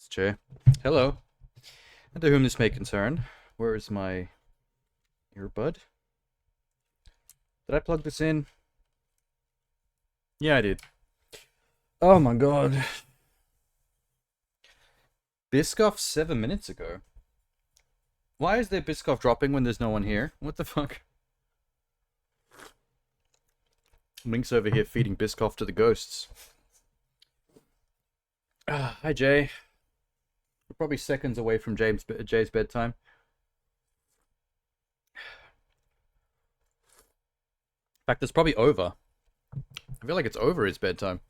It's Jay. Hello. And to whom this may concern, where is my earbud? Did I plug this in? Yeah, I did. Oh my god. Biscoff 7 minutes ago. Why is there Biscoff dropping when there's no one here? What the fuck? Link's over here feeding Biscoff to the ghosts. Hi Jay. We're probably seconds away from Jay's bedtime. In fact, it's probably over. I feel like it's over his bedtime.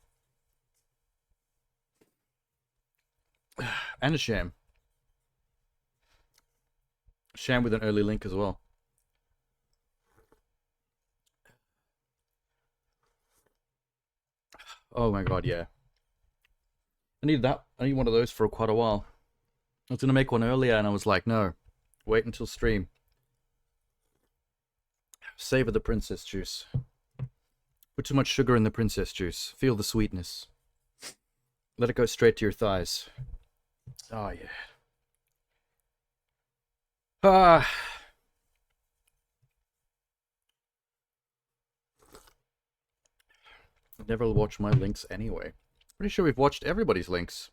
And a sham. Sham with an early link as well. Oh my god, yeah. I need that. I need one of those for quite a while. I was gonna make one earlier and I was like, no. Wait until stream. Savor the princess juice. Put too much sugar in the princess juice. Feel the sweetness. Let it go straight to your thighs. Oh yeah. Ah. I never watch my links anyway. Pretty sure we've watched everybody's links.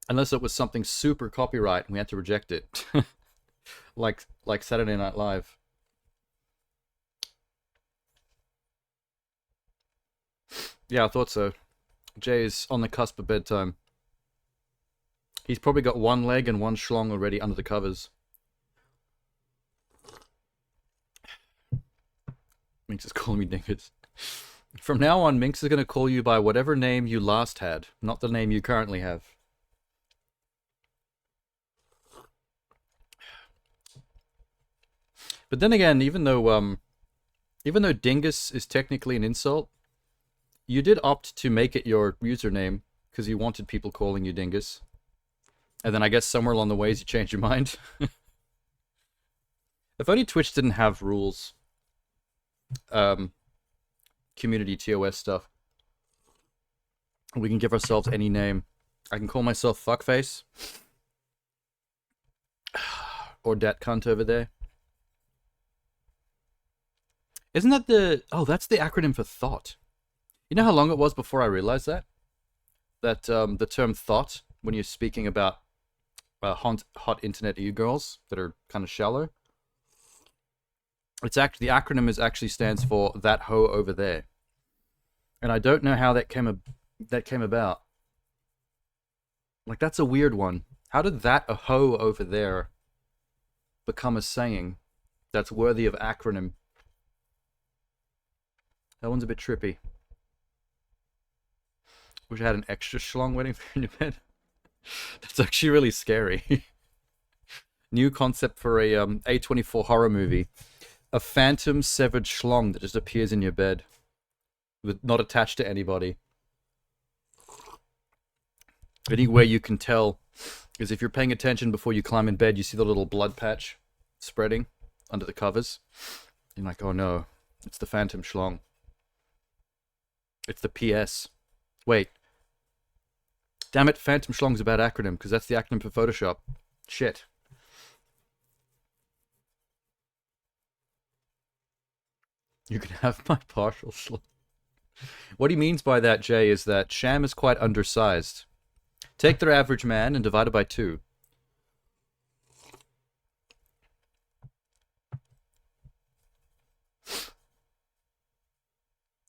Unless it was something super copyright and we had to reject it. like Saturday Night Live. Yeah, I thought so. Jay's on the cusp of bedtime. He's probably got one leg and one schlong already under the covers. Minx is calling me dingus. From now on, Minx is going to call you by whatever name you last had, not the name you currently have. But then again, even though dingus is technically an insult, you did opt to make it your username because you wanted people calling you dingus. And then I guess somewhere along the ways you changed your mind. If only Twitch didn't have rules. Community TOS stuff. We can give ourselves any name. I can call myself Fuckface. Or Dat Cunt over there. Isn't that the... Oh, that's the acronym for thought. You know how long it was before I realized that? That the term thought, when you're speaking about hot internet e-girls that are kind of shallow, it's actually, the acronym actually stands for that hoe over there. And I don't know how that came about. Like, that's a weird one. How did that a hoe over there become a saying that's worthy of acronym? That one's a bit trippy. Wish I had an extra schlong waiting for you in your bed. That's actually really scary. New concept for a A24 horror movie. A phantom severed schlong that just appears in your bed. With not attached to anybody. Any way you can tell is if you're paying attention before you climb in bed, you see the little blood patch spreading under the covers. You're like, oh no, it's the phantom schlong. It's the PS. Wait. Damn it, phantom schlong's a bad acronym, because that's the acronym for Photoshop. Shit. You can have my partial schlong. What he means by that, Jay, is that Sham is quite undersized. Take their average man and divide it by 2.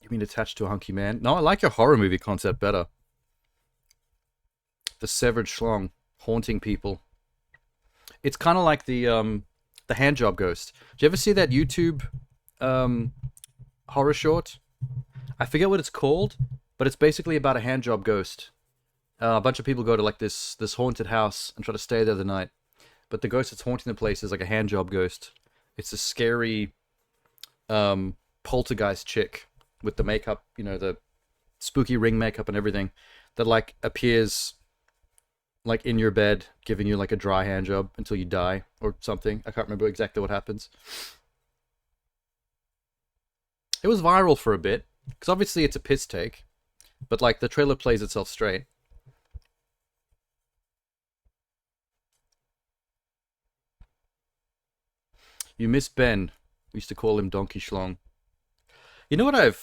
You mean attached to a hunky man? No, I like your horror movie concept better. The severed schlong haunting people. It's kind of like the handjob ghost. Did you ever see that YouTube horror short? I forget what it's called, but it's basically about a handjob ghost. A bunch of people go to like this haunted house and try to stay there the night, but the ghost that's haunting the place is like a handjob ghost. It's a scary poltergeist chick with the makeup, you know, the spooky ring makeup and everything, that like appears like in your bed, giving you like a dry hand job until you die or something. I can't remember exactly what happens. It was viral for a bit, because obviously it's a piss take, but like the trailer plays itself straight. You miss Ben. We used to call him Donkey Schlong. You know what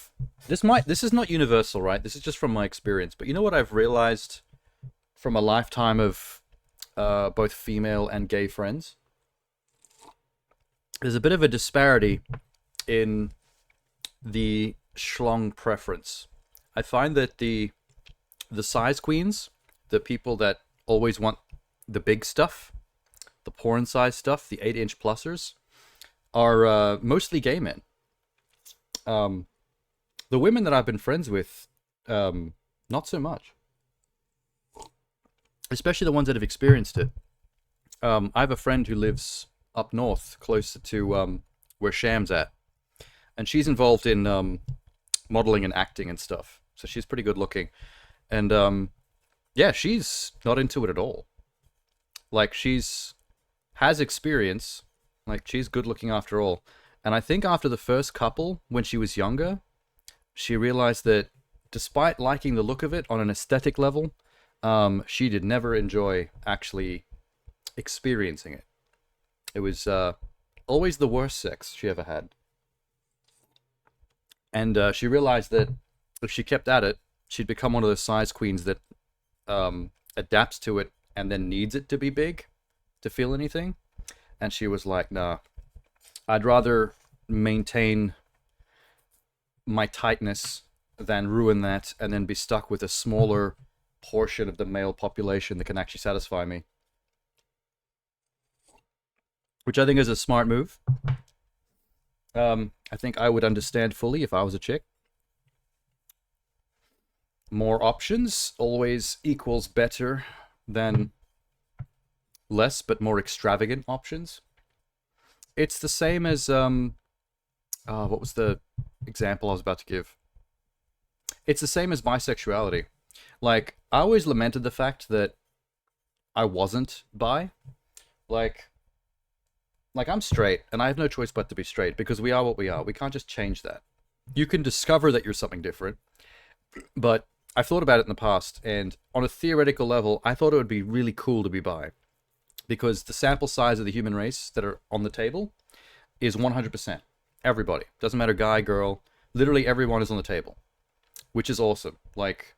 this is not universal, right? This is just from my experience, but you know what I've realized from a lifetime of both female and gay friends? There's a bit of a disparity in the schlong preference. I find that the size queens, the people that always want the big stuff, the porn size stuff, the 8-inch plusers, are mostly gay men. The women that I've been friends with, not so much. Especially the ones that have experienced it. I have a friend who lives up north, closer to where Sham's at. And she's involved in modeling and acting and stuff. So she's pretty good looking. And yeah, she's not into it at all. Like, has experience. Like, she's good looking after all. And I think after the first couple, when she was younger, she realized that despite liking the look of it on an aesthetic level, she did never enjoy actually experiencing it. It was always the worst sex she ever had. And she realized that if she kept at it, she'd become one of those size queens that adapts to it and then needs it to be big to feel anything. And she was like, nah, I'd rather maintain my tightness than ruin that and then be stuck with a smaller portion of the male population that can actually satisfy me. Which I think is a smart move. I think I would understand fully if I was a chick. More options always equals better than less but more extravagant options. It's the same as what was the example I was about to give? It's the same as bisexuality. Like, I always lamented the fact that I wasn't bi. Like I'm straight, and I have no choice but to be straight, because we are what we are. We can't just change that. You can discover that you're something different, but I've thought about it in the past, and on a theoretical level, I thought it would be really cool to be bi, because the sample size of the human race that are on the table is 100%. Everybody. Doesn't matter guy, girl. Literally everyone is on the table, which is awesome. Like,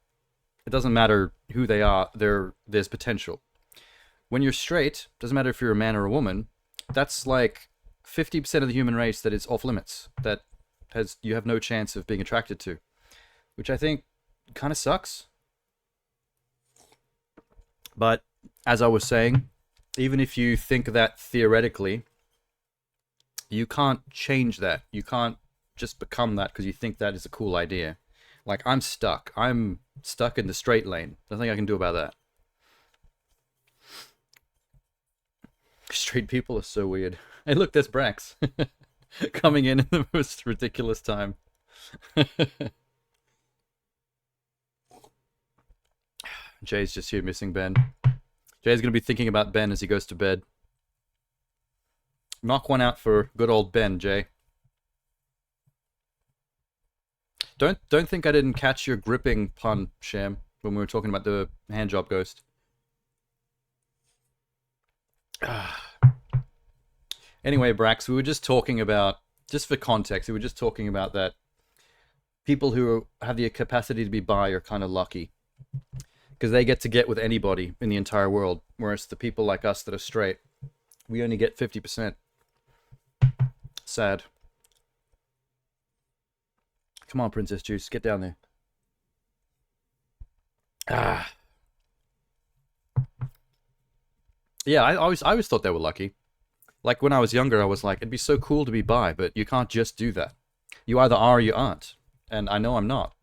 it doesn't matter who they are, there's potential. When you're straight, doesn't matter if you're a man or a woman, that's like 50% of the human race that is off limits, that you have no chance of being attracted to, which I think kind of sucks. But as I was saying, even if you think that theoretically, you can't change that. You can't just become that because you think that is a cool idea. Like, I'm stuck. I'm stuck in the straight lane. Nothing I can do about that. Straight people are so weird. Hey, look, there's Brax. Coming in the most ridiculous time. Jay's just here missing Ben. Jay's going to be thinking about Ben as he goes to bed. Knock one out for good old Ben, Jay. Don't think I didn't catch your gripping pun, Sham, when we were talking about the handjob ghost. Anyway, Brax, we were just talking about, just for context, we were just talking about that people who have the capacity to be bi are kind of lucky. Because they get to get with anybody in the entire world, whereas the people like us that are straight, we only get 50%. Sad. Come on, Princess Juice, get down there. Yeah, I always thought they were lucky. Like, when I was younger, I was like, it'd be so cool to be bi, but you can't just do that. You either are or you aren't. And I know I'm not.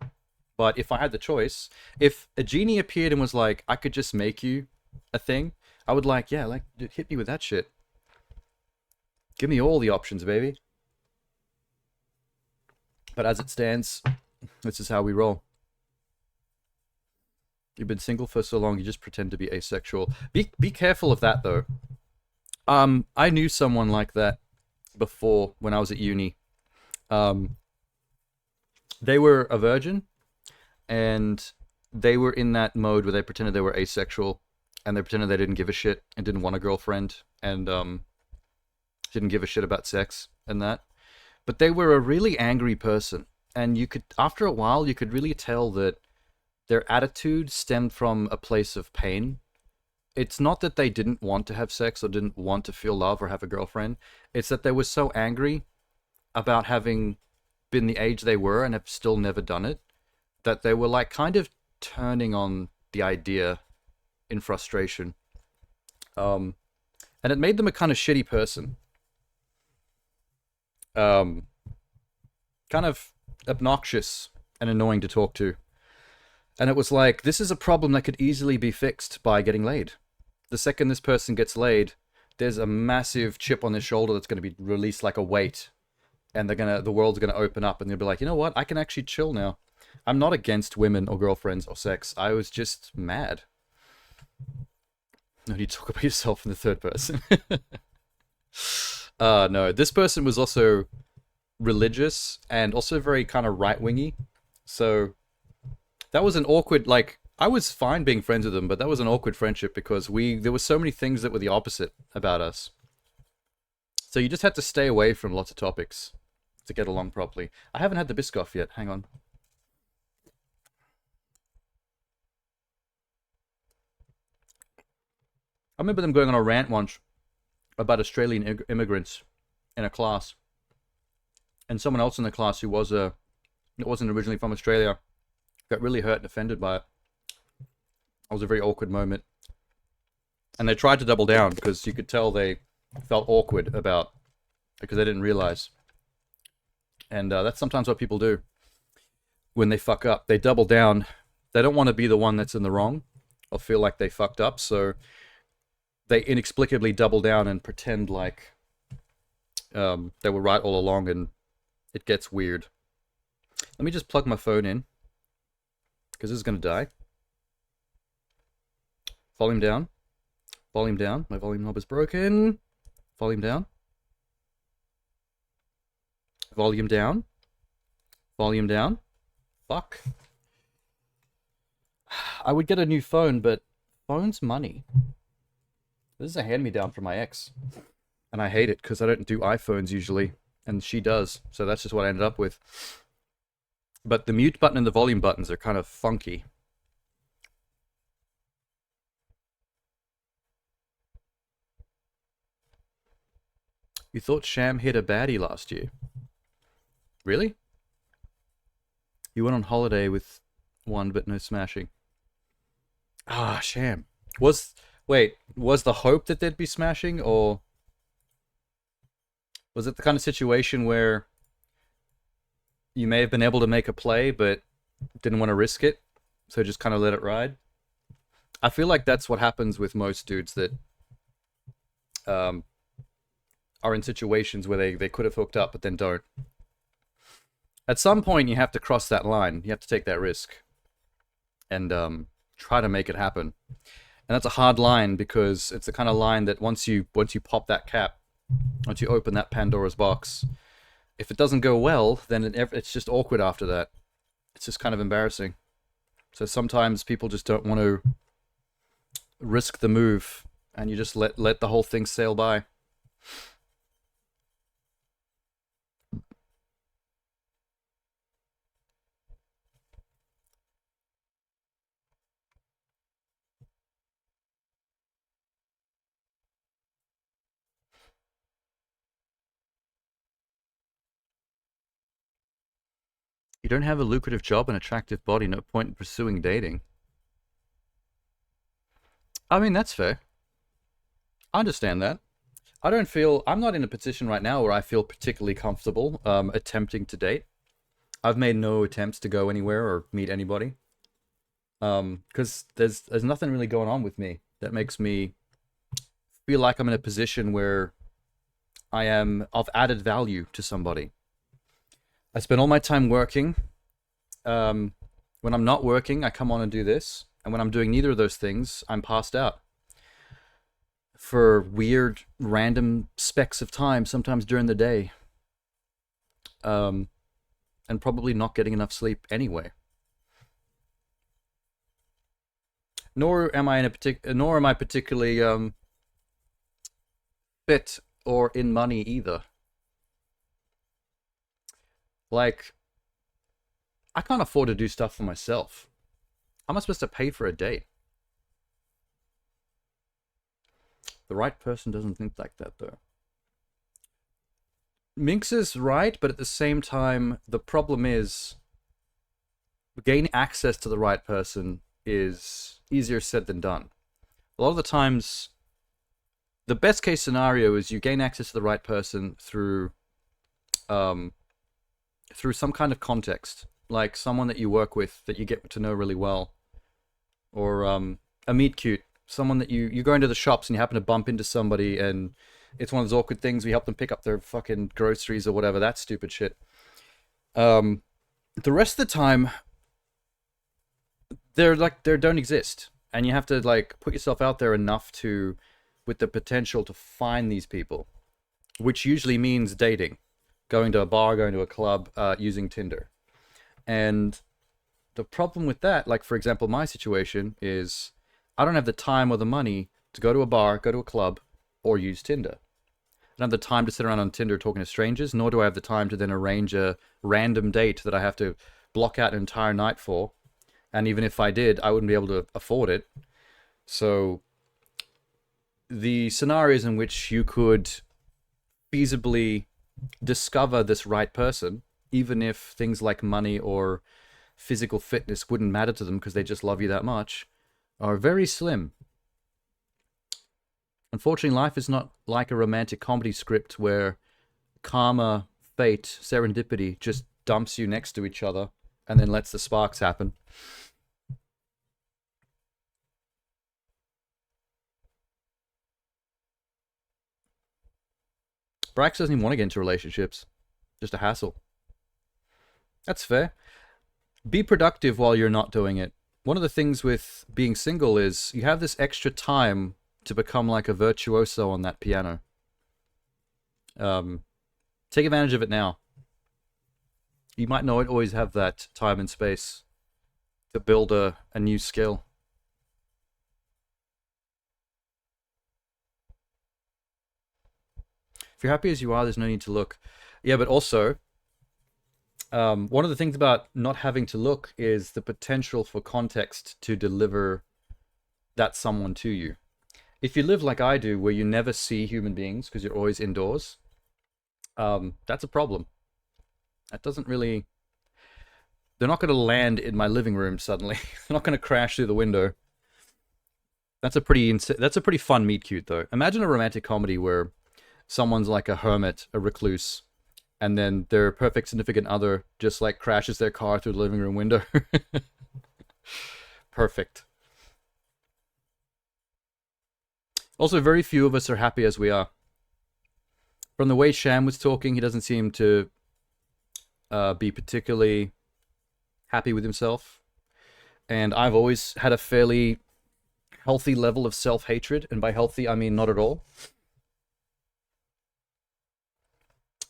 But if I had the choice, if a genie appeared and was like, I could just make you a thing, I would like, yeah, like, hit me with that shit. Give me all the options, baby. But as it stands, this is how we roll. You've been single for so long, you just pretend to be asexual. Be careful of that, though. I knew someone like that before when I was at uni. They were a virgin, and they were in that mode where they pretended they were asexual, and they pretended they didn't give a shit and didn't want a girlfriend, and didn't give a shit about sex and that. But they were a really angry person, and you could, after a while, you could really tell that their attitude stemmed from a place of pain. It's not that they didn't want to have sex or didn't want to feel love or have a girlfriend. It's that they were so angry about having been the age they were and have still never done it, that they were like kind of turning on the idea in frustration. And it made them a kind of shitty person. Kind of obnoxious and annoying to talk to. And it was like, this is a problem that could easily be fixed by getting laid. The second this person gets laid, there's a massive chip on their shoulder that's going to be released like a weight. And the world's going to open up, and they'll be like, you know what? I can actually chill now. I'm not against women or girlfriends or sex. I was just mad. No, you talk about yourself in the third person. No, this person was also religious and also very kind of right-wingy. So that was an awkward, like, I was fine being friends with them, but that was an awkward friendship because there were so many things that were the opposite about us. So you just had to stay away from lots of topics to get along properly. I haven't had the Biscoff yet. Hang on. I remember them going on a rant once about Australian immigrants in a class. And someone else in the class who wasn't originally from Australia got really hurt and offended by it. It was a very awkward moment. And they tried to double down because you could tell they felt awkward about, because they didn't realize. And that's sometimes what people do when they fuck up. They double down. They don't want to be the one that's in the wrong or feel like they fucked up, so they inexplicably double down and pretend like they were right all along, and it gets weird. Let me just plug my phone in, because this is going to die. Volume down. Volume down. My volume knob is broken. Volume down. Volume down. Volume down. Fuck. I would get a new phone, but phone's money. This is a hand-me-down from my ex. And I hate it, because I don't do iPhones usually. And she does. So that's just what I ended up with. But the mute button and the volume buttons are kind of funky. You thought Sham hit a baddie last year? Really? You went on holiday with one, but no smashing. Ah, Sham. Was the hope that they'd be smashing, or was it the kind of situation where you may have been able to make a play, but didn't want to risk it, so just kind of let it ride. I feel like that's what happens with most dudes that um, are in situations where they could have hooked up but then don't. At some point, you have to cross that line. You have to take that risk and try to make it happen. And that's a hard line because it's the kind of line that once you pop that cap, once you open that Pandora's box, if it doesn't go well, then it's just awkward after that. It's just kind of embarrassing. So sometimes people just don't want to risk the move, and you just let the whole thing sail by. You don't have a lucrative job and attractive body, no point in pursuing dating. I mean, that's fair. I understand that. I'm not in a position right now where I feel particularly comfortable attempting to date. I've made no attempts to go anywhere or meet anybody. Because there's nothing really going on with me that makes me feel like I'm in a position where I am of added value to somebody. I spend all my time working. When I'm not working, I come on and do this. And when I'm doing neither of those things, I'm passed out for weird, random specks of time, sometimes during the day. And probably not getting enough sleep anyway. Nor am I particularly fit or in money either. Like, I can't afford to do stuff for myself. How am I supposed to pay for a date? The right person doesn't think like that, though. Minx is right, but at the same time, the problem is gaining access to the right person is easier said than done. A lot of the times, the best case scenario is you gain access to the right person through some kind of context, like someone that you work with that you get to know really well, or a meet cute, someone that you go into the shops and you happen to bump into somebody, and it's one of those awkward things. We help them pick up their fucking groceries or whatever, that stupid shit. The rest of the time, they don't exist, and you have to like put yourself out there enough to, with the potential to find these people, which usually means dating, going to a bar, going to a club, using Tinder. And the problem with that, like for example, my situation is I don't have the time or the money to go to a bar, go to a club, or use Tinder. I don't have the time to sit around on Tinder talking to strangers, nor do I have the time to then arrange a random date that I have to block out an entire night for. And even if I did, I wouldn't be able to afford it. So the scenarios in which you could feasibly discover this right person, even if things like money or physical fitness wouldn't matter to them because they just love you that much, are very slim. Unfortunately, life is not like a romantic comedy script where karma, fate, serendipity just dumps you next to each other and then lets the sparks happen. Brax doesn't even want to get into relationships. Just a hassle. That's fair. Be productive while you're not doing it. One of the things with being single is you have this extra time to become like a virtuoso on that piano. Take advantage of it now. You might not always have that time and space to build a new skill. If you're happy as you are, there's no need to look. Yeah, but also, one of the things about not having to look is the potential for context to deliver that someone to you. If you live like I do, where you never see human beings because you're always indoors, that's a problem. That doesn't really... They're not going to land in my living room suddenly. They're not going to crash through the window. That's a pretty fun meet cute, though. Imagine a romantic comedy where someone's like a hermit, a recluse, and then their perfect significant other just like crashes their car through the living room window. Perfect. Also, very few of us are happy as we are. From the way Sham was talking, he doesn't seem to be particularly happy with himself. And I've always had a fairly healthy level of self-hatred, and by healthy, I mean not at all.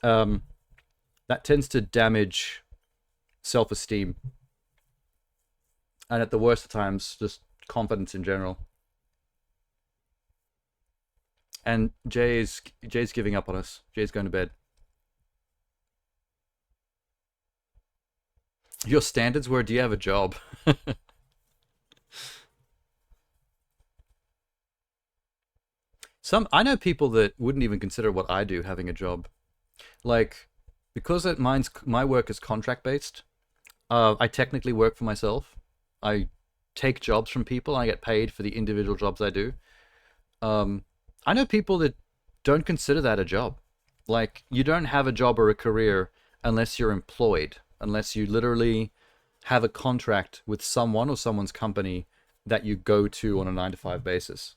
That tends to damage self-esteem, and at the worst of times, just confidence in general. And Jay's giving up on us. Jay's going to bed. Your standards were, do you have a job? I know people that wouldn't even consider what I do having a job. Like, because my work is contract based, I technically work for myself. I take jobs from people. I get paid for the individual jobs I do. I know people that don't consider that a job. Like, you don't have a job or a career unless you're employed, unless you literally have a contract with someone or someone's company that you go to on a 9 to 5 basis.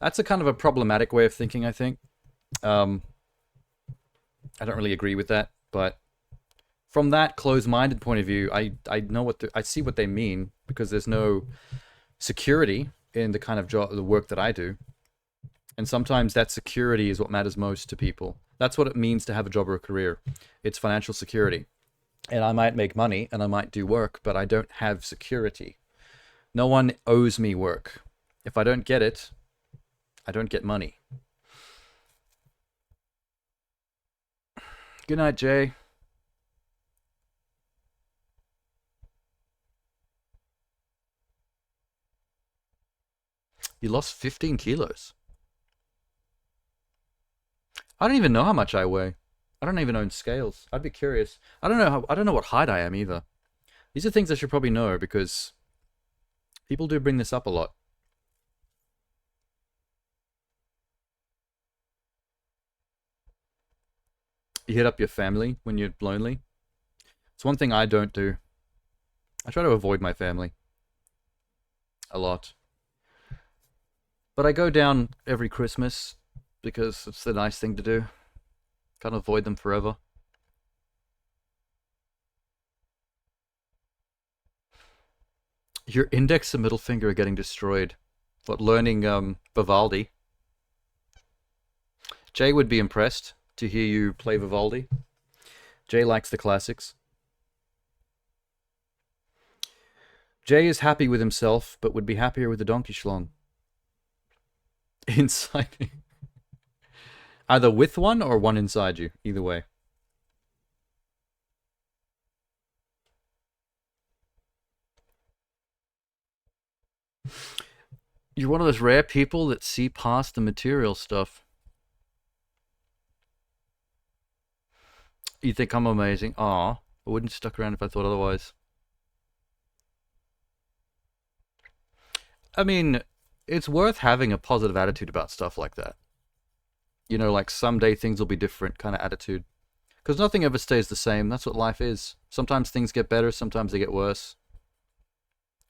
That's a kind of a problematic way of thinking, I think. I don't really agree with that, but from that closed-minded point of view, I know I see what they mean, because there's no security in the kind of job, the work that I do. And sometimes that security is what matters most to people. That's what it means to have a job or a career. It's financial security. And I might make money and I might do work, but I don't have security. No one owes me work. If I don't get it, I don't get money. Good night, Jay. You lost 15 kilos. I don't even know how much I weigh. I don't even own scales. I'd be curious. I don't know what height I am either. These are things I should probably know, because people do bring this up a lot. You hit up your family when you're lonely. It's one thing I don't do. I try to avoid my family a lot. But I go down every Christmas because it's the nice thing to do. Can't avoid them forever. Your index and middle finger are getting destroyed. What, learning Vivaldi? Jay would be impressed to hear you play Vivaldi. Jay likes the classics. Jay is happy with himself, but would be happier with the donkey schlong. Inside. Either with one or one inside you. Either way. You're one of those rare people that see past the material stuff. You think I'm amazing? Aw, I wouldn't have stuck around if I thought otherwise. I mean, it's worth having a positive attitude about stuff like that. You know, like someday things will be different kind of attitude. Because nothing ever stays the same. That's what life is. Sometimes things get better, sometimes they get worse.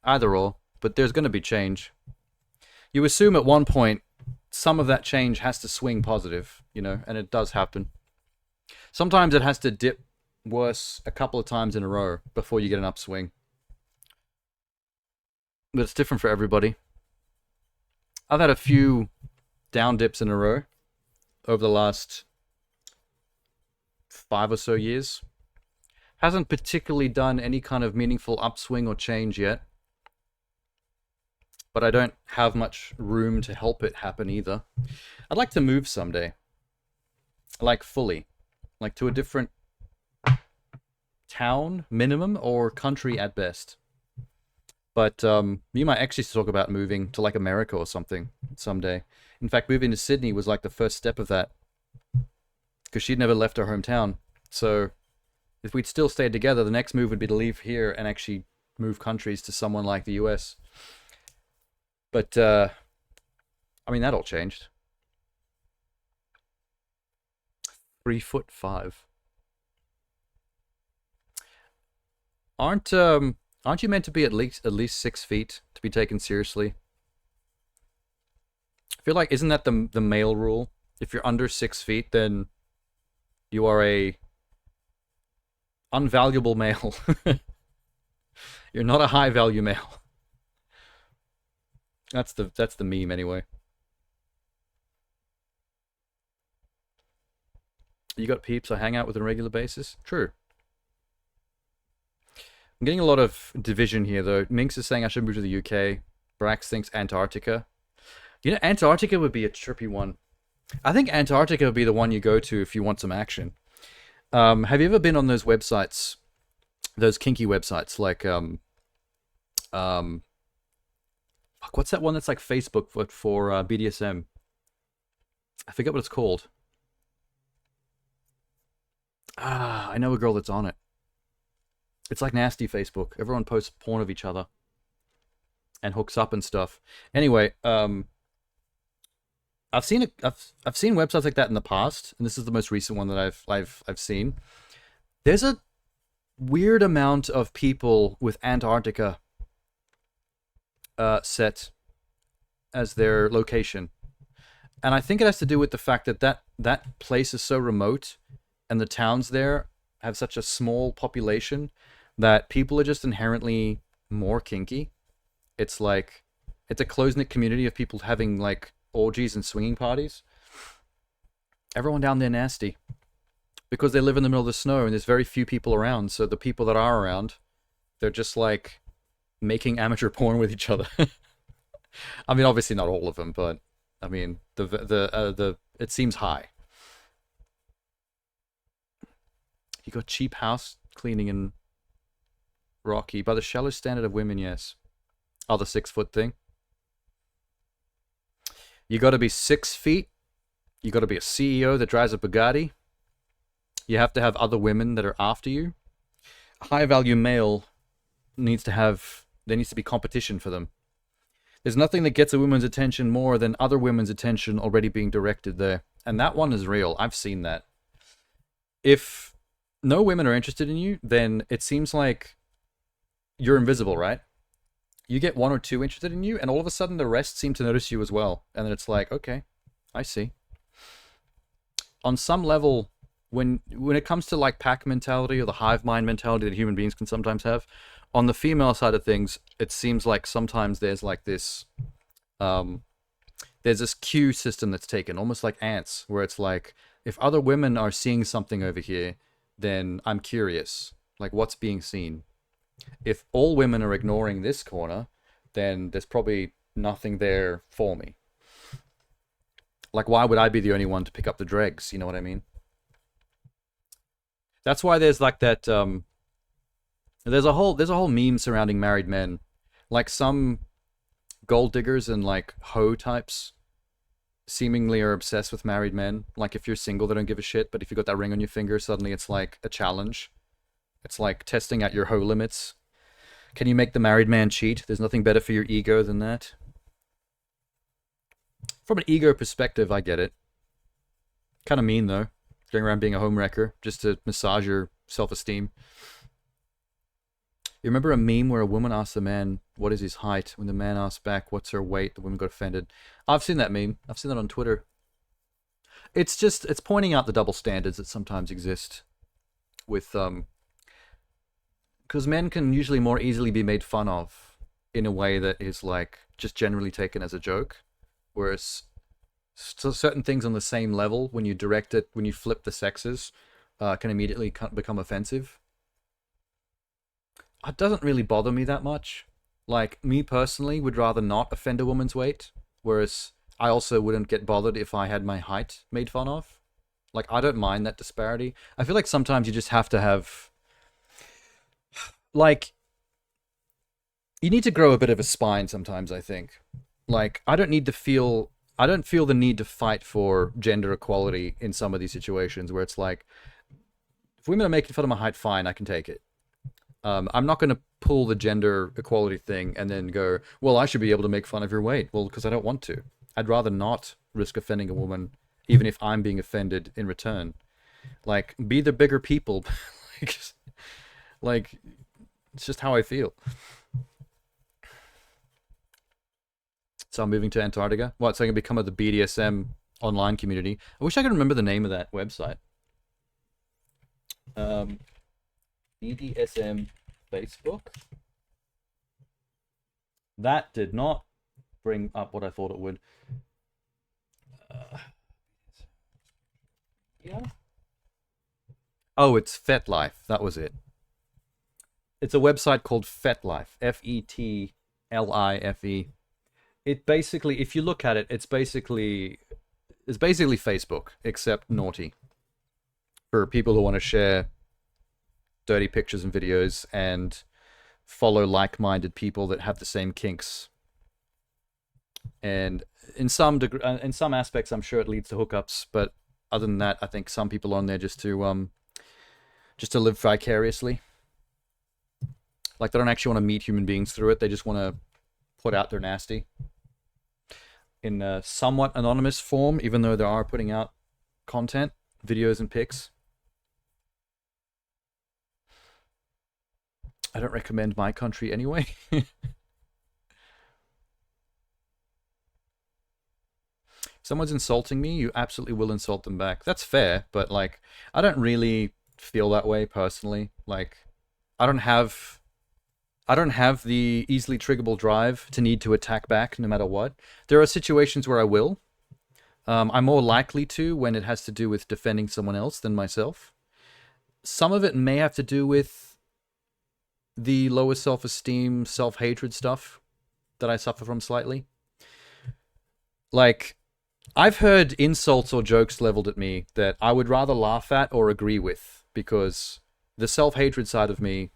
Either or, but there's going to be change. You assume at one point some of that change has to swing positive, you know, and it does happen. Sometimes it has to dip worse a couple of times in a row before you get an upswing. But it's different for everybody. I've had a few down dips in a row over the last 5 or so years. Hasn't particularly done any kind of meaningful upswing or change yet. But I don't have much room to help it happen either. I'd like to move someday. Like fully. Like to a different town, minimum, or country at best. But you might actually talk about moving to like America or something someday. In fact, moving to Sydney was like the first step of that. Because she'd never left her hometown. So if we'd still stayed together, the next move would be to leave here and actually move countries to someone like the US. But, I mean, that all changed. 3'5". Aren't you meant to be at least 6 feet to be taken seriously? I feel like isn't that the male rule? If you're under 6 feet, then you are a unvaluable male. You're not a high value male. That's the meme anyway. You got peeps I hang out with on a regular basis? True. I'm getting a lot of division here though. Minx is saying I should move to the UK. Brax thinks Antarctica. You know, Antarctica would be a trippy one. I think Antarctica would be the one you go to if you want some action. Have you ever been on those websites, those kinky websites, like um, fuck, what's that one that's like Facebook but for BDSM? I forget what it's called. Ah, I know a girl that's on it. It's like nasty Facebook. Everyone posts porn of each other and hooks up and stuff. Anyway, I've seen websites like that in the past, and this is the most recent one that I've seen. There's a weird amount of people with Antarctica set as their location, and I think it has to do with the fact that that place is so remote, and the towns there have such a small population that people are just inherently more kinky. It's like it's a close-knit community of people having like orgies and swinging parties. Everyone down there nasty because they live in the middle of the snow and there's very few people around. So the people that are around, they're just like making amateur porn with each other. I mean, obviously not all of them, but I mean the it seems high. You got cheap house cleaning in Rocky by the shallow standard of women. Yes. Oh, the 6 foot thing. You got to be 6 feet. You got to be a CEO that drives a Bugatti. You have to have other women that are after you. A high value male needs to have, there needs to be competition for them. There's nothing that gets a woman's attention more than other women's attention already being directed there. And that one is real. I've seen that. If no women are interested in you, then it seems like you're invisible, right? You get one or two interested in you, and all of a sudden the rest seem to notice you as well. And then it's like, okay, I see. On some level, when it comes to like pack mentality or the hive mind mentality that human beings can sometimes have, on the female side of things, it seems like sometimes there's like this, there's this cue system that's taken, almost like ants, where it's like, if other women are seeing something over here, then I'm curious, like what's being seen. If all women are ignoring this corner, then there's probably nothing there for me. Like, why would I be the only one to pick up the dregs? You know what I mean? That's why there's like that. There's a whole meme surrounding married men, like some gold diggers and like hoe types seemingly are obsessed with married men. Like if you're single, they don't give a shit, but if you got that ring on your finger, suddenly it's like a challenge. It's like testing out your hoe limits. Can you make the married man cheat? There's nothing better for your ego than that. From an ego perspective, I get it. Kind of mean though, going around being a homewrecker just to massage your self-esteem. You remember a meme where a woman asked the man, what is his height? When the man asked back, what's her weight? The woman got offended. I've seen that meme. I've seen that on Twitter. It's pointing out the double standards that sometimes exist with, because men can usually more easily be made fun of in a way that is like just generally taken as a joke. Whereas certain things on the same level, when you direct it, when you flip the sexes, can immediately become offensive. It doesn't really bother me that much. Like, me personally would rather not offend a woman's weight, whereas I also wouldn't get bothered if I had my height made fun of. Like, I don't mind that disparity. I feel like sometimes you just have to have, like, you need to grow a bit of a spine sometimes, I think. Like, I don't feel the need to fight for gender equality in some of these situations where it's like, if women are making fun of my height, fine, I can take it. I'm not going to pull the gender equality thing and then go, well, I should be able to make fun of your weight. Well, because I don't want to. I'd rather not risk offending a woman, even if I'm being offended in return. Like, be the bigger people. like, It's just how I feel. So I'm moving to Antarctica. What? So I can become of the BDSM online community. I wish I could remember the name of that website. BDSM Facebook. That did not bring up what I thought it would. Yeah. Oh, it's FetLife. That was it. It's a website called FetLife. FetLife. It basically, if you look at it, it's basically Facebook, except naughty. For people who want to share dirty pictures and videos and follow like-minded people that have the same kinks. And in some aspects, I'm sure it leads to hookups, but other than that, I think some people are on there just to live vicariously. Like, they don't actually want to meet human beings through it. They just want to put out their nasty in a somewhat anonymous form, even though they are putting out content, videos and pics. I don't recommend my country anyway. Someone's insulting me, you absolutely will insult them back. That's fair, but like, I don't really feel that way personally. Like, I don't have the easily triggerable drive to need to attack back no matter what. There are situations where I will. I'm more likely to when it has to do with defending someone else than myself. Some of it may have to do with the lower self-esteem, self-hatred stuff that I suffer from slightly. Like, I've heard insults or jokes leveled at me that I would rather laugh at or agree with, because the self-hatred side of me,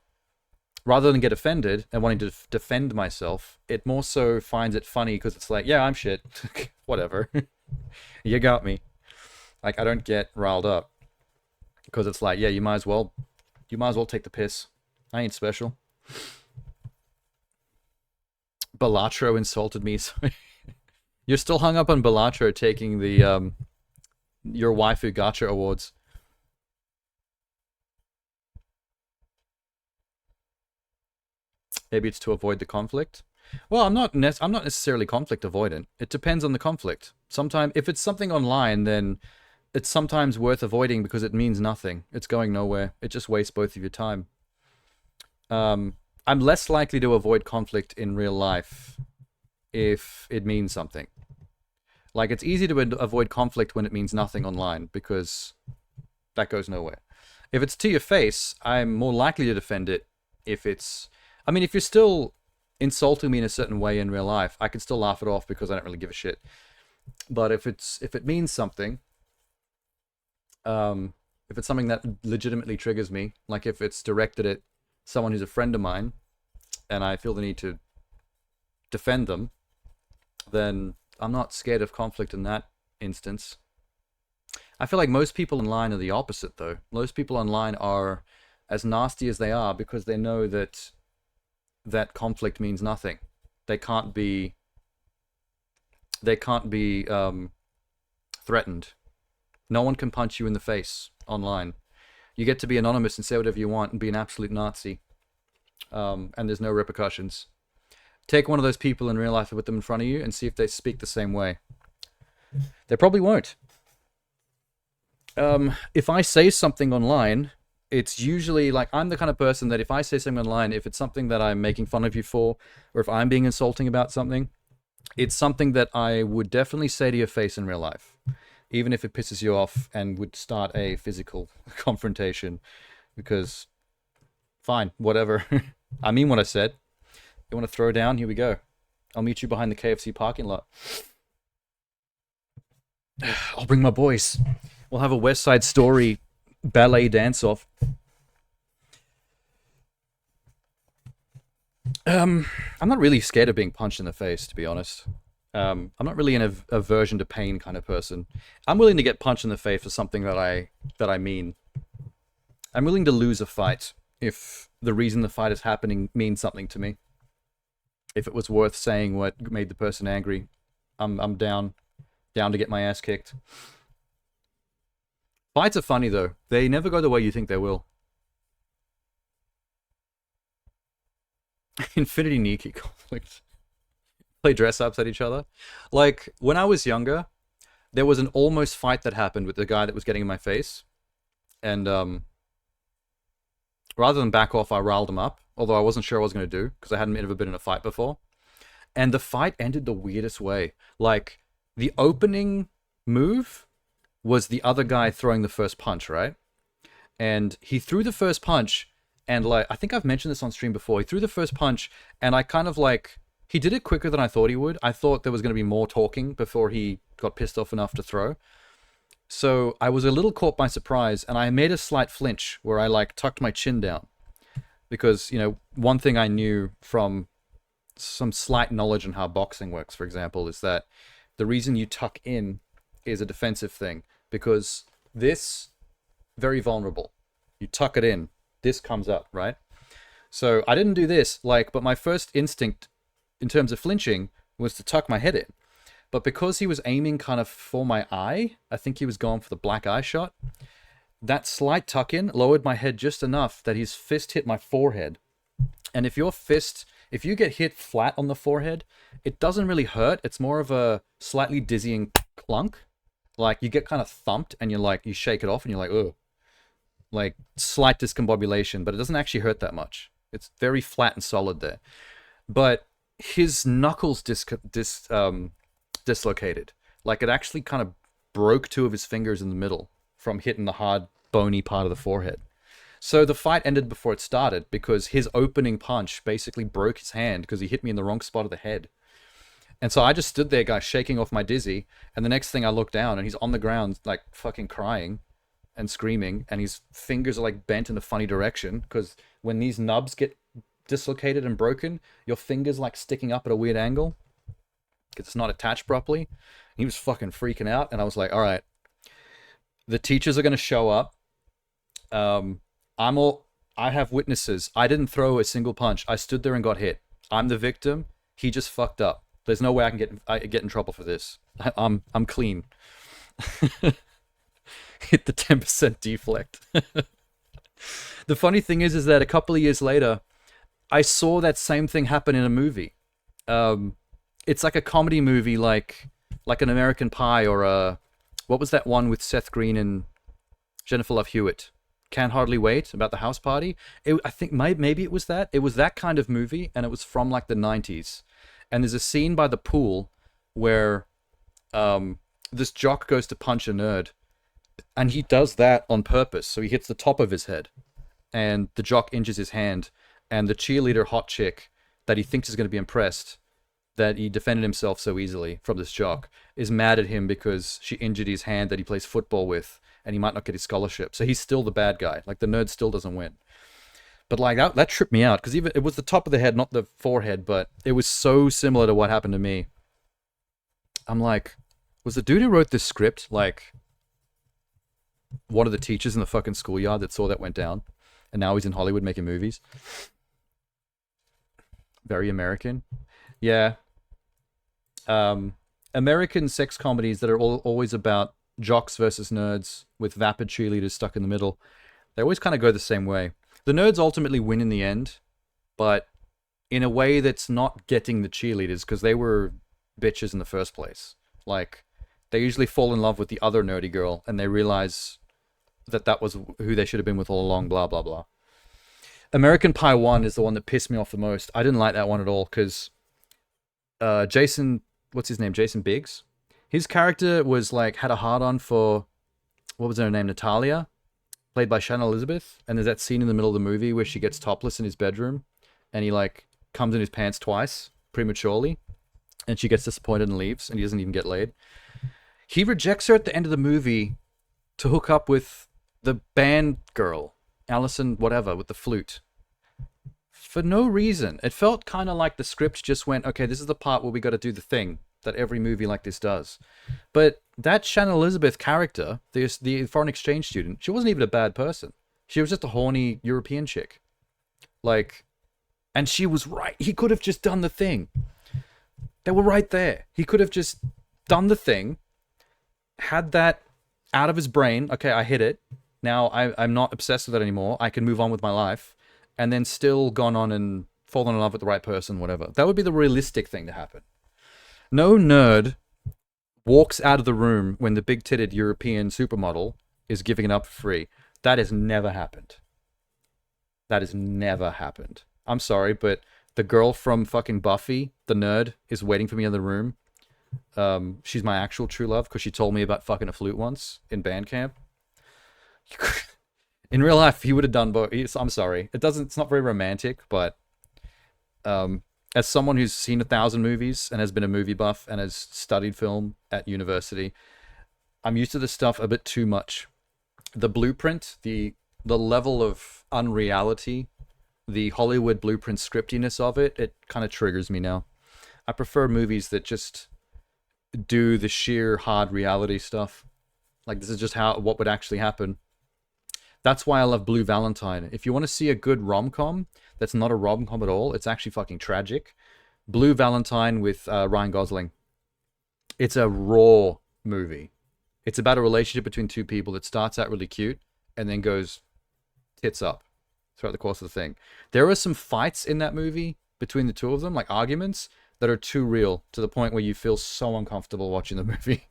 rather than get offended and wanting to defend myself, it more so finds it funny because it's like, yeah, I'm shit. Whatever. You got me. Like, I don't get riled up because it's like, yeah, you might as well take the piss. I ain't special. Balatro insulted me. So you're still hung up on Balatro taking the your waifu gacha awards. Maybe it's to avoid the conflict. Well, I'm not necessarily conflict avoidant. It depends on the conflict. Sometimes, if it's something online, then it's sometimes worth avoiding because it means nothing. It's going nowhere. It just wastes both of your time. I'm less likely to avoid conflict in real life if it means something. Like, it's easy to avoid conflict when it means nothing online because that goes nowhere. If it's to your face, I'm more likely to defend it if it's... I mean, if you're still insulting me in a certain way in real life, I can still laugh it off because I don't really give a shit. But if it means something, if it's something that legitimately triggers me, like if it's directed at someone who's a friend of mine, and I feel the need to defend them, then I'm not scared of conflict in that instance. I feel like most people online are the opposite, though. Most people online are as nasty as they are because they know that conflict means nothing. They can't be threatened. No one can punch you in the face online. You get to be anonymous and say whatever you want and be an absolute Nazi. And there's no repercussions. Take one of those people in real life and put them in front of you and see if they speak the same way. They probably won't. If I say something online, it's usually like, I'm the kind of person that if I say something online, if it's something that I'm making fun of you for, or if I'm being insulting about something, it's something that I would definitely say to your face in real life, even if it pisses you off and would start a physical confrontation, because fine, whatever. I mean what I said. You want to throw down? Here we go. I'll meet you behind the KFC parking lot. I'll bring my boys. We'll have a West Side Story ballet dance-off. I'm not really scared of being punched in the face, to be honest. I'm not really an aversion to pain kind of person. I'm willing to get punched in the face for something that I mean. I'm willing to lose a fight if the reason the fight is happening means something to me. If it was worth saying what made the person angry, I'm down to get my ass kicked. Fights are funny though. They never go the way you think they will. Infinity Nikki conflict. Play dress ups at each other. Like when I was younger, there was an almost fight that happened with the guy that was getting in my face, and rather than back off, I riled him up. Although I wasn't sure what I was going to do because I hadn't ever been in a fight before. And the fight ended the weirdest way. Like the opening move was the other guy throwing the first punch, right? And he threw the first punch, and like I think I've mentioned this on stream before. He threw the first punch, and I kind of like he did it quicker than I thought he would. I thought there was going to be more talking before he got pissed off enough to throw. So I was a little caught by surprise, and I made a slight flinch where I like tucked my chin down because one thing I knew from some slight knowledge on how boxing works, for example, is that the reason you tuck in is a defensive thing because this very vulnerable. You tuck it in, this comes up, right? So I didn't do this, but my first instinct in terms of flinching was to tuck my head in. But because he was aiming kind of for my eye, I think he was going for the black eye shot. That slight tuck in lowered my head just enough that his fist hit my forehead. And if you get hit flat on the forehead, it doesn't really hurt. It's more of a slightly dizzying clunk. Like you get kind of thumped and you shake it off and you're like, ugh. Like slight discombobulation, but it doesn't actually hurt that much. It's very flat and solid there. But his knuckles dislocated. Like it actually kind of broke two of his fingers in the middle from hitting the hard, bony part of the forehead. So the fight ended before it started because his opening punch basically broke his hand because he hit me in the wrong spot of the head. And so I just stood there, guys, shaking off my dizzy. And the next thing I look down and he's on the ground, like fucking crying and screaming. And his fingers are like bent in a funny direction because when these nubs get dislocated and broken, your fingers like sticking up at a weird angle because it's not attached properly. He was fucking freaking out. And I was like, all right, the teachers are going to show up. I have witnesses. I didn't throw a single punch. I stood there and got hit. I'm the victim. He just fucked up. There's no way I can get in trouble for this. I'm clean. Hit the 10% deflect. The funny thing is that a couple of years later, I saw that same thing happen in a movie. It's like a comedy movie, like an American Pie or what was that one with Seth Green and Jennifer Love Hewitt? Can't Hardly Wait, about the house party. I think maybe it was that. It was that kind of movie, and it was from like the 90s. And there's a scene by the pool where this jock goes to punch a nerd, and he does that on purpose. So he hits the top of his head, and the jock injures his hand, and the cheerleader hot chick that he thinks is going to be impressed that he defended himself so easily from this jock is mad at him because she injured his hand that he plays football with, and he might not get his scholarship. So he's still the bad guy. Like the nerd still doesn't win. But like that tripped me out because even it was the top of the head, not the forehead, but it was so similar to what happened to me. I'm like, was the dude who wrote this script like one of the teachers in the fucking schoolyard that saw that went down, and now he's in Hollywood making movies? Very American. Yeah. American sex comedies that are always about jocks versus nerds with vapid cheerleaders stuck in the middle. They always kind of go the same way. The nerds ultimately win in the end, but in a way that's not getting the cheerleaders because they were bitches in the first place. Like, they usually fall in love with the other nerdy girl and they realize that was who they should have been with all along, blah, blah, blah. American Pie 1 is the one that pissed me off the most. I didn't like that one at all because Jason, what's his name? Jason Biggs? His character was like, had a hard-on for, what was her name? Natalia, played by Shannon Elizabeth. And there's that scene in the middle of the movie where she gets topless in his bedroom and he like comes in his pants twice prematurely and she gets disappointed and leaves and he doesn't even get laid. He rejects her at the end of the movie to hook up with the band girl, Allison whatever, with the flute. For no reason. It felt kind of like the script just went, okay, this is the part where we got to do the thing that every movie like this does. But that Shannon Elizabeth character, the foreign exchange student, she wasn't even a bad person. She was just a horny European chick. Like, and she was right. He could have just done the thing. They were right there. He could have just done the thing, had that out of his brain. Okay, I hit it. Now I'm not obsessed with it anymore. I can move on with my life. And then still gone on and fallen in love with the right person, whatever. That would be the realistic thing to happen. No nerd walks out of the room when the big-titted European supermodel is giving it up for free. That has never happened. That has never happened. I'm sorry, but the girl from fucking Buffy, the nerd, is waiting for me in the room. She's my actual true love because she told me about fucking a flute once in band camp. In real life, he would have done both. I'm sorry. It's not very romantic, but as someone who's seen 1,000 movies and has been a movie buff and has studied film at university, I'm used to this stuff a bit too much. The blueprint, the level of unreality, the Hollywood blueprint scriptiness of it kind of triggers me now. I prefer movies that just do the sheer hard reality stuff. Like, this is just what would actually happen. That's why I love Blue Valentine. If you want to see a good rom-com that's not a rom-com at all, it's actually fucking tragic. Blue Valentine with Ryan Gosling. It's a raw movie. It's about a relationship between two people that starts out really cute and then goes tits up throughout the course of the thing. There are some fights in that movie between the two of them, like arguments, that are too real to the point where you feel so uncomfortable watching the movie.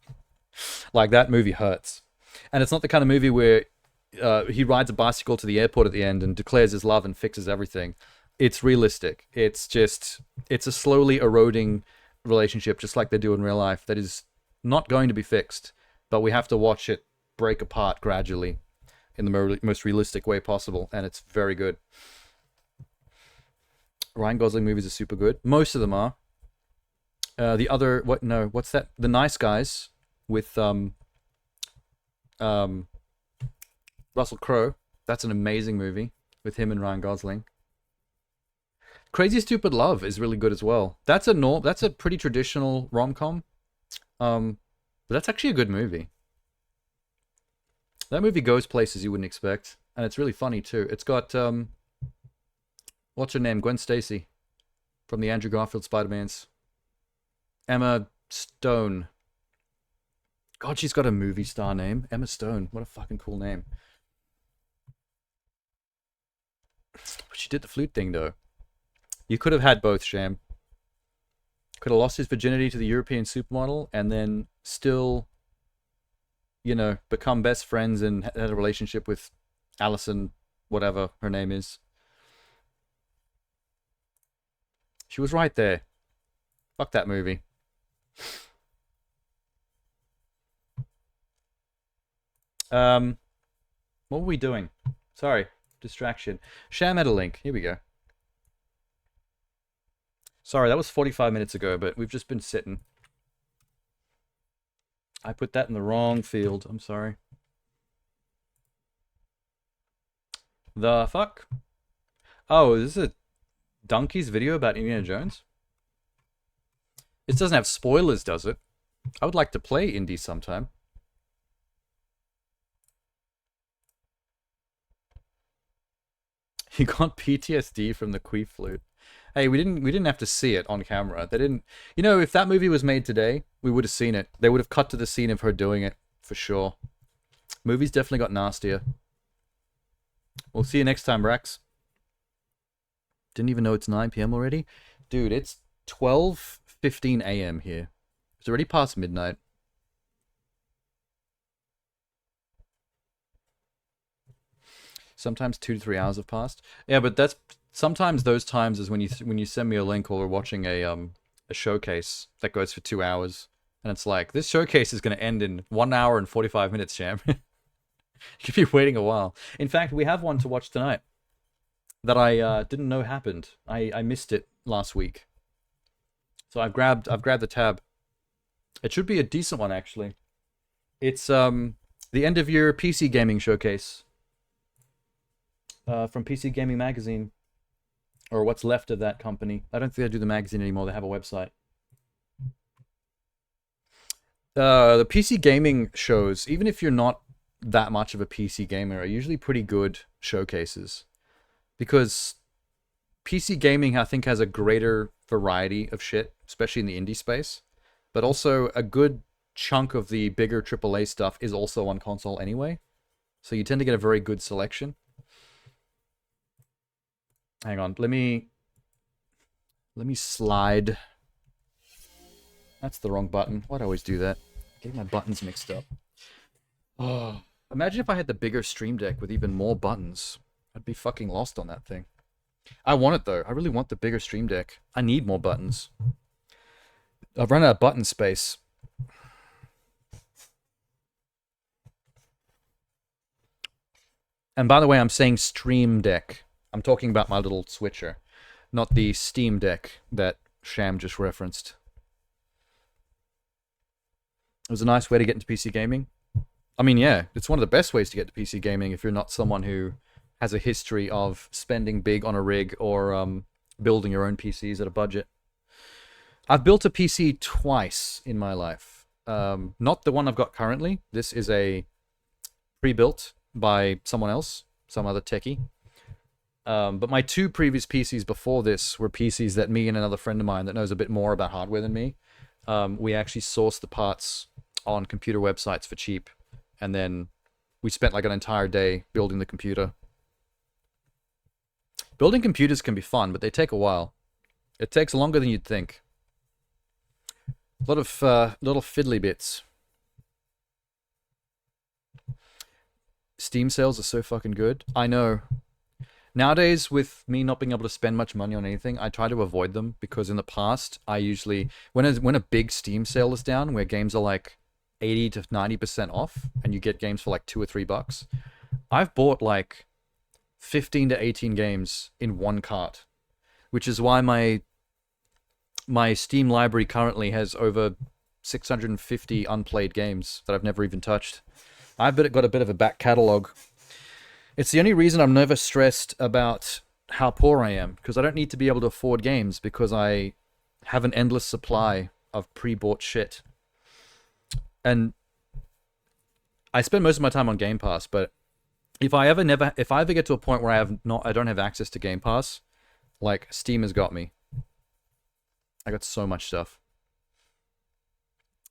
Like, that movie hurts. And it's not the kind of movie where he rides a bicycle to the airport at the end and declares his love and fixes everything. It's realistic. It's a slowly eroding relationship, just like they do in real life, that is not going to be fixed, but we have to watch it break apart gradually in the most realistic way possible, and it's very good. Ryan Gosling movies are super good. Most of them are. What's that? The Nice Guys with Russell Crowe. That's an amazing movie with him and Ryan Gosling. Crazy Stupid Love is really good as well. That's a pretty traditional rom-com. But that's actually a good movie. That movie goes places you wouldn't expect, and it's really funny too. It's got what's her name? Gwen Stacy from the Andrew Garfield Spider-Mans. Emma Stone. God, she's got a movie star name. Emma Stone. What a fucking cool name. But she did the flute thing, though. You could have had both, Sham. Could have lost his virginity to the European supermodel and then still, become best friends and had a relationship with Allison, whatever her name is. She was right there. Fuck that movie. What were we doing? Sorry, distraction. Sham had a link. Here we go. Sorry, that was 45 minutes ago, but we've just been sitting. I put that in the wrong field. I'm sorry. The fuck? Oh, is this a Donkey's video about Indiana Jones? This doesn't have spoilers, does it? I would like to play Indy sometime. He got PTSD from the queef flute. Hey, we didn't have to see it on camera. They didn't. If that movie was made today, we would have seen it. They would have cut to the scene of her doing it for sure. Movies definitely got nastier. We'll see you next time, Brax. Didn't even know it's 9 p.m. already. Dude, it's 12:15 a.m. here. It's already past midnight. Sometimes 2 to 3 hours have passed. Yeah, but that's sometimes those times is when you send me a link or we're watching a showcase that goes for 2 hours, and it's like, this showcase is going to end in 1 hour and 45 minutes, Sham. You could be waiting a while. In fact, we have one to watch tonight that I didn't know happened. I missed it last week, so I've grabbed the tab. It should be a decent one, actually. It's the end of year PC gaming showcase. From PC Gaming Magazine, or what's left of that company. I don't think they do the magazine anymore. They have a website. The PC gaming shows, even if you're not that much of a PC gamer, are usually pretty good showcases, because PC gaming, I think, has a greater variety of shit, especially in the indie space, but also a good chunk of the bigger AAA stuff is also on console anyway, so you tend to get a very good selection. Hang on, let me Let me slide. That's the wrong button. Why'd I always do that? Get my buttons mixed up. Oh, imagine if I had the bigger Stream Deck with even more buttons. I'd be fucking lost on that thing. I want it though. I really want the bigger Stream Deck. I need more buttons. I've run out of button space. And by the way, I'm saying Stream Deck. I'm talking about my little switcher, not the Steam Deck that Sham just referenced. It was a nice way to get into PC gaming. I mean, yeah, it's one of the best ways to get to PC gaming if you're not someone who has a history of spending big on a rig or building your own PCs at a budget. I've built a PC twice in my life. Not the one I've got currently. This is a pre-built by someone else, some other techie. But my two previous PCs before this were PCs that me and another friend of mine that knows a bit more about hardware than me, we actually sourced the parts on computer websites for cheap. And then we spent like an entire day building the computer. Building computers can be fun, but they take a while. It takes longer than you'd think. A lot of little fiddly bits. Steam sales are so fucking good. I know. Nowadays, with me not being able to spend much money on anything, I try to avoid them because in the past, I usually... When a big Steam sale is down, where games are like 80 to 90% off, and you get games for like $2 or $3, I've bought like 15 to 18 games in one cart, which is why my Steam library currently has over 650 unplayed games that I've never even touched. I've got a bit of a back catalog. It's the only reason I'm never stressed about how poor I am, because I don't need to be able to afford games because I have an endless supply of pre-bought shit. And I spend most of my time on Game Pass, but if I ever get to a point where I don't have access to Game Pass, like Steam has got me. I got so much stuff.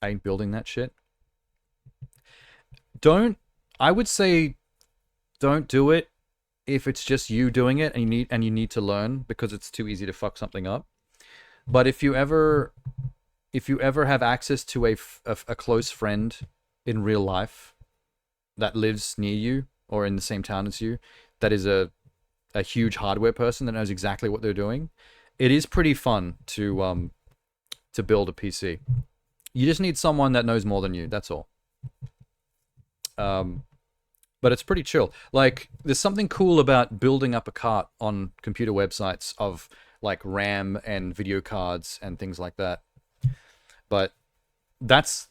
I ain't building that shit. I would say don't do it if it's just you doing it and you need to learn because it's too easy to fuck something up. But if you ever have access to a close friend in real life that lives near you or in the same town as you, that is a huge hardware person that knows exactly what they're doing, it is pretty fun to build a PC. You just need someone that knows more than you. That's all. But it's pretty chill. Like, there's something cool about building up a cart on computer websites of like RAM and video cards and things like that. But it's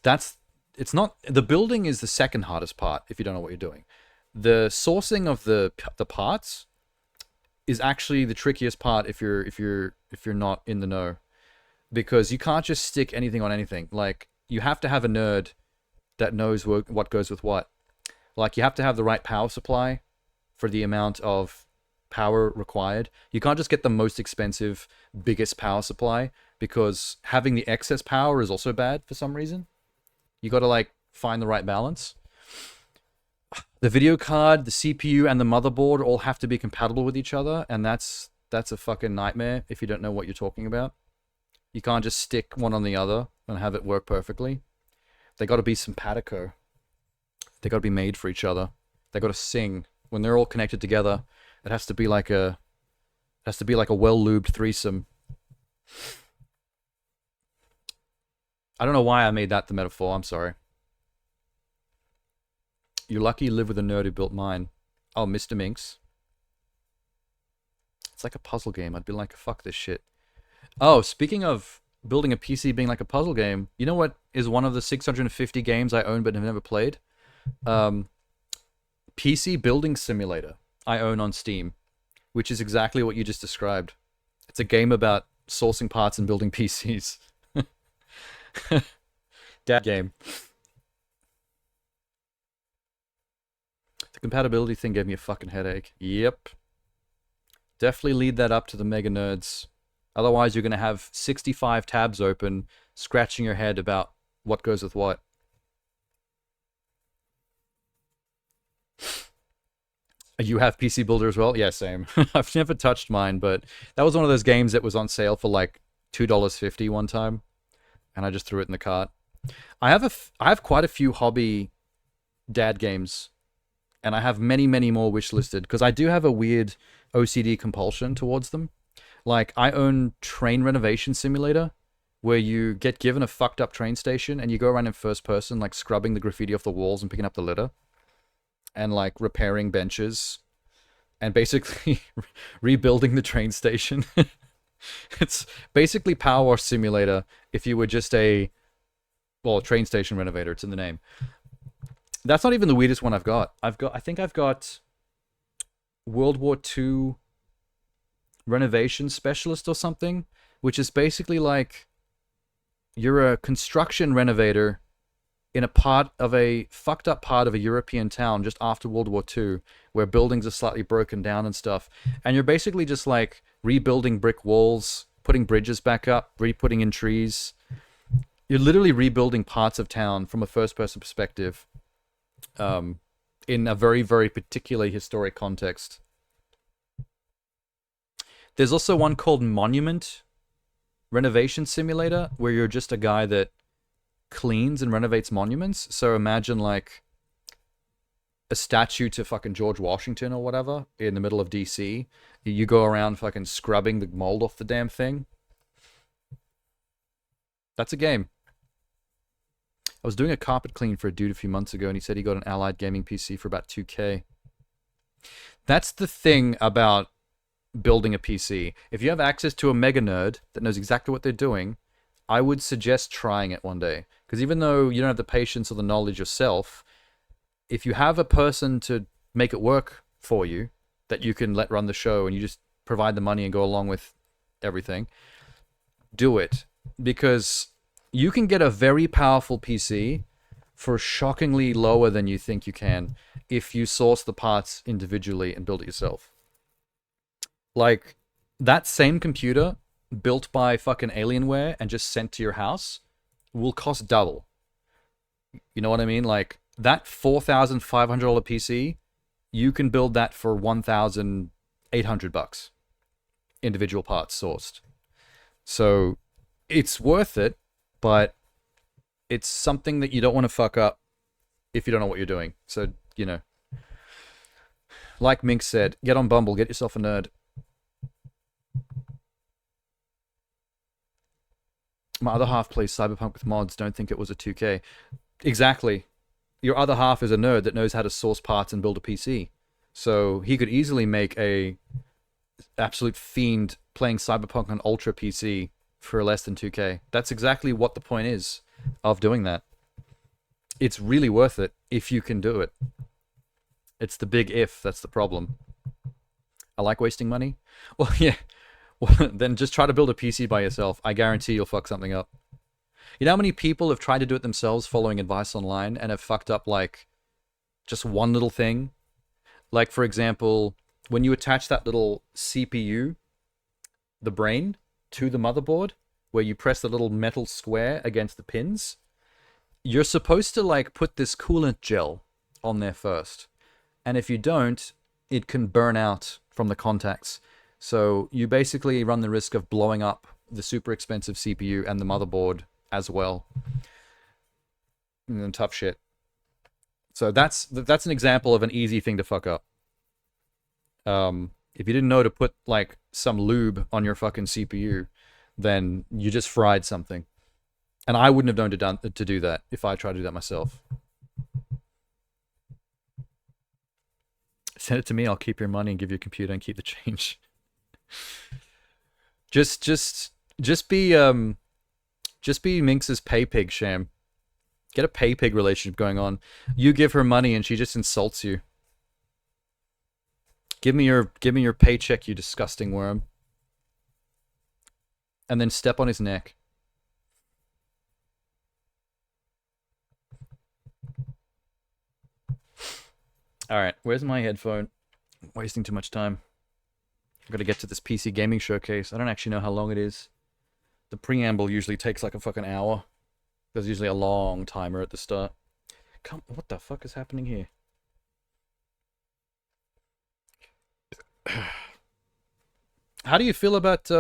not, the building is the second hardest part if you don't know what you're doing. The sourcing of the parts is actually the trickiest part if you're not in the know, because you can't just stick anything on anything. Like, you have to have a nerd that knows what goes with what. Like, you have to have the right power supply for the amount of power required. You can't just get the most expensive, biggest power supply, because having the excess power is also bad for some reason. You got to like find the right balance. The video card, the CPU, and the motherboard all have to be compatible with each other, and that's a fucking nightmare if you don't know what you're talking about. You can't just stick one on the other and have it work perfectly. They got to be simpatico. They got to be made for each other. They got to sing when they're all connected together. It has to be like a well-lubed threesome. I don't know why I made that the metaphor. I'm sorry. You're lucky you live with a nerd who built mine. Oh, Mr. Minx. It's like a puzzle game. I'd be like, fuck this shit. Oh, speaking of building a PC being like a puzzle game, you know what is one of the 650 games I own but have never played? PC Building Simulator I own on Steam, which is exactly what you just described. It's a game about sourcing parts and building PCs. That game. The compatibility thing gave me a fucking headache. Yep. Definitely lead that up to the mega nerds. Otherwise, you're going to have 65 tabs open, scratching your head about what goes with what. You have PC Builder as well? Yeah, same. I've never touched mine, but that was one of those games that was on sale for like $2.50 one time, and I just threw it in the cart. I have quite a few hobby dad games, and I have many, many more wishlisted because I do have a weird OCD compulsion towards them. Like, I own Train Renovation Simulator, where you get given a fucked up train station and you go around in first person, like scrubbing the graffiti off the walls and picking up the litter, and like repairing benches, and basically rebuilding the train station. It's basically Power Wash Simulator if you were just a train station renovator. It's in the name. That's not even the weirdest one I've got. I think I've got World War II renovation specialist or something, which is basically like you're a construction renovator in a part of a fucked up part of a European town just after World War II, where buildings are slightly broken down and stuff, and you're basically just like rebuilding brick walls, putting bridges back up, re-putting in trees. You're literally rebuilding parts of town from a first-person perspective, in a very, very particular historic context. There's also one called Monument Renovation Simulator, where you're just a guy that cleans and renovates monuments. So imagine like a statue to fucking George Washington or whatever in the middle of DC. You go around fucking scrubbing the mold off the damn thing. That's a game. I was doing a carpet clean for a dude a few months ago, and he said he got an Allied gaming PC for about $2K. That's the thing about building a PC. If you have access to a mega nerd that knows exactly what they're doing, I would suggest trying it one day. Because even though you don't have the patience or the knowledge yourself, if you have a person to make it work for you, that you can let run the show and you just provide the money and go along with everything, do it. Because you can get a very powerful PC for shockingly lower than you think you can if you source the parts individually and build it yourself. Like, that same computer built by fucking Alienware and just sent to your house will cost double. You know what I mean? Like, that $4,500 PC, you can build that for $1,800 individual parts sourced. So it's worth it, but it's something that you don't want to fuck up if you don't know what you're doing. So, you know, like Mink said, get on Bumble, get yourself a nerd. My other half plays Cyberpunk with mods, don't think it was a 2K. Exactly. Your other half is a nerd that knows how to source parts and build a PC. So he could easily make a absolute fiend playing Cyberpunk on Ultra PC for less than 2K. That's exactly what the point is of doing that. It's really worth it if you can do it. It's the big if, that's the problem. I like wasting money. Well, yeah. Well, then just try to build a PC by yourself. I guarantee you'll fuck something up. You know how many people have tried to do it themselves following advice online and have fucked up, like, just one little thing? Like, for example, when you attach that little CPU, the brain, to the motherboard, where you press the little metal square against the pins, you're supposed to, like, put this coolant gel on there first. And if you don't, it can burn out from the contacts. So you basically run the risk of blowing up the super expensive CPU and the motherboard as well. And then tough shit. So that's an example of an easy thing to fuck up. If you didn't know to put like some lube on your fucking CPU, then you just fried something. And I wouldn't have known to do that if I tried to do that myself. Send it to me, I'll keep your money and give you a computer and keep the change. Just be Minx's pay pig, Sham. Get a pay pig relationship going on. You give her money and she just insults you. Give me your paycheck, you disgusting worm. And then step on his neck. Alright, where's my headphone? I'm wasting too much time. I've got to get to this PC gaming showcase. I don't actually know how long it is. The preamble usually takes like a fucking hour. There's usually a long timer at the start. What the fuck is happening here? How do you feel about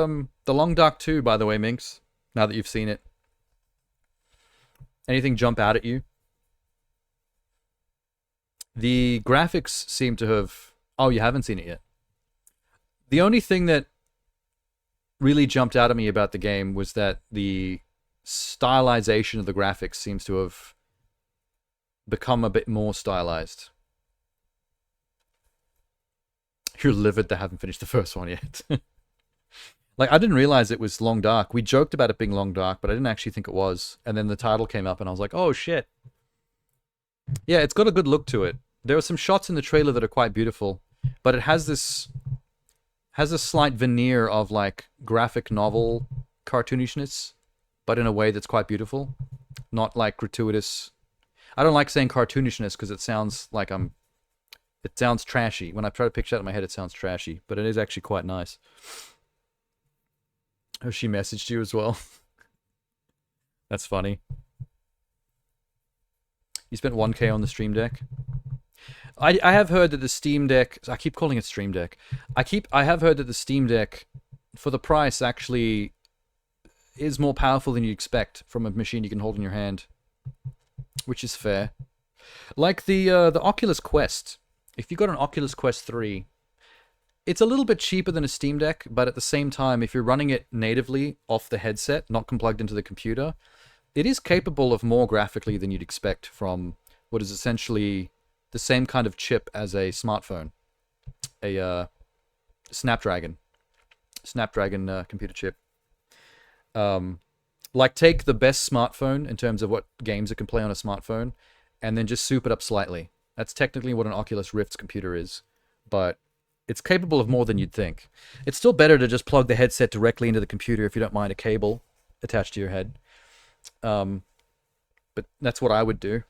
The Long Dark 2, by the way, Minx, now that you've seen it. Anything jump out at you? The graphics seem to have... Oh, you haven't seen it yet. The only thing that really jumped out at me about the game was that the stylization of the graphics seems to have become a bit more stylized. You're livid they haven't finished the first one yet. Like, I didn't realize it was Long Dark. We joked about it being Long Dark, but I didn't actually think it was. And then the title came up and I was like, oh shit. Yeah, it's got a good look to it. There are some shots in the trailer that are quite beautiful, but it has a slight veneer of like graphic novel cartoonishness, but in a way that's quite beautiful. Not like gratuitous. I don't like saying cartoonishness because it sounds like it sounds trashy. When I try to picture that in my head, it sounds trashy, but it is actually quite nice. Oh, she messaged you as well. That's funny. You spent 1K on the Stream Deck. I have heard that the Steam Deck... I keep calling it Stream Deck. I have heard that the Steam Deck, for the price, actually is more powerful than you expect from a machine you can hold in your hand. Which is fair. Like the Oculus Quest. If you got an Oculus Quest 3... It's a little bit cheaper than a Steam Deck, but at the same time, if you're running it natively off the headset, not plugged into the computer, it is capable of more graphically than you'd expect from what is essentially the same kind of chip as a smartphone. A Snapdragon computer chip. Like, take the best smartphone in terms of what games it can play on a smartphone, and then just soup it up slightly. That's technically what an Oculus Rift's computer is, but it's capable of more than you'd think. It's still better to just plug the headset directly into the computer if you don't mind a cable attached to your head. But that's what I would do,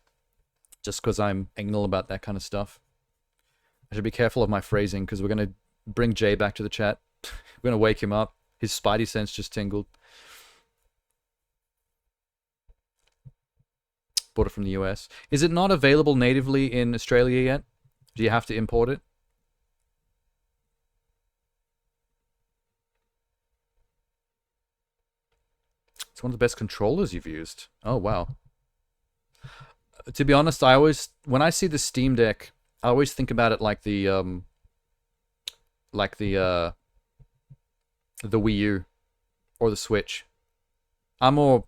just because I'm anal about that kind of stuff. I should be careful of my phrasing, because we're going to bring Jay back to the chat. We're going to wake him up. His spidey sense just tingled. Bought it from the US. Is it not available natively in Australia yet? Do you have to import it? It's one of the best controllers you've used. Oh, wow. To be honest, when I see the Steam Deck, I always think about it like the Wii U or the Switch. I'm more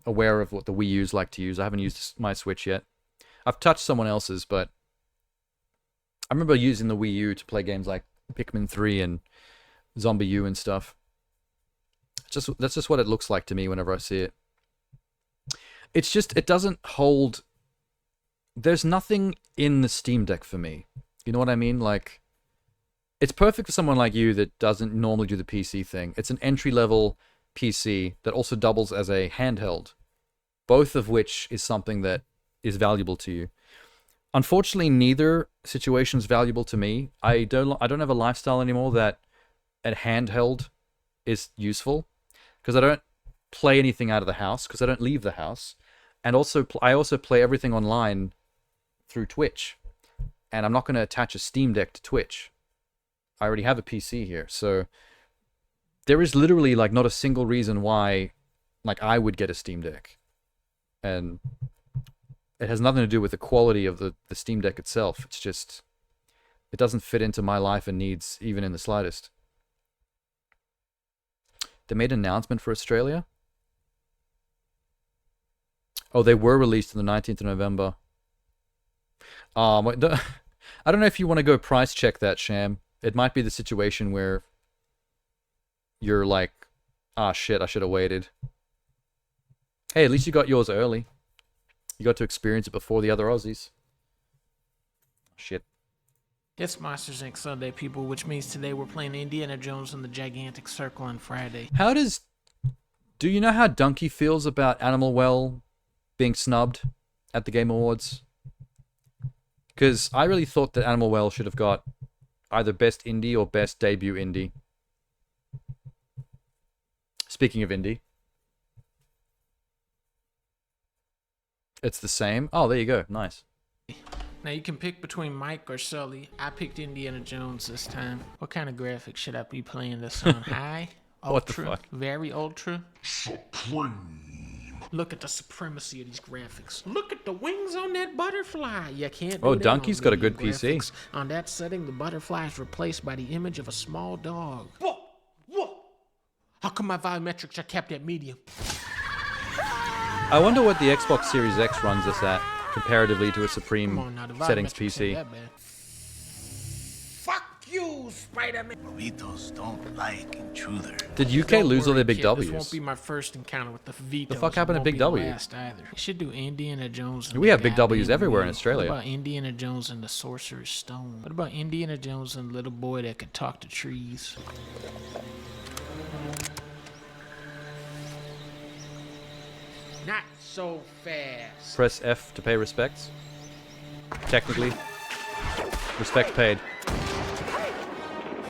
aware of what the Wii U's like to use. I haven't used my Switch yet. I've touched someone else's, but I remember using the Wii U to play games like Pikmin 3 and Zombie U and stuff. That's just what it looks like to me whenever I see it. It's just, it doesn't hold... There's nothing in the Steam Deck for me. You know what I mean? Like, it's perfect for someone like you that doesn't normally do the PC thing. It's an entry-level PC that also doubles as a handheld, both of which is something that is valuable to you. Unfortunately, neither situation is valuable to me. I don't have a lifestyle anymore that a handheld is useful, because I don't play anything out of the house, because I don't leave the house, and also I also play everything online through Twitch, and I'm not going to attach a Steam Deck to Twitch. I already have a PC here, so there is literally like not a single reason why like I would get a Steam Deck, and it has nothing to do with the quality of the Steam Deck itself. It's just, it doesn't fit into my life and needs even in the slightest. They made an announcement for Australia? Oh, they were released on the 19th of November. I don't know if you want to go price check that, Sham. It might be the situation where you're like, ah, shit, I should have waited. Hey, at least you got yours early. You got to experience it before the other Aussies. Shit. It's Monsters Inc. Sunday, people, which means today we're playing Indiana Jones in the Gigantic Circle on Friday. Do you know how Donkey feels about Animal Well being snubbed at the Game Awards? Because I really thought that Animal Well should have got either Best Indie or Best Debut Indie. Speaking of indie. It's the same? Oh, there you go. Nice. Now you can pick between Mike or Sully. I picked Indiana Jones this time. What kind of graphics should I be playing this on? High What the Ultra, fuck? very ultra. Look at the supremacy of these graphics. Look at the wings on that butterfly. You can't do Oh, that Donkey's on got a medium good PC. graphics. On that setting, the butterfly is replaced by the image of a small dog. Whoa! Whoa! How come my volumetrics are kept at medium? I wonder what the Xbox Series X runs this at, comparatively to a Supreme Come on now, the settings volumetrics PC. ain't that bad. Fuck you, Spider-Man. Burritos don't like intruder. Did UK Don't lose all worry, their big kid, W's? This won't be my first encounter with the Vito's. The fuck happened to It won't Big be the W? last either. You should do Indiana Jones. And We the have big W's goddamn everywhere in wheel. Australia. What about Indiana Jones and the Sorcerer's Stone? What about Indiana Jones and the little boy that could talk to trees? Not so fast. Press F to pay respects. Technically. Respect paid.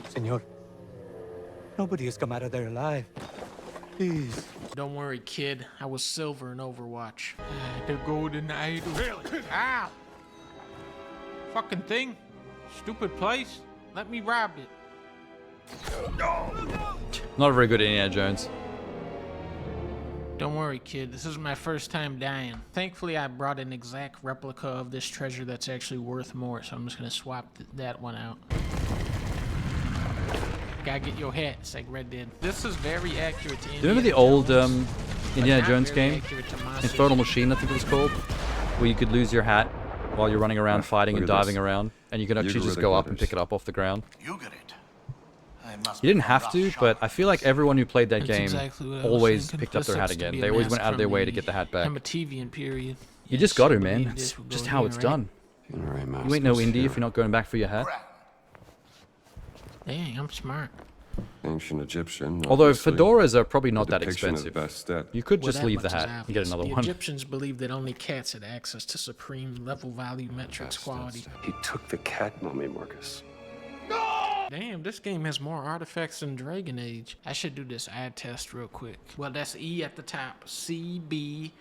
Senor, nobody has come out of there alive. Please. Don't worry, kid. I was silver in Overwatch. The golden idol. Really? Ow! Fucking thing. Stupid place. Let me rob it. Not a very good Indiana Jones. Don't worry, kid. This is my first time dying. Thankfully, I brought an exact replica of this treasure that's actually worth more, so I'm just gonna swap that one out. Gotta get your hat. It's like Red Dead. This is very accurate to Indiana Do you remember the old Jones, but Indiana not Jones very game? accurate to Monsters. Infernal Machine, I think it was called. Where you could lose your hat while you're running around fighting Look and at diving this. around. And you could actually just go up and pick it up off the ground. You get it. I must You didn't be a have rough to, shot. but I feel like everyone who played that That's game exactly what I was always thinking. picked up This their hat looks to again. be They a always went mask out of their from way the to get the hat back. Hemativian period. You just Yes, got to, I man. believe It's this will just go how here, it's right? done. You ain't no indie if you're not going back for your hat. Dang, I'm smart. Ancient Egyptian. Although obviously. fedoras are probably not A that depiction of expensive. best step. You could Well, just that leave the much is hat and get obvious. another The one. Egyptians believed that only cats had access to supreme level value metrics quality. He took the cat mummy, Marcus. Damn, this game has more artifacts than Dragon Age. I should do this ad test real quick. Well, that's E at the top. C, B,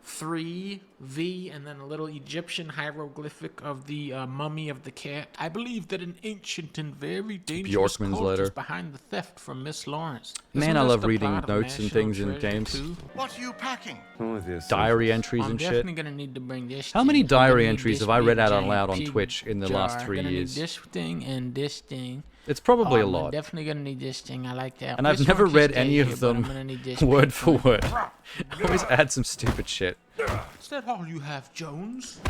3, V, and then a little Egyptian hieroglyphic of the mummy of the cat. I believe that an ancient and very dangerous Bjorkman's cult letter. is behind the theft from Miss Lawrence. Man, Isn't I this love the reading plot of notes and National things in Treasure games. 2? What are you packing? Only the essentials. Diary entries I'm and shit. definitely gonna need to bring this. How many thing. I'm gonna diary need entries this have I read big out giant aloud on pig Twitch in the jar. last 3 Gonna years? Need this thing and this thing. It's probably a I'm lot. definitely gonna need this thing. I like that. And I've This never one read keeps any dead of here, but I'm them gonna need this word big for one. word. I always add some stupid shit. Is that all you have, Jones?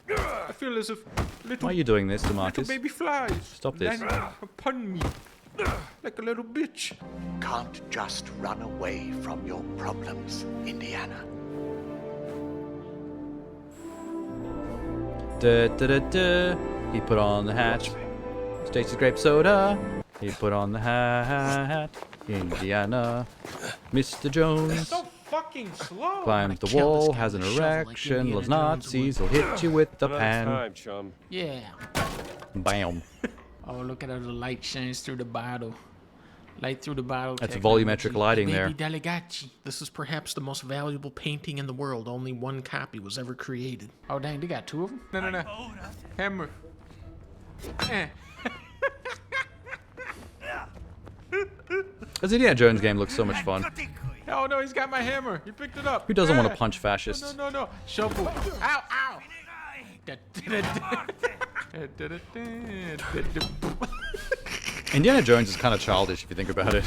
I feel as if little, Why are you doing this, little DeMarcus? baby flies Stop this. landing upon me like a little bitch. Can't just run away from your problems, Indiana. Da, da, da, da. He put on the hat. Stacy's grape soda. He put on the hat. Indiana. Mr. Jones. So fucking slow. Climbs the wall, has an erection, loves Nazis, he'll hit you with the Another pan. time, chum. Yeah. Bam. Oh, look at how the light shines through the bottle. Light through the bottle. That's technology. volumetric lighting Baby there. Delegati. This is perhaps the most valuable painting in the world. Only one copy was ever created. Oh, dang, they got two of them? No. Hammer. Eh. This Indiana Jones game looks so much fun. Oh, no, he's got my hammer. He picked it up. Who doesn't want Eh. to punch fascists? No. Shovel. Ow, ow. Indiana Jones is kind of childish if you think about it.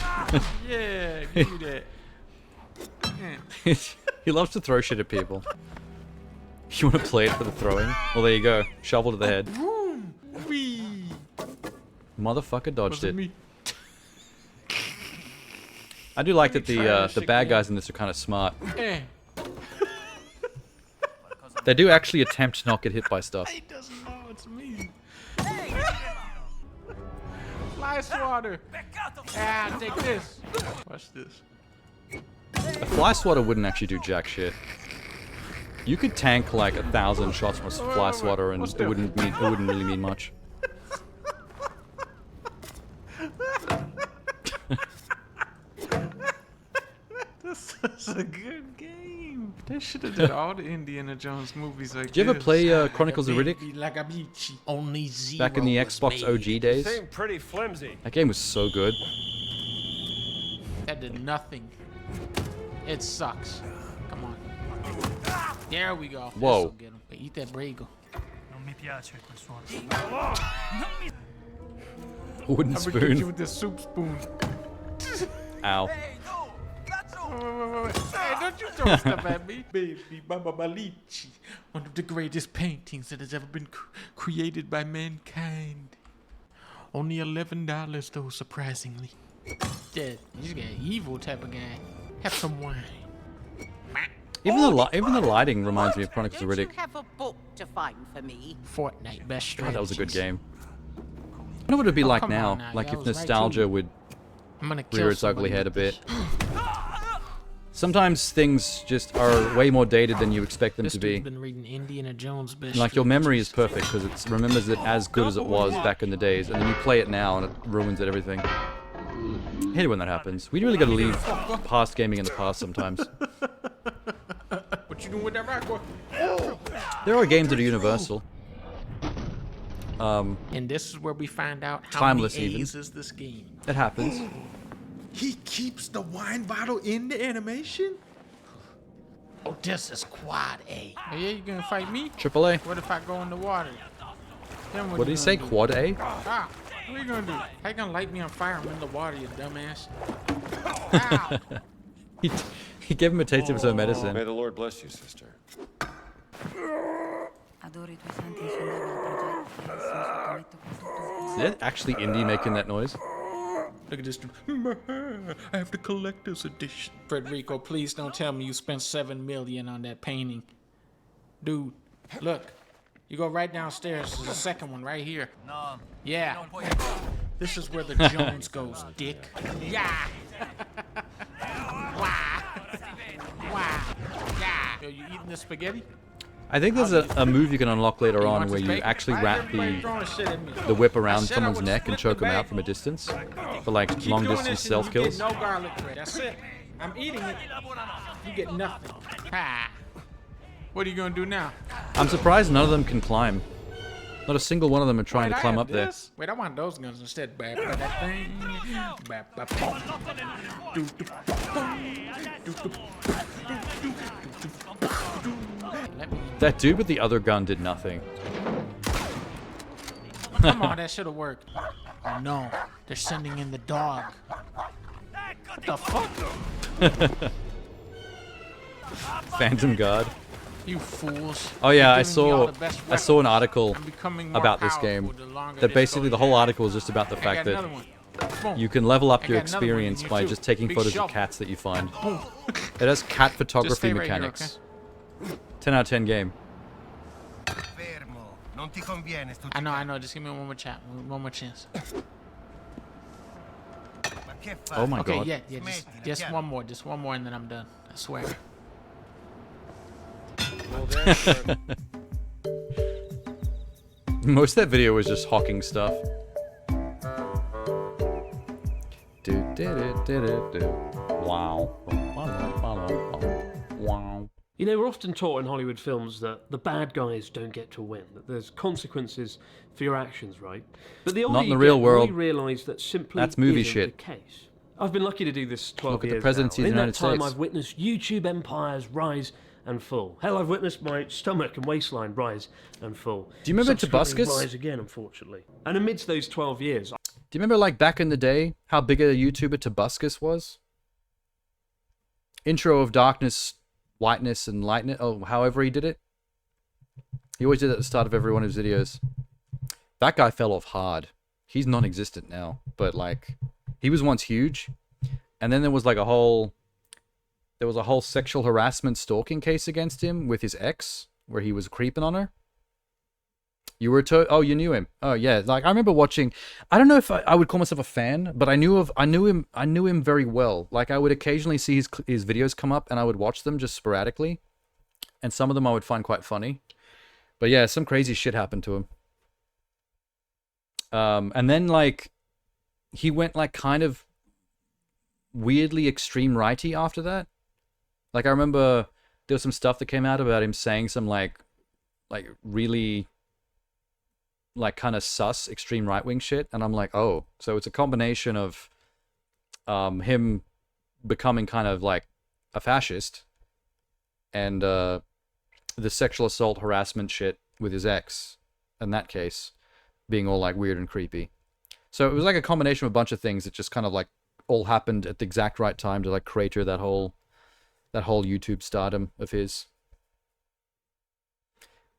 Yeah, give me that. He loves to throw shit at people. You want to play it for the throwing? Well, there you go. Shovel to the head. Boom. Wee. Motherfucker dodged Was it it. me? I do like that the trash bad again. guys in this are kind of smart. Eh. They do actually attempt to not get hit by stuff. He doesn't know it's me. Fly swatter. Ah, take this. Watch this. A fly swatter wouldn't actually do jack shit. You could tank like 1,000 shots from a fly swatter, and What's it that? wouldn't really mean much. This is a good game. They should have did all the Indiana Jones movies like Did you ever play Chronicles of Riddick Only zero back in the was Xbox made. OG days? Seem pretty flimsy. That game was so good. That did nothing. It sucks. Come on. There we go. Whoa. This'll get him. Wait, eat that bagel. Wooden I'm gonna get you spoon. with this soup spoon. Ow. Hey, don't you throw stuff at me. Baby Baba Balici, one of the greatest paintings that has ever been created by mankind. Only $11 though, surprisingly. Yeah, you got evil type of guy. Have some wine. Even the lighting reminds me of Chronicles of Don't Riddick. you have a book to find for me? Fortnite, best strategies. God, that was a good game. I wonder what it'd be like come now. on now, Like that if was right nostalgia to you. would I'm gonna kill rear its ugly somebody head a with bit. this. Sometimes things just are way more dated than you expect them This to dude's be. been reading Indiana Jones best. Like your memory is strategies. perfect because it remembers it as good as it was back in the days, and then you play it now and it ruins it everything. I hate it when that happens. We really gotta leave past gaming in the past sometimes. What you doing with that rock, boy? There are games that are universal. And this is where we find out how Timeless many even. A's is this game. It happens. He keeps the wine bottle in the animation? Oh, this is quad A. Oh, yeah, you gonna fight me? Triple A. What if I go in the water? Then What did he you say? gonna do? Quad A? Ah, what are you gonna do? How you gonna light me on fire? I'm in the water, you dumbass. Ow. He gave him a taste of his own medicine. May the Lord bless you, sister. Adoro I tuoi santi insondabili progetti. Is that actually Indy making that noise? Look at this dude. I have the collector's edition. Federico, please don't tell me you spent $7 million on that painting. Dude, look. You go right downstairs. There's a second one right here. No. Yeah. This is where the Jones goes, dick. Yeah. Wow. Wow. Yeah. Yo, you eating the spaghetti? I think there's a move you can unlock later You on want where this you bacon? actually Why wrap everybody throwing shit at me? the whip I around said I someone's would neck and split choke the them out bacon. from a distance for like Keep long doing distance this and stealth you kills. get no garlic bread. That's it. I'm eating it. You get nothing. Ha. What are you gonna do now? I'm surprised none of them can climb. Not a single one of them are trying Wait, to I climb have up there. this? Wait, I want those guns instead. Bap, bap, that thing. Bap, bap, boom. Do, do, boom. Do, do, Let me. That dude with the other gun did nothing. Come on, that should have worked. Oh no, they're sending in the dog. What the fuck? Phantom Guard. You fools. Oh yeah, You're giving me all the best I saw an weapons. article I'm becoming more about this powerful game. the longer That this basically the goes whole on. article is just about the I fact got that another one. Boom. you can level up I your got another one in experience here, by too. just taking Big photos shovel. of cats that you find. Boom. It has cat photography stay right here, mechanics. 10 out of 10 game. I know. Just give me one more chat, one more chance. Oh my Okay, god. yeah. Just one more, and then I'm done. I swear. Most of that video was just hawking stuff. Wow. Wow. You know, we're often taught in Hollywood films that the bad guys don't get to win, that there's consequences for your actions, right? But the older Not in you the real get, world. you realise that simply That's movie isn't shit. the case. I've been lucky to do this 12 Look at the years presidency now. of the In that United time, States. I've witnessed YouTube empires rise and fall. Hell, I've witnessed my stomach and waistline rise and fall. Do you remember Subsequently Tobuscus? rise again, unfortunately. And amidst those 12 years, Do you remember, like, back in the day, how big a YouTuber Tobuscus was? Intro of darkness, whiteness, and lightness. Oh, however he did it. He always did it at the start of every one of his videos. That guy fell off hard. He's non-existent now, but, like, he was once huge. And then there was, like, a whole sexual harassment stalking case against him with his ex, where he was creeping on her. You were oh, you knew him. Oh yeah, like I remember watching. I don't know if I would call myself a fan, but I knew him very well. Like I would occasionally see his videos come up, and I would watch them just sporadically, and some of them I would find quite funny. But yeah, some crazy shit happened to him. And then like he went like kind of weirdly extreme righty after that. Like I remember there was some stuff that came out about him saying some like really like kind of sus extreme right-wing shit, and I'm like, oh, so it's a combination of him becoming kind of like a fascist, and the sexual assault harassment shit with his ex, in that case, being all like weird and creepy. So it was like a combination of a bunch of things that just kind of like all happened at the exact right time to like crater that whole YouTube stardom of his.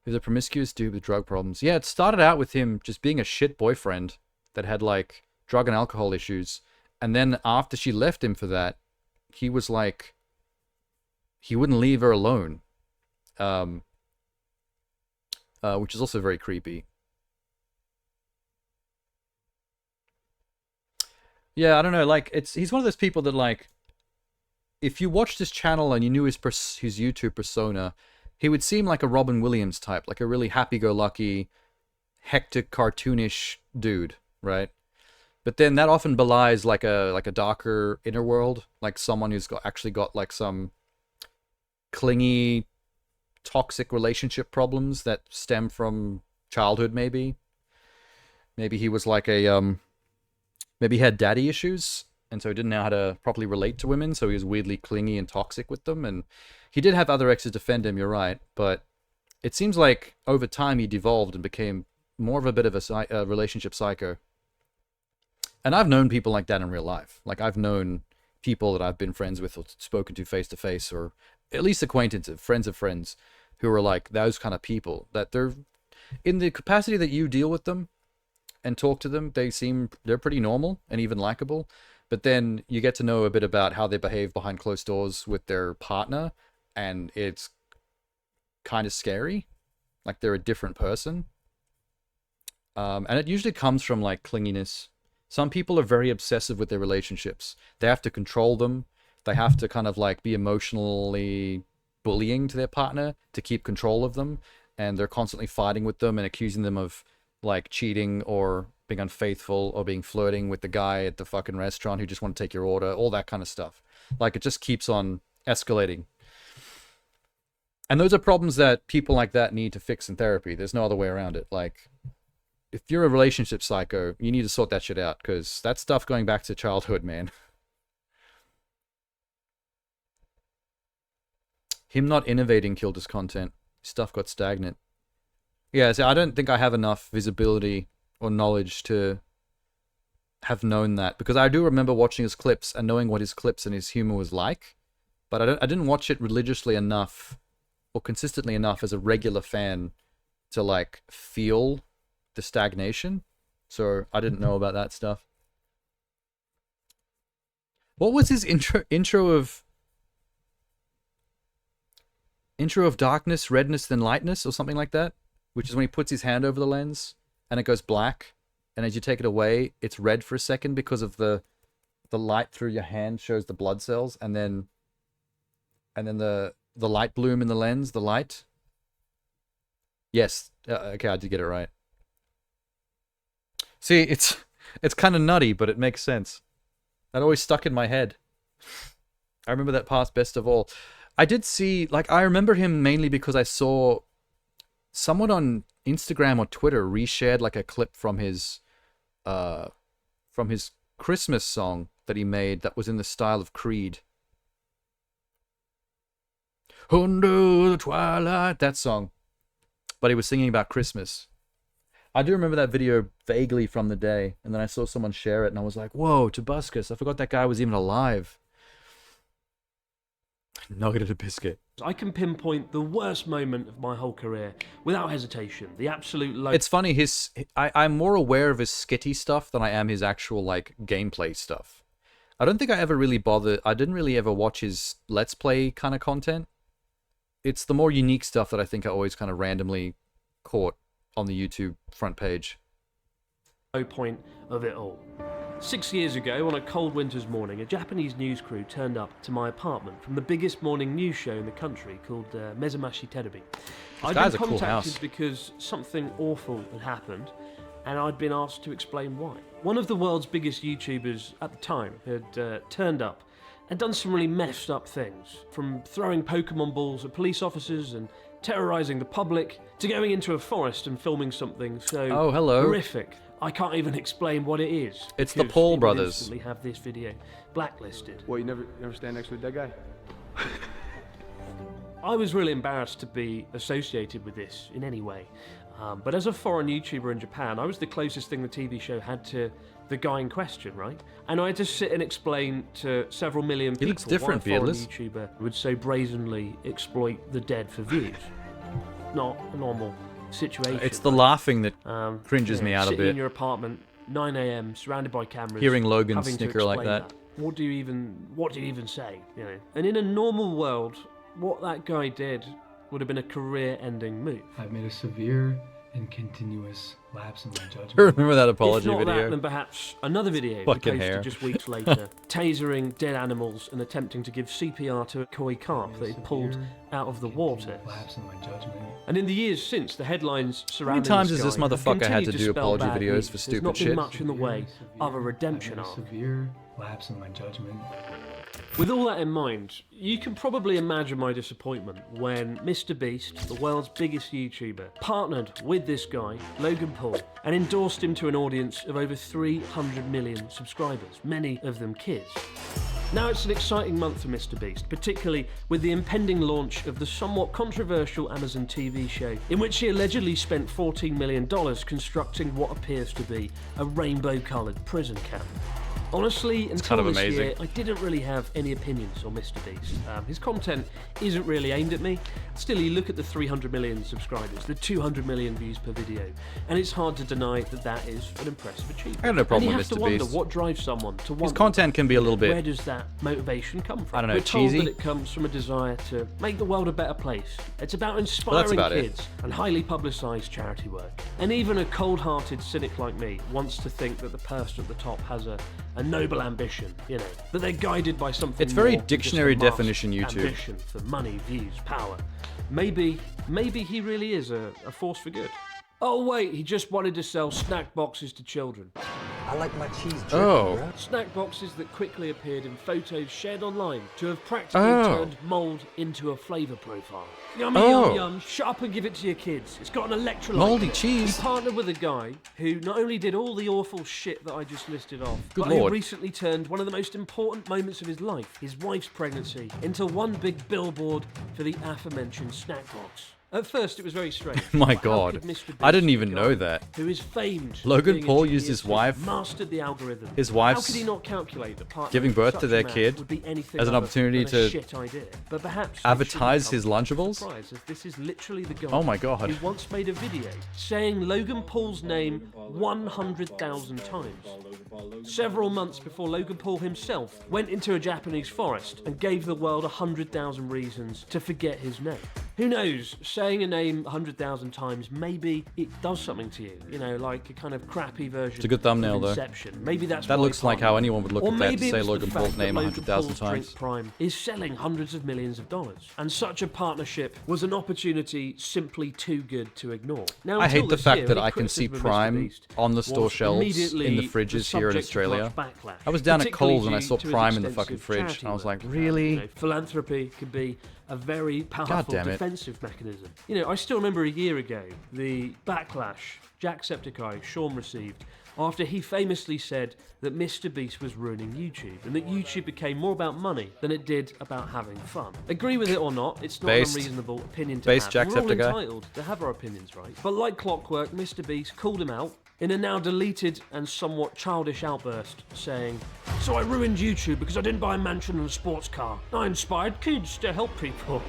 He was a promiscuous dude with drug problems. Yeah, it started out with him just being a shit boyfriend that had like drug and alcohol issues. And then after she left him for that, he was like, he wouldn't leave her alone. Which is also very creepy. Yeah, I don't know, like, he's one of those people that, like, if you watched his channel and you knew his YouTube persona, he would seem like a Robin Williams type, like a really happy-go-lucky, hectic, cartoonish dude, right? But then that often belies like a darker inner world, like someone who's actually got like some clingy, toxic relationship problems that stem from childhood, maybe. Maybe he was like maybe he had daddy issues, and so he didn't know how to properly relate to women, so he was weirdly clingy and toxic with them, and he did have other exes defend him, you're right, but it seems like over time he devolved and became more of a bit of a relationship psycho. And I've known people like that in real life. Like, I've known people that I've been friends with or spoken to face to face, or at least acquaintances, friends of friends, who are like those kind of people, that they're in the capacity that you deal with them and talk to them, they're pretty normal and even likable. But then you get to know a bit about how they behave behind closed doors with their partner, and it's kind of scary. Like, they're a different person. And it usually comes from like clinginess. Some people are very obsessive with their relationships. They have to control them. They have to kind of like be emotionally bullying to their partner to keep control of them. And they're constantly fighting with them and accusing them of like cheating or being unfaithful or being flirting with the guy at the fucking restaurant who just want to take your order, all that kind of stuff. Like, it just keeps on escalating. And those are problems that people like that need to fix in therapy. There's no other way around it. Like, if you're a relationship psycho, you need to sort that shit out, because that stuff going back to childhood, man. Him not innovating killed his content. Stuff got stagnant. Yeah, so I don't think I have enough visibility or knowledge to have known that, because I do remember watching his clips and knowing what his clips and his humor was like, but I didn't watch it religiously enough or consistently enough as a regular fan to like feel the stagnation. So I didn't know about that stuff. What was his intro of darkness, redness, then lightness, or something like that? Which is when he puts his hand over the lens and it goes black, and as you take it away, it's red for a second because of the light through your hand shows the blood cells, and then the light bloom in the lens, the light. Yes, okay, I did get it right. See, it's kind of nutty, but it makes sense. That always stuck in my head. I remember that past best of all. I did see, like, I remember him mainly because I saw someone on Instagram or Twitter reshared like a clip from his Christmas song that he made that was in the style of Creed. Under the twilight, that song. But he was singing about Christmas. I do remember that video vaguely from the day, and then I saw someone share it, and I was like, whoa, Tobuscus, I forgot that guy was even alive. Nugget of a biscuit. I can pinpoint the worst moment of my whole career without hesitation. The absolute low. It's funny, I'm more aware of his skitty stuff than I am his actual, like, gameplay stuff. I don't think I ever really bothered. I didn't really ever watch his Let's Play kind of content. It's the more unique stuff that I think I always kind of randomly caught on the YouTube front page. Low point of it all. 6 years ago, on a cold winter's morning, a Japanese news crew turned up to my apartment from the biggest morning news show in the country called Mezamashi Terebi. I'd been cool contacted house. because something awful had happened, and I'd been asked to explain why. One of the world's biggest YouTubers at the time had turned up and done some really messed up things, from throwing Pokemon balls at police officers and terrorising the public, to going into a forest and filming something so horrific. I can't even explain what it is. It's the because Paul it would brothers. instantly have this video blacklisted. Well, you never stand next to a dead guy? I was really embarrassed to be associated with this in any way. But as a foreign YouTuber in Japan, I was the closest thing the TV show had to the guy in question, right? And I had to sit and explain to several million people looks different, why a foreign beardless. YouTuber would so brazenly exploit the dead for views. Not a normal situation. It's the laughing that cringes you know, me out a sitting in bit. your apartment, 9 a.m., surrounded by cameras. Hearing Logan having to snicker like explain that. What do you even say? You know? And in a normal world, what that guy did would have been a career-ending move. I've made a severe and continuous lapse in my judgment. Remember that apology If not video? that, then perhaps another video we Fucking posted hair. just weeks later, tasering dead animals and attempting to give CPR to a koi carp that he pulled out of the water. Lapse in my judgment. And in the years since, the headlines surrounding times this has this guy have motherfucker had continued to do spell apology bad videos news. for There's stupid not been shit? much in the way of a redemption I've arc. made a severe lapse in my judgment. With all that in mind, you can probably imagine my disappointment when Mr. Beast, the world's biggest YouTuber, partnered with this guy, Logan Paul, and endorsed him to an audience of over 300 million subscribers, many of them kids. Now it's an exciting month for Mr. Beast, particularly with the impending launch of the somewhat controversial Amazon TV show, in which he allegedly spent $14 million constructing what appears to be a rainbow-coloured prison camp. Honestly, until kind of this amazing. year, I didn't really have any opinions on Mr. Beast. His content isn't really aimed at me. Still, you look at the 300 million subscribers, the 200 million views per video, and it's hard to deny that that is an impressive achievement. I have no problem and you with have Mr. to wonder Beast. what drives someone to want His content can be a little where bit, does that motivation come from? I don't know, We're told cheesy? that it comes from a desire to make the world a better place. It's about inspiring about it. kids and highly publicised charity work. And even a cold-hearted cynic like me wants to think that the person at the top has a noble ambition, you know, that they're guided by something It's very more than just a dictionary masked definition YouTube. ambition for money, views, power. Maybe he really is a force for good. Oh wait, he just wanted to sell snack boxes to children. I like my cheese jerky, Oh. bro. Snack boxes that quickly appeared in photos shared online to have practically Oh. turned mould into a flavour profile. Yummy, Oh. yum, yum. Shut up and give it to your kids. It's got an electrolyte. Mouldy He cheese. partnered with a guy who not only did all the awful shit that I just listed off, Good but who lord. recently turned one of the most important moments of his life, his wife's pregnancy, into one big billboard for the aforementioned snack box. At first, it was very strange. My How God. could Mr. I didn't Beast, even the know guy that. Who is famed. for Logan being a Paul used genius, his wife- mastered the algorithm. His How wife's could he not calculate that partnering giving with birth such to a their man kid would be anything as an other opportunity than a to shit idea? But perhaps it advertise shouldn't his come as a Lunchables? surprise, as this is literally the guy Oh my God. who once made a video saying Logan Paul's name 100,000 times. Several months before Logan Paul himself went into a Japanese forest and gave the world 100,000 reasons to forget his name. Who knows, saying a name 100,000 times, maybe it does something to you. You know, like a kind of crappy version It's a good thumbnail, of though. Inception. Maybe that's That why looks he like how partnered. anyone would look Or at that to maybe say it's the Logan fact Paul's that name Logan 100,000 Paul's Drink times. Prime is selling hundreds of millions of dollars, and such a partnership was an opportunity simply too good to ignore. Now, I until hate the this fact year, that any I can see criticism of Mr. Prime Beast on the store was shelves immediately in the the fridges here in subject of Australia. much backlash, I was down at particularly Coles and I due saw to his Prime in the fucking extensive fridge. charity And I was work. like, really? You know, philanthropy can be a very powerful damn it. defensive mechanism. You know, I still remember a year ago the backlash Jacksepticeye Sean received after he famously said that Mr. Beast was ruining YouTube and that YouTube became more about money than it did about having fun. Agree with it or not, it's not Based- an unreasonable opinion to based have. We're all Jacksepticeye. entitled to have our opinions, right? But like clockwork, Mr. Beast called him out in a now deleted and somewhat childish outburst, saying, "So I ruined YouTube because I didn't buy a mansion and a sports car. I inspired kids to help people."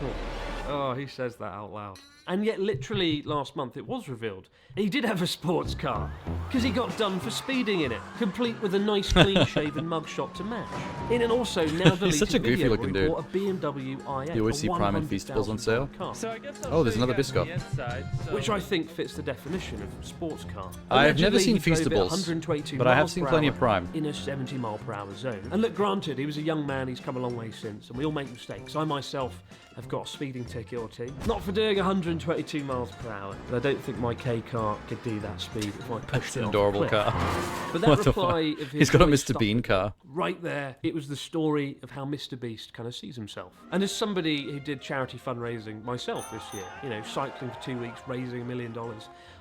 Oh, he says that out loud. And yet, literally last month, it was revealed he did have a sports car because he got done for speeding in it, complete with a nice, clean-shaven mugshot to match. In an also now deleted such a goofy video looking where he dude. bought a BMW iX, You always a see Prime and Feastables on sale. $100,000 car, Oh, there's another Biscoff. which I think fits the definition of sports car. I've never Allegedly, seen he drove at Feastables, 122 but I have miles seen per plenty hour of Prime. in a 70-mile-per-hour zone. And look, granted, he was a young man, he's come a long way since, and we all make mistakes. I myself have got a speeding ticket or two. Not for doing 122 miles per hour, but I don't think my K car could do that speed if I pushed That's it an off adorable a cliff. car. But that What the reply fuck? of his He's got a voice Mr. stuck Bean with me. car. Right there, it was the story of how Mr. Beast kind of sees himself. And as somebody who did charity fundraising myself this year, you know, cycling for 2 weeks, raising $1 million,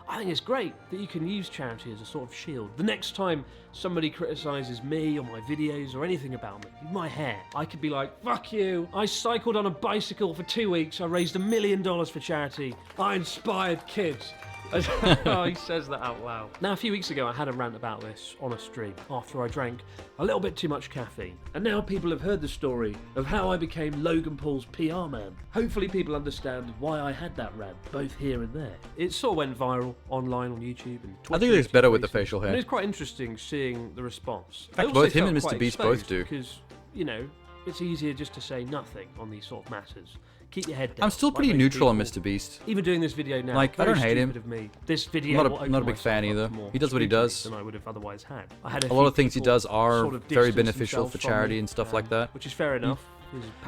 I think it's great that you can use charity as a sort of shield. The next time somebody criticises me or my videos or anything about me, my hair, I could be like, fuck you, I cycled on a bicycle for 2 weeks, I raised $1 million for charity, I inspired kids. Oh, he says that out loud. Now, a few weeks ago, I had a rant about this on a stream after I drank a little bit too much caffeine. And now people have heard the story of how I became Logan Paul's PR man. Hopefully people understand why I had that rant, both here and there. It sort of went viral online on YouTube and Twitter. I think it's better with the facial hair. And it's quite interesting seeing the response. In fact, both him and Mr. Beast both do. Because, you know, it's easier just to say nothing on these sort of matters. Keep your head down. I'm still pretty neutral on Mr. Beast. Even doing this video now, like, I don't hate him. Of me. This video I'm not a big fan either. He does what he does. Than I would have otherwise had. A lot of things he does are sort of very beneficial for charity and stuff like that. Which is fair enough.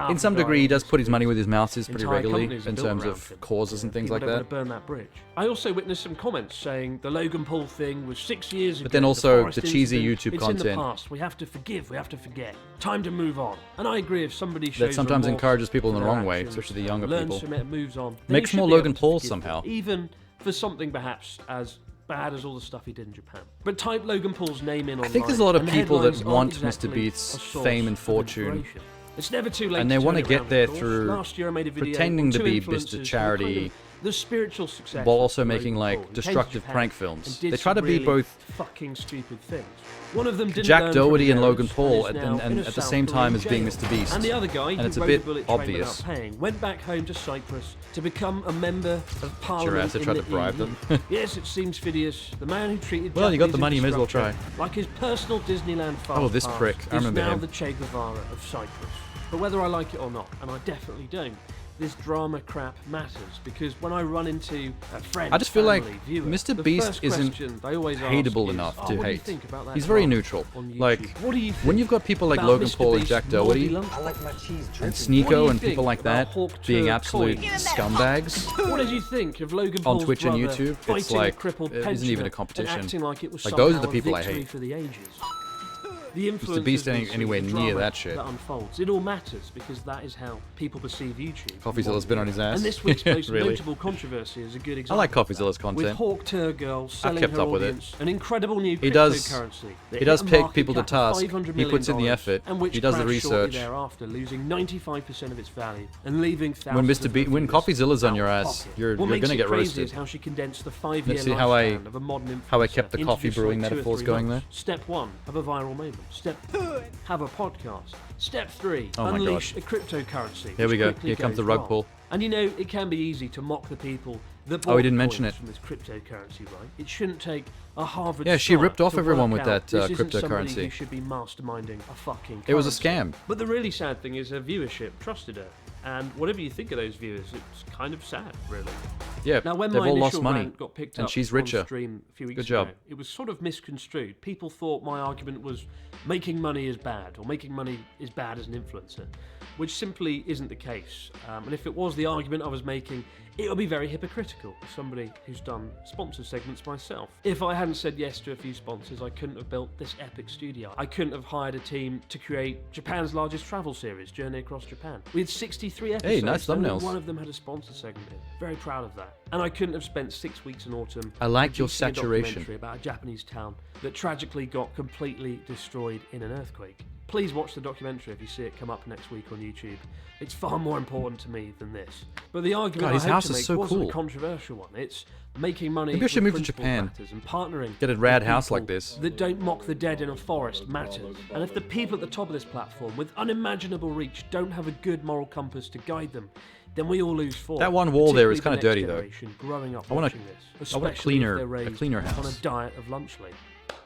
In some degree, he does put his money where his mouth is pretty Entire regularly companies are in built terms around of him. causes and things People like don't that. want to burn that bridge. I also witnessed some comments saying the Logan Paul thing was 6 years ago. But then also forest the cheesy incident, YouTube it's in the content. past. We have to forgive. We have to forget. Time to move on. And I agree. If somebody shows That sometimes remorse encourages people in for the their wrong way, actions, especially the younger learns people. from it and moves on. then Makes you should more be able Logan to Pauls forgive them, somehow. even for something perhaps as bad as all the stuff he did in Japan. But type Logan Paul's name in online. I think there's a lot of and the people that headlines want aren't Mr. exactly Beast's a source fame and of fortune. inspiration. It's never too late And they want wanna to get there through Last year I made a video pretending on to two be influencers Mr. who were Charity, kind of the spiritual success while also of making Logan Paul. like He came to destructive Japan prank and films. did They try to some be really both fucking stupid things. One of them didn't Jack learn from Doherty his and Logan errors Paul and is at, now and in a at the South same time Korean as being jail. Mr. Beast. And the other guy, and who it's a rode bit the bullet train obvious. without paying, went back home to Cyprus to become a member of Parliament. Sure, as they tried in to the bribe EU. them. Yes, it seems Phidias, the man who treated Well, you got the Japanese money, you may as well try. infrastructure like his personal Disneyland fast Oh, this pass, prick. I is remember now him. the Che Guevara of Cyprus. But whether I like it or not, and I definitely don't, this drama crap matters, because when I run into a friend, I just feel like family, viewer, Mr. the Beast first isn't question they always ask hateable is, enough "Oh, to what do you hate. think about that He's very drama neutral. on YouTube? Like, what do you think when you've got people like about Logan Mr. Paul and Beast, Jack Morty Doherty Lump? I like my cheese and dripping. What do you Sneeko and think people like about that Hawk being Tuur absolute Toy? scumbags What did you think of Logan on Paul's Twitch and brother YouTube, it's fighting like, a crippled it isn't even pensioner a competition. and acting like it was Like, those are somehow the people a I victory hate. for the ages? The Mr. Beast ain't influencers anywhere the near drama that shit. That unfolds. It all matters because that is how people perceive YouTube. CoffeeZilla's been on his ass. And this week's most Really. notable controversy is a good I example. like of that. CoffeeZilla's content. With Hawk Tuur Girl selling kept her up with it. audience an incredible new He does- cryptocurrency. that he does hit a pick market people to cap of task. $500 He puts in the million, effort. and which He does the crashed shortly research. thereafter, losing 95% of its value and leaving thousands When of Mr. Beast, when viewers CoffeeZilla's on out your of ass, pocket. you're What gonna makes it get crazy roasted. is how she condensed the 5-year See how I- lifespan of a modern how I influencer kept the into coffee just brewing like 2 or metaphors 3 going months. Step 1, have a viral moment. Step 2, have a podcast. Step 3, Oh my unleash God. a cryptocurrency. Here we which go. quickly Here comes goes the rug wrong. pull. And you know, it can be easy to mock the people that Oh, bought he didn't mention coins it. from this cryptocurrency, right? It shouldn't take a Harvard Yeah, she scholar ripped off to everyone work with out that, this isn't somebody cryptocurrency. who should be masterminding a fucking It was a currency. scam. But the really sad thing is her viewership trusted her. And whatever you think of those viewers, it's kind of sad, really. Yeah, Now, when they've my all initial lost money, rant got picked and up she's on richer. stream a few weeks Good job. ago, it was sort of misconstrued. People thought my argument was making money is bad, or making money is bad as an influencer, which simply isn't the case. And if it was the argument I was making, it would be very hypocritical as somebody who's done sponsor segments myself. If I hadn't said yes to a few sponsors, I couldn't have built this epic studio. I couldn't have hired a team to create Japan's largest travel series, Journey Across Japan. We had 63 episodes. Hey, nice only thumbnails. one of them had a sponsor segment in. Very proud of that. And I couldn't have spent 6 weeks in autumn. I like your producing a saturation. documentary about a Japanese town that tragically got completely destroyed in an earthquake. Please watch the documentary if you see it come up next week on YouTube. It's far more important to me than this. But the argument God, his I hope house to is make so wasn't cool. a controversial one. It's making money. Maybe I should with move to principle Japan. matters and partnering. Get a rad with house people like this. that don't mock the dead in a forest matters. And if the people at the top of this platform with unimaginable reach don't have a good moral compass to guide them, then we all lose form. That one wall there is Particularly kinda dirty, the though. next generation growing up I wanna- watching this, I want a especially if cleaner- they're a raised cleaner on house. a diet of lunchly.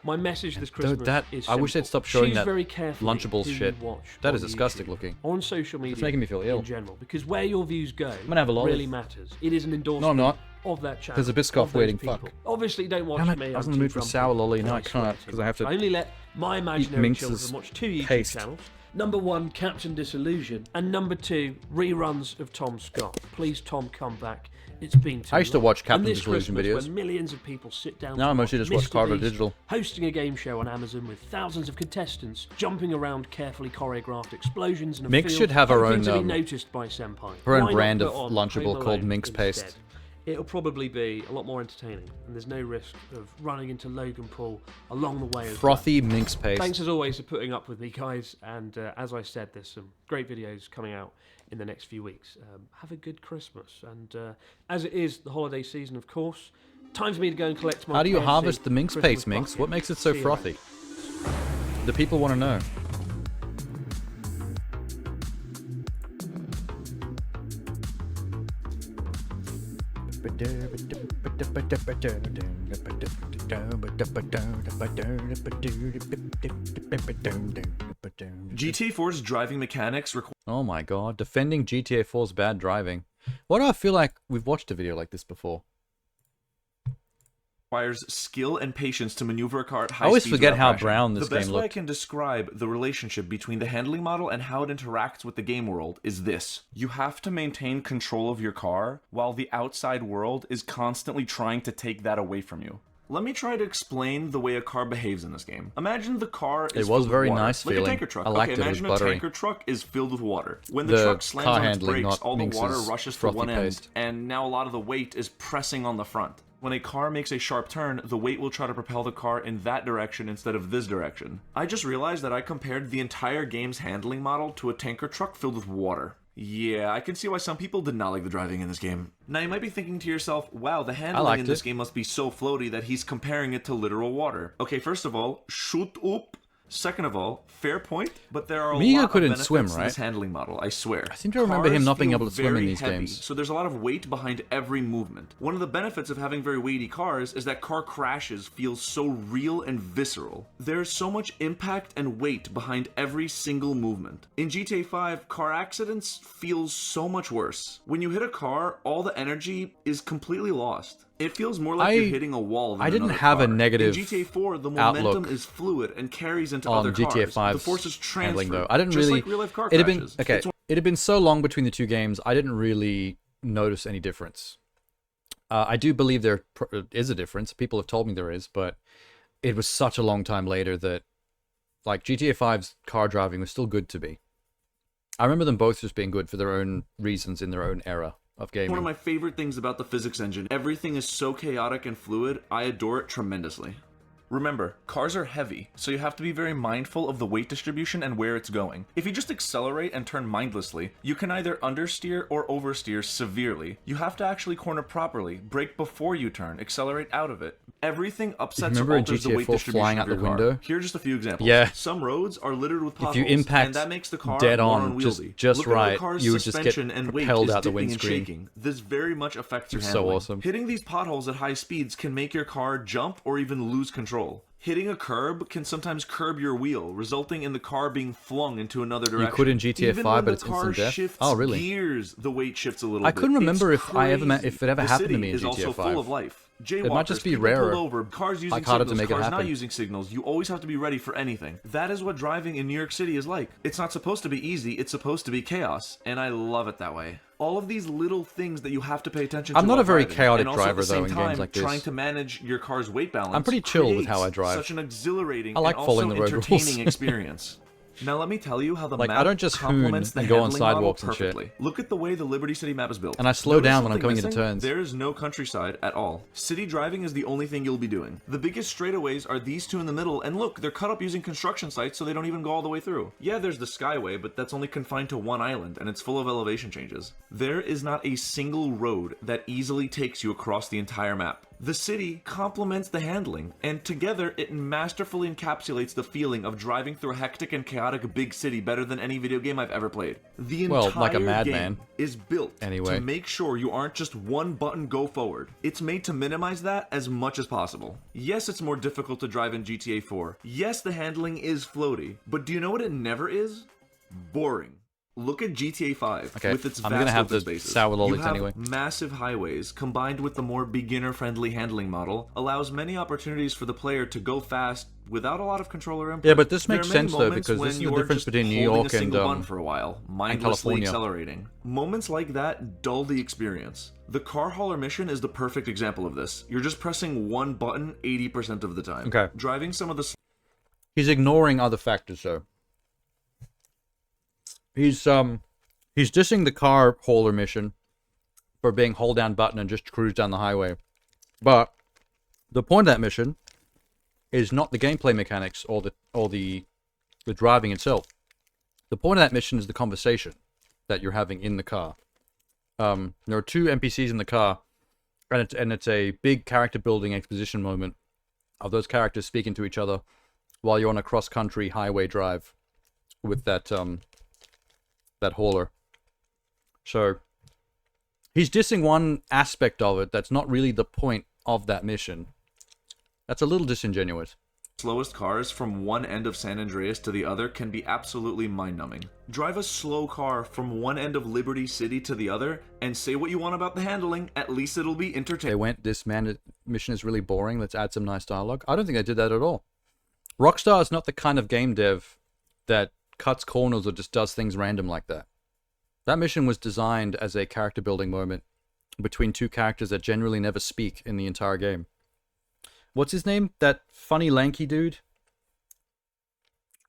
My message this Christmas that- is I wish they'd simple. stop showing Choose that very carefully Lunchables who you shit. watch That on is disgusting YouTube, looking. on social media making me feel ill. in general, because where your views go gonna have a lolly. really matters. It is an endorsement No, I'm not. of that channel. There's a Biscoff of those waiting, people. fuck. Obviously, don't watch Damn it, me. I was I'm in the too mood for grumpy sour lolly. and No, I I can't, swear 'cause too I have to much. I only let my imaginary Minx's children watch 2 YouTube paste. channels. Number 1, Captain Disillusion, and number 2, reruns of Tom Scott. Please, Tom, come back. It's been too I used to long. watch And Captain this Disillusion Christmas, videos. when millions of people sit down Now to I mostly watch just watch Mr. Carver Beast Digital. hosting a game show on Amazon with thousands of contestants jumping around carefully choreographed explosions in a Minx field, should have her hoping own, to be noticed by Senpai. her own Why not brand put of on Lunchable Home called Alone Minx instead? Paste. it'll probably be a lot more entertaining, and there's no risk of running into Logan Paul along the way as well. Frothy minx paste. Thanks as always for putting up with me, guys, and as I said, there's some great videos coming out in the next few weeks. Have a good Christmas, and as it is the holiday season, of course, time for me to go and collect my How do you KFC harvest the minx Christmas paste, Minx? bucket. What makes it so See you frothy? later. The people want to know. GTA 4's driving mechanics Oh my god, defending GTA 4's bad driving. Why do I feel like we've watched a video like this before? requires skill and patience to maneuver a car at high I always speeds forget without how crashing. brown this The best game way I looked. can describe the relationship between the handling model and how it interacts with the game world is this. You have to maintain control of your car while the outside world is constantly trying to take that away from you. Let me try to explain the way a car behaves in this game. Imagine the car is It was filled with very water, nice like feeling. a tanker truck. I liked okay, it, it was imagine a buttery. tanker truck is filled with water. When The the truck slams car on its handling, brakes, not all the Minx's water rushes to frothy one end, paste. and now a lot of the weight is pressing on the front. When a car makes a sharp turn, the weight will try to propel the car in that direction instead of this direction. I just realized that I compared the entire game's handling model to a tanker truck filled with water. Yeah, I can see why some people did not like the driving in this game. Now you might be thinking to yourself, wow, the handling in this game must be so floaty that he's comparing it to literal water. Okay, first of all, shoot up. Second of all, fair point, but there are a Miga lot couldn't of benefits swim, to right? this handling model, I swear. I seem to remember him Cars not being feel able to swim in very these heavy, games. so there's a lot of weight behind every movement. One of the benefits of having very weighty cars is that car crashes feel so real and visceral. There's so much impact and weight behind every single movement. In GTA 5, car accidents feel so much worse. When you hit a car, all the energy is completely lost. It feels more like you're hitting a wall than I didn't another have a car. negative In GTA 4, the momentum outlook is fluid and carries into on other GTA cars. 5's The forces handling transfer, though. I didn't just really. like real-life car It had been crashes. okay. It's It had been so long between the two games. I didn't really notice any difference. I do believe there is a difference. People have told me there is, but it was such a long time later that, like, GTA 5's car driving was still good to me. I remember them both just being good for their own reasons in their own era of gaming. one of my favorite things about the physics engine. Everything is so chaotic and fluid. I adore it tremendously. Remember, cars are heavy, so you have to be very mindful of the weight distribution and where it's going. If you just accelerate and turn mindlessly, you can either understeer or oversteer severely. You have to actually corner properly, brake before you turn, accelerate out of it. Everything upsets or remember in alters the GTA weight 4 distribution flying of out your the car. window? Here are just a few examples. Yeah. Some roads are littered with potholes, If you impact and that makes the car dead more on, unwieldy. just Look at how the right, car's you would just get suspension and weight propelled is out the dipping and windscreen. shaking. This very much affects your It's so handling. awesome. Hitting these potholes at high speeds can make your car jump or even lose control. Hitting a curb can sometimes curb your wheel, resulting in the car being flung into another direction. You could in GTA Even 5, when but the it's car instant death? shifts Oh, really? gears, the weight shifts a little I bit. couldn't remember It's if I ever crazy. if it ever The happened to city me in is also GTA 5. full of life. It might just be Jaywalkers, people rarer, pulled over, cars using like harder to signals, make it cars not happen. using signals. You always have to be ready for anything. That is what driving in New York City is like. It's not supposed to be easy, it's supposed to be chaos, and I love it that way. All of these little things that you have to pay attention to I'm not while a very driving, chaotic and also driver, at the same though, in games time, like this. trying to manage your car's weight balance. I'm pretty chill with how I creates drive. Such an exhilarating I like and following also the road entertaining rules. experience. Now let me tell you how the Like, map I don't just hoon complements the and go on handling model sidewalks and shit. perfectly. Look at the way the Liberty City map is built. And I slow Notice down when I'm something coming into missing? turns. There is no countryside at all. City driving is the only thing you'll be doing. The biggest straightaways are these two in the middle, and look, they're cut up using construction sites so they don't even go all the way through. Yeah, there's the Skyway, but that's only confined to one island, and it's full of elevation changes. There is not a single road that easily takes you across the entire map. The city complements the handling, and together it masterfully encapsulates the feeling of driving through a hectic and chaotic big city better than any video game I've ever played. The entire Well, like a madman. game is built Anyway. to make sure you aren't just one button go forward. It's made to minimize that as much as possible. Yes, it's more difficult to drive in GTA 4. Yes, the handling is floaty, but do you know what it never is? Boring. Look at GTA 5 Okay, with its I'm vast gonna have open the spaces. sour lollies you have anyway. massive highways combined with the more beginner-friendly handling model allows many opportunities for the player to go fast without a lot of controller input. Yeah, but this There makes are many sense, though, moments because when this is the you're difference just between New holding York a single and, button for a while, mindlessly California. accelerating. Moments like that dull the experience. The car hauler mission is the perfect example of this. You're just pressing one button 80% of the time. Okay. Driving some of the He's ignoring other factors, though. He's dissing the car hauler mission for being hold down button and just cruise down the highway. But the point of that mission is not the gameplay mechanics or the driving itself. The point of that mission is the conversation that you're having in the car. There are two NPCs in the car, and it's a big character building exposition moment of those characters speaking to each other while you're on a cross-country highway drive with that hauler. So he's dissing one aspect of it that's not really the point of that mission. That's a little disingenuous. Slowest cars from one end of San Andreas to the other can be absolutely mind-numbing. Drive a slow car from one end of Liberty City to the other, and say what you want about the handling, at least it'll be entertaining. This mission is really boring, let's add some nice dialogue. I don't think they did that at all. Rockstar is not the kind of game dev that cuts corners or just does things random like that. That mission was designed as a character building moment between two characters that generally never speak in the entire game. What's his name? That funny lanky dude?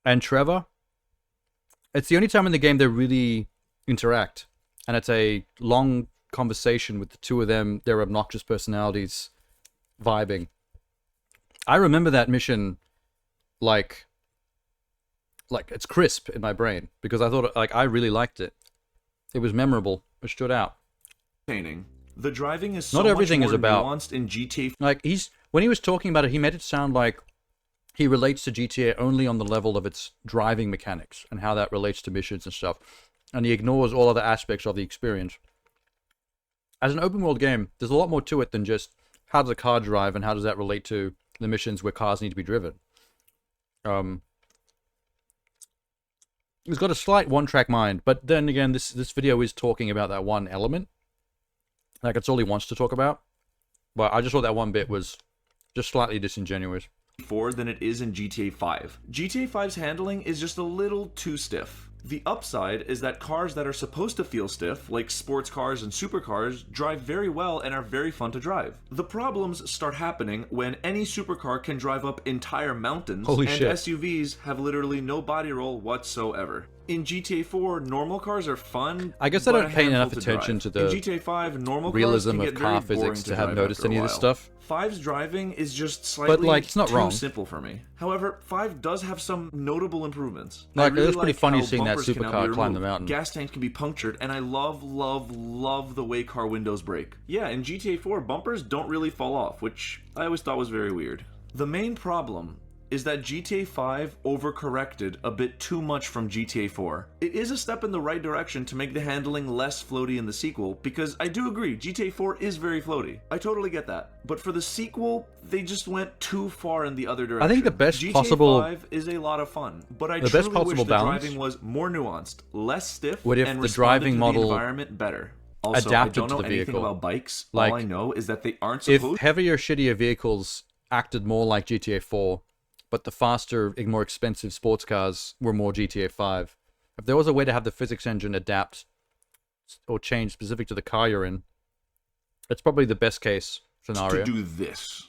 And Trevor? It's the only time in the game they really interact. And it's a long conversation with the two of them, their obnoxious personalities, vibing. I remember that mission like it's crisp in my brain. Because I thought, I really liked it. It was memorable. It stood out. The driving is so not everything much more is about nuanced in GTA. When he was talking about it, he made it sound like he relates to GTA only on the level of its driving mechanics and how that relates to missions and stuff. And he ignores all other aspects of the experience. As an open world game, there's a lot more to it than just how does a car drive and how does that relate to the missions where cars need to be driven. He's got a slight one-track mind, but then again, this video is talking about that one element. Like, it's all he wants to talk about. But I just thought that one bit was just slightly disingenuous. Than it is in GTA 5. GTA 5's handling is just a little too stiff. The upside is that cars that are supposed to feel stiff, like sports cars and supercars, drive very well and are very fun to drive. The problems start happening when any supercar can drive up entire mountains, and SUVs have literally no body roll whatsoever. In GTA 4, normal cars are fun. I guess I don't pay enough attention to the in GTA 5, normal realism cars can of get car very boring physics to have noticed any of this stuff. 5's driving is just slightly it's not too wrong. simple for me. However, 5 does have some notable improvements. Like, I really it's pretty funny how seeing that bumpers can now supercar be climb the removed. mountain. Gas tanks can be punctured, and I love the way car windows break. Yeah, in GTA 4, bumpers don't really fall off, which I always thought was very weird. The main problem is that GTA 5 overcorrected a bit too much from GTA 4. It is a step in the right direction to make the handling less floaty in the sequel, because I do agree, GTA 4 is very floaty. I totally get that. But for the sequel, they just went too far in the other direction. I think the best GTA possible 5 is a lot of fun, but I the truly best possible wish the balance driving was more nuanced, less stiff, would if and the responded driving to model the environment better. Also, adapted I don't know to the anything vehicle. about bikes. Like, all I know is that they aren't if supposed heavier, shittier vehicles acted more like GTA 4, but the faster, more expensive sports cars were more GTA 5. If there was a way to have the physics engine adapt or change specific to the car you're in, it's probably the best case scenario. to do this.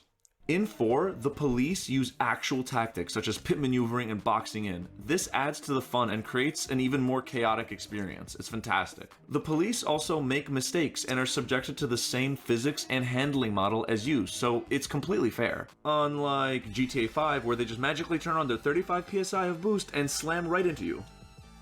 In 4, the police use actual tactics such as pit maneuvering and boxing in. This adds to the fun and creates an even more chaotic experience. It's fantastic. The police also make mistakes and are subjected to the same physics and handling model as you, so it's completely fair. Unlike GTA 5, where they just magically turn on their 35 PSI of boost and slam right into you.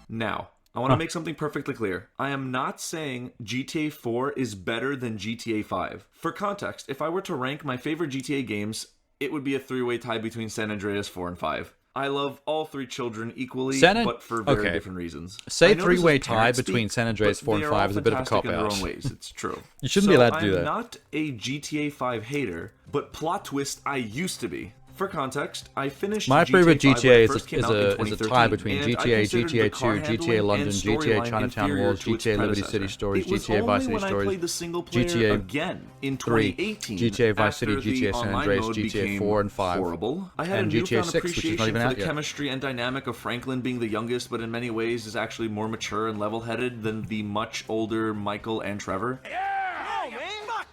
Now, I want to make something perfectly clear. I am not saying GTA 4 is better than GTA 5. For context, if I were to rank my favorite GTA games, it would be a three-way tie between San Andreas 4 and 5. I love all three children equally, but for very different reasons. Say three-way tie between San Andreas 4 and 5 is a bit of a cop-out. in their own ways, it's true. You shouldn't be allowed to do that. I'm not a GTA 5 hater, but plot twist, I used to be. For context, I finished my favorite GTA is a tie and between GTA, GTA 2, GTA London, GTA Chinatown Wars, GTA Liberty City Stories, GTA Vice City Stories, GTA in 3, 2018, GTA Vice City, after the GTA San online Andreas, mode GTA became 4 and 5, horrible. I had and a GTA newfound 6, which is not appreciation even for out the yet. chemistry and dynamic of Franklin being the youngest, but in many ways is actually more mature and level-headed than the much older Michael and Trevor. Yeah! Oh, man! Fuck!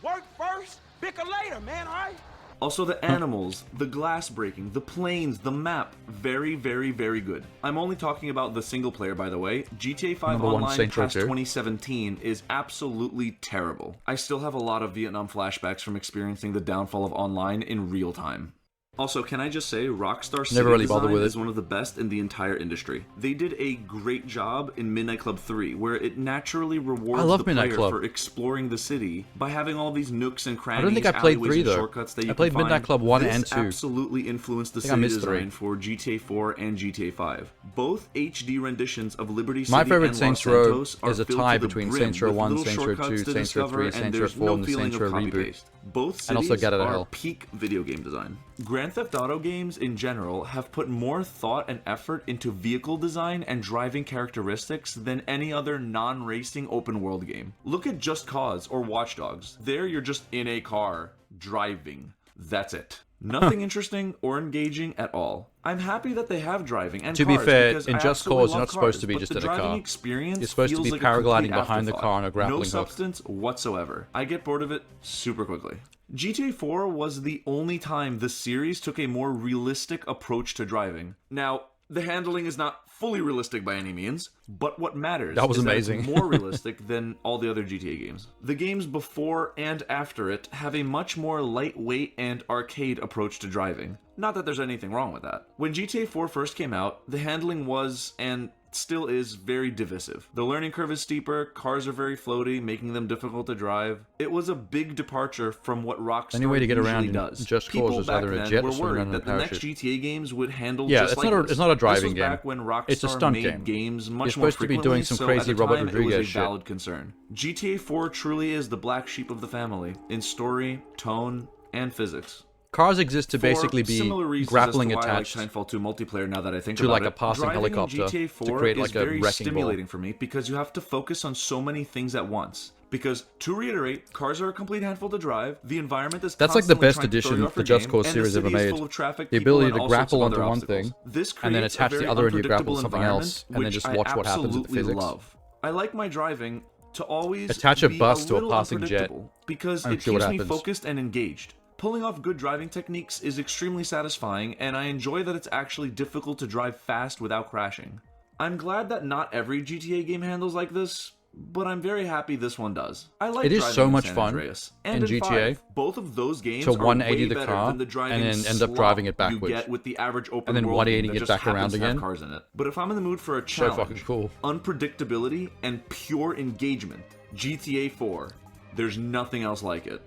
Work first, bicker later, man, alright? Also, the animals, the glass breaking, the planes, the map, very, very, very good. I'm only talking about the single player, by the way. GTA 5 Number one, Online Saints Row past 2. 2017 is absolutely terrible. I still have a lot of Vietnam flashbacks from experiencing the downfall of online in real time. Also, can I just say, Rockstar City Never really bothered design with is it. one of the best in the entire industry. They did a great job in Midnight Club 3, where it naturally rewards love the Midnight player Club. for exploring the city by having all these nooks and crannies, I don't think I played alleyways, 3 and though. shortcuts that you I played can find. Midnight Club 1 This and 2. absolutely influenced the think I city missed 3. design for GTA 4 and GTA 5. Both HD renditions of Liberty City My favorite and Saints Los Row Santos are is a filled tie to the between brim Saints Row with 1, little Saints Row shortcuts 2, to Saints Row discover, 3, and Saints Row there's 4, no and the feeling Saints of Row copy reboot. paste. Both And also cities Get Outta are Hell. peak video game design. Grand Theft Auto games in general have put more thought and effort into vehicle design and driving characteristics than any other non-racing open world game. Look at Just Cause or Watch Dogs. There you're just in a car, driving. That's it. Nothing interesting or engaging at all. I'm happy that they have driving and To be cars fair, because in I Just absolutely Cause, you're love not supposed cars, to be but just the in a driving car. experience You're supposed to feels be like a paragliding complete behind the afterthought. car on a grappling No hook. substance whatsoever. I get bored of it super quickly. GTA 4 was the only time the series took a more realistic approach to driving. Now, the handling is not fully realistic by any means, but what matters That was is amazing. that it's more realistic than all the other GTA games. The games before and after it have a much more lightweight and arcade approach to driving. Not that there's anything wrong with that. When GTA 4 first came out, the handling was, and still is, very divisive. The learning curve is steeper, cars are very floaty, making them difficult to drive. It was a big departure from what Rockstar Any way to get usually around in does. Just Cause People is back either a then jet were or swimming around worried in a that the next parachute. GTA games would handle Yeah, just it's like not a- this. it's not a driving This was game. back when Rockstar It's a stunt made game. games much You're more supposed to be frequently, doing some so crazy at the Robert time, it was Rodriguez a shit. valid concern. GTA 4 truly is the black sheep of the family in story, tone, and physics. Cars exist to For basically be similar reasons grappling as to why attached I like Titanfall 2 multiplayer now that I think to about like it, a passing driving in helicopter GTA to 4 create is like a very wrecking ball. stimulating for me because you have to focus on so many things at once. Because, to reiterate, cars are a complete handful to drive, the environment is That's like the constantly best trying to throw addition you off the your Just game, Cause and series the ever city is made. full of traffic, The people, ability and to all sorts grapple of onto other one obstacles. thing This and then creates a attach the very other and you grapple unpredictable something else environment, and then which just I watch what happens with the absolutely physics. love. I like my driving to always Attach a be bus to a little passing jet unpredictable because and it see what keeps me happens. focused and engaged. Pulling off good driving techniques is extremely satisfying, and I enjoy that it's actually difficult to drive fast without crashing. I'm glad that not every GTA game handles like this, but I'm very happy this one does. I like It is driving so in much San fun Andreas and in in GTA 5. Both of those games to are 180 way the better car than the driving and then end up slop driving it you backwards. get with the average open And then world game 180 that it just back happens around to have again. cars in it. But if I'm in the mood for a So challenge, fucking cool. unpredictability, and pure engagement, GTA 4, there's nothing else like it.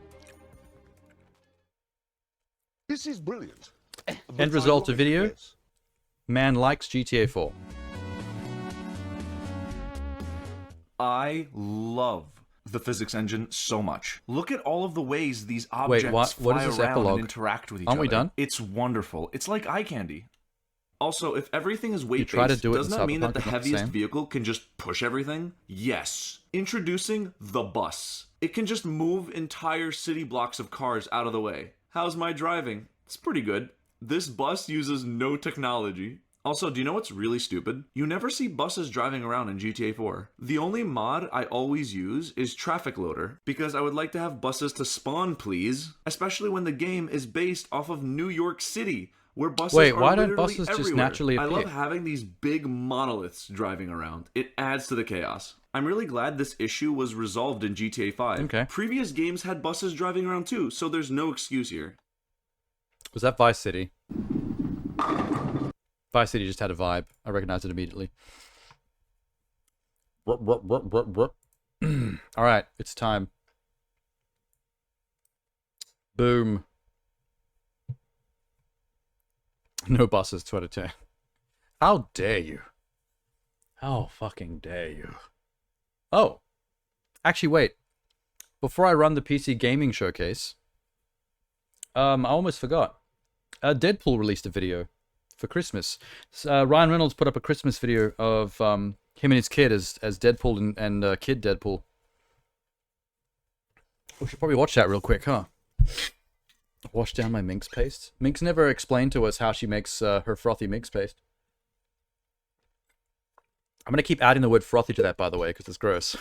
This is brilliant. End result of video. Man likes GTA 4. I love the physics engine so much. Look at all of the ways these objects what fly is this around epilogue? and interact with each Aren't other. we done? It's wonderful. It's like eye candy. Also, if everything is try to weight-based, do it in doesn't that mean that Cyberpunk, the it's not the heaviest same. vehicle can just push everything? Yes. Introducing the bus. It can just move entire city blocks of cars out of the way. How's my driving? It's pretty good. This bus uses no technology. Also, do you know what's really stupid? You never see buses driving around in GTA 4. The only mod I always use is Traffic Loader, because I would like to have buses to spawn, please. Especially when the game is based off of New York City, where buses Wait, are why don't literally buses just everywhere. naturally I appear? love having these big monoliths driving around. It adds to the chaos. I'm really glad this issue was resolved in GTA 5. Okay. Previous games had buses driving around too, so there's no excuse here. Was that Vice City? Vice City just had a vibe. I recognized it immediately. Alright, it's time. Boom. No buses, 2 out of 10. How dare you? How fucking dare you? Oh. Actually, wait. Before I run the PC gaming showcase, I almost forgot. Deadpool released a video for Christmas. Ryan Reynolds put up a Christmas video of him and his kid as Deadpool and Kid Deadpool. We should probably watch that real quick, huh? Wash down my minx paste. Minx never explained to us how she makes her frothy minx paste. I'm going to keep adding the word frothy to that, by the way, because it's gross.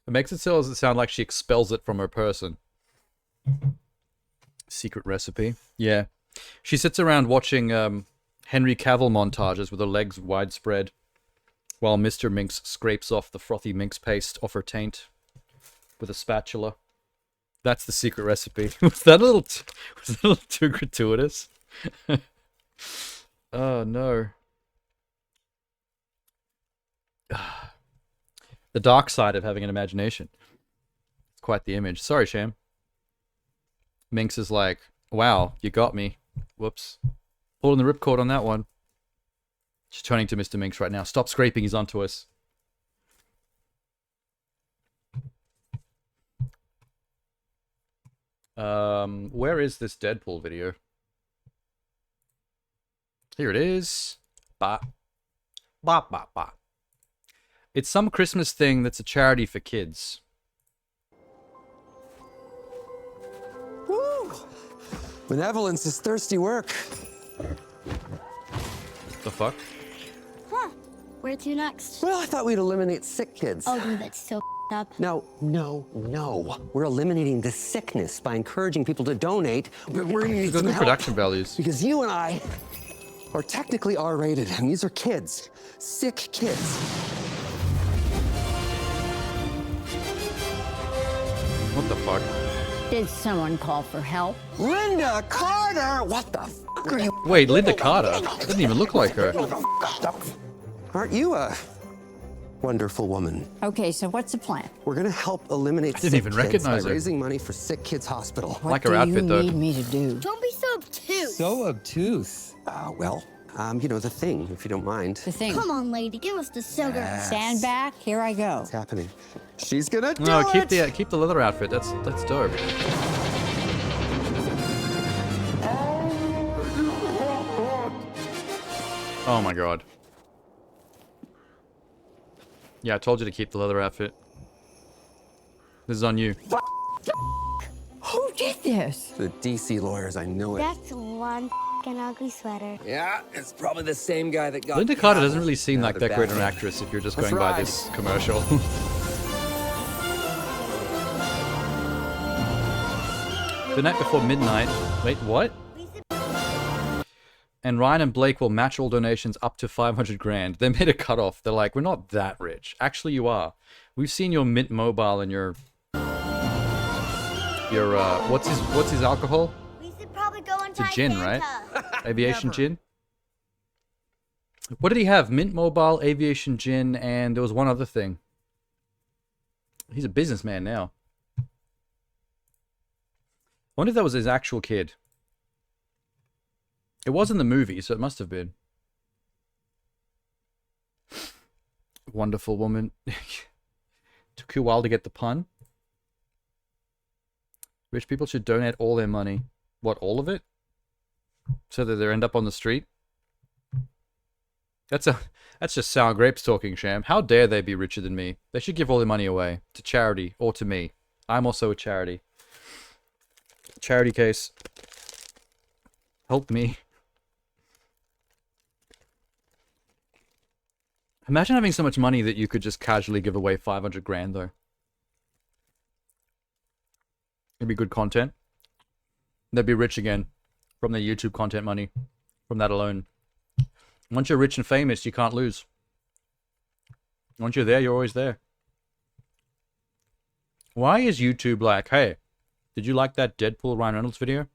It makes it sound like she expels it from her person. Secret recipe. Yeah. She sits around watching Henry Cavill montages with her legs widespread while Mr. Minx scrapes off the frothy minx paste off her taint with a spatula. That's the secret recipe. Was that a little too gratuitous? Oh, no. The dark side of having an imagination. It's quite the image. Sorry, Sham. Minx is like, wow, you got me. Whoops. Pulling the ripcord on that one. She's turning to Mr. Minx right now. Stop scraping, he's onto us. Where is this Deadpool video? Here it is. Ba. Ba, ba, ba. It's some Christmas thing that's a charity for kids. Woo! Benevolence is thirsty work. The fuck? Huh. Where to next? Well, I thought we'd eliminate sick kids. Oh, dude, that's so up. No. We're eliminating the sickness by encouraging people to donate. We're gonna need some Good help. production values. Because you and I are technically R-rated, and these are kids. Sick kids. What the fuck? Did someone call for help? Linda Carter! What the fuck are you? Wait, Linda Carter? Doesn't even look like her. Aren't you a wonderful woman? Okay, so what's the plan? We're gonna help eliminate I didn't sick even kids recognize by her. raising money for Sick Kids Hospital. What Like her do outfit, you though. need me to do? Don't be so obtuse. So obtuse. You know, the thing, if you don't mind. The thing. Come on, lady, give us the sugar. Stand back. Here I go. What's happening? She's gonna do No, it! keep the leather outfit. That's dope. Oh my god. Yeah, I told you to keep the leather outfit. This is on you. Who did this? The DC lawyers, I know it. That's one f***ing ugly sweater. Yeah, it's probably the same guy that got Linda Carter doesn't really seem Now like the that great an Batman. actress if you're just Let's going by ride. this commercial. The night before midnight. Wait, what? And Ryan and Blake will match all donations up to 500 grand. They made a cutoff. They're like, we're not that rich. Actually, you are. We've seen your Mint Mobile and your what's his alcohol? We should probably go and It's a tie gin, Santa. right? Aviation gin. What did he have? Mint Mobile, aviation gin, and there was one other thing. He's a businessman now. I wonder if that was his actual kid. It was in the movie, so it must have been. Wonderful woman. Took you a while to get the pun. Rich people should donate all their money. What, all of it? So that they end up on the street? That's just sour grapes talking, Sham. How dare they be richer than me? They should give all their money away. To charity, or to me. I'm also a charity. Charity case. Help me. Imagine having so much money that you could just casually give away 500 grand, though. It'd be good content. They'd be rich again from their YouTube content money. From that alone. Once you're rich and famous, you can't lose. Once you're there, you're always there. Why is YouTube like, hey, did you like that Deadpool Ryan Reynolds video?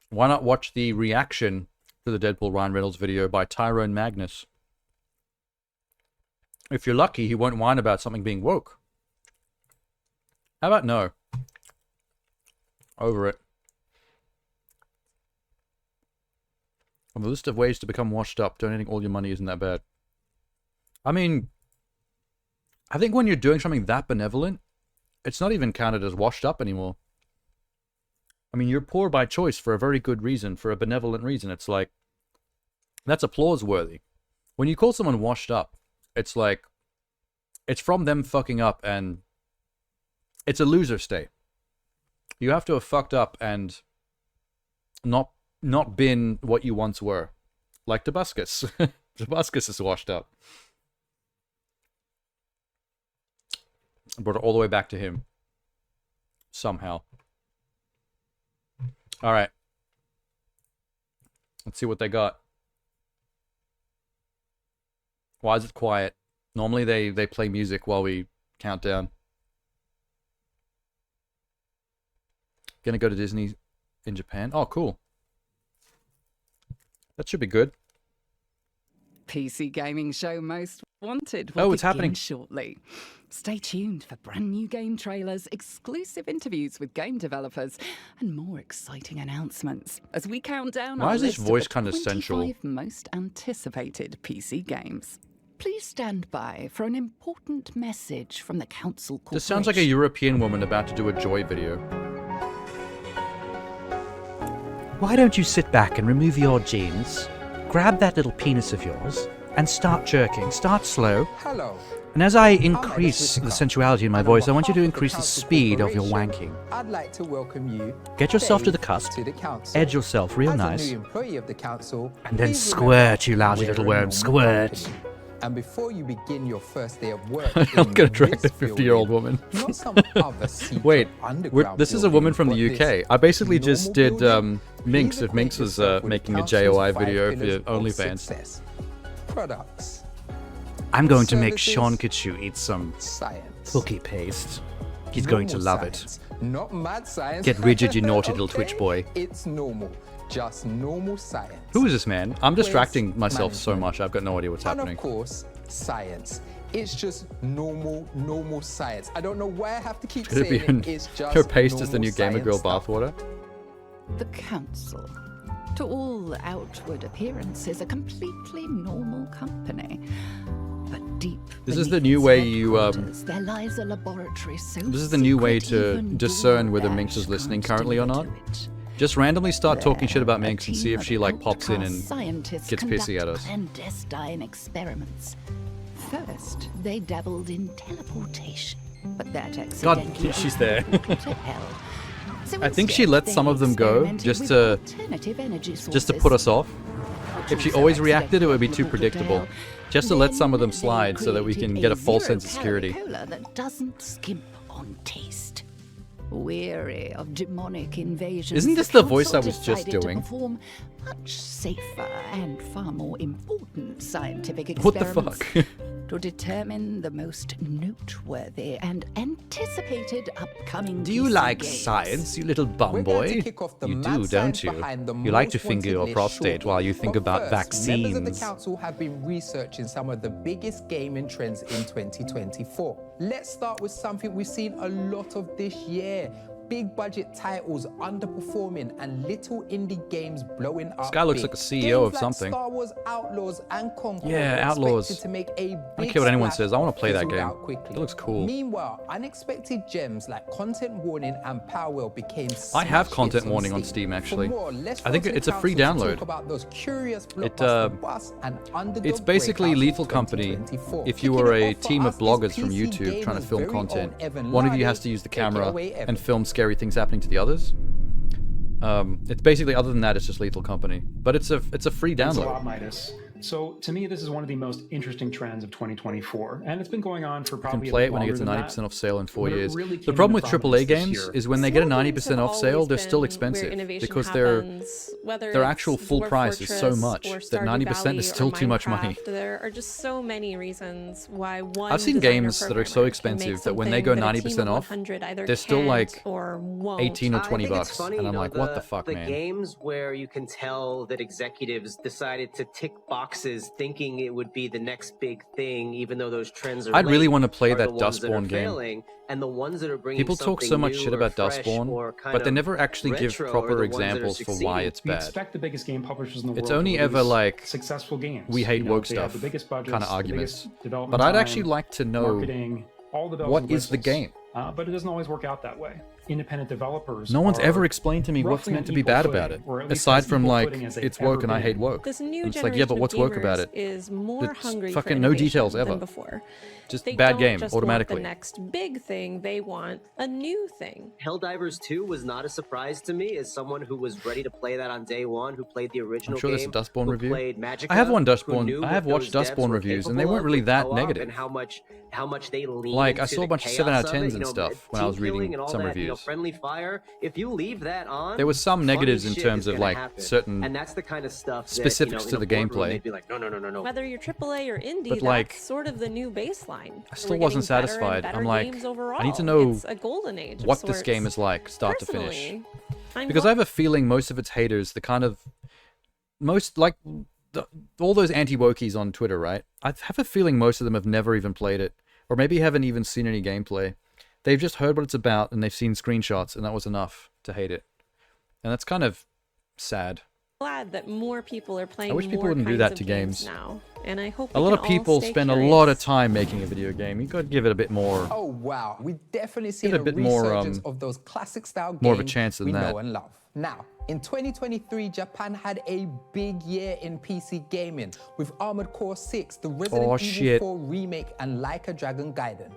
Why not watch the reaction to the Deadpool Ryan Reynolds video by Tyrone Magnus? If you're lucky, he won't whine about something being woke. How about no? Over it. On the list of ways to become washed up, donating all your money isn't that bad. I mean, I think when you're doing something that benevolent, it's not even counted as washed up anymore. I mean, you're poor by choice for a very good reason, for a benevolent reason. It's like, that's applause worthy. When you call someone washed up, it's like, it's from them fucking up and it's a loser state. You have to have fucked up and not been what you once were. Like Damascus. Damascus is washed up. Brought it all the way back to him. Somehow. All right. Let's see what they got. Why is it quiet? Normally they play music while we count down. Gonna go to Disney in Japan. Oh, cool. That should be good. PC gaming show Most Wanted will it's happening shortly. Stay tuned for brand new game trailers, exclusive interviews with game developers, and more exciting announcements as we count down Why our is this list voice of the kind of 25 sensual? most anticipated PC games. Please stand by for an important message from the Council Corporation. This sounds like a European woman about to do a Joy video. Why don't you sit back and remove your jeans, grab that little penis of yours, and start jerking. Start slow. Hello. And as I increase the sensuality in my voice, I want you to increase the speed of your wanking. I'd like to welcome you. Get yourself to the Dave, cusp, to the council. edge yourself real As nice, a new employee of the council, and then please squirt, you remember lousy little we're a worm, normal squirt. company. And before you begin your first day of work, I'm gonna drag the this building, 50-year-old woman. not some other secret Wait, underground this is a building, woman from but the this UK. I basically just normal did building. Minx, if Minx was making a JOI video for your OnlyFans. Success. Products. I'm going to make Services. Seankichu eat some Science. cookie paste. He's going to Normal love science. Not mad science. Get rigid, you naughty little Okay, Twitch boy. It's normal. Just normal science. Who is this man? I'm distracting Waste myself so management. much, I've got no idea what's And happening. of course, science. It's just normal science. I don't know why I have to keep Could it be saying it. It's just her paste is the normal new Gamer Girl science stuff. bathwater? The Council. To all outward appearances, a completely normal company. But deep This is beneath the new its way you, headquarters, there lies a laboratory so This is the new way secret to even discern whether DoorDash Minx is listening can't currently or not. deliver to it. Just randomly start talking There, shit about a Minx and see team if of she like pops in outcast and scientists gets pissy at conduct us. clandestine experiments. First, they dabbled in teleportation, but that God, accidentally she's there. went to hell. So I think she instead, let some they of them go experimented just with to alternative energy just to sources. put us off. If she also always reacted, it would be too accidentally put to predictable. hell. Just to let some of them Then slide they so that we can created get a false sense of zero-calorie security. cola that doesn't skimp on taste. Weary of demonic invasions, Isn't this the council voice I was just decided to doing? perform much safer and far more important scientific What the experiments fuck? to determine the most noteworthy and anticipated upcoming. Do you PC like games. science, you little bum We're going boy? to kick off the You mad do, don't science you? behind the You like to most finger your wanted list prostate shortly. while you think But about first, members of the vaccines. council have been researching some of the biggest gaming trends in 2024. Let's start with something we've seen a lot of this year. Big budget titles underperforming and little indie games blowing up. This guy looks big. like a CEO Games of like something. Star Wars Outlaws and Concord Yeah, are Outlaws. expected to make a I don't big care what anyone splash, says, I want to play that fizzled game. out quickly. It looks cool. Meanwhile, unexpected gems like Content Warning and Powell became I have smash Content hits Warning on Steam, actually. For more, let's I think go to the it's a free council to download. talk about those curious It, blockbuster busts and underdog It's basically breakouts Lethal of Company 2024. if you Kicking were it a off for team of us is bloggers from PC YouTube trying to Gamer's film very content. own Evan One of you Lardy. has to use the Take it camera away, Evan. and film scary things happening to the others. It's basically, other than that, it's just Lethal Company. But it's a free Thanks a download. lot, Midas. So to me, this is one of the most interesting trends of 2024, and it's been going on for You probably can play a it bit when it longer gets a than 90% that. off sale in 4 But it years. really The came problem with into AAA prominence this games year. is when they get a Small 90% games off have sale, always they're still been where expensive innovation because happens, whether their it's actual full Dwarf price is so Fortress much or that Stardew 90% Valley is or still too much money. Minecraft. There are just so many reasons why one I've seen designer games that are so programmer can expensive make that when they go something that a team 90% of off, 100 either they're still can't like or won't. 18 or 20 I think it's bucks. funny, And I'm you know, like, what the fuck, the man? games where you can tell that executives decided to tick boxes thinking it would be the next big thing, even though those trends are I'd really late, want to play are the that ones that are Dustborn game. failing, and the ones that are bringing People talk so much something shit new about or fresh Dustborn, or kind but they of never actually give retro are proper the ones that are examples for why succeeding. it's We bad. expect the biggest game publishers in the It's world only to ever release like successful games. we hate You know, woke they have stuff the biggest budgets, kind of the arguments. biggest development But I'd time, actually like to know marketing, all the bells what and is the whistles. game. But it doesn't always work out that way. Independent developers. No one's are ever explained to me what's roughly meant on to be equal bad footing, about it, or at least aside as from equal like footing as they've it's woke ever and I hate been. woke. This new And it's like, yeah, but generation what's of woke about gamers it? is more It's hungry for fucking no details innovation ever. than before. Just They bad don't game just automatically. want the next big thing, they want a new thing. Helldivers 2 was not a surprise to me as someone who was ready to play that on day one, who played the original I'm sure there's a game, Dustborn who review. played Magicka, I have one who Dustborn. knew I have what watched those devs Dustborn were reviews, and they capable weren't of really with that co-op negative. And how much they leaned Like I into saw a the bunch of 7 out of chaos 10s it. and you know, stuff when I was team killing reading and all some that, you know, reviews. friendly fire. If you leave that on, There was some funny negatives in shit terms is of gonna like happen. certain and that's the kind of stuff that, specifics you to know, the in a boardroom, gameplay. they'd be like, no. Whether you're AAA or indie, But, like, that's sort of the new baseline. I still wasn't satisfied. I'm like, I need to know It's a golden age of what this sorts. game is like, start to finish. Personally, I'm Because I have a feeling most of its haters, the kind of most like all those anti-wokies on Twitter, right? I have a feeling most of them have never even played it, or maybe haven't even seen any gameplay. They've just heard what it's about and they've seen screenshots, and that was enough to hate it. And that's kind of sad. glad that more people are playing. I wish people more wouldn't do kinds that of to games. now, and I hope A we lot can of all people stay spend a curious. lot of time making a video game. You got to give it a bit more. Oh wow, we definitely seen Get a bit more, resurgence of those classic style games more of a chance than we that. know and love. Now, in 2023, Japan had a big year in PC gaming with Armored Core 6, the Resident Evil shit. 4 remake, and Like a Dragon Gaiden.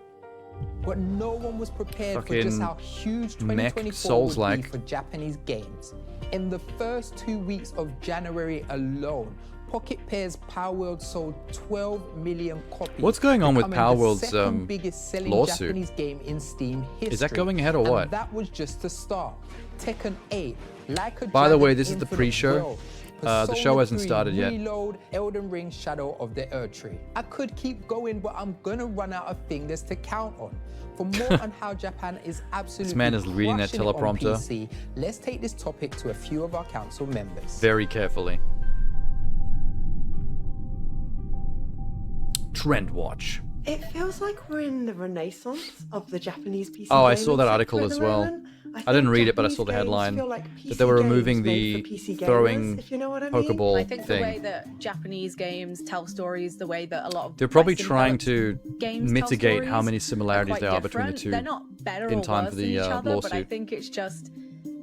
But no one was prepared for just Fucking how huge mech 2024 would be Souls-like. for Japanese games. In the first 2 weeks of January alone, Pocket Pair's Power World sold 12 million copies. What's going on with becoming Power the World's second biggest selling lawsuit? Japanese game in Steam history. Is that going ahead or what? And that was just the start. Tekken 8, Like a By the Dragon, way, this is the Infinite pre-show. World, The show Persona hasn't 3, started yet. Reload, Elden Ring, Shadow of the Erdtree. I could keep going, but I'm gonna run out of fingers to count on. For more on how Japan is absolutely man is reading that crushing it on teleprompter. PC, let's take this topic to a few of our council members. Very carefully. Trend watch. It feels like we're in the renaissance of the Japanese PC Oh, I gaming saw that sector article at as the well. moment. I didn't read it, but I Japanese saw the games headline feel like that they were PC removing games the made for PC gamers, throwing if you know what I mean. Pokeball I think the way thing. that Japanese games tell stories, the way that a lot of They're probably Western trying developed to games tell mitigate how stories many are similarities quite there are between the different. two They're not better in or time worse for than the each other, but I lawsuit. think it's just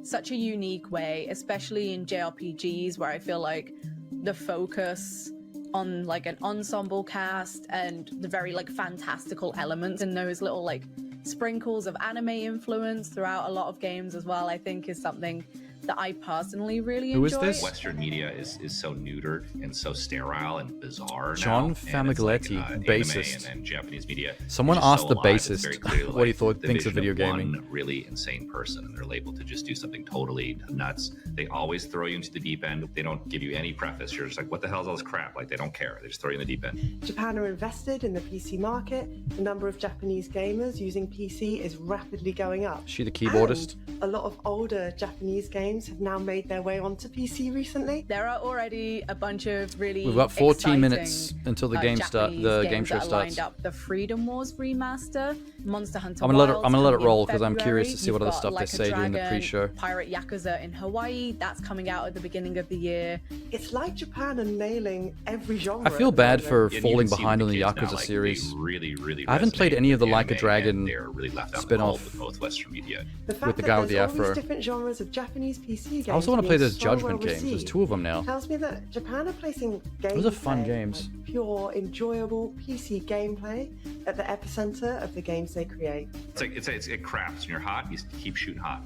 such a unique way, especially in JRPGs, where I feel like the focus on like an ensemble cast and the very like fantastical elements and those little like sprinkles of anime influence throughout a lot of games as well, I think is something that I personally really enjoy. Western media is so neutered and so sterile and bizarre John now. And it's like, Famiglietti, anime bassist. and Japanese media. Someone is just asked so the alive. It's bassist very clearly, what he like, thought the thinks of vision video gaming. One really insane person, and they're labeled to just do something totally nuts. They always throw you into the deep end. They don't give you any preface. You're just like, what the hell is all this crap? Like, they don't care. They just throw you in the deep end. Japan are invested in the PC market. The number of Japanese gamers using PC is rapidly going up. Is she the keyboardist? And a lot of older Japanese games have now made their way onto PC recently. There are already a bunch of really We've got 14 exciting, minutes until the game Japanese game games show that are starts. lined up. The Freedom Wars remaster, Monster Hunter I'm gonna let it- Wilds I'm gonna let it coming in roll 'cause I'm curious to February. see what You've other got stuff they Like a say during the Dragon, pre-show. Pirate Yakuza in Hawaii, that's coming out at the beginning of the year. It's like Japan are nailing every genre. I feel at the bad moment. for And you falling can see behind on with the kids now, Yakuza like, series. they really I haven't played resonate any of the with Like a anime, Dragon and they're really left out spin-off cold with both Western media. The fact with the that guy with the there's all afro. these different genres of Japanese PC games I also want to play being those so Judgment well games. There's received two of them now. tells me that Japan are placing Those are fun gameplay, games. like pure, enjoyable PC gameplay at the epicenter of the games they create. It crafts. When you're hot, you keep shooting hot.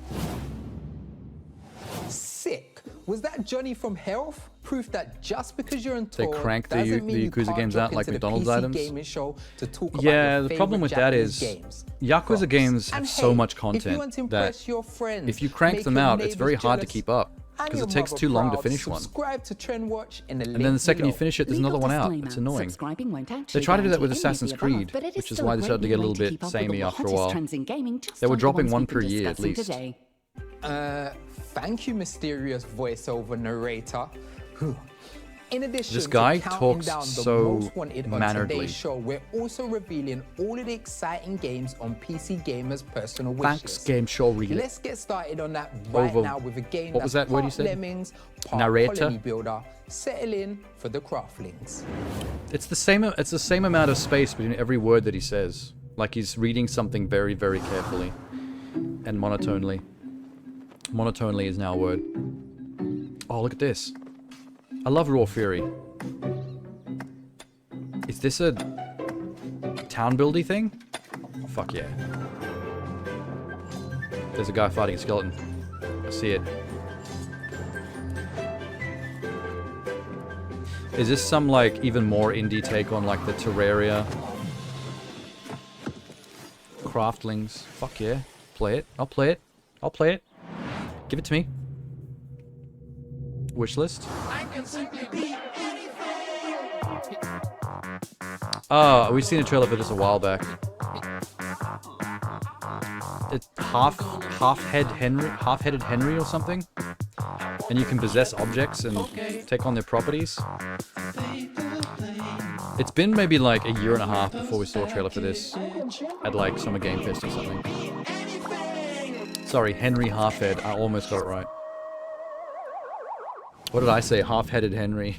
Sick. Was that Johnny from Health? Proof that just because you're on They tour crank the doesn't mean the you Yakuza can't games drop out like into the McDonald's PC items. gaming show to talk about Yeah, your the problem with favorite that Japanese is games. Yakuza Props. games have And so hey, much if you want content to that impress your friends, if you crank make them your out, it's very neighbors hard to jealous, keep up and because your it takes mother too long to proud, finish one. Subscribe to Trend Watch in the And then the second you below. finish it, there's another one out. It's annoying. Subscribing won't They actually tried to do that with guarantee any of Assassin's the above, Creed, but it is which is still why a they great started to get a way little to bit keep up with all samey the after a hottest while. trends in gaming, just They were like the dropping ones one we've per been year at discussing least. today. Thank you, mysterious voiceover narrator. In addition This guy to counting talks down the so most wanted on manneredly. today's show, we're also revealing all of the exciting games on PC Gamers' personal wishlist. Thanks, Game Show Reader. Let's get started on that right Over- now with a game what was that's that word you part said? Lemmings, part Narrator? Colony Builder. Settle in for the craftlings. It's the same. It's the same amount of space between every word that he says. Like he's reading something very, very carefully and monotonely. Monotonely is now a word. Oh, look at this! I love Raw Fury. Is this a town buildy thing? Fuck yeah! There's a guy fighting a skeleton. I see it. Is this some, like, even more indie take on, like, the Terraria Craftlings. Fuck yeah. Play it. I'll play it. I'll play it. Give it to me. Wishlist. Oh, we've seen a trailer for this a while back. It's half-headed Henry or something, and you can possess objects and take on their properties. It's been maybe like a year and a half before we saw a trailer for this at like Summer Game Fest or something. Sorry, Henry Halfhead. I almost got it right. What did I say? Half-headed Henry.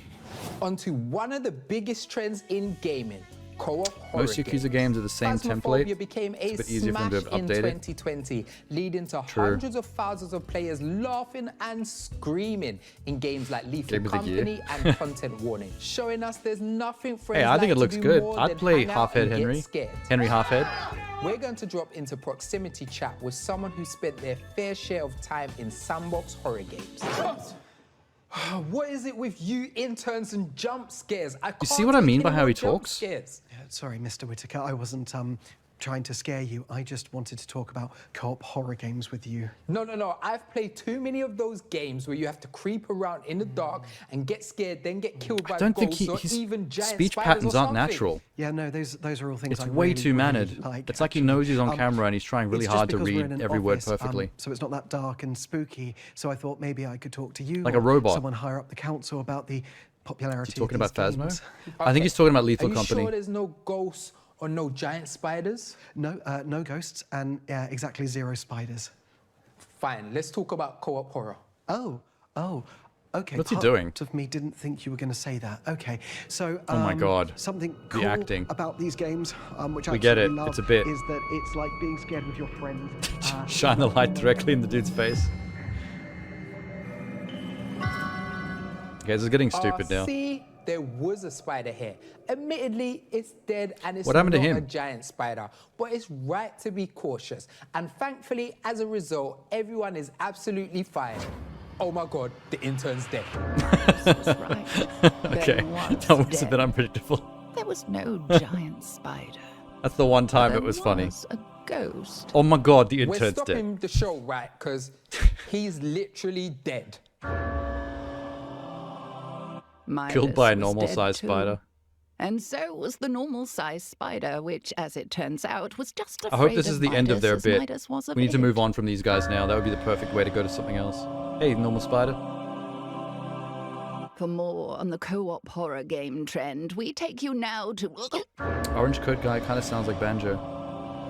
Onto one of the biggest trends in gaming. Co-op horror Most Yakuza games are the same template. Became it's a bit easier for them to smash in update it. 2020, leading to hundreds of thousands of players laughing and screaming in games like Lethal Company and Content Warning, showing us there's nothing friends Hey, I think like it looks to do good. more I'd than play hang out Half-Head and get Henry. scared. Henry Half-Head. We're going to drop into proximity chat with someone who spent their fair share of time in sandbox horror games. What is it with you interns and jump scares? You see what I mean by how he talks? Sorry, Mr. Whitaker, I wasn't trying to scare you. I just wanted to talk about co-op horror games with you. No. I've played too many of those games where you have to creep around in the dark and get scared, then get killed by ghosts or even giant speech spiders patterns or aren't something. natural. Yeah, no, those are all things It's I way really, too really mannered. like. It's like he knows he's on camera and he's trying really it's just hard to because we're in read an every word office, perfectly. so it's not that dark and spooky. So I thought maybe I could talk to you, Like or a robot. someone higher up the council, about the popularity. Is he talking of about these Phasmo? games. I think he's talking about Lethal Are you Company. sure there's no ghosts or no giant spiders? No, no ghosts and exactly 0 spiders. Fine, let's talk about co-op horror. Oh, okay. What's he doing? Part of me didn't think you were going to say that. Okay, so Oh my God. something The cool acting. about these games, which I We get it. absolutely love, It's a bit. is that it's like being scared with your friends. Shine the light directly in the dude's face. Okay, this is getting stupid now. See, there was a spider here. Admittedly, it's dead and it's What happened to not him? a giant spider, but it's right to be cautious. And thankfully, as a result, everyone is absolutely fine. Oh my God, the intern's dead. Okay, that was a bit unpredictable. There was no giant spider. That's the one time There it was funny. was a ghost. Oh my God, the We're intern's stopping dead. the show, right? Because he's literally dead. Killed by a Midas was normal-sized dead too. spider. And so was the normal-sized spider, which, as it turns out, was just afraid I hope this is the end of their Midas, as bit. Midas was of We need to it. move on from these guys now. That would be the perfect way to go to something else. Hey, normal spider. For more on the co-op horror game trend, we take you now to... Orange coat guy kind of sounds like Banjo.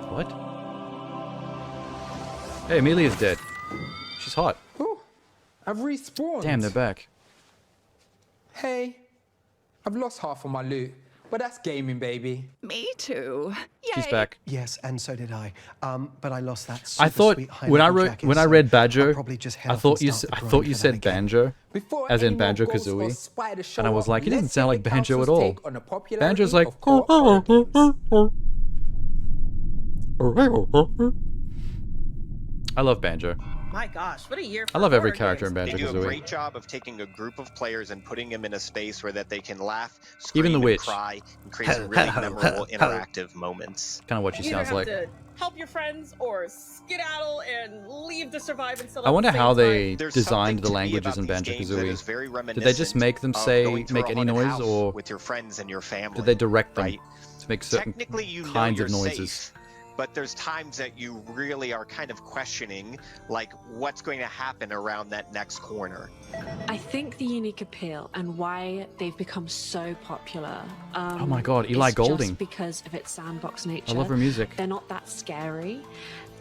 What? Hey, Amelia's dead. She's hot. I've respawned. Damn, they're back. Hey, I've lost half of my loot, but that's gaming, baby. Me too. She's back. Yes, and so did I. But I lost that. I Super thought sweet when I high-level read jacket, when I so read Badger, I'll probably just head I off thought and you start the I grind thought you for that said again. Banjo, Before as in any more Banjo ghosts or Kazooie, spiders show and I was up, like, it doesn't let's sound get like the Banjo at council's all. take on the popularity Banjo's like. of co-op horror games. I love Banjo. My gosh, what a year for I love every horror character in games. Banjo They do a Kazooie. great job of taking a group of players and putting them in a space where that they can laugh, Even the scream, witch. and cry, and create some really memorable interactive moments. Kind of what she You either sounds have like. to help your friends or skedaddle and leave to survive and still I wonder how they There's designed the something to me languages in about these Banjo games that is Kazooie. very Did they just make them reminiscent say of going through make a any haunted noise, house or with your friends and your family? did they direct them right? to make certain Technically, you know kinds you're of noises? safe, but there's times that you really are kind of questioning, like, what's going to happen around that next corner. I think the unique appeal and why they've become so popular. Oh my God, Eli is Golding. Just because of its sandbox nature. I love her music. They're not that scary.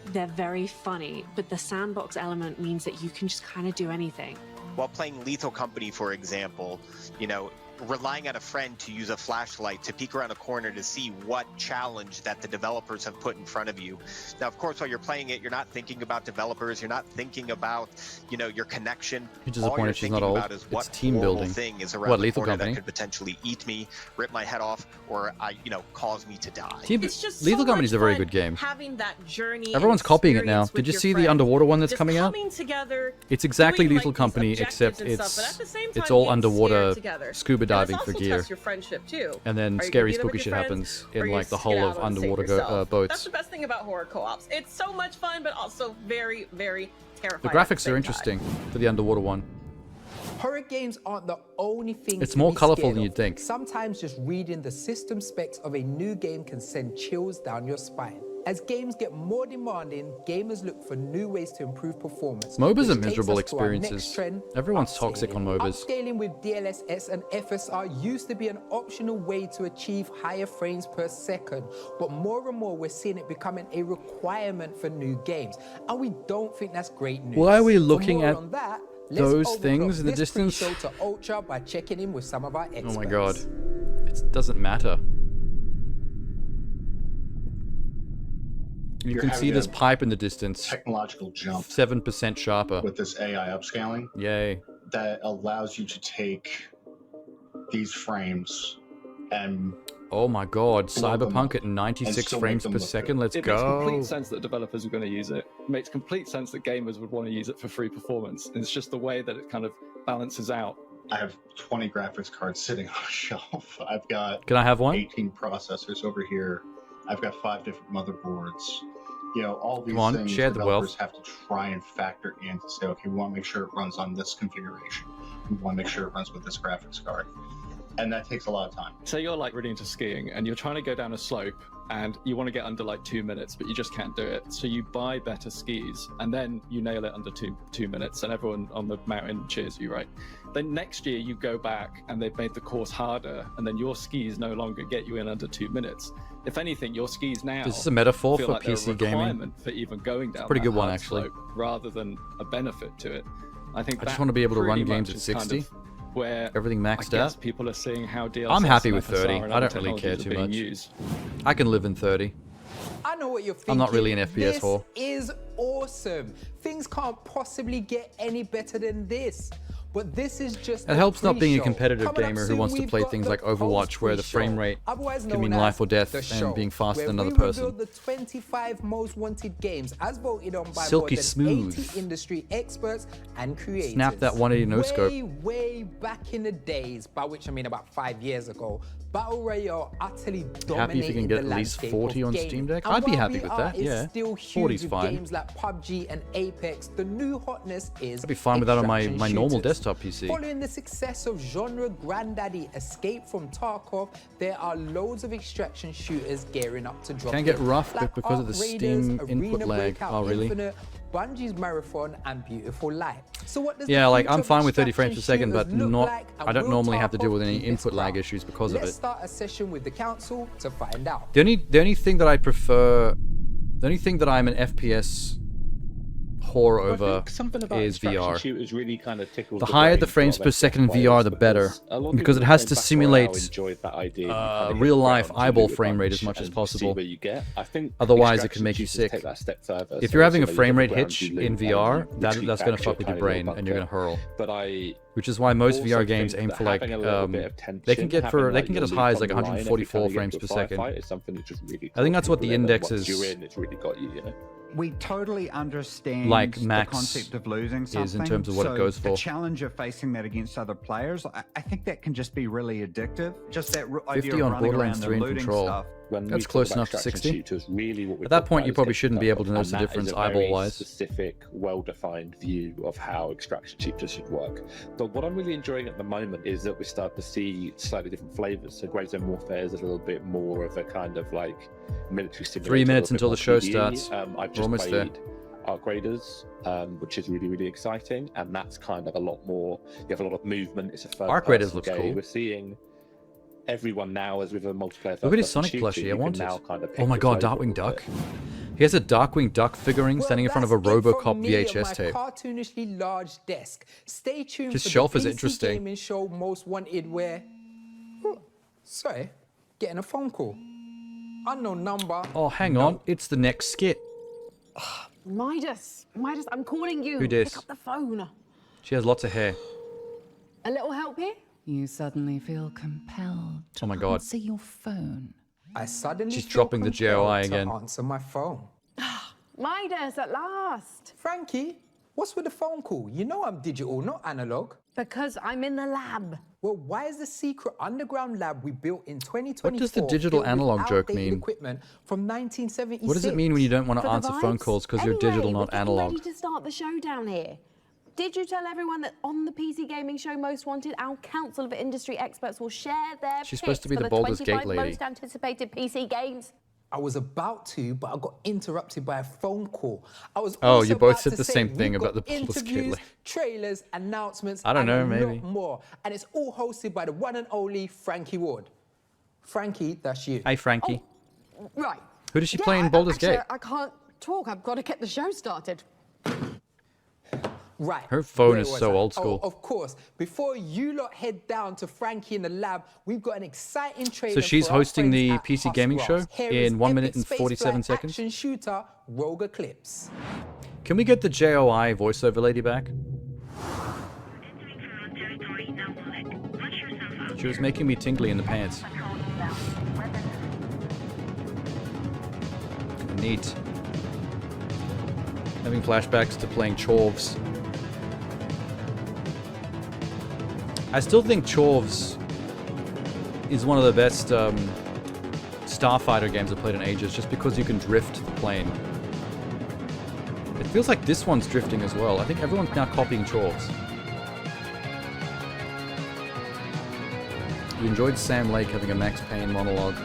They're very funny, but the sandbox element means that you can just kind of do anything. While playing Lethal Company, for example, you know, relying on a friend to use a flashlight to peek around a corner to see what challenge that the developers have put in front of you. Now, of course, while you're playing it, you're not thinking about developers, you're not thinking about, you know, your connection. You're disappointed All you're she's thinking not old. about is what It's team horrible building. thing is around What, the Lethal corner Company? that could potentially eat me, rip my head off, or cause me to die. It's just Lethal so Company is much a very fun good game. Having that journey. Everyone's and copying it now. experience Did with you your see the friends. underwater one that's Just coming out? coming together, It's exactly doing, Lethal like, these Company, objectives except and stuff, but at the same it's time all being underwater scared together. scuba scuba diving and for also gear. Test your friendship too. And then Are you scary, gonna be there with spooky your shit friends, happens or in you like the just get hull out of and save underwater yourself? boats. That's the best thing about horror co-ops. It's so much fun, but also very, very terrifying. The at the graphics same are time. interesting for the underwater one. Horror games aren't the only thing. It's to more be colourful scared than of. you'd think. Sometimes just reading the system specs of a new game can send chills down your spine. As games get more demanding, gamers look for new ways to improve performance. MOBAs which are takes miserable us to our next experiences. trend, Everyone's toxic on upscaling. MOBAs. Upscaling with DLSS and FSR used to be an optional way to achieve higher frames per second, but more and more we're seeing it becoming a requirement for new games, and we don't think that's great news. Why are we For looking more at on that, let's those overclock things in the this distance? pre-show to Ultra by checking in with some of our experts. Oh my god. It doesn't matter. You can see this pipe in the distance. Technological jump 7% sharper. with this AI upscaling Yay. that allows you to take these frames and Oh my god. blow them Cyberpunk up at 96 and still frames make them per look second. good. Let's It makes go. complete sense that developers are going to use it. It makes complete sense that gamers would want to use it for free performance. It's just the way that it kind of balances out. I have 20 graphics cards sitting on a shelf. I've got Can I have one? 18 processors over here. I've got 5 different motherboards. You know, all these Come on, things share the developers wealth. have to try and factor in to say, okay, we want to make sure it runs on this configuration. We want to make sure it runs with this graphics card. And that takes a lot of time. Say you're like really into skiing and you're trying to go down a slope and you want to get under like 2 minutes, but you just can't do it. So you buy better skis and then you nail it under two minutes and everyone on the mountain cheers you, right? Then next year you go back and they've made the course harder and then your skis no longer get you in under 2 minutes. If anything, your skis now This is a metaphor feel for like they're a PC gaming. requirement for even going down pretty that good one, hard actually. slope, rather than a benefit to it. I think I just that want to be able to run pretty games much at is kind 60. of where Everything maxed I guess out. people are seeing how DLSS I'm happy and with FSR 30. and I other don't really care technologies too are being much. used. I can live in 30. I know what you're thinking. I'm not really an FPS this whore. Is awesome. Things can't possibly get any better than this. But this is just It helps not being a pre-show. competitive Coming up gamer who soon, wants to we've play got things the like Overwatch where the post-pre-show, frame rate otherwise can known mean as life or death the and show, being faster where than another we person. reveal the 25 most wanted games as voted on by Silky more than smooth. 80 industry experts and creators. Snap that 180 no scope. Way back in the days, by which I mean about 5 years ago, Battle Royale utterly dominated Happy if you can get the at least landscape 40 of on gaming. Steam Deck? And I'd be while happy with VR that, is yeah. still huge 40's with fine. games like PUBG and Apex, the new hotness is I'd be fine with that on my extraction normal shooters. desktop PC. Following the success of genre granddaddy Escape from Tarkov, there are loads of extraction shooters gearing up to drop Can get in. rough Like because of the Ark Raiders, Steam input Arena lag. Breakout Oh, really? Infinite, Bungie's Marathon, and Beautiful Light. So what does Yeah, the like future I'm of fine with 30 extraction frames per second, but shooters look not. like, and I don't will normally have to deal Tarkov with any be this input lag crowd? issues because of Let's it. start a session with the council to find out. The only thing that I prefer, the only thing that I'm an FPS whore over something about is extraction VR. shooters really kind of tickles The higher brain the for frames a lot per of second in players VR, the better, a lot of because it people has playing to Battle Royale simulate enjoyed that idea. You kind of hit real the life ground, you eyeball do your frame rate bunch as much as and possible. See where you get. I think Otherwise, it extraction can make you shooters sick. take that step further. If So you're having a obviously frame you rate hit the ground, hitch you in loop, and VR, you that's retreat going back to to fuck with your tiny brain little and you're going to bunker. hurl. But I Which is why most also VR games think aim that for like having a little bit of tension, they can get having, they like, can get your as high as loop like on the line every 144 time you get frames into per a second. firefight is something that's just really I think that's what the people remember index once is. you're in, it's really got you, you know. We totally understand Like the Max concept of losing something. is in terms of what it goes The for. challenge of facing that against other players, I think that can just be really addictive. Just that 50 idea of on running Borderlands around 3 and in looting control. stuff. When That's we close talk about enough to extraction 60. shooters, really what we're At that talking point, about you is probably hitting shouldn't be able to stuff, notice the and that difference is a very eyeball-wise. specific, well-defined view of how extraction shooters should work. But what I'm really enjoying at the moment is that we start to see slightly different flavors. So Grey Zone Warfare is a little bit more of a kind of like military simulator. 3 minutes a little until the bit show more PvE. starts. I've We're just almost there. played Ark Raiders, which is really, really exciting, and that's kind of a lot more. You have a lot of movement. It's a third Ark Raiders person looks game. cool. We're seeing everyone now, as with a multiplayer. Look at his third-person Sonic shooter, plushie. I you want can now it. kind of Oh pick my your god, flavor Darkwing of Duck. it. He has a Darkwing Duck figurine standing in front of a RoboCop VHS tape. Cartoonishly large desk. Stay tuned His for shelf the is PC interesting. Gaming Show Most Wanted where... Oh, sorry, getting a phone call. Unknown number. Oh, hang on. It's the next skit. Midas, I'm calling you. Who dis? Pick up the phone. She has lots of hair. A little help here? You suddenly feel compelled to Oh my god. answer your phone. I suddenly She's feel dropping the compelled JOI to again. answer my phone. Midas, at last. Frankie, What's with the phone call? You know I'm digital, not analog. Because I'm in the lab. Well, why is the secret underground lab we built in 2024 What does the digital filled with analog joke outdated mean? Equipment from 1976? What does it mean when you don't want to For the answer phone vibes? calls because you're Anyway, digital, we're not getting analog? ready to start the show down here. Did you tell everyone that on the PC gaming show Most Wanted, our council of industry experts will share their She's supposed to be picks the for Baldur's Gate 25 lady. most anticipated PC games? I was about to, but I got interrupted by a phone call. I was Oh, also you both about said to the say same thing we've about got the Baldur's Gate interviews, lady. trailers, announcements, I don't and know, a maybe. lot more. And it's all hosted by the one and only Frankie Ward. Frankie, that's you. Hey, Frankie. Right. Who does she play in Baldur's actually, Gate? I can't talk. I've got to get the show started. Right. Her phone Where is was so I? old school. Oh, of course. Before you lot head down to Frankie in the lab, we've got an exciting trailer. So she's for our hosting friends the at PC gaming show Husgrass. Here is in 1 minute epic and space 47 flight seconds? Action shooter Rogue Eclipse. Can we get the JOI voiceover lady back? She was making me tingly in the pants. Neat. Having flashbacks to playing Chorvs. I still think Chorvs is one of the best Starfighter games I've played in ages, just because you can drift the plane. It feels like this one's drifting as well. I think everyone's now copying Chorvs. You enjoyed Sam Lake having a Max Payne monologue.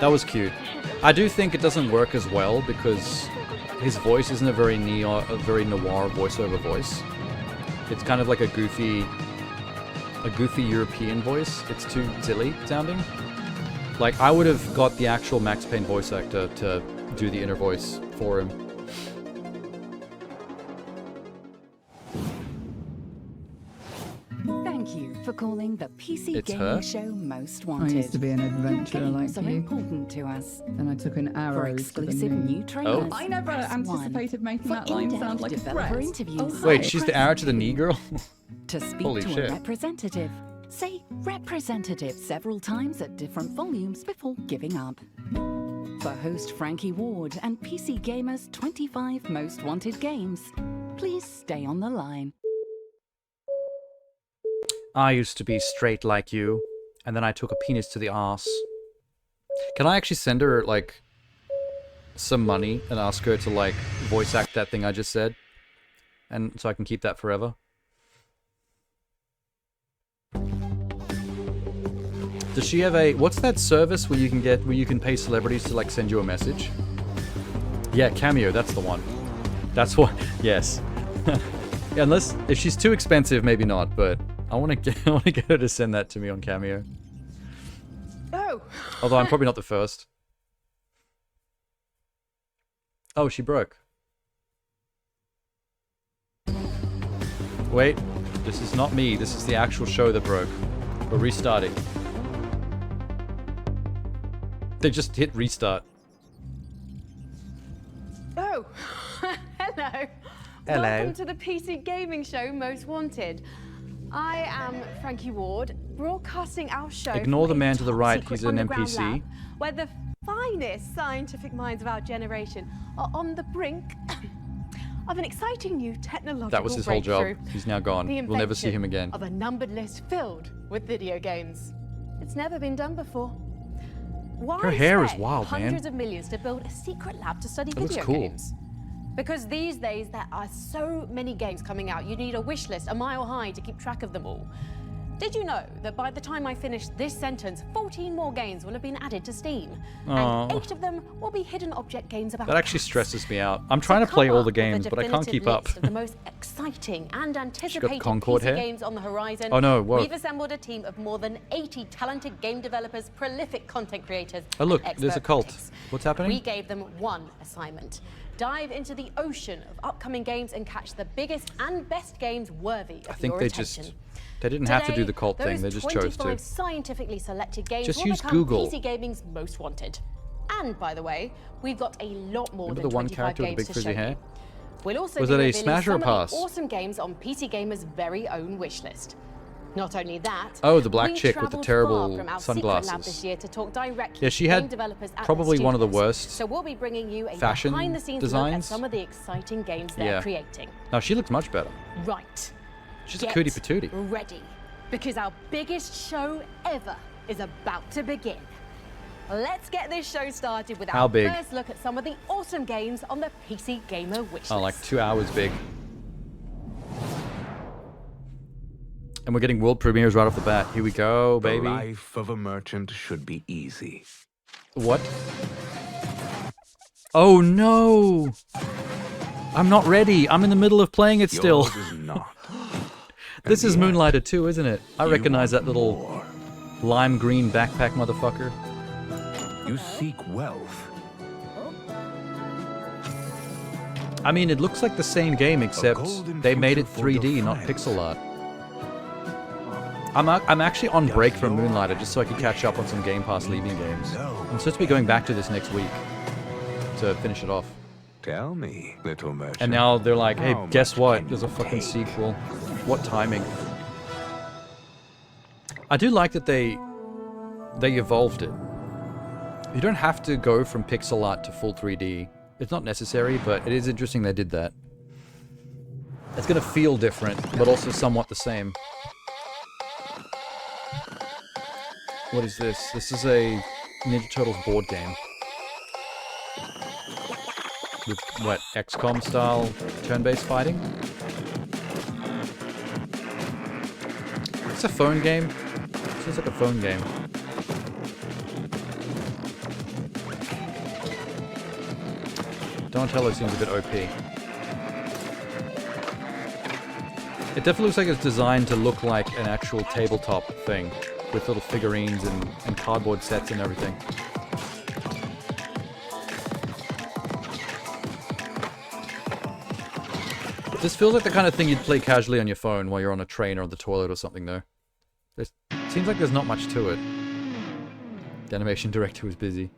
That was cute. I do think it doesn't work as well because his voice isn't a very noir voiceover voice. It's kind of like a goofy European voice. It's too silly sounding. Like, I would have got the actual Max Payne voice actor to do the inner voice for him. Thank you for calling the PC It's Gaming her? Show Most I Wanted. used to be an adventurer Your like games are you. important to us. Then I took an arrow For to the exclusive knee. new trailers, I never press anticipated 1. making For that line in-depth sound like a developer threat. interviews, Wait, she's the press arrow to the knee girl? To speak Holy to shit. a representative, say representative several times at different volumes before giving up. For host Frankie Ward and PC Gamer's 25 Most Wanted games, please stay on the line. I used to be straight like you, and then I took a penis to the arse. Can I actually send her, like, some money and ask her to, like, voice act that thing I just said? And so I can keep that forever? Does she have a... What's that service where you can pay celebrities to, like, send you a message? Yeah, Cameo, that's the one. That's what... Yes. Yeah, unless... If she's too expensive, maybe not, but... I want to get her to send that to me on Cameo. Oh. Although I'm probably not the first. Oh, she broke. Wait, this is not me. This is the actual show that broke. We're restarting. They just hit restart. Oh, hello. Hello. Welcome to the PC Gaming Show Most Wanted. I am Frankie Ward, broadcasting our show. Ignore the from a man to the right, top-secret he's an underground NPC. lab where the finest scientific minds of our generation are on the brink of an exciting new technological That was his whole job. breakthrough. He's now gone. The We'll never see him invention again. Of a numbered list filled with video games. It's never been done before. Why Her hair is spend wild, man. hundreds of millions to build a secret lab to study That looks video cool. games? Because these days there are so many games coming out, you need a wish list a mile high to keep track of them all. Did you know that by the time I finish this sentence, 14 more games will have been added to Steam? Aw. And 8 of them will be hidden object games about That actually stresses me out. I'm trying to play all the games, but I can't keep up. Of the most exciting and anticipated Concord PC hair? games on the horizon. Oh, no, whoa. We've assembled a team of more than 80 talented game developers, prolific content creators, Oh look, and there's a expert cult. critics. What's happening? We gave them one assignment. Dive into the ocean of upcoming games and catch the biggest and best games worthy of I think your they attention. just... They didn't have to do the cult thing, they those just chose 25 to. scientifically selected games Just will use become Google. PC Gaming's Most Wanted. And by the way, we've got a lot more Remember than the one 25 character with the games big to show frizzy hair? you. We'll also Was be it a revealing smash or a some of pass? the awesome games on PC Gamer's very own wish list. Not only that, Oh, the black we chick with the travelled terrible far from our sunglasses. secret lab this year to talk directly Yeah, she to had game developers at probably their one of the studios. worst So we'll be bringing you a fashion behind-the-scenes look at designs. some of the exciting games they're Yeah. creating. No, she looks much better. Right. She's a Get cootie patootie. ready, because our biggest show ever is about to begin. Let's get this show started with How our big? first look at some of the awesome games on the PC Gamer wishlist. Oh, like 2 hours big. And we're getting world premieres right off the bat. Here we go, baby. The life of a merchant should be easy. What? Oh no! I'm not ready. I'm in the middle of playing it still. Yours is not. This is yet, Moonlighter 2, isn't it? I you recognize that want little lime green backpack motherfucker. You seek wealth. I mean, it looks like the same game, except golden they made it future for your 3D, not friends. pixel art. I'm actually on break from Moonlighter just so I can catch up on some Game Pass leaving games. I'm supposed to be going back to this next week to finish it off. Tell me, little merchant. And now they're like, hey, how guess much what? can There's a you fucking pay? sequel. What timing? I do like that they evolved it. You don't have to go from pixel art to full 3D. It's not necessary, but it is interesting they did that. It's gonna feel different, but also somewhat the same. What is this? This is a Ninja Turtles board game. With, what, XCOM style turn-based fighting? It's a phone game. Seems like a phone game. Donatello seems a bit OP. It definitely looks like it's designed to look like an actual tabletop thing, with little figurines and cardboard sets and everything. This feels like the kind of thing you'd play casually on your phone while you're on a train or on the toilet or something, though. It seems like there's not much to it. The animation director was busy.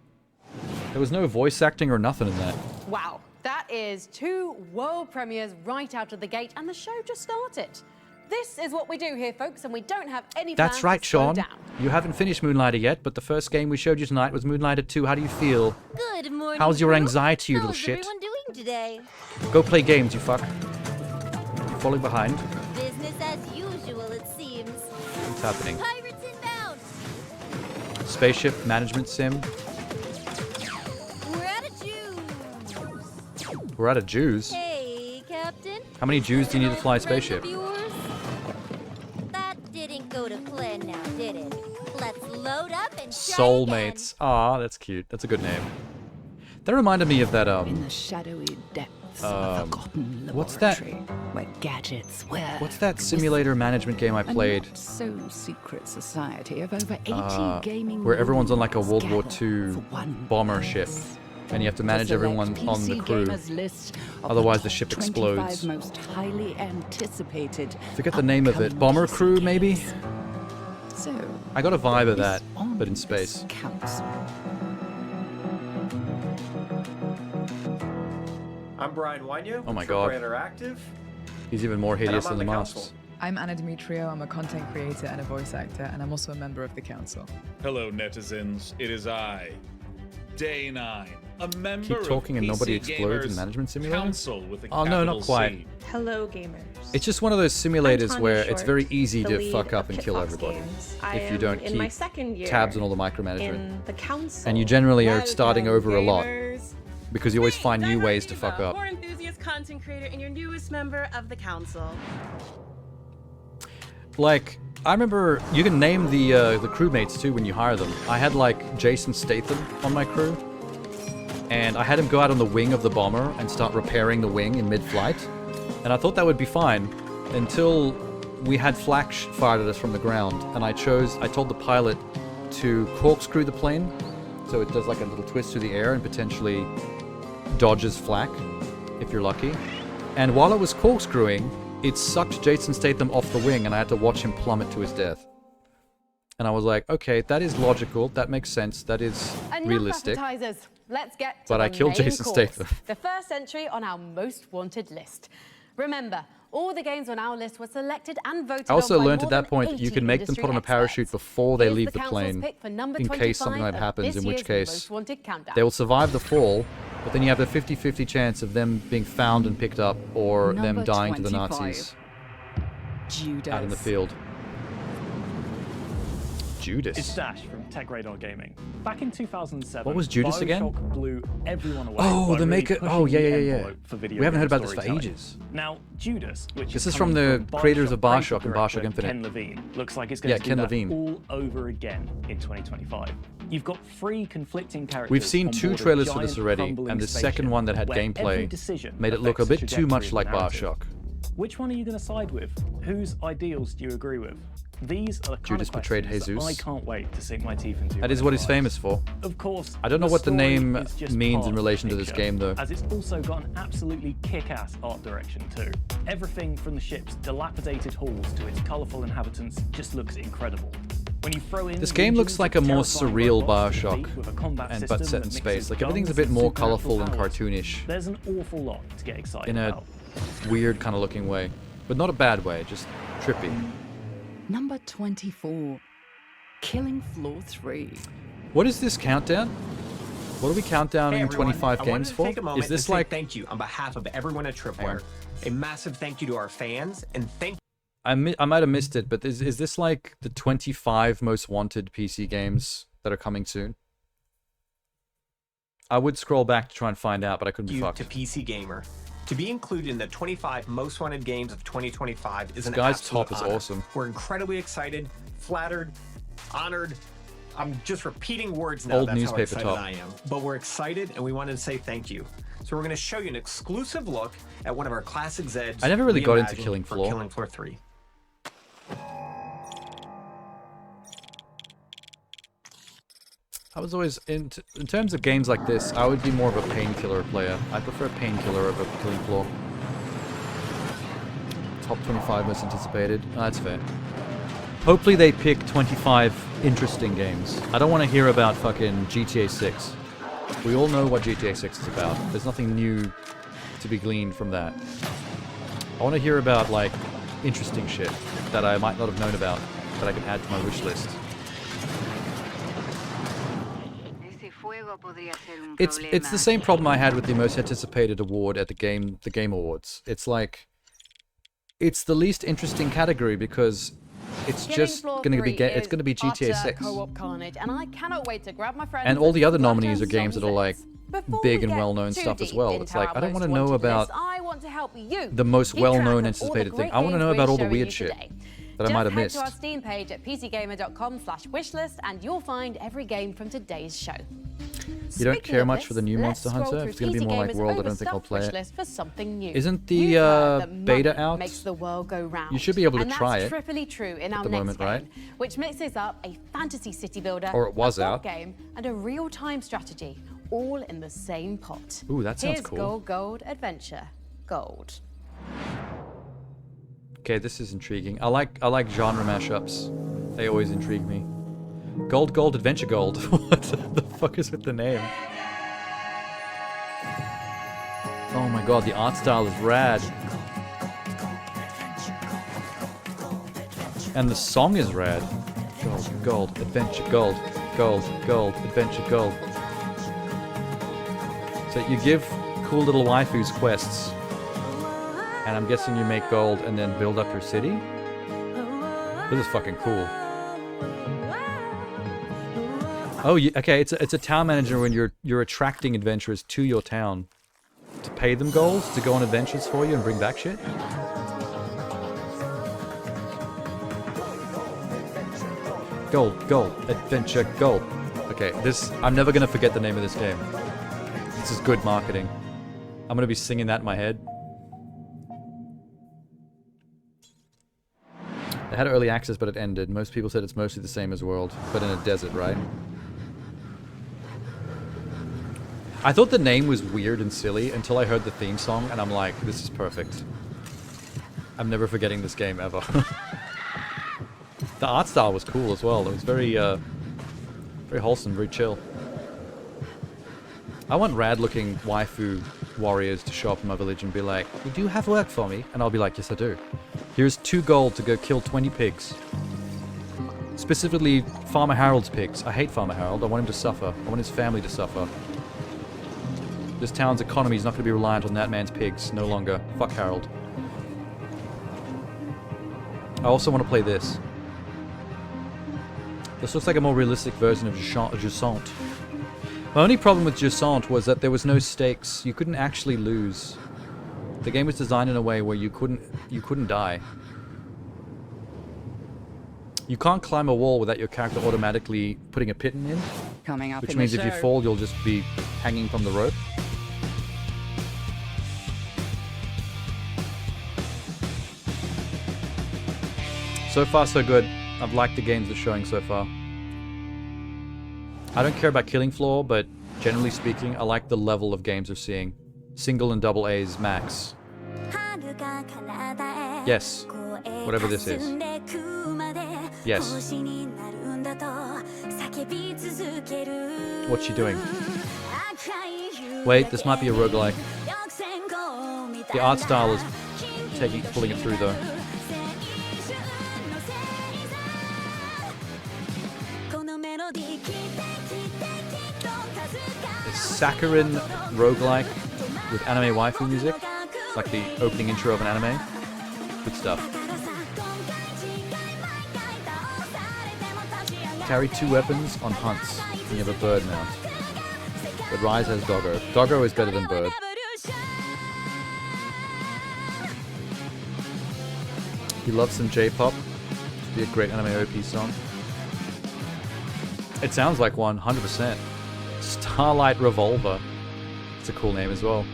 There was no voice acting or nothing in that. Wow, that is 2 world premieres right out of the gate, and the show just started. This is what we do here, folks, and we don't have any plans That's right, to slow Sean. down. You haven't finished Moonlighter yet, but the first game we showed you tonight was Moonlighter 2. How do you feel? Good morning. How's your crew. anxiety, you little How's shit? everyone doing today? Go play games, you fuck. You're falling behind. Business as usual, it seems. What's happening? Pirates inbound. Spaceship management sim. We're out of Jews. We're out of Jews. Hey, Captain. How many Jews do you need to fly a Friend of spaceship? yours? That didn't go to plan now, did it? Let's load up and try Soulmates. Ah, that's cute. That's a good name. That reminded me of that In the shadowy depths of a forgotten what's that? laboratory where gadgets were. What's that simulator management game I played? A so secret society of over 80 gaming Where everyone's on like a warlords World War gather II for one bomber ship, and you have to manage to select everyone on the PC crew. gamers list of Otherwise, the top ship 25 explodes. most highly anticipated. Forget the name of it. Bomber Crew, maybe? So, I got a vibe of that, but in space. counts. I'm Brian Wynyo. Oh my from God. Brand Interactive. He's even more And I'm hideous on than the the masks. council. I'm Anna Demetrio. I'm a content creator and a voice actor, and I'm also a member of the council. Hello, netizens. It is I, Day 9, a member Keep talking of and nobody PC explodes in Gamers Management Simulator? Council with a Oh no, not capital quite. C. Hello, gamers. It's just one of those simulators Tanya where it's Short, very easy the to lead fuck up of and kill Kitfox everybody Games. if you don't in my keep second year tabs on all the micromanagement. in the council. And you generally are Welcome, starting over a lot gamers. because you always find new ways to fuck up. More enthusiast content creator and your newest member of the council. Like, I remember you can name the crewmates too when you hire them. I had like Jason Statham on my crew, and I had him go out on the wing of the bomber and start repairing the wing in mid-flight, and I thought that would be fine until we had flak fired at us from the ground, and I told the pilot to corkscrew the plane so it does like a little twist through the air and potentially dodges flak if you're lucky. And while it was corkscrewing, it sucked Jason Statham off the wing and I had to watch him plummet to his death. And I was like, okay, that is logical, that makes sense, that is Enough realistic. appetizers. Let's get to But the I killed main Jason course, Statham. the first entry on our most wanted list. Remember, All the games on our list were selected and voted I also on by learned more at that than point that you 80 can make them industry put on a experts. parachute before they Here's leave the the council's plane, pick for number in case something 25 like happens, of in which this year's case Most Wanted countdown. they will survive the fall, but then you have a 50-50 chance of them being found and picked up, or them Number dying to the 25. Nazis Judas. out in the field. Judas. It's Dash from Tech Radar Gaming. Back in 2007, What was Judas again? BioShock blew everyone away. Oh, by the really maker. pushing Oh, yeah, the yeah, yeah. envelope for video We haven't heard game about this for storytelling. ages. Now, Judas, which This is is from coming the creators of creative BioShock and BioShock director Infinite. Ken Levine, looks like it's going Yeah, to Ken do Levine. that all over again in 2025. You've got three conflicting characters. We've seen on 2 board a trailers for this giant already, crumbling and the spaceship second one that had where every gameplay decision made it look a affects bit the too trajectory much of like the narrative. BioShock. Which one are you going to side with? Whose ideals do you agree with? These are the kind Judas of portrayed questions that I Jesus. can't wait to sink my teeth into. That is what he's famous for. Of course, I don't know what the story name is just means part in of the relation to this picture, game, though. as it's also got an absolutely kick-ass art direction too. Everything from the ship's dilapidated halls to its colourful inhabitants just looks incredible. When you throw in This game looks regions like of a more terrifying surreal robots that BioShock, compete with a combat and system but set in that space. mixes Like everything's a guns bit and more supernatural colourful and powers. cartoonish There's an awful lot to get excited in a about. weird kind of looking way, but not a bad way, just trippy. Number 24. Killing Floor 3. What is this countdown? What are we countdowning Hey, everyone. 25 I games wanted to for? take a moment Is this to say like thank you on behalf of everyone at Tripwire. A massive thank you to our fans, and thank I might have missed it, but is this like the 25 most wanted PC games that are coming soon? I would scroll back to try and find out, but I couldn't be you fucked. to PC Gamer. To be included in the 25 most wanted games of 2025 is This an guy's absolute top is honor. awesome. We're incredibly excited, flattered, honored. I'm just repeating words now. Old That's how newspaper excited top. I am. But we're excited, and we wanted to say thank you. So we're going to show you an exclusive look at one of our classic Zeds. I never really got into reimagined Killing for Floor. Killing Floor 3. I was always in terms of games like this, I would be more of a Painkiller player. I prefer Painkiller over Killing Floor. Top 25 most anticipated. Oh, that's fair. Hopefully they pick 25 interesting games. I don't want to hear about fucking GTA 6. We all know what GTA 6 is about. There's nothing new to be gleaned from that. I want to hear about, like, interesting shit that I might not have known about that I can add to my wish list. It's the same problem I had with the most anticipated award at the Game Awards. It's like, it's the least interesting category because it's just going to be GTA 6. Co-op carnage, and I cannot wait to grab my friends And all the other blackjack nominees are games that are like big and well-known stuff as well. It's like, I don't want to know about I want to help you the most keep well-known track of all the anticipated thing. great I want to games know we're about all the showing weird you shit today. that I might have Just missed. head to our Steam page at pcgamer.com/wishlist and you'll find every game from today's show. You don't Speaking care of much this, for the new let's Monster scroll Hunter? through It's going to be PC more like Gamer's World, I don't think I'll play overstuffed it. wishlist for something new. Isn't the You've heard that beta money out? Makes the world go round. You should be able to and try that's it triply true in at our the next moment, game, right? which mixes up a fantasy city builder, Or it was a board out. game, and a real-time strategy, all in the same pot. Ooh, that sounds Here's cool. Gold, Gold, Adventure, Gold. Okay, this is intriguing. I like genre mashups. They always intrigue me. Gold, Gold, Adventure Gold. What the fuck is with the name? Oh my god, the art style is rad. And the song is rad. Gold, Gold, Adventure Gold. Gold, Gold, Adventure Gold. So you give cool little waifus quests. And I'm guessing you make gold and then build up your city? This is fucking cool. Oh, okay, it's a town manager when you're attracting adventurers to your town. To pay them gold, to go on adventures for you and bring back shit? Gold, Gold, Adventure, Gold. Okay, I'm never gonna forget the name of this game. This is good marketing. I'm gonna be singing that in my head. They had early access, but it ended. Most people said it's mostly the same as World, but in a desert, right? I thought the name was weird and silly until I heard the theme song, and I'm like, this is perfect. I'm never forgetting this game, ever. The art style was cool as well. It was very wholesome, very chill. I want rad-looking waifu warriors to show up in my village and be like, you do have work for me? And I'll be like, yes I do. Here's 2 gold to go kill 20 pigs. Specifically, Farmer Harold's pigs. I hate Farmer Harold. I want him to suffer. I want his family to suffer. This town's economy is not going to be reliant on that man's pigs no longer. Fuck Harold. I also want to play this. This looks like a more realistic version of Jusant. My only problem with Jusant was that there was no stakes. You couldn't actually lose. The game was designed in a way where you couldn't die. You can't climb a wall without your character automatically putting a piton in. Coming up Which in means the if you show. fall, you'll just be hanging from the rope. So far, so good. I've liked the games they're showing so far. I don't care about killing floor, but generally speaking, I like the level of games we're seeing. Single and double A's max. Yes. Whatever this is. Yes. What's she doing? Wait, this might be a roguelike. The art style is pulling it through though. It's saccharine roguelike with anime waifu music. It's like the opening intro of an anime. Good stuff. Carry 2 weapons on hunts, and you have a bird mount. But Rise has Doggo. Doggo is better than Bird. He loves some J-pop. It'd be a great anime OP song. It sounds like one, 100%. Starlight Revolver. It's a cool name as well.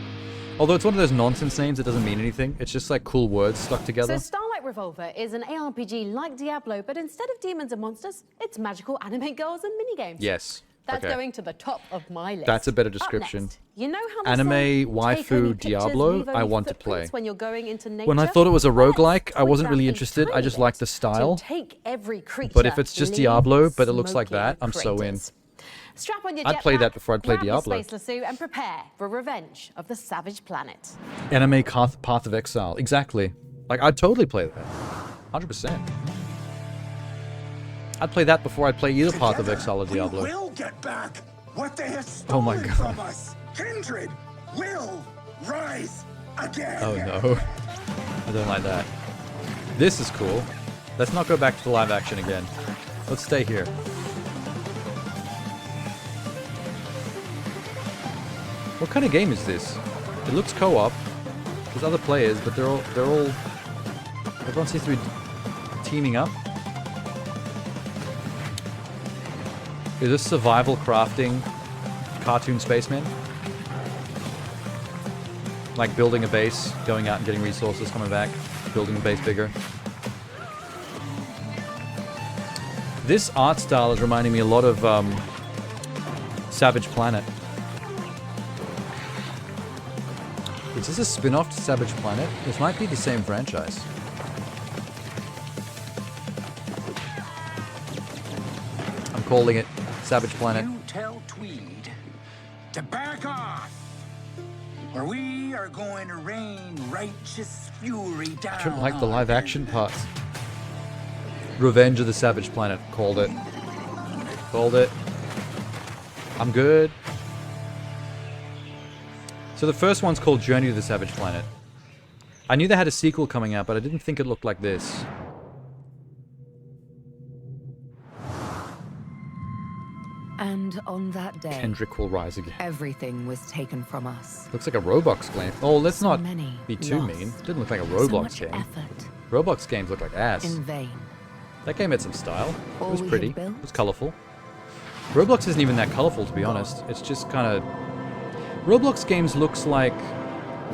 Although it's one of those nonsense names that doesn't mean anything. It's just like cool words stuck together. So Starlight Revolver is an ARPG like Diablo, but instead of demons and monsters, it's magical anime girls and minigames. Yes. That's okay. going to the top of my list. That's a better Up description. next, you know how they Anime say, take waifu only pictures, Diablo, leave I only want to footprints play. When you're going into nature? When I thought it was a roguelike, I wasn't really twist interested. I just liked the to style. take every creature, But if it's just leave Diablo, but it looks like smoking that, I'm so in. craters. Strap on your I'd play jetpack, that before I'd play grab your Diablo. space lasso and prepare for Revenge of the Savage Planet. Anime Path of Exile. Exactly. Like, I'd totally play that. 100%. I'd play that before I'd play either Path of Exile or Diablo. We will get back what they have Oh my stolen God. from us. Kindred will rise again. Oh no. I don't like that. This is cool. Let's not go back to the live action again. Let's stay here. What kind of game is this? It looks co-op. There's other players, but they're all everyone seems to be teaming up. Is this survival crafting cartoon spaceman? Like building a base, going out and getting resources, coming back, building the base bigger. This art style is reminding me a lot of Savage Planet. Is this a spin-off to Savage Planet? This might be the same franchise. I'm calling it Savage Planet. You tell Tweed to back off, or we are going to rain righteous fury down. I don't like the live action parts. Revenge of the Savage Planet. Called it. Called it. I'm good. So the first one's called Journey to the Savage Planet. I knew they had a sequel coming out, but I didn't think it looked like this. And on that day, Kendrick will rise again. everything was taken from us. Looks like a Roblox game. Oh, let's So not many be too lost. mean. Didn't look like a So Roblox much game. effort. Roblox games look like ass. In vain. That game had some style. All It was we had pretty. built? It was colorful. Roblox isn't even that colorful, to be honest. It's just kind of... Roblox games looks like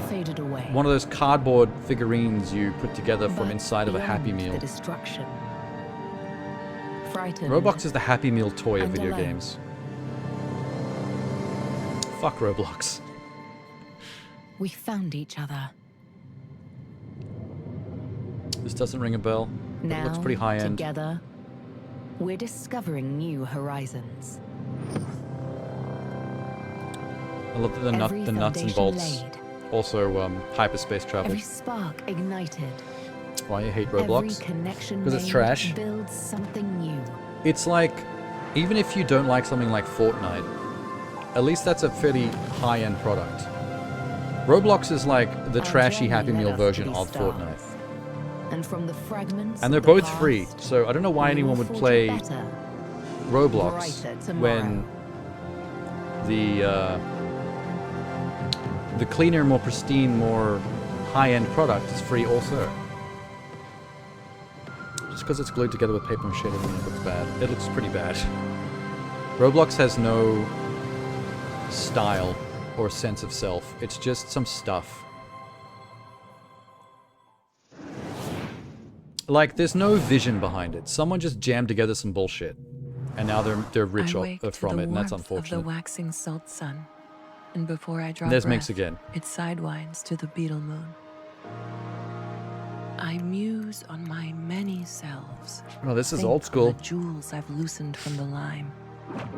Faded away. one of those cardboard figurines you put together from But inside of a Happy beyond Meal. The destruction. Frightened. Roblox is the Happy Meal toy of and video alone. games. Fuck Roblox. We found each other. This doesn't ring a bell. But Now, it looks pretty high end. together, we're discovering new horizons. I love the Every nuts and foundation bolts laid, Also, hyperspace travel. Every spark ignited. Why I hate Roblox? Every connection Because it's made trash. builds something new. It's like, even if you don't like something like Fortnite, at least that's a fairly high-end product. Roblox is like the trashy Happy Meal version of Fortnite. And from the fragments And they're of the both past, free, so I don't know why we anyone will would forge a play better, Roblox brighter tomorrow. when the cleaner, more pristine, more high-end product is free also. Just because it's glued together with paper mache doesn't mean it looks bad. It looks pretty bad. Roblox has no style or sense of self. It's just some stuff. Like, there's no vision behind it. Someone just jammed together some bullshit, and now they're rich I wake to from the it, and that's warmth of unfortunate. the waxing salt sun, and before I draw There's breath, Minx again. it sidewinds to the beetle moon. I muse on my many selves. Oh, this is think old on school. The jewels I've loosened from the lime,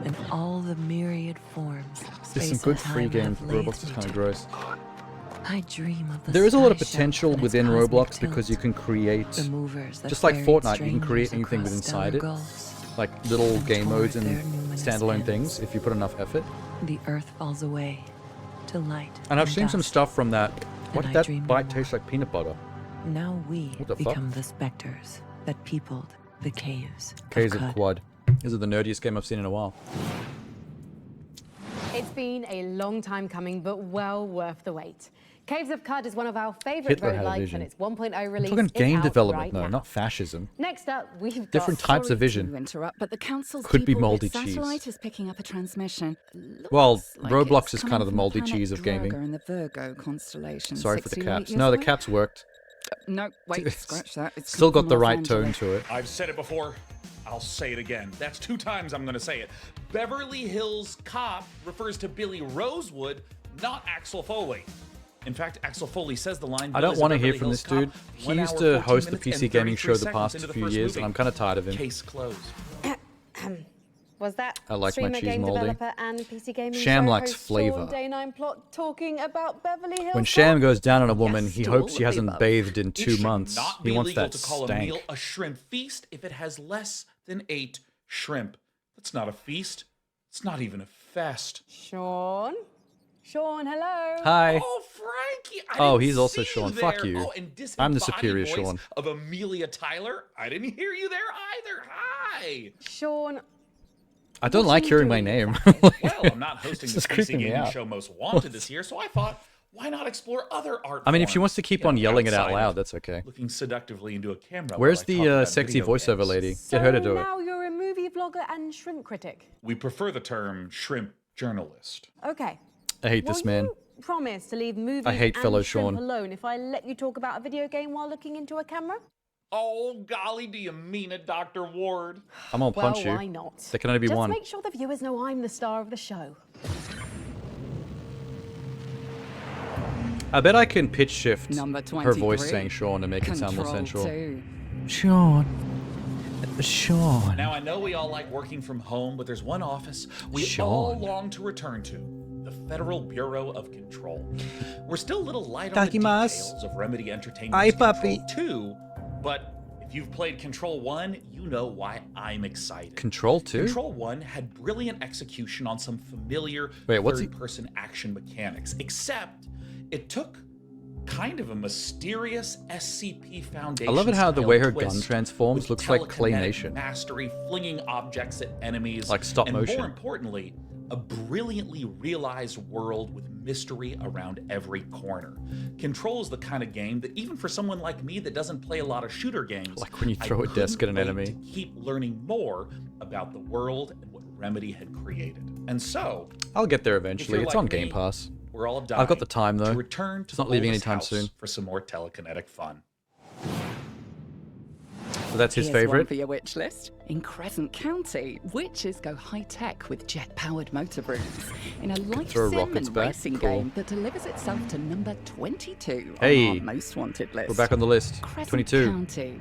and all the myriad forms. There's some space good and free time games. have lathed Roblox is me kind of to. gross. I dream of the There is a lot of sky ship potential and its within cosmic Roblox tilt, because you can create, the movers that just like ferried Fortnite, you can strangers create anything across with stellar inside it, gulfs, like little game toward modes and their numinous standalone ends. things if you put enough effort. The earth falls away to light. And I've seen some dust. stuff from that. What And did I that dream bite no taste like? Peanut butter. Now we What the fuck? become the specters that peopled the caves. Caves of of Cud. Quad. This is the nerdiest game I've seen in a while. It's been a long time coming, but well worth the wait. Caves of Cud is one of our favourite Hitler had a roguelikes, vision. and its 1.0 I'm release talking is game out development, right no, now. not fascism. Next up, we've got Different types of Sorry vision. to interrupt, but the council's Could be people moldy with cheese. satellite is picking up a transmission. Well, Looks like Roblox it's is coming kind of the from moldy planet cheese of gaming. Draga in the Virgo constellation. Sorry for the 6 to 8 caps. years No, the away. caps worked. No, wait, scratch that. It's Still come got the from right Los tone Angeles. to it. I've said it before. I'll say it again. That's 2 times I'm going to say it. Beverly Hills Cop refers to Billy Rosewood, not Axel Foley. In fact, Axel Foley says the line. I don't want to hear from this dude. He used to host the PC gaming show the past few years, and I'm kind of tired of him. Case closed. Was that I like my streamer, cheese game moldy. developer, and PC gaming Sham show likes host flavour. Sean Day 9 Plot talking about Beverly Hills? When Sham Cop? goes down on a woman, Yes, he to hopes all she of the hasn't above. bathed in It 2 should months. not He be wants legal that to call a stank. meal a shrimp feast if it has less than 8 shrimp. That's not a feast. It's not even a fest. Sean? Sean, hello. Hi. Oh, Frankie. I Oh, didn't he's also see Sean. there. Fuck you. Oh, and I'm the disembodied superior voice Sean. of Amelia Tyler. I didn't hear you there either. Hi. Sean. I don't like hearing my name. Well, I'm not hosting This the is PC creeping me gaming out. show Most Wanted this year, so I thought, why not explore other art I mean, if she forms, wants to keep you on know, yelling it out outside loud, of that's okay. Looking seductively into a camera. Where's while I talk the about sexy video voiceover games. lady? Get her to do it. Now you're a movie vlogger and shrimp critic. We prefer the term shrimp journalist. Okay. I hate this man. Promise to leave movies I hate and fellow shrimp Sean. alone if I let you talk about a video game while looking into a camera? Oh, golly, do you mean it, Dr. Ward? I'm gonna punch you. Well, why not? There can only be Just one. make sure the viewers know I'm the star of the show. I bet I can pitch shift Number her voice 23. saying Sean to make it sound more Control sensual. 2. Sean. Sean. Now, I know we all like working from home, but there's one office we Sean. all long to return to. The Federal Bureau of Control. We're still a little light on the Takimasu. details of Remedy Entertainment's Hi, Control puppy. 2, but if you've played Control 1, you know why I'm excited. Control 2? Control 1 had brilliant execution on some familiar Wait, what's he- third-person action mechanics, except it took kind of a mysterious SCP Foundation. I love it how the way her twist gun transforms with looks like telekinetic claymation. mastery, flinging objects at enemies, Like stop and motion. more importantly, a brilliantly realized world with mystery around every corner. Control is the kind of game that even for someone like me that doesn't play a lot of shooter games, Like when you I throw a desk at an couldn't wait enemy. to keep learning more about the world and what Remedy had created. And so, I'll get there if eventually. you're It's like on Game me, Pass. we're all dying I've got the time though. to return to It's not the leaving oldest anytime house soon. for some more telekinetic fun. So that's his Here's one favorite. for your witch list. In Crescent County, witches go high-tech with jet-powered motor brooms in a life throw sim rockets and back. racing Cool. game that delivers itself to number 22 Hey. on our most wanted list. We're back on the list. Crescent 22. County.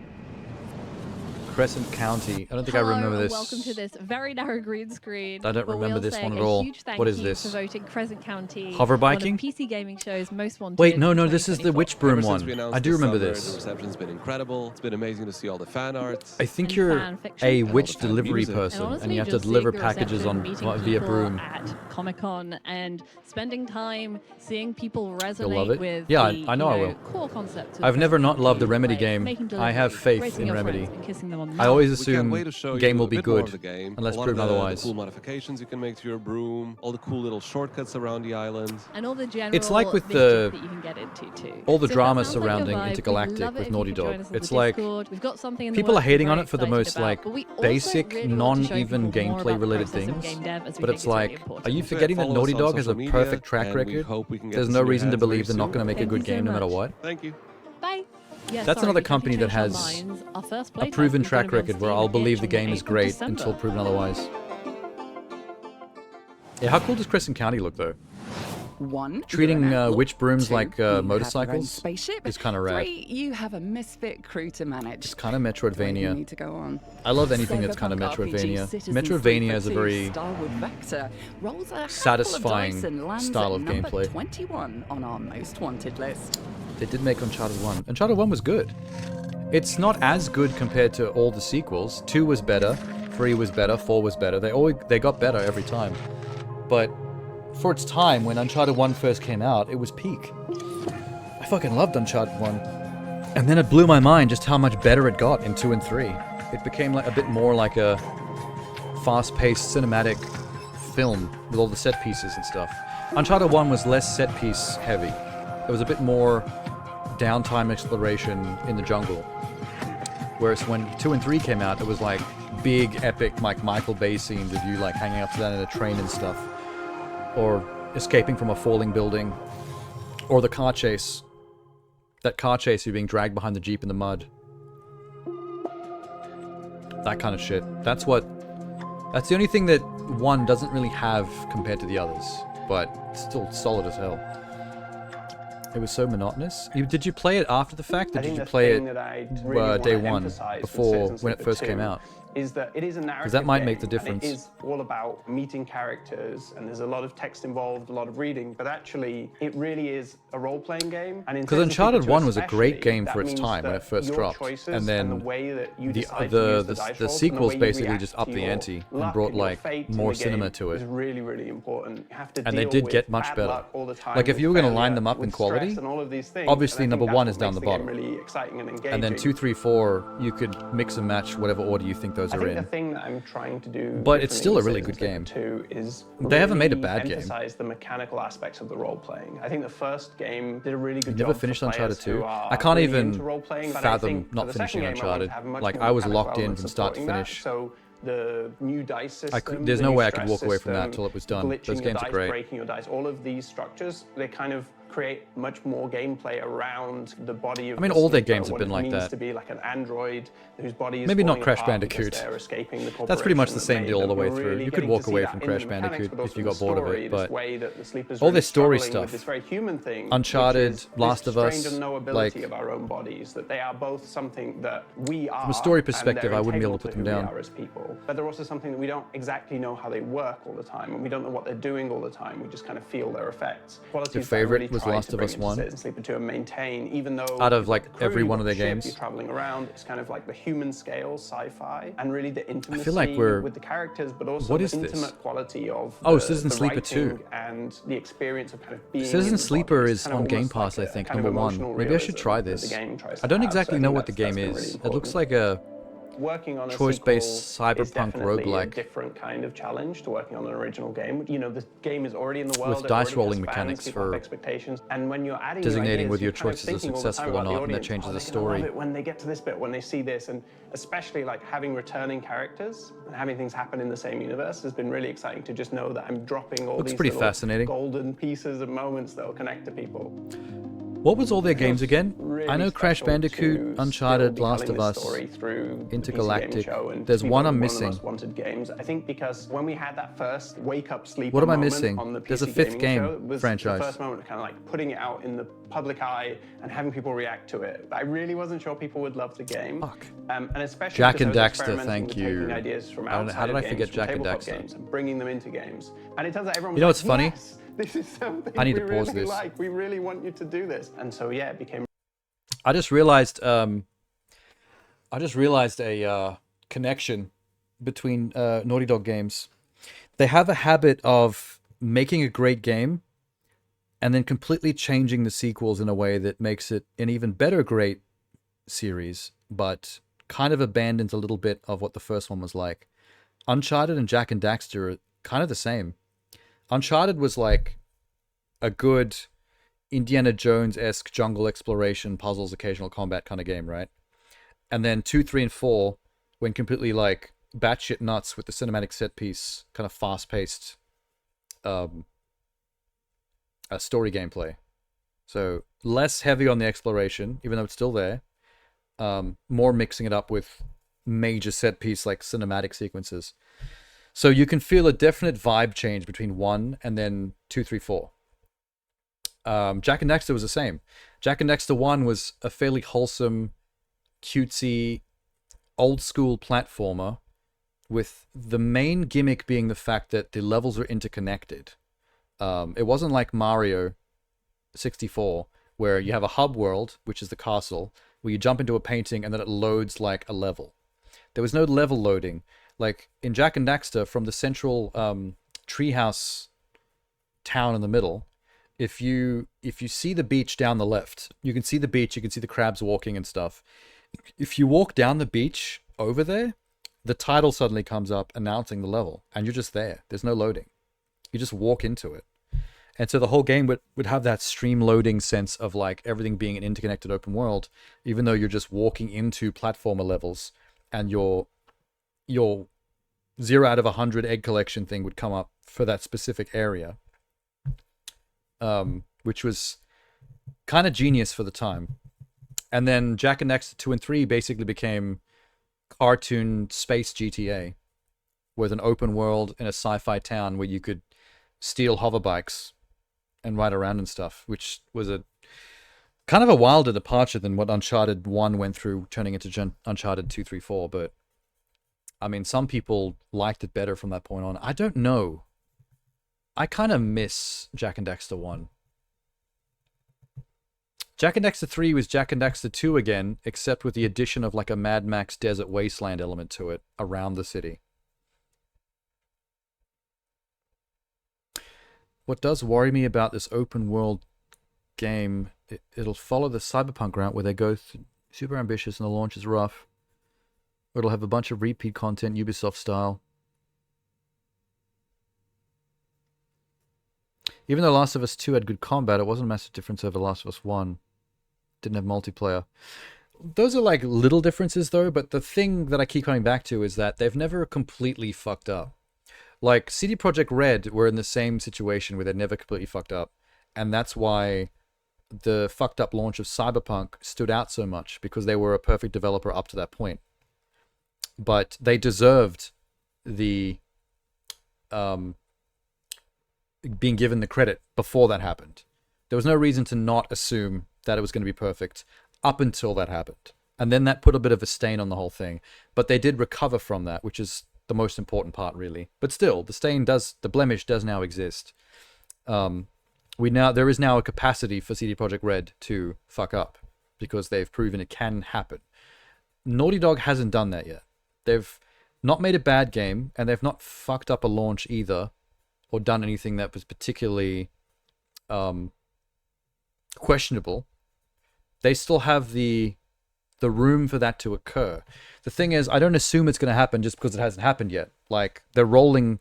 Crescent County. I don't think I remember this. Welcome to this very narrow green screen. I don't but remember we'll this say one at a all. huge thank What is you this? For voting Crescent County Hover one of biking? PC gaming shows most wanted. Wait, no, this is the 2024. Witch Broom Ever since we one. announced I do remember summer, this. The reception's been incredible. It's been amazing to see all the fan art. I think you're a witch delivery person, and you have to deliver packages on via broom. At Comic-Con and spending time seeing people You'll resonate love it. with Yeah, the, I know I will. core concepts. of I've never Crescent not loved a County, Remedy like game. making I have deliveries, faith raising in your Remedy. friends and kissing them on the I mouth. always We can't assume wait to show game you will a be bit more good, of the game. unless a lot proven of the otherwise. cool modifications you can make to your broom, all the cool little shortcuts around the island. And all the general It's like with mischief the that you can get into too. all the So if drama that sounds like your surrounding vibe, we'd Intergalactic love it with if Naughty you could join Dog. us on It's the like Discord. We've got something in the people are works we're hating on very it for the excited most about, like but we also basic, really want to show non-even people more about gameplay-related process of things. game dev, as we But think it's really like, important. are you So forgetting that follow Naughty us on Dog has a social media, perfect track and we record? hope we can get There's this no in your reason to hands very believe they're not going to make a Thank good you so game no matter much. what. Thank you. Bye. Yeah, That's sorry, another we company that changed our has minds. Our first a playtest proven is gonna track be on record where Steam I'll and believe the itch on game the is 8th of great December. until proven otherwise. Yeah, how cool does Crescent County look though? 1. Treating you're an outlaw. witch brooms 2, like you have your own motorcycles spaceship. is kind of rad. 3. You have a misfit crew to manage. It's kind of Where do you Metroidvania. need to go on? I love anything that's kind of Cyberpunk RPG Metroidvania. Citizen Metroidvania is a Sleeper 2 very Starwood Vector rolls a handful of satisfying dice and lands style at of number gameplay. 21 on our most wanted list. They did make Uncharted 1. Uncharted 1 was good. It's not as good compared to all the sequels. 2 was better, 3 was better, 4 was better. They got better every time. But for its time, when Uncharted 1 first came out, it was peak. I fucking loved Uncharted 1. And then it blew my mind just how much better it got in 2 and 3. It became like a bit more like a fast-paced cinematic film with all the set pieces and stuff. Uncharted 1 was less set piece heavy. There was a bit more downtime exploration in the jungle. Whereas when 2 and 3 came out, it was like big, epic, like Michael Bay scenes of you like hanging upside down in a train and stuff. Or escaping from a falling building. Or the car chase. That car chase, you're being dragged behind the Jeep in the mud. That kind of shit. That's the only thing that 1 doesn't really have compared to the others. But it's still solid as hell. It was so monotonous. Did you play it after the fact, or did you play it day one, before when it first came out? Is that it is a narrative Because that might make the game, and difference. it is all about meeting characters, and there's a lot of text involved, a lot of reading, but actually it really is a role-playing game. Because Uncharted 1 was a great game for its time when it first dropped, and then the sequels basically just upped the ante and brought like more cinema to it. Is really, really important. You have to And they deal did with get much bad better. luck all the time, Like if with you were going to failure, line them up in with stress quality, and all of these things, obviously and I think number that's 1 what is down makes the the game bottom. really exciting and engaging. And then 2, 3, 4, you could mix and match whatever order you think those I are think the in. thing that I'm trying to do, But it's differently still a in really Citizen good game. Sleeper 2 is They haven't made a really bad game. emphasize the mechanical aspects of the role playing. I think the first game did a really good You job. never finished for Uncharted players who 2? are I can't really even into role-playing, but I fathom think not for the second finishing game, I wanted Uncharted. to have much Like more I was mechanical locked in elements from start to supporting that. finish. So the new dice system, there's the no new way I could stress walk away from that system, till it was done. glitching Those your games are dice, great. breaking your dice, all of these structures, they kind of create much more gameplay around the body of I mean, the all their sleeper, games have what been it like means that. to be like an android whose body is Maybe not falling Crash apart because Bandicoot. they're escaping the That's pretty much the corporation same that deal all the made way them. We're through. really You could getting walk to see away that from in Crash the mechanics, Bandicoot but if also you in got the bored of story, it, this but way that the sleeper's all really their story struggling with stuff, this very human thing, Uncharted, which is Last this of Us, strange unknowability like of our own bodies, that they are both something that we are. from a story and perspective, they're I wouldn't be able to integral put them who we down. are as people. But they're also something that we don't exactly know how they work all the time, and we don't know what they're doing all the time. We just kind of feel their effects. Qualities Your that I favorite really was tried Last to of bring Us into 1? Citizen Sleeper 2 and maintain, even though Out of like the crew, every you've one got of their the ship, games. you're traveling around, it's kind of like the human scale sci-fi, and really the intimacy like we're- with the characters, but also What the is this? intimate quality of Oh, the, Citizen the Sleeper writing 2. and the experience of kind of being in Citizen the Sleeper body. is It's kind of on Game almost Pass, like I think, kind of number 1. emotional Maybe I should realism try that this. the game tries I to don't have. So exactly I know think what the game that's been is. really It looks important. like a Working on a choice-based sequel is cyberpunk definitely a roguelike different kind of challenge to working on an original game. You know, the game is already in the world. with it dice already rolling has fans, mechanics people have for expectations, and when you're adding designating new whether your ideas, you're kind of choices are thinking all the time successful or about the not, and that audience. changes Oh, the they're gonna love story. it when they get to this bit, when they see this, and especially like having returning characters and having things happen in the same universe has been really exciting to just know that I'm dropping all Looks these pretty little fascinating. golden pieces of moments that will connect to people. What was all their games again? really I know Crash special Bandicoot, to Uncharted, still be Last telling of this Us, story through the PC Intergalactic. Gaming Show and There's to be one voted I'm one of the missing. most wanted games. I think because when we had that first wake up sleeper What am I moment missing? on the PC There's a fifth Gaming game Show, it was franchise. the first moment of kind of like putting it out in the public eye and having people react to it. I really wasn't sure people would love the game. And especially Jack because and I was Daxter, experimenting thank with you. taking ideas from I don't know, outside how did of I games, forget from Jack and tabletop Daxter? games and bringing them into games. And it turns out everyone You know was what's like, funny? yes, this is something I need we to pause really this. like. We really want you to do this. And so yeah, it became I just realized a connection between Naughty Dog games. They have a habit of making a great game and then completely changing the sequels in a way that makes it an even better great series, but kind of abandons a little bit of what the first one was like. Uncharted and Jack and Daxter are kind of the same. Uncharted was like a good Indiana Jones-esque jungle exploration, puzzles, occasional combat kind of game, right? And then 2, 3, and 4 went completely like batshit nuts with the cinematic set piece, kind of fast-paced story gameplay. So less heavy on the exploration, even though it's still there. More mixing it up with major set piece like cinematic sequences. So you can feel a definite vibe change between 1 and then 2, 3, 4. Jack and Daxter was the same. Jack and Daxter 1 was a fairly wholesome, cutesy, old school platformer with the main gimmick being the fact that the levels are interconnected. It wasn't like Mario 64 where you have a hub world, which is the castle, where you jump into a painting and then it loads like a level. There was no level loading. Like in Jack and Daxter, from the central treehouse town in the middle, if you see the beach down the left, you can see the beach, you can see the crabs walking and stuff. If you walk down the beach over there, the title suddenly comes up announcing the level, and you're just there. There's no loading. You just walk into it. And so the whole game would have that stream loading sense of like everything being an interconnected open world, even though you're just walking into platformer levels, and your 0 out of 100 egg collection thing would come up for that specific area. Which was kind of genius for the time. And then Jack and Daxter 2 and 3 basically became cartoon space GTA, with an open world in a sci-fi town where you could steal hover bikes and ride around and stuff, which was a kind of a wilder departure than what Uncharted 1 went through, turning into Uncharted 2, 3, 4. But I mean, some people liked it better from that point on. I don't know. I kind of miss Jack and Daxter 1. Jack and Daxter 3 was Jack and Daxter 2 again, except with the addition of like a Mad Max Desert Wasteland element to it around the city. What does worry me about this open world game, it'll follow the Cyberpunk route where they go super ambitious and the launch is rough. Or it'll have a bunch of repeat content, Ubisoft style. Even though Last of Us 2 had good combat, it wasn't a massive difference over Last of Us 1. Didn't have multiplayer. Those are like little differences though, but the thing that I keep coming back to is that they've never completely fucked up. Like CD Projekt Red were in the same situation where they never completely fucked up. And that's why the fucked up launch of Cyberpunk stood out so much, because they were a perfect developer up to that point. But they deserved the being given the credit before that happened. There was no reason to not assume that it was going to be perfect up until that happened. And then that put a bit of a stain on the whole thing. But they did recover from that, which is the most important part, really. But still, the blemish does now exist. There is now a capacity for CD Projekt Red to fuck up, because they've proven it can happen. Naughty Dog hasn't done that yet. They've not made a bad game, and they've not fucked up a launch either, or done anything that was particularly questionable. They still have the room for that to occur. The thing is, I don't assume it's going to happen just because it hasn't happened yet. Like, they're rolling.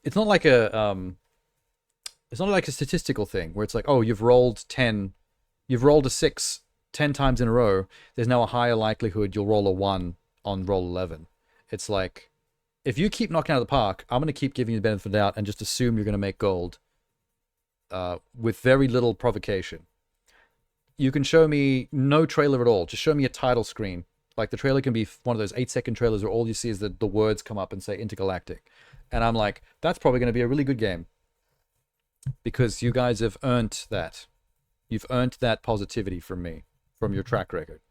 It's not like a statistical thing where it's like, oh, you've rolled a 6 10 times in a row. There's now a higher likelihood you'll roll a 1 on roll 11. It's like, if you keep knocking out of the park, I'm going to keep giving you the benefit of the doubt and just assume you're going to make gold with very little provocation. you can show me no trailer at all. Just show me a title screen. Like, the trailer can be one of those 8-second trailers where all you see is the words come up and say Intergalactic. And I'm like, that's probably going to be a really good game. Because you guys have earned that. You've earned that positivity from me, from your track record.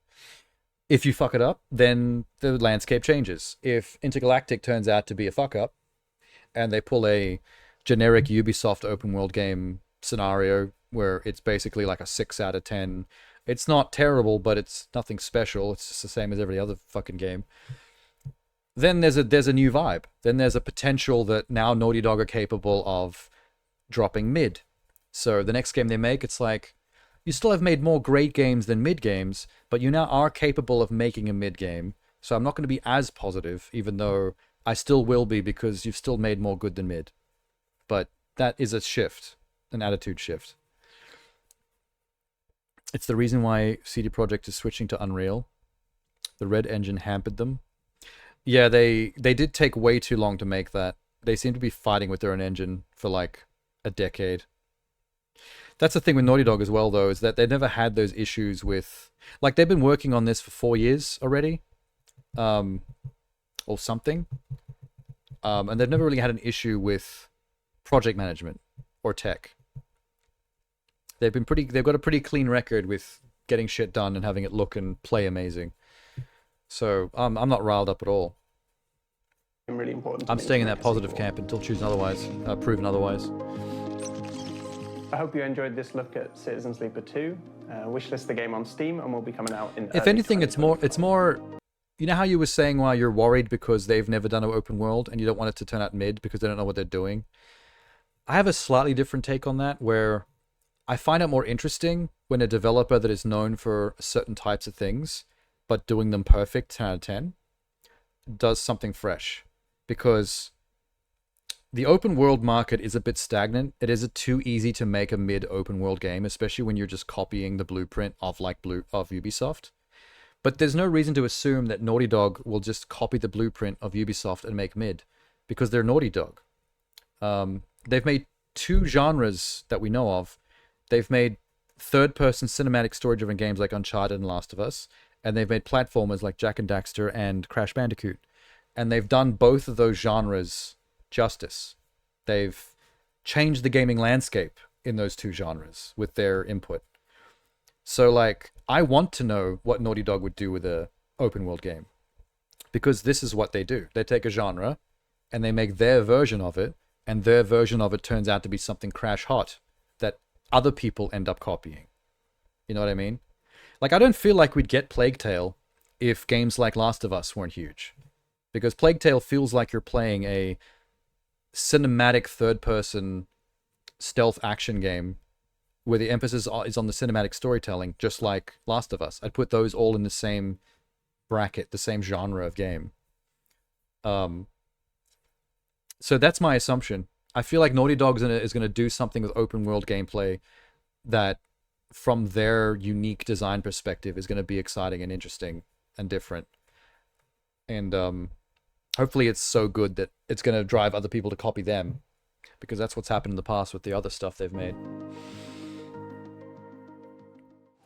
If you fuck it up, then the landscape changes. If Intergalactic turns out to be a fuck up, and they pull a generic Ubisoft open world game scenario where it's basically like a 6 out of 10, it's not terrible, but it's nothing special. It's just the same as every other fucking game. Then there's a new vibe. Then there's a potential that now Naughty Dog are capable of dropping mid. So the next game they make, it's like, you still have made more great games than mid games, but you now are capable of making a mid game. So I'm not going to be as positive, even though I still will be, because you've still made more good than mid. But that is a shift, an attitude shift. It's the reason why CD Projekt is switching to Unreal. The Red Engine hampered them. Yeah, they did take way too long to make that. They seem to be fighting with their own engine for like a decade. That's the thing with Naughty Dog as well, though, is that they've never had those issues with... Like, they've been working on this for 4 years already. Or something. And they've never really had an issue with project management or tech. They've got a pretty clean record with getting shit done and having it look and play amazing. So, I'm not riled up at all. Really important. I'm staying in that positive camp until proven otherwise. I hope you enjoyed this look at Citizen Sleeper 2. Wishlist the game on Steam and will be coming out in. If anything, it's more. You know how you were saying why you're worried because they've never done an open world and you don't want it to turn out mid because they don't know what they're doing. I have a slightly different take on that, where I find it more interesting when a developer that is known for certain types of things, but doing them perfect 10 out of 10, does something fresh. Because the open world market is a bit stagnant. It is too easy to make a mid open world game, especially when you're just copying the blueprint of of Ubisoft. But there's no reason to assume that Naughty Dog will just copy the blueprint of Ubisoft and make mid, because they're Naughty Dog. They've made 2 genres that we know of. They've made third-person cinematic story-driven games like Uncharted and Last of Us, and they've made platformers like Jak and Daxter and Crash Bandicoot. And they've done both of those genres justice. They've changed the gaming landscape in those 2 genres with their input. So, like, I want to know what Naughty Dog would do with a open world game, because this is what they do. They take a genre and they make their version of it, and their version of it turns out to be something crash hot that other people end up copying. You know what I mean? Like, I don't feel like we'd get Plague Tale if games like Last of Us weren't huge, because Plague Tale feels like you're playing a cinematic third-person stealth action game where the emphasis is on the cinematic storytelling, just like Last of Us. I'd put those all in the same bracket, the same genre of game. So that's my assumption. I feel like Naughty Dog is going to do something with open world gameplay that, from their unique design perspective, is going to be exciting and interesting and different. And hopefully it's so good that it's going to drive other people to copy them, because that's what's happened in the past with the other stuff they've made.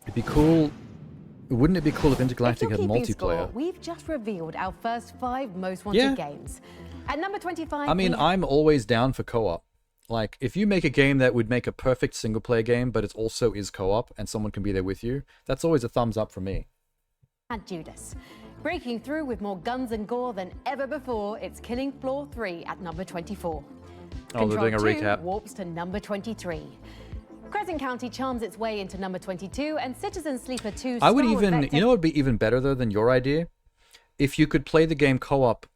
It'd be cool. Wouldn't it be cool if Intergalactic had multiplayer? Score, we've just revealed our first 5 most wanted games. At number 25... I mean, I'm always down for co-op. Like, if you make a game that would make a perfect single-player game, but it also is co-op, and someone can be there with you, that's always a thumbs up for me. And Judas. Breaking through with more guns and gore than ever before, it's Killing Floor 3 at number 24. Oh, they're doing a recap. Warps to number 23. Crescent County charms its way into number 22, and Citizen Sleeper 2... I would even... You know what would be even better, though, than your idea? If you could play the game co-op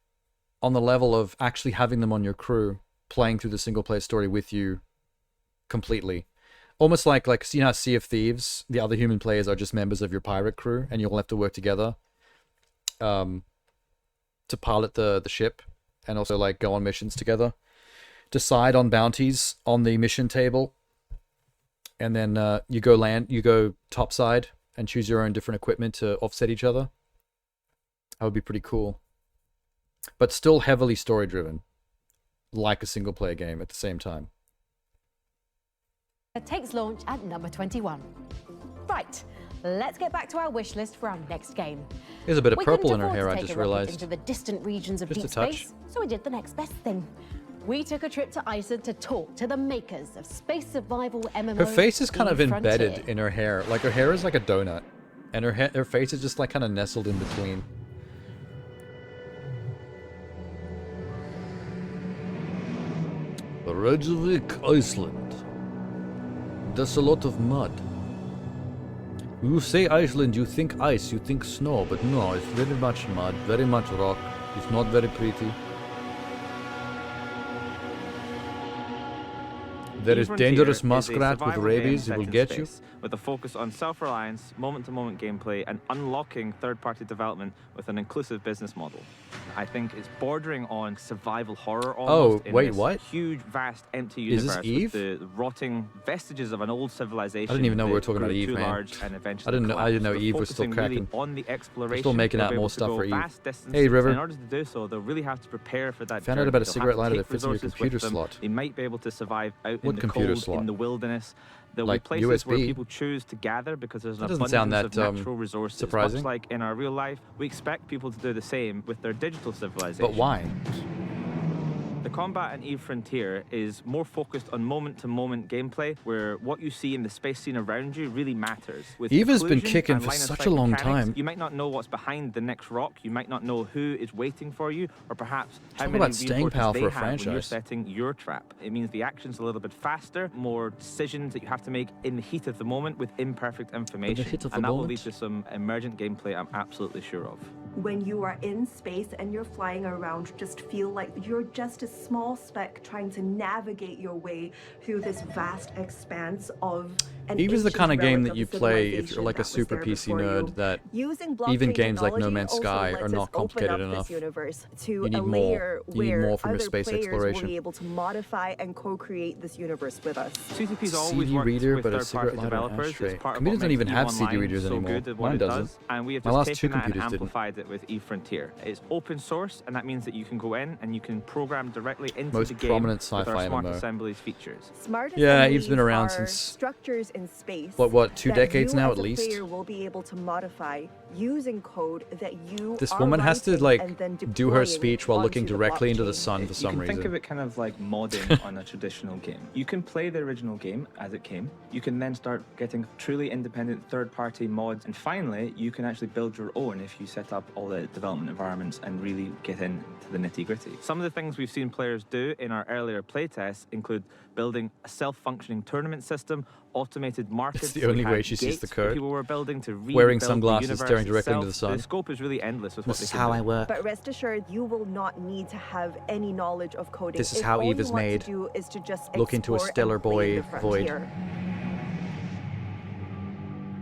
on the level of actually having them on your crew, playing through the single-player story with you completely. Almost like you know how Sea of Thieves, the other human players are just members of your pirate crew, and you all have to work together to pilot the ship, and also, like, go on missions together. Decide on bounties on the mission table, and then you go topside and choose your own different equipment to offset each other. That would be pretty cool. But still heavily story-driven, like a single-player game at the same time. It takes launch at number 21. Right, let's get back to our wish list for our next game. There's a bit of We purple couldn't in her afford hair, to I take just a rocket realized. into the distant regions of Just deep a touch. space, so we did the next best thing. We took a trip to Iceland to talk to the makers of space survival MMO. Her face is kind of Eve embedded Frontier. in her hair. Like her hair is like a donut. And her face is just like kind of nestled in between. Reykjavik, Iceland. There's a lot of mud. You say Iceland, you think ice, you think snow, but no, it's very much mud, very much rock. It's not very pretty. There is Frontier dangerous is a muskrat with survival rabies, game it will set in get you. space, with a focus on self-reliance, moment-to-moment gameplay, and unlocking third-party development with an inclusive business model. I think it's bordering on survival horror almost. wait, in this what? Huge, vast, empty Is this universe Eve? with the rotting vestiges of an old civilization. I didn't even know we were that talking about grew Eve, too man. large and eventually I didn't know collapsed. Eve was still Focusing really cracking. on the exploration. They're still making they'll out be more able to stuff go for Eve. vast distances, Hey, River. In order to do so, they'll really have to prepare for that. Found out journey. about a They'll cigarette have to lighter take that fits in your resources with computer them. slot. They might be able to survive out What in the computer cold, slot? in the wilderness. There'll Like be places where USB? people choose to gather because there's an That doesn't abundance sound of that, natural resources. surprising. Much like in our real life, we expect people to do the same with their digital civilization. But why? The combat in Eve Frontier is more focused on moment-to-moment gameplay, where what you see in the space scene around you really matters. With Eve has been occlusion kicking and for line-of-sight such a long mechanics, time. You might not know what's behind the next rock, you might not know who is waiting for you, or perhaps how Talk many about staying reinforcements power they for a have when you're franchise. setting your trap. It means the action's a little bit faster, more decisions that you have to make in the heat of the moment with imperfect information. heat of the And that will moment? lead to some emergent gameplay I'm absolutely sure of. When you are in space and you're flying around, just feel like you're just a small speck trying to navigate your way through this vast expanse of an Eve is the ancient kind of game relic that of you a play if civilization you're like a that was super there PC before you. nerd that Using even blockchain games like No technology Man's also Sky lets are us not open complicated up enough. This universe to You need a more. layer You need where more from your other space players exploration. will be able to modify and co-create this universe with us. CCP's always CD worked reader, with but a third-party cigarette lighter and developers. ashtray. It's part of Computers what don't makes even Eve have CD Online readers so anymore. good at what Mine it doesn't. does, and we have My just last two taken that and computers didn't. amplified it with Eve Frontier. It's open source, and that means that you can go in and you can program directly into Most the game prominent with our sci-fi Smart MMO. Assemblies features. Smart Yeah, Eve's assemblies been around are since- structures in space. What, 2 that decades you now as at a least? player will be able to modify using code that you This are woman has to writing like and then do her deploying speech while looking onto the directly into the blockchain. sun for some You can reason. think of it kind of like modding on a traditional game. You can play the original game as it came. You can then start getting truly independent third-party mods, and finally, you can actually build your own if you set up all the development environments and really get into the nitty-gritty. Some of the things we've seen players do in our earlier playtests include building a self-functioning tournament system, automated markets. the only We way had she sees the gates that code. People were building to Wearing rebuild the sunglasses, universe staring directly into itself. the sun. The scope is really endless with what This they is can how do. I work. But rest assured, you will not need to have any knowledge of coding. This is If how all Eve you is want made. To do is to just Look into a explore stellar and play in void. the frontier.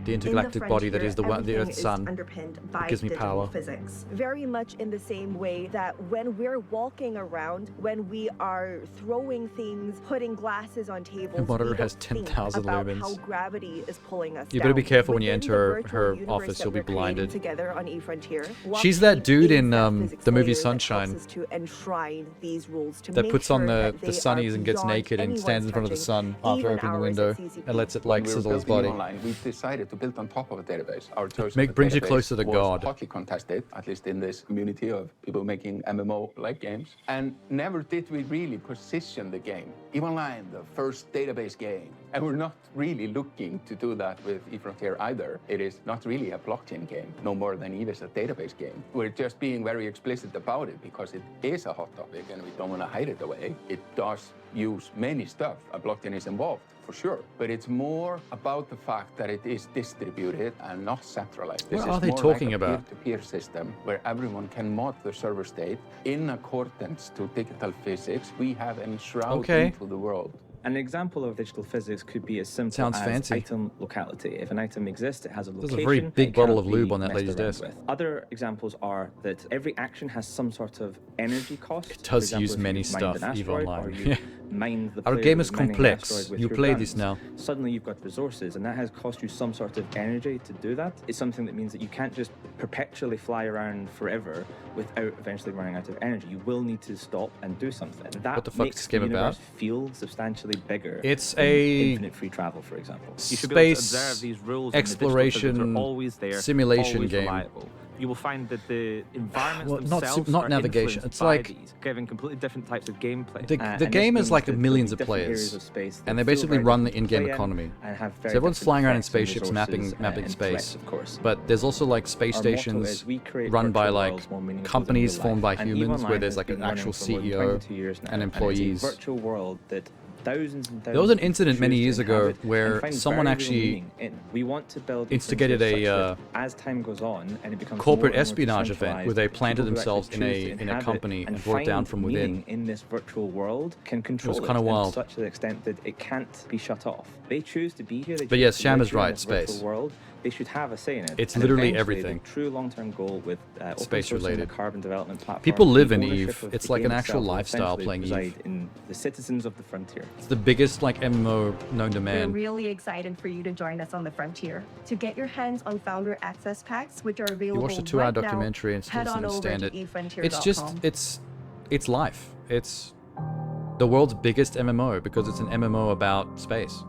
The intergalactic body that is the Earth's sun. Underpinned by It gives me digital power. physics. Very much in the same way that when we're walking around, when we are throwing things, putting glasses on tables, Her monitor we has don't think 10,000 about lumens. how gravity is pulling us You better be down. careful when you Within the enter virtual her universe office, that you'll be we're creating blinded. Together on eFrontier, She's that blockchain dude is in that physics the movie layer that helps Sunshine us to enshrine these rules to that make puts on sure the that they sunnies are and gets beyond naked and anyone's stands in front of the sun touching, after even opening the ours window at CCP. and lets it When like we were sizzle his building body. Online, we decided to build on top of a database. Our choice Make of a brings you database closer to was God. hotly contested, at least in this community of people making MMO-like games. And never did we really position the game. EVE Online, the first database game. And we're not really looking to do that with eFrontier either. It is not really a blockchain game, no more than EVE is a database game. We're just being very explicit about it because it is a hot topic and we don't want to hide it away. It does use many stuff. A blockchain is involved, for sure. But it's more about the fact that it is distributed and not centralized. This What is are they more talking like a about? peer-to-peer system where everyone can mod the server state in accordance to digital physics we have enshrouded into the world. An example of digital physics could be as simple Sounds as fancy. item locality. If an item exists, it has a There's location. a very big it bottle can't of lube be on that messed lady's around desk. with. Other examples are that every action has some sort of energy cost. It does For example, use if you many mined stuff, an EVE asteroid, Online. or you mine the Our player game with is mining the complex. asteroid with You your play guns. this now. Suddenly you've got resources, and that has cost you some sort of energy to do that. It's something that means that you can't just perpetually fly around forever without eventually running out of energy. You will need to stop and do something. That What the fuck's makes this the game universe about? feel substantially bigger. It's than a infinite free travel, for example. You should be able to space observe these rules, and the digital exploration physics are always there, simulation always game. reliable. You will find that the environments Well, not themselves not are navigation. influenced It's by like these, giving completely different types of gameplay. the And this game is means like that millions of there'll be different players, areas of space that and they feel basically very run the different to in-game play in economy. and have So very everyone's different flying around in threats and spaceships, resources mapping and space. threats, of course. But there's also like space Our motto stations is we create run by virtual like worlds more meaningful than companies real formed by life. And EVE humans, where Online there's has like an been running actual for more than CEO 22 years now, and it's employees. a virtual world that thousands and thousands There was an of people incident many choose to years ago inhabit and where find someone very real actually meaning in. We want to build instigated infrastructure a such that as time goes on and it becomes corporate more and more espionage event where they decentralized, planted people who themselves actually choose to in a inhabit company and brought find down from within. meaning in this virtual world can control kinda it wild. to such an extent that it can't be shut off. They choose to be here. They But choose yes, to Sham live is here in right, this virtual space. world. They should have a say in it. It's And literally eventually, everything. The true long-term goal with Space open sourcing related. the carbon development platform. People live the in ownership EVE. of It's the like game an actual itself will lifestyle essentially playing reside EVE. in the citizens of the frontier. It's the biggest like MMO known to We're man. really excited for you to join us on the frontier. To get your hands on founder access packs, which are available You watched a 2-hour right now, documentary and still head on didn't over understand to it. efrontier.com. It's just it's life. It's the world's biggest MMO because it's an MMO about space.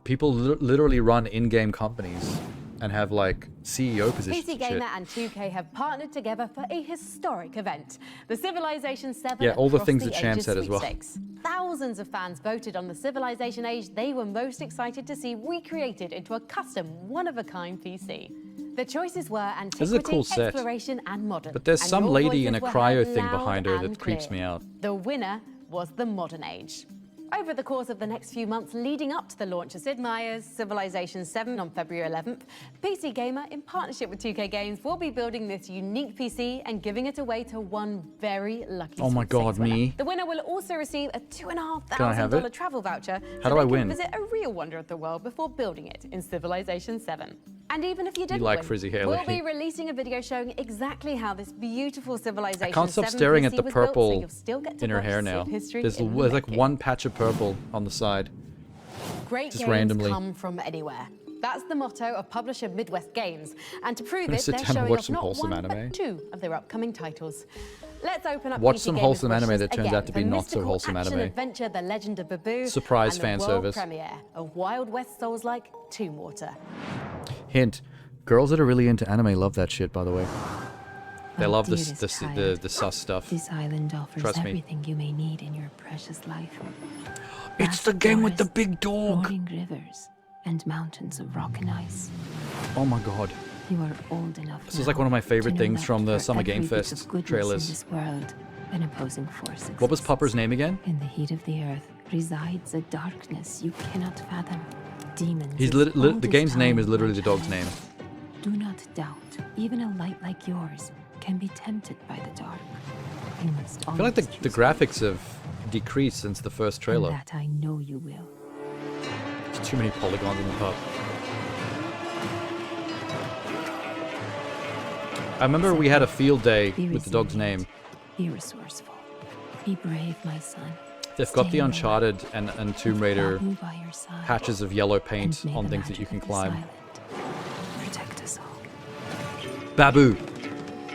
People literally run in-game companies and have like CEO positions. PC and Gamer shit. and 2K have partnered together for a historic event, the Civilization 7 Yeah, all the Across things that Sham Ages said as well. sweepstakes. Thousands of fans voted on the Civilization age they were most excited to see recreated into a custom, one-of-a-kind PC. The choices were This is a antiquity, cool set. exploration, and modern. But there's and some your lady in a voices were cryo heard thing loud behind her that and creeps clear. me out. The winner was the modern age. Over the course of the next few months leading up to the launch of Sid Meier's Civilization 7 on February 11th, PC Gamer, in partnership with 2K Games, will be building this unique PC and giving it away to one very lucky Oh my God, sweepstakes winner. me? The winner will also receive a Can I have $2,500 it? travel voucher How so do I they win? can visit a real wonder of the world before building it in Civilization 7. And even if you didn't like win, frizzy hair, we'll lady. be releasing a video showing exactly how this beautiful Civilization I can't stop 7 staring PC at the was built, so purple you'll still get to in her watch hair Civ now. history There's in the like making. one patch of purple on the side. Great Just games randomly. come from anywhere. That's the motto of publisher Midwest Games. And to prove Gonna it, sit they're down and showing watch off some not wholesome one, anime. but two of their upcoming titles. Let's open up Watch PC some Gamer's wholesome wish anime list that turns again out to be for not so mystical wholesome action anime. adventure The Legend of Baboo Surprise and fan the world service. premiere of Wild West Souls-like Tomb Water. Hint: girls that are really into anime love that shit. By the way, they Oh, love dearest the child, sus stuff. This island offers Trust me. everything you may need in your precious life. It's the game with the big dog. Roaring rivers and mountains of rock and ice. Oh my God. You are old enough. This is like one of my favorite things from the Summer Game Fest In trailers. this world, an opposing force What was exists. Popper's name again? In the heat of the earth resides a darkness you cannot fathom. Demons. He's as old the as game's name time is literally the haunt dog's name. Do not doubt, even a light like yours can be tempted by the dark. You must I feel like always the graphics have decreased since the first trailer. And that I know you will. There's too many polygons in the pub. I remember we had a field day Be with the dog's name. Be resourceful. Be brave, my son. They've got Stay the in Uncharted and Tomb Raider Babu by your side. patches of yellow paint And may on the things that you magic can of this climb. island protect us all. Babu.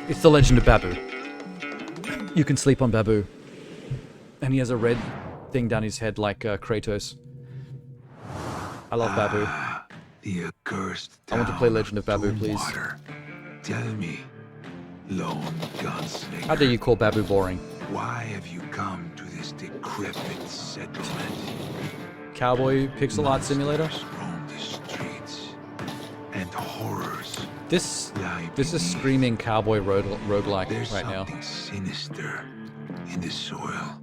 It's the legend of Babu. You can sleep on Babu. And he has a red thing down his head like Kratos. I love Babu. The accursed I want to play town Legend of Babu, Doom please. Water. Tell me, lone gunslinger. How dare you call Babu boring? Why have you come to this decrepit settlement? Cowboy pixel art simulator? Roam the streets, and horrors. This is screaming cowboy roguelike There's right now. something sinister in the soil.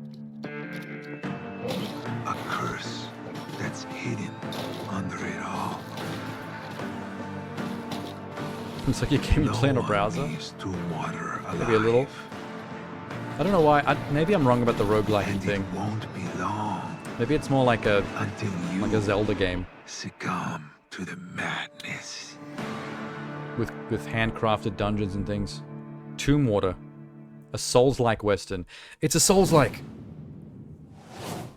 A curse that's hidden under it all. It's like you came and play on a browser. Tomb Water Maybe a little. I don't know why. Maybe I'm wrong about the roguelike thing. Won't be long Maybe it's more like a until you Zelda game succumb to the madness. with handcrafted dungeons and things. Tomb Water. A Souls-like Western. It's a Souls-like.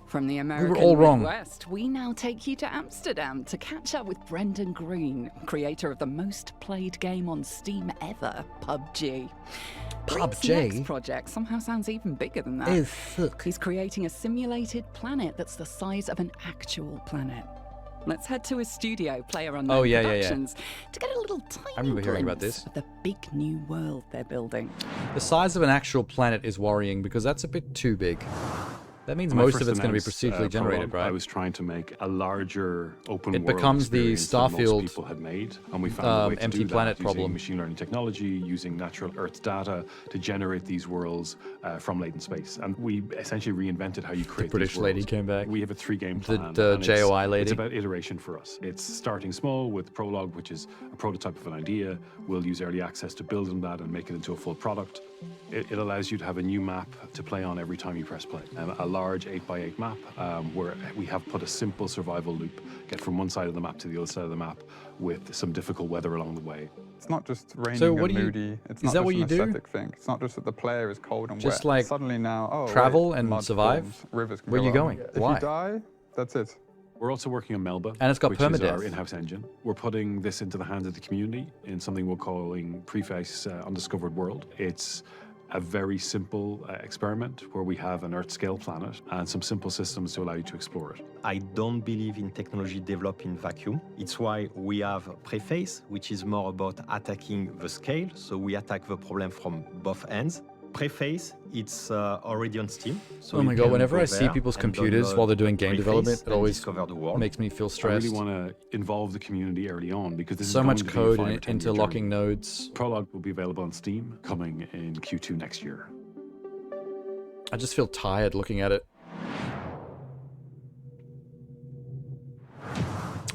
From the American all wrong. Midwest, we now take you to Amsterdam to catch up with Brendan Green, creator of the most played game on Steam ever, PUBG. Green's PUBG? next project somehow sounds even bigger than that. Oh, fuck. He's creating a simulated planet that's the size of an actual planet. Let's head to his studio, Player Unknown Oh, yeah. Productions, to get a little tiny I remember hearing about glimpse this. of the big new world they're building. The size of an actual planet is worrying because that's a bit too big. That means most of it's going to be procedurally generated, right? I was trying to make a larger open It world becomes the experience than Starfield, most people had made, and we found a way to empty do that planet using problem. machine learning technology, using natural Earth data to generate these worlds from latent space. And we essentially reinvented how you create British these worlds. lady came back. We have a 3-game plan. The and JOI lady. It's about iteration for us. It's starting small with Prologue, which is a prototype of an idea. We'll use early access to build on that and make it into a full product. It allows you to have a new map to play on every time you press play. A large 8x8 map where we have put a simple survival loop, get from one side of the map to the other side of the map with some difficult weather along the way. It's not just raining So what and do you- moody. It's is not that just what an you do? aesthetic thing. It's not just that the player is cold and Just wet. like Suddenly now, oh, travel wait, and mud survive? forms, rivers can Where go you on. going? If Why? you die, that's it. We're also working on Melba, And it's got which is permadeath. our in-house engine. We're putting this into the hands of the community in something we're calling Preface Undiscovered World. It's a very simple experiment where we have an Earth-scale planet and some simple systems to allow you to explore it. I don't believe in technology developed in vacuum. It's why we have Preface, which is more about attacking the scale. So we attack the problem from both ends. Preface, it's already on Steam. So Oh my you god, can whenever go I see there people's and computers download while they're doing game Preface development, it and always discover the world. makes me feel I stressed. really want to involve the community early on because this is So going much to be a code 5 or and 10 year interlocking journey. nodes. Prologue will be available on Steam coming in Q2 next year. I just feel tired looking at it.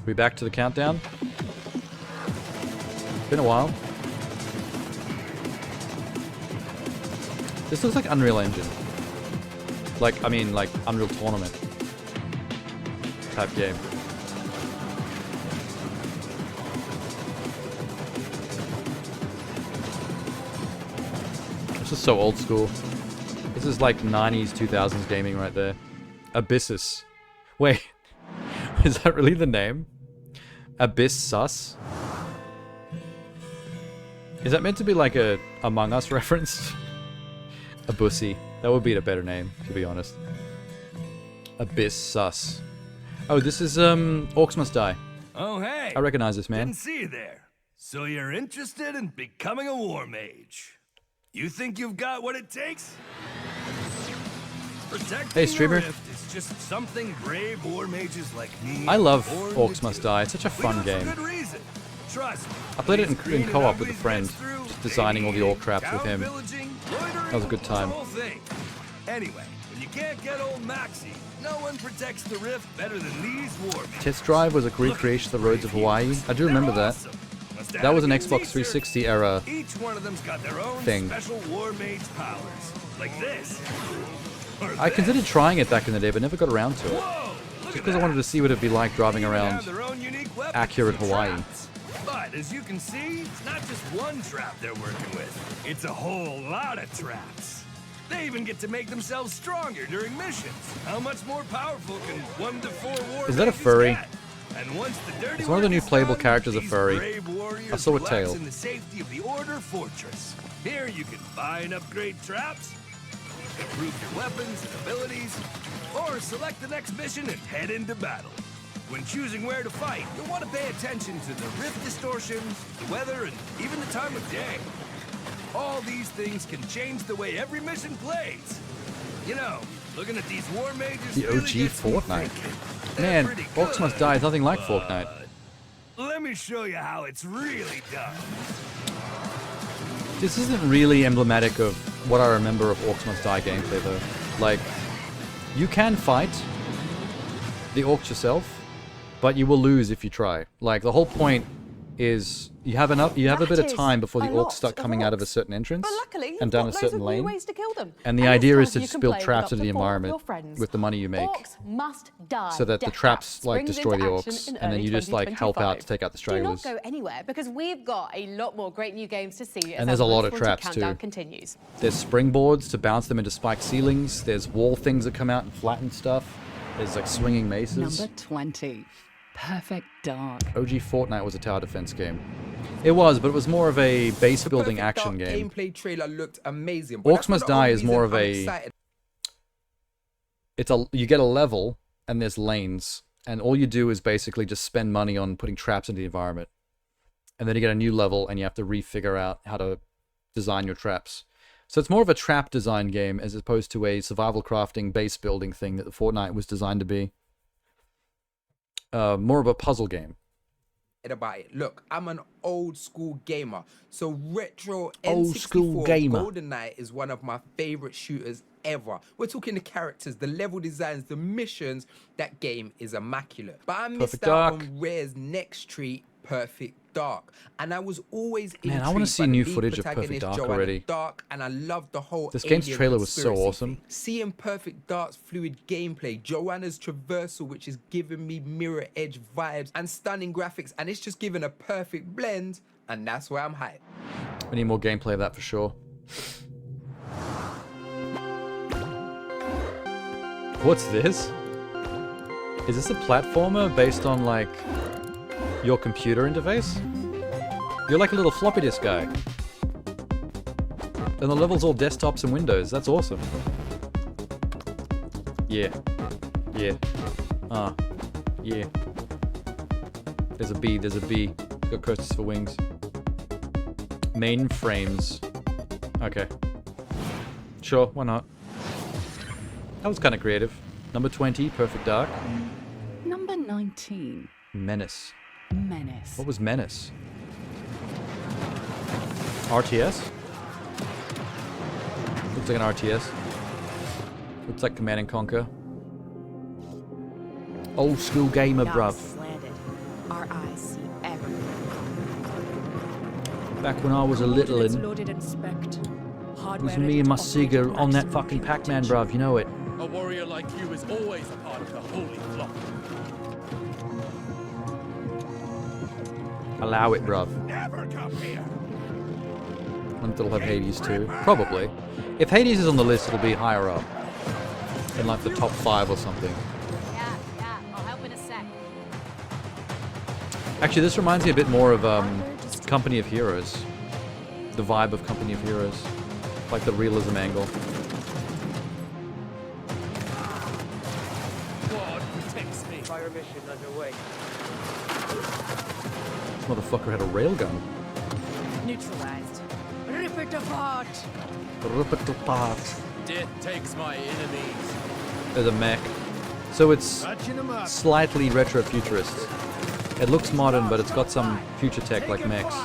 We back to the countdown? Been a while. This looks like Unreal Engine. Like, I mean, like Unreal Tournament type game. This is so old school. This is like 90s, 2000s gaming right there. Abyssus. Wait, is that really the name? Abyssus? Is that meant to be like a Among Us reference? A bussy. That would be a better name, to be honest. Abyssus. Oh, this is Orcs Must Die. Oh, hey. I recognize this man. Didn't see you there. So you're interested in becoming a war mage? You think you've got what it takes? Protecting Hey, streamer. the rift is just something brave war mages like me. I love born to Orcs do. Must Die. It's such a We fun do it for game. good reason. Trust me. I played it These in green and co-op with a uglies friend, gets through, just designing all the orc traps with him. pillaging, That was a good the time. whole thing. Anyway, when you can't get old Maxie, no one protects the rift better than these war mages. Test Drive was a recreation of the roads of Hawaii. I do remember that. That was an Xbox 360 era Each one of them's got their own thing. special war mage powers, like this. Or I this. considered trying it back in the day, but never got around to it. Just because I wanted to see what it'd be like driving They around have their own unique weapons accurate and Hawaii. traps. But as you can see, it's not just one trap they're working with. It's a whole lot of traps. They even get to make themselves stronger during missions. How much more powerful can 1 to 4 war Is that a mages furry? get? And once the dirty Is one of the work new is playable done, characters a these furry? brave warriors I saw a relax tail. in the safety of the Order Fortress. Here you can buy and upgrade traps, improve your weapons and abilities, or select the next mission and head into battle. When choosing where to fight, you'll want to pay attention to the rift distortions, the weather, and even the time of day. All these things can change the way every mission plays. You know, looking at these war mages The really OG gets me Fortnite. thinking. Man, They're pretty Orcs Must good, Die is nothing like Fortnite. Let me show you how it's really done. This isn't really emblematic of what I remember of Orcs Must Die gameplay, though. Like, you can fight the orcs yourself, but you will lose if you try. Like, the whole point is you have a bit of That time before the is a orcs lot start of coming out of a orcs. certain entrance But luckily, you've and down got a loads certain of new lane. ways to kill them. And the this idea is time to you just can build play with traps up into to the 4 of your environment friends. with the money you make, Orcs must die. so that the Death traps like springs destroy the into action orcs, in and then early you just like help out to 2025. take out the Do not stragglers. go anywhere because we've got a lot more great new games to see as And there's our a lot Most of Wanted traps, countdown too. continues. There's springboards to bounce them into spiked ceilings. There's wall things that come out and flatten stuff. There's like swinging maces. Number 20. Perfect Dark. OG Fortnite was a tower defense game. It was, but it was more of a base building Perfect action Dark game. Gameplay trailer looked amazing. But Orcs that's not Must the Die only is more reason of I'm a. excited. You get a level and there's lanes, and all you do is basically just spend money on putting traps into the environment, and then you get a new level and you have to refigure out how to design your traps. So it's more of a trap design game as opposed to a survival crafting base building thing that the Fortnite was designed to be. More of a puzzle game. About it. Look, I'm an old school gamer, so retro Old school N64 gamer. GoldenEye is one of my favorite shooters ever. We're talking the characters, the level designs, the missions. That game is immaculate. But I missed Perfect out Dark. on Rare's next treat, Perfect Dark, and I was always Man, I intrigued wanna see by the new lead footage of Perfect protagonist, Dark Joanna already. Dark, and I loved the whole This game's alien trailer was so conspiracy awesome. thing. Seeing Perfect Dark's fluid gameplay, Joanna's traversal, which is giving me Mirror Edge vibes, and stunning graphics, and it's just giving a perfect blend, and that's why I'm hyped. We need more gameplay of that for sure. What's this? Is this a platformer based on like your computer interface? You're like a little floppy disk guy. And the level's all desktops and windows. That's awesome. Yeah. Yeah. Yeah. There's a bee, there's a bee. It's got coasters for wings. Mainframes. Okay. Sure, why not? That was kind of creative. Number 20, Perfect Dark. Number 19. Menace. Menace. What was Menace? RTS? Looks like an RTS. Looks like Command and Conquer. Old school gamer, bruv. Slanted. Our eyes see everything. Back when I was a little Coordinates and loaded and specced. it Hardware was ready me and to my operate Sega at on that maximum fucking human Pac-Man, potential. bruv, you know it. A warrior like you is always a part of the holy flock. Allow it, bruv. Never come here. Wonder if it'll have Hades too. Probably. If Hades is on the list, it'll be higher up. In like the top 5 or something. Yeah, I'll help in a sec. Actually, this reminds me a bit more of Company of Heroes. The vibe of Company of Heroes. Like the realism angle. God protects me. Fire mission underway. This motherfucker had a railgun. Neutralized. Rip it apart. Rip it apart. Death takes my enemies. There's a mech. So it's Touching 'em up. slightly retro-futurist. It looks modern, but it's got some future tech like mechs.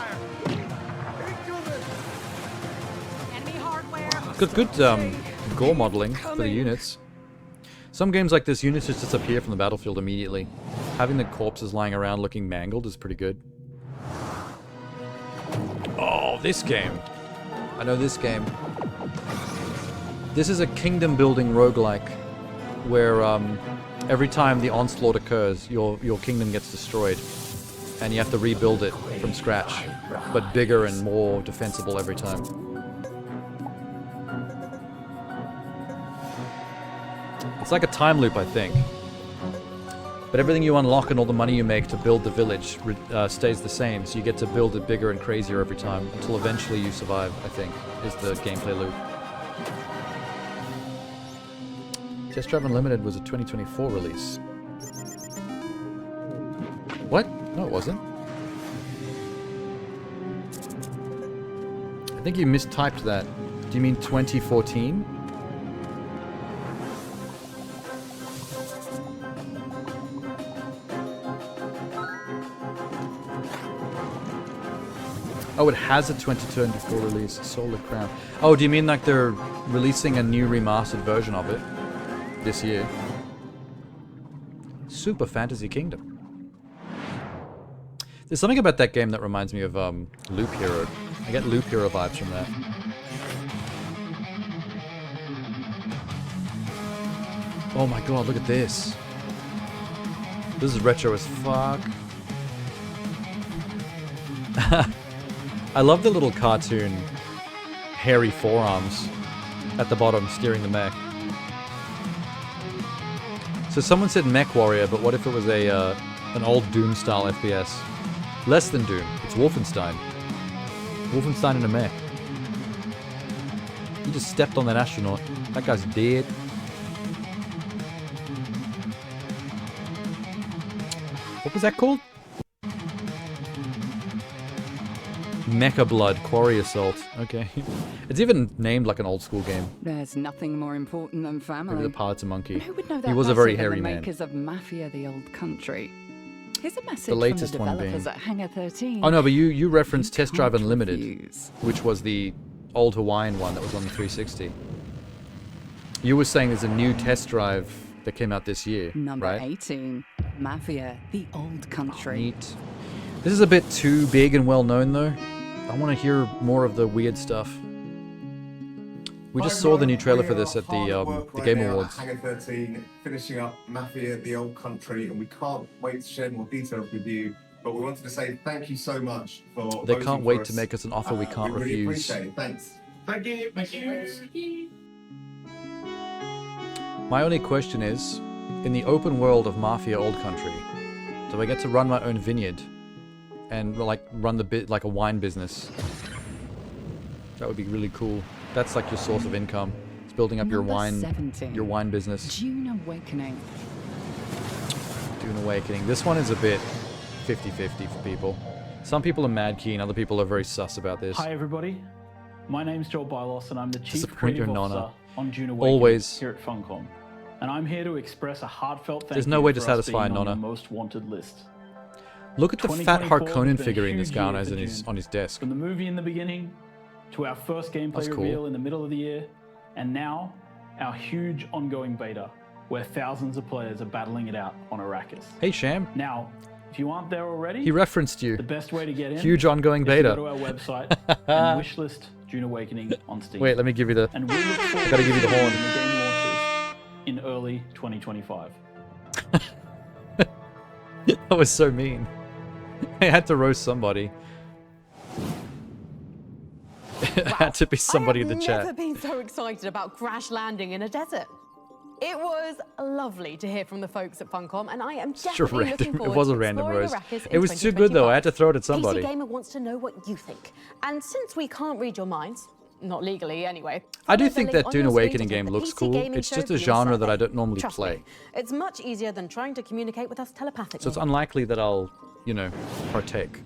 It's got good gore modeling for the units. Some games like this, units just disappear from the battlefield immediately. Having the corpses lying around looking mangled is pretty good. Oh, this game. I know this game. This is a kingdom-building roguelike where every time the onslaught occurs, your kingdom gets destroyed. And you have to rebuild it from scratch, but bigger and more defensible every time. It's like a time loop, I think. But everything you unlock and all the money you make to build the village stays the same, so you get to build it bigger and crazier every time, until eventually you survive, I think, is the gameplay loop. Test Drive Unlimited was a 2024 release. What? No, it wasn't. I think you mistyped that. Do you mean 2014? Oh, it has a 2024 release, Solar Crown. Oh, do you mean like they're releasing a new remastered version of it this year? Super Fantasy Kingdom. There's something about that game that reminds me of Loop Hero. I get Loop Hero vibes from that. Oh my god, look at this. This is retro as fuck. I love the little cartoon hairy forearms at the bottom steering the mech. So someone said Mech Warrior, but what if it was a an old Doom style FPS? Less than Doom. It's Wolfenstein. Wolfenstein in a mech. He just stepped on that astronaut. That guy's dead. What was that called? Mecha Blood Quarry Assault. Okay. It's even named like an old school game. There's nothing more important than family. Maybe the pilot's a monkey. And who would know that He was a very better than hairy the man. makers of Mafia: The Old Country. Here's a message The latest from the one being... developers at Hangar 13. Oh no, but you referenced Test Drive Unlimited, which was the old Hawaiian one that was on the 360. You were saying there's a new Test Drive that came out this year, Number right? 18, Mafia: The Old Country. Neat. This is a bit too big and well known though. I want to hear more of the weird stuff. We just saw the new trailer for this at the Game Awards. Hangar 13, finishing up Mafia: The Old Country, and we can't wait to share more details with you. But we wanted to say thank you so much for. They voting can't for wait us. to make us an offer we can't we really refuse. Appreciate it. Thanks. Thank you. Thank you. My only question is, in the open world of Mafia Old Country, do I get to run my own vineyard and like run the bit like a wine business? That would be really cool. That's like your source of income. It's building up Number 17, your wine business. Dune Awakening. Dune Awakening. This one is a bit 50-50 for people. Some people are mad keen, other people are very sus about this. Hi everybody, my name's Joel Bylos and I'm the Chief Disappoint your Creative nonna. Officer on Dune Awakening Always. here at Funcom. And I'm here to express a heartfelt thank There's you no way to for us satisfy being on Nonna. the most wanted list. Look at the fat 2024 Harkonnen has been a figurine this huge guy year has for on his desk. From the movie in the beginning, to our first gameplay That's cool. reveal in the middle of the year, and now our huge ongoing beta, where thousands of players are battling it out on Arrakis. Hey Sham. Now, if you aren't there already, He referenced you. the best way to get in Huge ongoing is beta. to go to our website and wishlist Dune Awakening on Steam. Wait, let me give you the... And we look forward I gotta give you the to horn. when the game launches in early 2025. That was so mean. I had to roast somebody. It had to be somebody in the I've chat. never been so excited about crash landing in a desert. It was lovely to hear from the folks at Funcom, and I am Such a definitely looking random, forward it was a to random exploring roast. Arrakis in It was too good though, I had to throw it at somebody. PC Gamer wants to know what you think. And since we can't read your minds, not legally anyway, I do follow the think link that on Dune your screen Awakening to take game the looks PC cool. Gaming It's Show just a via genre that survey. I don't normally Trust play. me, it's much easier than trying to communicate with us telepathically. So it's unlikely that I'll, you know, partake.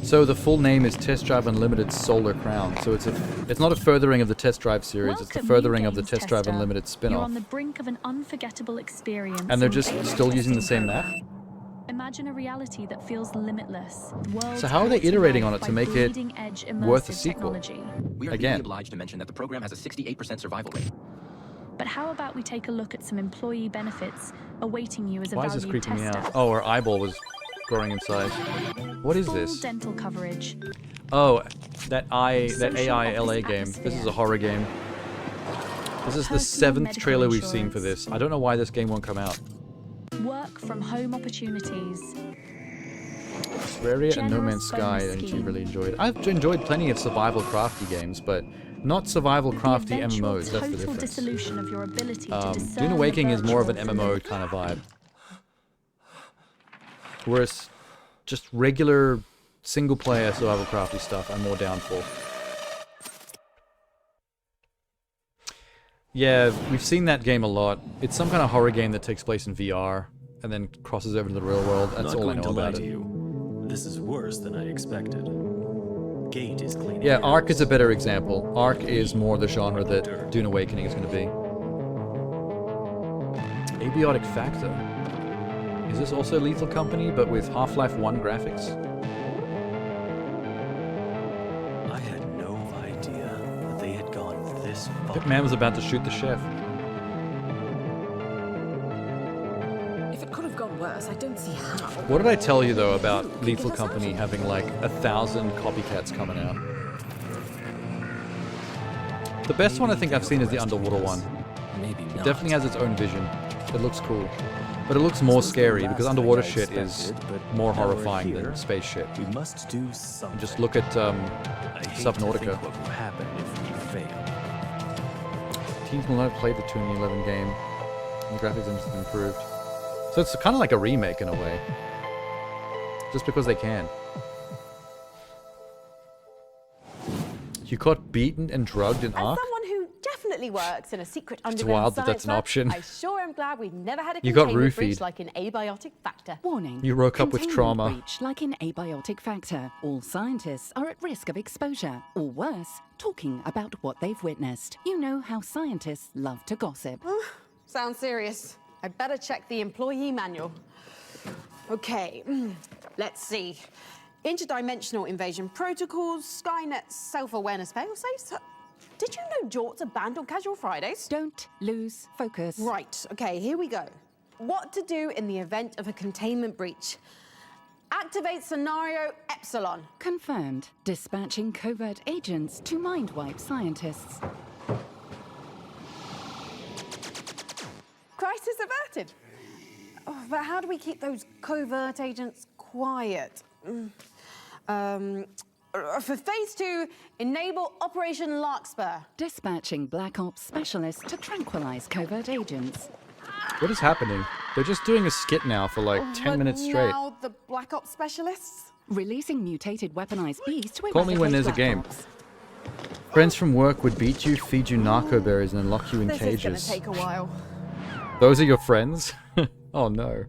So the full name is Test Drive Unlimited Solar Crown. So it's not a furthering of the Test Drive series, it's the furthering of the Test Drive Unlimited You're spin-off. on the brink of an unforgettable experience. And they're in just a still using the same program. map? Imagine a reality that feels limitless. Worlds So how are they brought to iterating life on it to by make it bleeding-edge worth a immersive sequel? technology. We are Again. legally obliged to mention that the program has a 68% survival rate. But how about we take a look at some employee benefits awaiting you as a Why is this valued creeping me tester? out? Oh, her eyeball was growing in size. What is Full this? dental coverage. Oh, that Social AI LA office game. This is atmosphere. a horror game. This is the Personal 7th medical trailer we've seen insurance. for this. I don't know why this game won't come out. Work from home opportunities. Terraria and No Generous Man's Sky, bonus I think you scheme. really enjoyed. I've enjoyed plenty of survival crafty games, but not survival crafty Eventual MMOs. That's the total difference. dissolution of your ability to discern Dune the Awakening is more of an virtual MMO from kind of vibe. Whereas just regular single player survival crafty stuff I'm more down for. Yeah, we've seen that game a lot. It's some kind of horror game that takes place in VR and then crosses over to the real world. That's Not all I going know to lie about to it. you. This is worse than I expected. Gate is cleaning. Yeah, Ark is a better example. Ark is more the genre that Dune Awakening is going to be. Abiotic Factor. Is this also Lethal Company, but with Half-Life 1 graphics? I had no idea that they had gone this far. Hitman was about to shoot the chef. I don't see how. What did I tell you though about Lethal Company having like 1,000 copycats coming out? The best one I think I've seen is the underwater one. Maybe It not. definitely has its own vision. It looks cool. But it looks more scary because underwater shit is more horrifying than space shit. We must do something. Just look at I hate to Subnautica. think what will happen if we fail. Teams will not have played the 2011 game. And the graphics engine has improved. So it's kind of like a remake in a way. Just because they can. You got beaten and drugged in As Ark? someone who definitely works in a secret It's underground wild that that's science an lab, option. I sure am glad we've never had a You got containment breach roofied. like an abiotic factor. Warning. You woke up with Containment trauma. breach like an abiotic factor. All scientists are at risk of exposure, or worse, talking about what they've witnessed. You know how scientists love to gossip. Sounds serious. I'd better check the employee manual. Okay, let's see. Interdimensional invasion protocols, Skynet self-awareness failsafes. Did you know Jorts are banned on casual Fridays? Don't lose focus. Right, okay, here we go. What to do in the event of a containment breach. Activate scenario Epsilon. Confirmed. Dispatching covert agents to mind-wipe scientists. Crisis averted. Oh, but how do we keep those covert agents quiet? For phase 2, enable Operation Larkspur. Dispatching Black Ops specialists to tranquilize covert agents. What is happening? They're just doing a skit now for like 10 minutes straight. Now the Black Ops specialists? Releasing mutated weaponized beasts to Call me when there's a game. Friends from work would beat you, feed you narco berries, and then lock you in This cages. is gonna take a while. Those are your friends? Oh no.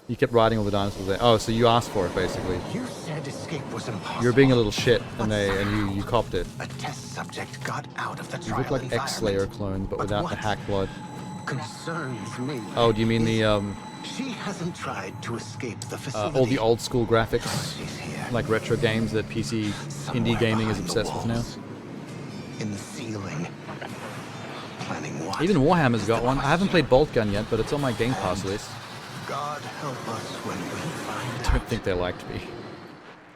You kept riding all the dinosaurs there. Oh, so you asked for it basically. You said escape was impossible. You were being a little shit, and you copped it. A test subject got out of the You trial look like environment. X-Slayer clone, but without the hack blood. Concerns me. Oh, do you mean the She hasn't tried to escape the facility. all the old school graphics, like retro games that PC indie gaming is obsessed with now? In the ceiling. Planning what? Even Warhammer's got one. I haven't played Bolt Gun yet, but it's on my Game Pass list. God help us when we find I don't think they liked me.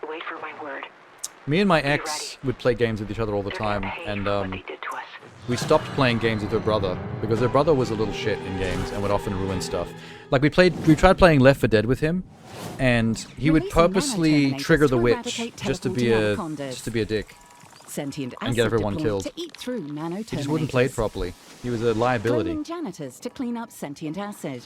Wait for my word. Me and my ex would play games with each other all the time, and we stopped playing games with her brother because her brother was a little shit in games and would often ruin stuff. Like we tried playing Left 4 Dead with him, and he would purposely trigger the witch just to be a dick Sentient and get everyone deployed killed. to eat through nano He just wouldn't play it properly. He was a liability. Cloning janitors to clean up sentient acid.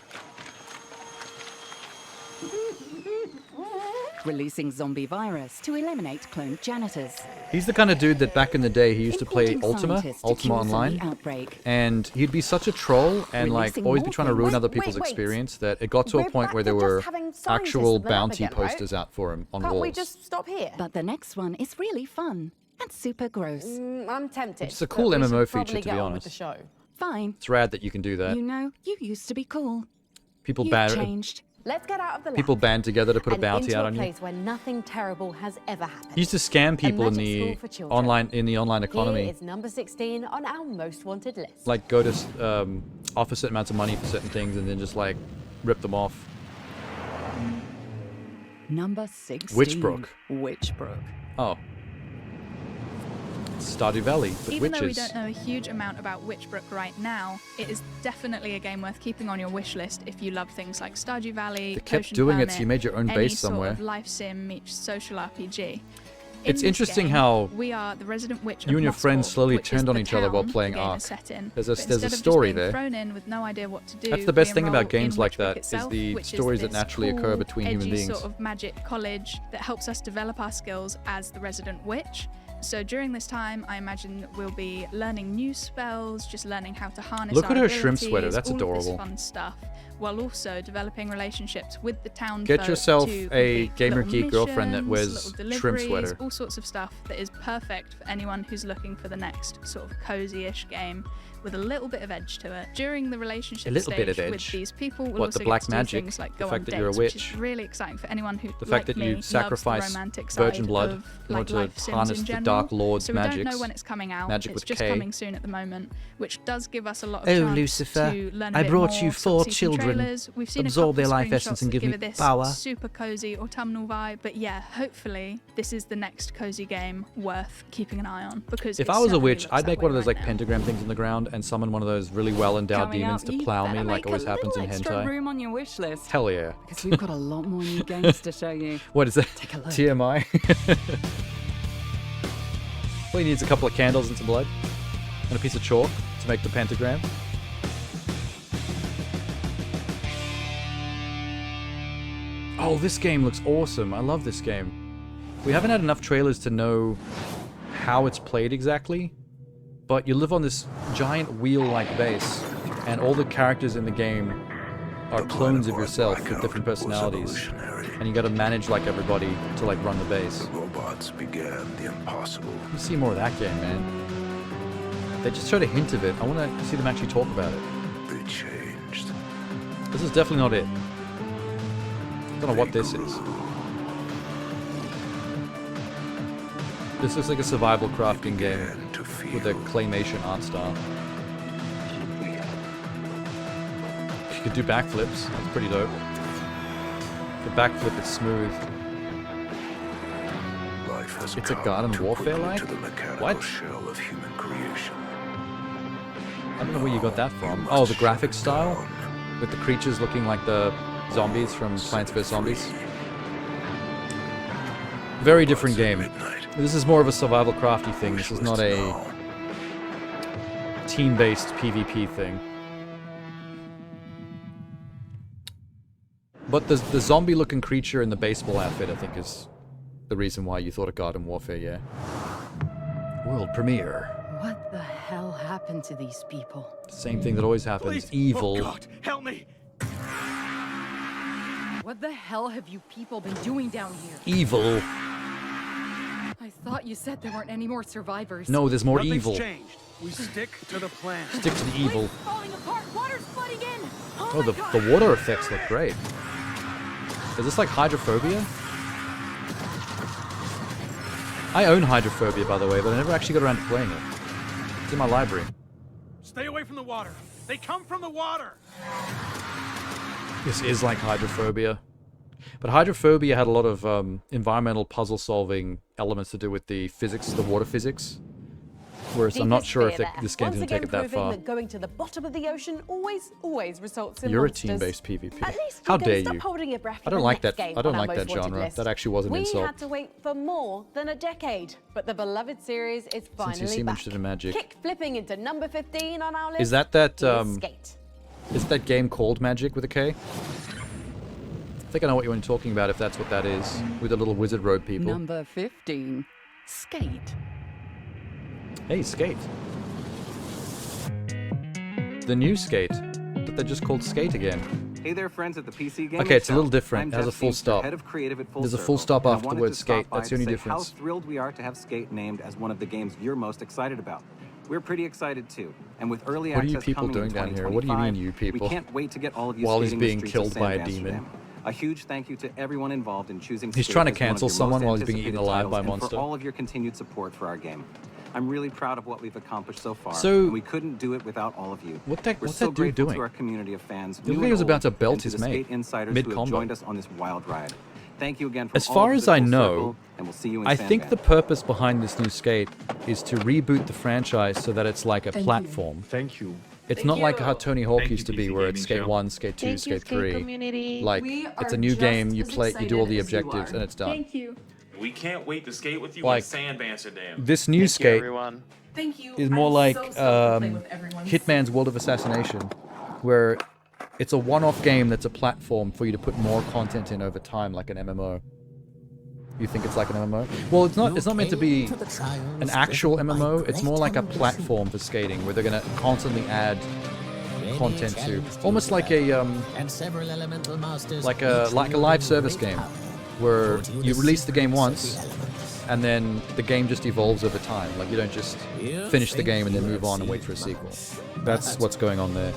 Releasing zombie virus to eliminate cloned janitors. He's the kind of dude that back in the day he used to play Importing Ultima scientists to cure zombie Online, outbreak. and he'd be such a troll and like Releasing always be more trying to ruin things. other people's Wait. experience that it got to a We're point back where to there just were having scientists actual in the lab bounty again, right? posters out for him on Can't walls. we just stop here? But the next one is really fun and super gross. I'm tempted. It's a but cool we should MMO feature, probably to get be on with honest. the show. Fine. It's rad that you can do that. You know, you used to be cool. People You've changed. Let's get out of the lab. People band together to put a and bounty into out a on you. place where nothing terrible has ever happened. He used to scam people in magic the school for children. online economy. Here is number 16 on our most wanted list. Like go to offer certain amounts of money for certain things and then just like rip them off. Number 16. Witchbrook. Witchbrook. Oh. Stardew Valley with Even though we witches. don't know a huge amount about Witchbrook right now, it is definitely a game worth keeping on your wish list if you love things like Stardew Valley, They kept Ocean doing it, Planet, so you made your own any base somewhere. Sort of life sim meets social RPG. It's In this interesting game, how we are the resident witch of you and your friends Mossfall, slowly which is turned on the each other while town playing the game Ark. is set in. There's But a instead of just story being there. Thrown in with no idea what to do, That's the best we thing about enroll games in like Witchbrook that, itself, is the which stories that this naturally occur cool, between human edgy beings. sort of magic college that helps us develop our skills as the resident witch. So during this time, I imagine we'll be learning new spells, just learning how to harness Look our at her shrimp abilities, sweater, that's all adorable. Of this fun stuff, while also developing relationships with the town. Get yourself to a complete Gamer little Geek girlfriend that missions, wears little shrimp deliveries, sweater. all sorts of stuff that is perfect for anyone who's looking for the next sort of cozy-ish game with a little bit of edge to it. During the relationship A little stage bit of with edge. these people, we'll What, also the black get to do magic? things like The go fact on that you're a dates, which witch? is really exciting for anyone who, The like fact that me, you loves the sacrifice romantic virgin side blood of in like order life to sims harness in the general. Dark Lord's so we magics. don't know when it's coming out. Magic it's with just K. coming soon at the moment, which does give us a lot of Oh, chance Lucifer, to learn a I bit brought more, you sort 4 of see some children. trailers. We've seen Absorb a couple their of life essence screenshots and that give me it this power. super cozy autumnal vibe. But yeah, hopefully this is the next cozy game worth keeping an eye on, because If it I was a certainly witch, looks I'd that make way one of those right like now. pentagram things in the ground and summon one of those really well endowed Coming demons up, to you plow me better like make always a happens in little extra hentai. room on your wish list. Hell yeah. Because we've got a lot more new games to show you. What is that? Take a look. TMI? All he needs a couple of candles and some blood. And a piece of chalk to make the pentagram. Oh, this game looks awesome. I love this game. We haven't had enough trailers to know how it's played exactly, but you live on this giant wheel-like base, and all the characters in the game are clones of yourself with different personalities, and you gotta manage like everybody to like run the base. Robots began the impossible. You see more of that game, man. They just showed a hint of it. I want to see them actually talk about it. They changed. This is definitely not it. I don't know what this is. This looks like a survival crafting game with a claymation art style. You could do backflips. That's pretty dope. The backflip is smooth. Life has It's a come garden too warfare quickly like? to the mechanical What? shell of human creation. I don't know where you got that from. Oh, the graphic style? With the creatures looking like the zombies from Plants vs. Zombies? Very different game. This is more of a survival crafty thing. This is not a team-based PvP thing. But the zombie-looking creature in the baseball outfit, I think, is the reason why you thought of Garden Warfare, yeah. World premiere. What the hell happened to these people? Same thing that always happens. Please. Evil. Oh, God, help me! What the hell have you people been doing down here? Evil. I thought you said there weren't any more survivors. No, there's more Nothing's evil. changed. We stick to the plan. Stick to the evil. Falling apart, water's flooding in. Oh, the water effects look great. Is this like hydrophobia? I own hydrophobia, by the way, but I never actually got around to playing it. It's in my library. Stay away from the water. They come from the water. This is like hydrophobia. But hydrophobia had a lot of environmental puzzle-solving elements to do with the physics, the water physics. Whereas I'm not sure if this game's going to take it that far. That going to the bottom of the ocean always results in You're a monsters. team-based PvP. At least How you're gonna dare stop you? holding your breath I for don't the like next that. game I don't on our like that most wanted genre. list. That actually was an we insult. had to wait for more than a decade, but the beloved series is finally Since you seem back. interested in magic. Kick flipping into number 15 on our list. Is that Skate. is that game called Magic with a K? I think I know what you're talking about, if that's what that is, with the little wizard road people. Number 15. Skate. Hey, Skate. The new Skate, but they're just called Skate again. Hey there, friends at the PC Gaming Okay, it's a Show. little different. I'm It has a Jeff full Steamster, stop. Head of creative at Full There's a Circle, full stop and I after the wanted word to stop Skate. by That's the to only say difference. How thrilled we are to have Skate named as one of the games you're most excited about. We're pretty excited too, and with early What are access you people coming doing in down here? What do you mean, 2025, you people? We can't wait to get all of you While he's skating the being streets killed of by a San demon. Amsterdam. A huge thank you to everyone involved in choosing He's Skate trying to as one of cancel your someone most while he's being eaten anticipated alive by a titles, and monster. for all of your continued support for our game. I'm really proud of what we've accomplished so far, So- and we couldn't do it without all of you. What's We're that so dude grateful doing? to our community of fans. It looked new like he and was about old, to belt and to his the mate, Skate insiders who have mid-combo. joined us on this wild ride. Thank you again from As all far of us as at I Full know, Circle, and we'll see you in I think Sandman. the purpose behind this new Skate is to reboot the franchise so that it's like a Thank you. platform. Thank you. It's Thank not like you. how Tony Hawk Thank you, used to be, PC where it's Gaming Skate Show. 1, Skate 2, Thank you, Skate Skate 3. community. Like, We it's are a new just game, you as play, you do all the excited as you objectives, are. and it's done. Thank you. We can't wait to skate with you Like, in Sand Amsterdam. This new Skate Thank you. is more I'm like so stoked to play with everyone. Hitman's World of Assassination, where it's a one-off game that's a platform for you to put more content in over time, like an MMO. You think it's like an MMO? Well, it's not. It's not meant to be an actual MMO. It's more like a platform for skating, where they're gonna constantly add content to, almost like a like a live service game, where you release the game once, and then the game just evolves over time. Like, you don't just finish the game and then move on and wait for a sequel. That's what's going on there.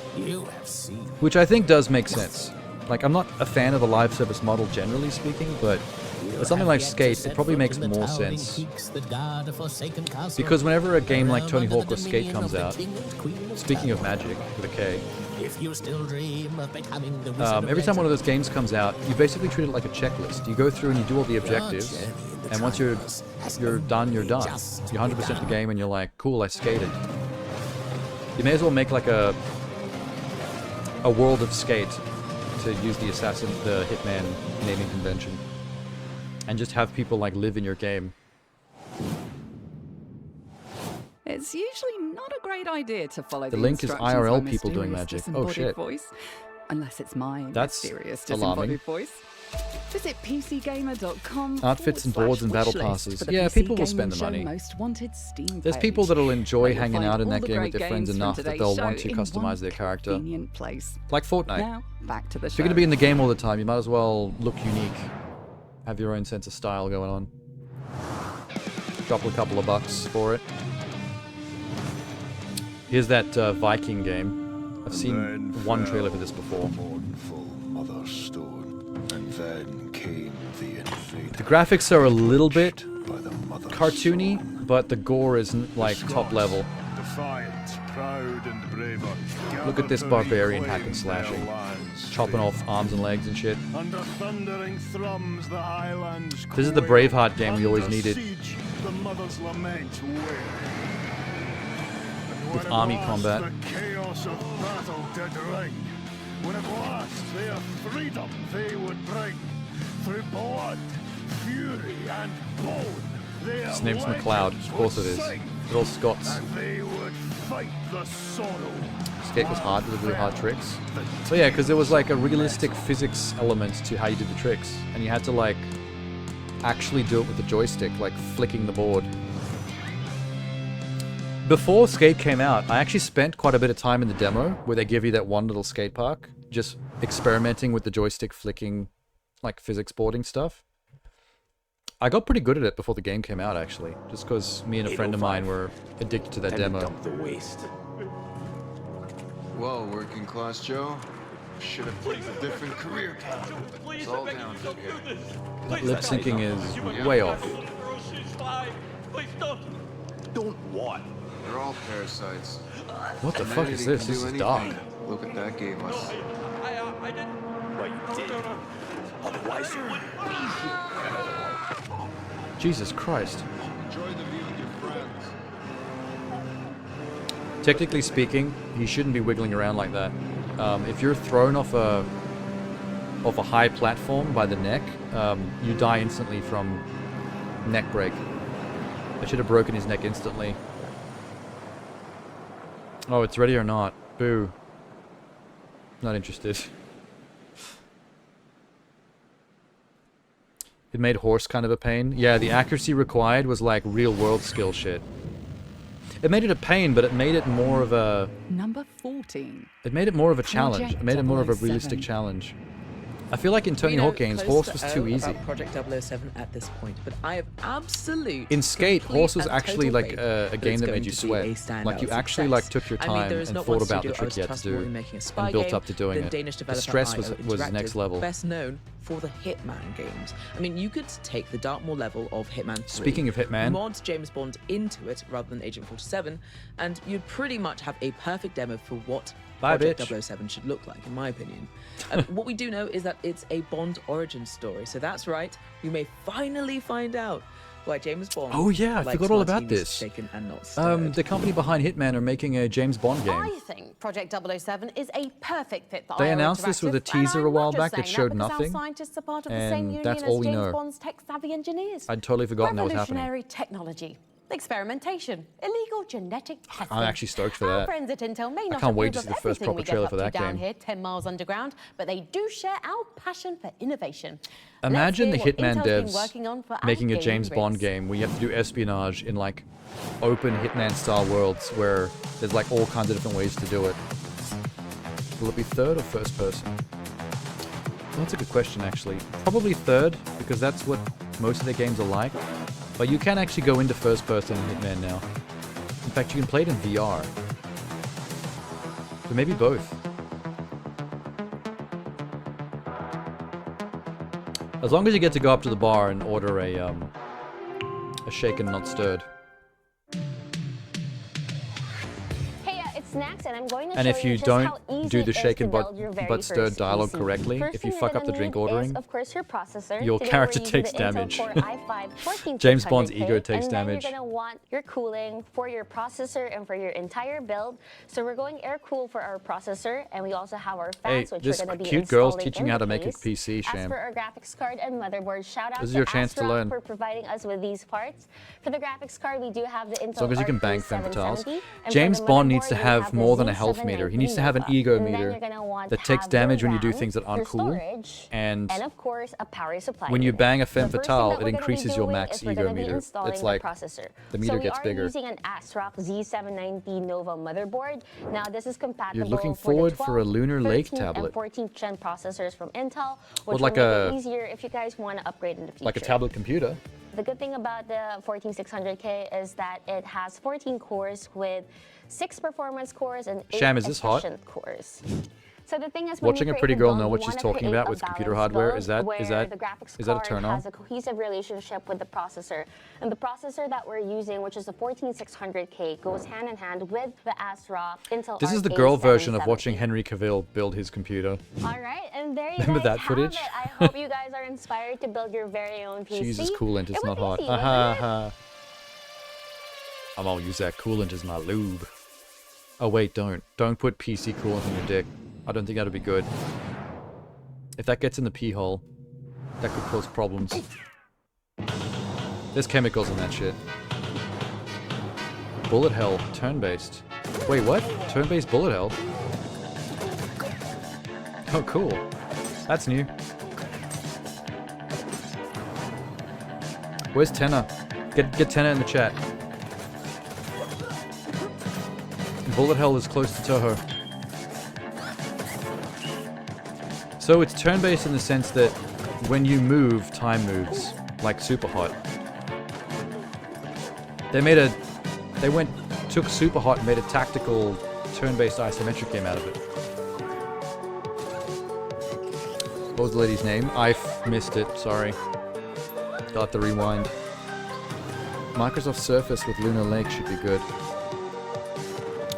Which I think does make sense. Like, I'm not a fan of the live service model generally speaking, but But something like Skate, it probably makes more sense. Because whenever a game like Tony Hawk or Skate comes out, speaking of magic with a K, every time one of those games comes out, you basically treat it like a checklist. You go through and you do all the objectives, and once you're done, you're done. You 100% the game and you're like, cool, I skated. You may as well make like a world of Skate, to use the Hitman naming convention, and just have people like live in your game. It's usually not a great idea to follow The link is instructions IRL by people doing mysterious magic. Oh, disembodied shit. Voice, unless it's my That's mysterious alarming. disembodied voice. Visit PCGamer.com. Outfits and boards and battle passes. Yeah, people will spend the money. Most wanted Steam There's page. people that'll enjoy Where you'll hanging find out in all that the game with great their friends games enough from that they'll today's want to show in customize their one character. convenient place. Like Fortnite. Now, back to the If show. you're going to be in the game all the time, you might as well look unique. Have your own sense of style going on. Drop a couple of bucks for it. Here's that Viking game. I've seen one trailer for this before. The graphics are a little bit cartoony, but the gore isn't like top level. Look at this barbarian hack and slashing, chopping off arms and legs and shit. This is the Braveheart game we always needed. With army combat. When at last their freedom they would bring, through blood, fury, and bone. His name's McLeod, of course it is. They're all Scots. And they would fight the sorrow. Skate was hard with the really hard tricks. So yeah, because there was like a realistic physics element to how you did the tricks, and you had to like actually do it with the joystick, like flicking the board. Before Skate came out, I actually spent quite a bit of time in the demo where they give you that one little skate park, just experimenting with the joystick flicking, like physics boarding stuff. I got pretty good at it before the game came out, actually, just because me and a friend of mine were addicted to that demo. Dump the waste. Well, working class Joe, should have picked a different career path. It's all down from here. That lip syncing is way off. Don't what? They're all parasites. What the fuck is this? This is dark. Look at that gave us. I didn't. Well, you did. Otherwise, you wouldn't be here. Jesus Christ. Enjoy the view with your friends. Technically speaking, he shouldn't be wiggling around like that. If you're thrown off a high platform by the neck, you die instantly from neck break. I should have broken his neck instantly. Oh, it's ready or not. Boo. Not interested. It made horse kind of a pain. Yeah, the accuracy required was like real world skill shit. It made it a pain, but it made it more of a... Number 14. It made it more of a challenge. Project It made it more of a 007. realistic challenge. I feel like in Tony We know Hawk games, close Horse to was too easy. about Project 007 at this point, but I have absolute In Skate, complete Horse was and actually total like faith a game it's that going made you to be a sweat. standout Like you actually like success. took your I mean, time there is and not thought one about the studio I trick was you had to trustworthy do in making a spy and built game up to doing than it. Danish The developer stress was IO next Interactive, level. Best known for the Hitman games. I mean, you could take the Dartmoor level of Hitman 3, Speaking of Hitman, mod James Bond into it rather than Agent 47, and you'd pretty much have a perfect demo for what Bye, Project bitch. 007 should look like, in my opinion. What we do know is that it's a Bond origin story, so that's right, we may finally find out why James Bond. Oh yeah, I likes forgot all about martinis this. shaken and not stirred. The company behind Hitman are making a James Bond game. I think Project 007 is a perfect fit for They IO announced this with a Interactive, and teaser I'm a while not just back that saying showed because nothing, Our scientists are part of the and same union that's as all we James know. Bond's tech-savvy engineers. I'd totally forgotten that was happening. Revolutionary technology, experimentation, illegal genetic testing. I'm actually stoked for Our that. friends at Intel may I not can't wait to approve see of the first everything proper we get trailer up for to that down game. here 10 miles underground, but they do share our passion for innovation. Imagine the Let's hear what Hitman Intel's been devs working on for our making a gaming James Bond rigs. game where you have to do espionage in like open Hitman style worlds where there's like all kinds of different ways to do it. Will it be third or first person? Well, that's a good question actually. Probably third, because that's what most of their games are like. But you can actually go into first person in Hitman now. In fact, you can play it in VR. So maybe both. As long as you get to go up to the bar and order a shaken not stirred. Snacks, and I'm going to And show if you just how don't easy do it the is shaken to build your very but stirred first dialogue PC. correctly, First if you thing fuck you're up the gonna drink need ordering, is, of course, your processor. your Today character we're takes using the damage. Intel Core i5 14600K, James Bond's ego takes and damage. then you're going to want your cooling for your processor and for your entire build. So we're going air cool for our processor, and we also have our fans, Hey, which this we're going to be cute girl's installing teaching in how the to make a case. PC, As Sham. for our graphics card and motherboard, shout out This is to your chance to ASRock learn. for providing us with these parts. For the graphics card, we do have the Intel As long as you can Arc bang 770, Femfatals. and for James the Bond needs motherboard, to we have the more than a Z790 health meter. He needs to have an Nova. ego And then meter you're gonna want that to takes have your damage when you do RAM, things that aren't your cool. storage, And of course a power supply. when you unit. bang a The first thing Femme that Fatale, we're it gonna be increases your doing max is we're ego gonna be meter. installing It's like the processor. the meter gets So we are bigger. using an ASRock Z790 Nova motherboard. Now this is compatible You're looking for the forward for a 12th, Lunar Lake 13th, tablet. and 14th gen processors from Intel, Well, which like will make a- it easier if you guys want to upgrade in the future. like a tablet computer. The good thing about the 14600K is that it has 14 cores with 6 performance cores and 8 Sham, is this hot? efficient cores. So the thing is, Watching a pretty girl know what she's talking about with with computer hardware, is that the graphics is that a card turn on? has a cohesive relationship with the processor, and the processor that we're using, which is the 14600K, goes hand in hand with the ASRock Intel. This is Arc the girl version of A770. watching Henry Cavill build his computer. All right, and there you Remember guys that footage? have it. I hope you guys are inspired to build your very own PC. Jesus, coolant, it's It not was hot. easy, Ha wasn't ha it? ha. I'm gonna use that coolant as my lube. Oh wait, don't. Don't put PC coolant in your dick. I don't think that'd be good. If that gets in the pee hole, that could cause problems. There's chemicals in that shit. Bullet hell, turn-based. Wait, what? Turn-based bullet hell? Oh, cool. That's new. Where's Tenna? Get Tenna in the chat. Bullet hell is close to Toho. So it's turn-based in the sense that when you move, time moves, like Super Hot. Took Super Hot and made a tactical turn-based isometric game out of it. What was the lady's name? I missed it, sorry. Got the rewind. Microsoft Surface with Lunar Lake should be good.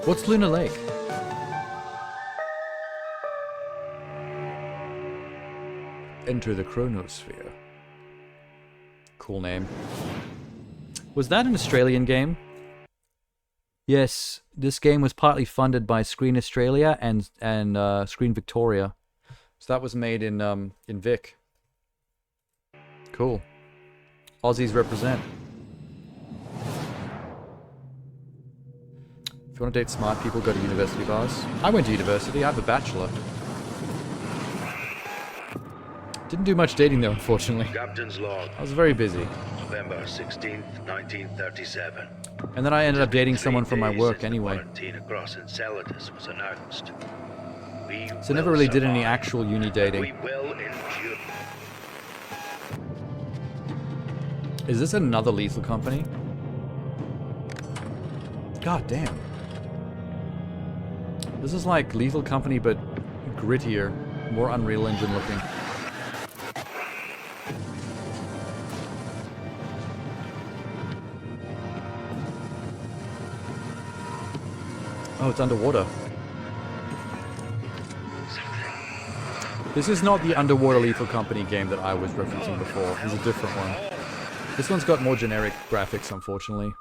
What's Lunar Lake? Enter the Chronosphere. Cool name. Was that an Australian game? Yes, this game was partly funded by Screen Australia and Screen Victoria. So that was made in Vic. Cool. Aussies represent. If you want to date smart people, go to university bars. I went to university, I have a bachelor. Didn't do much dating though, unfortunately. Captain's log. I was very busy. November 16th, 1937. And then I ended up dating someone from my work anyway. Quarantine across Enceladus was announced. We So I never really did any actual uni we dating. will endure. Is this another Lethal Company? God damn. This is like Lethal Company but grittier, more Unreal Engine looking. Oh, it's underwater. This is not the Underwater Lethal Company game that I was referencing before. It's a different one. This one's got more generic graphics, unfortunately.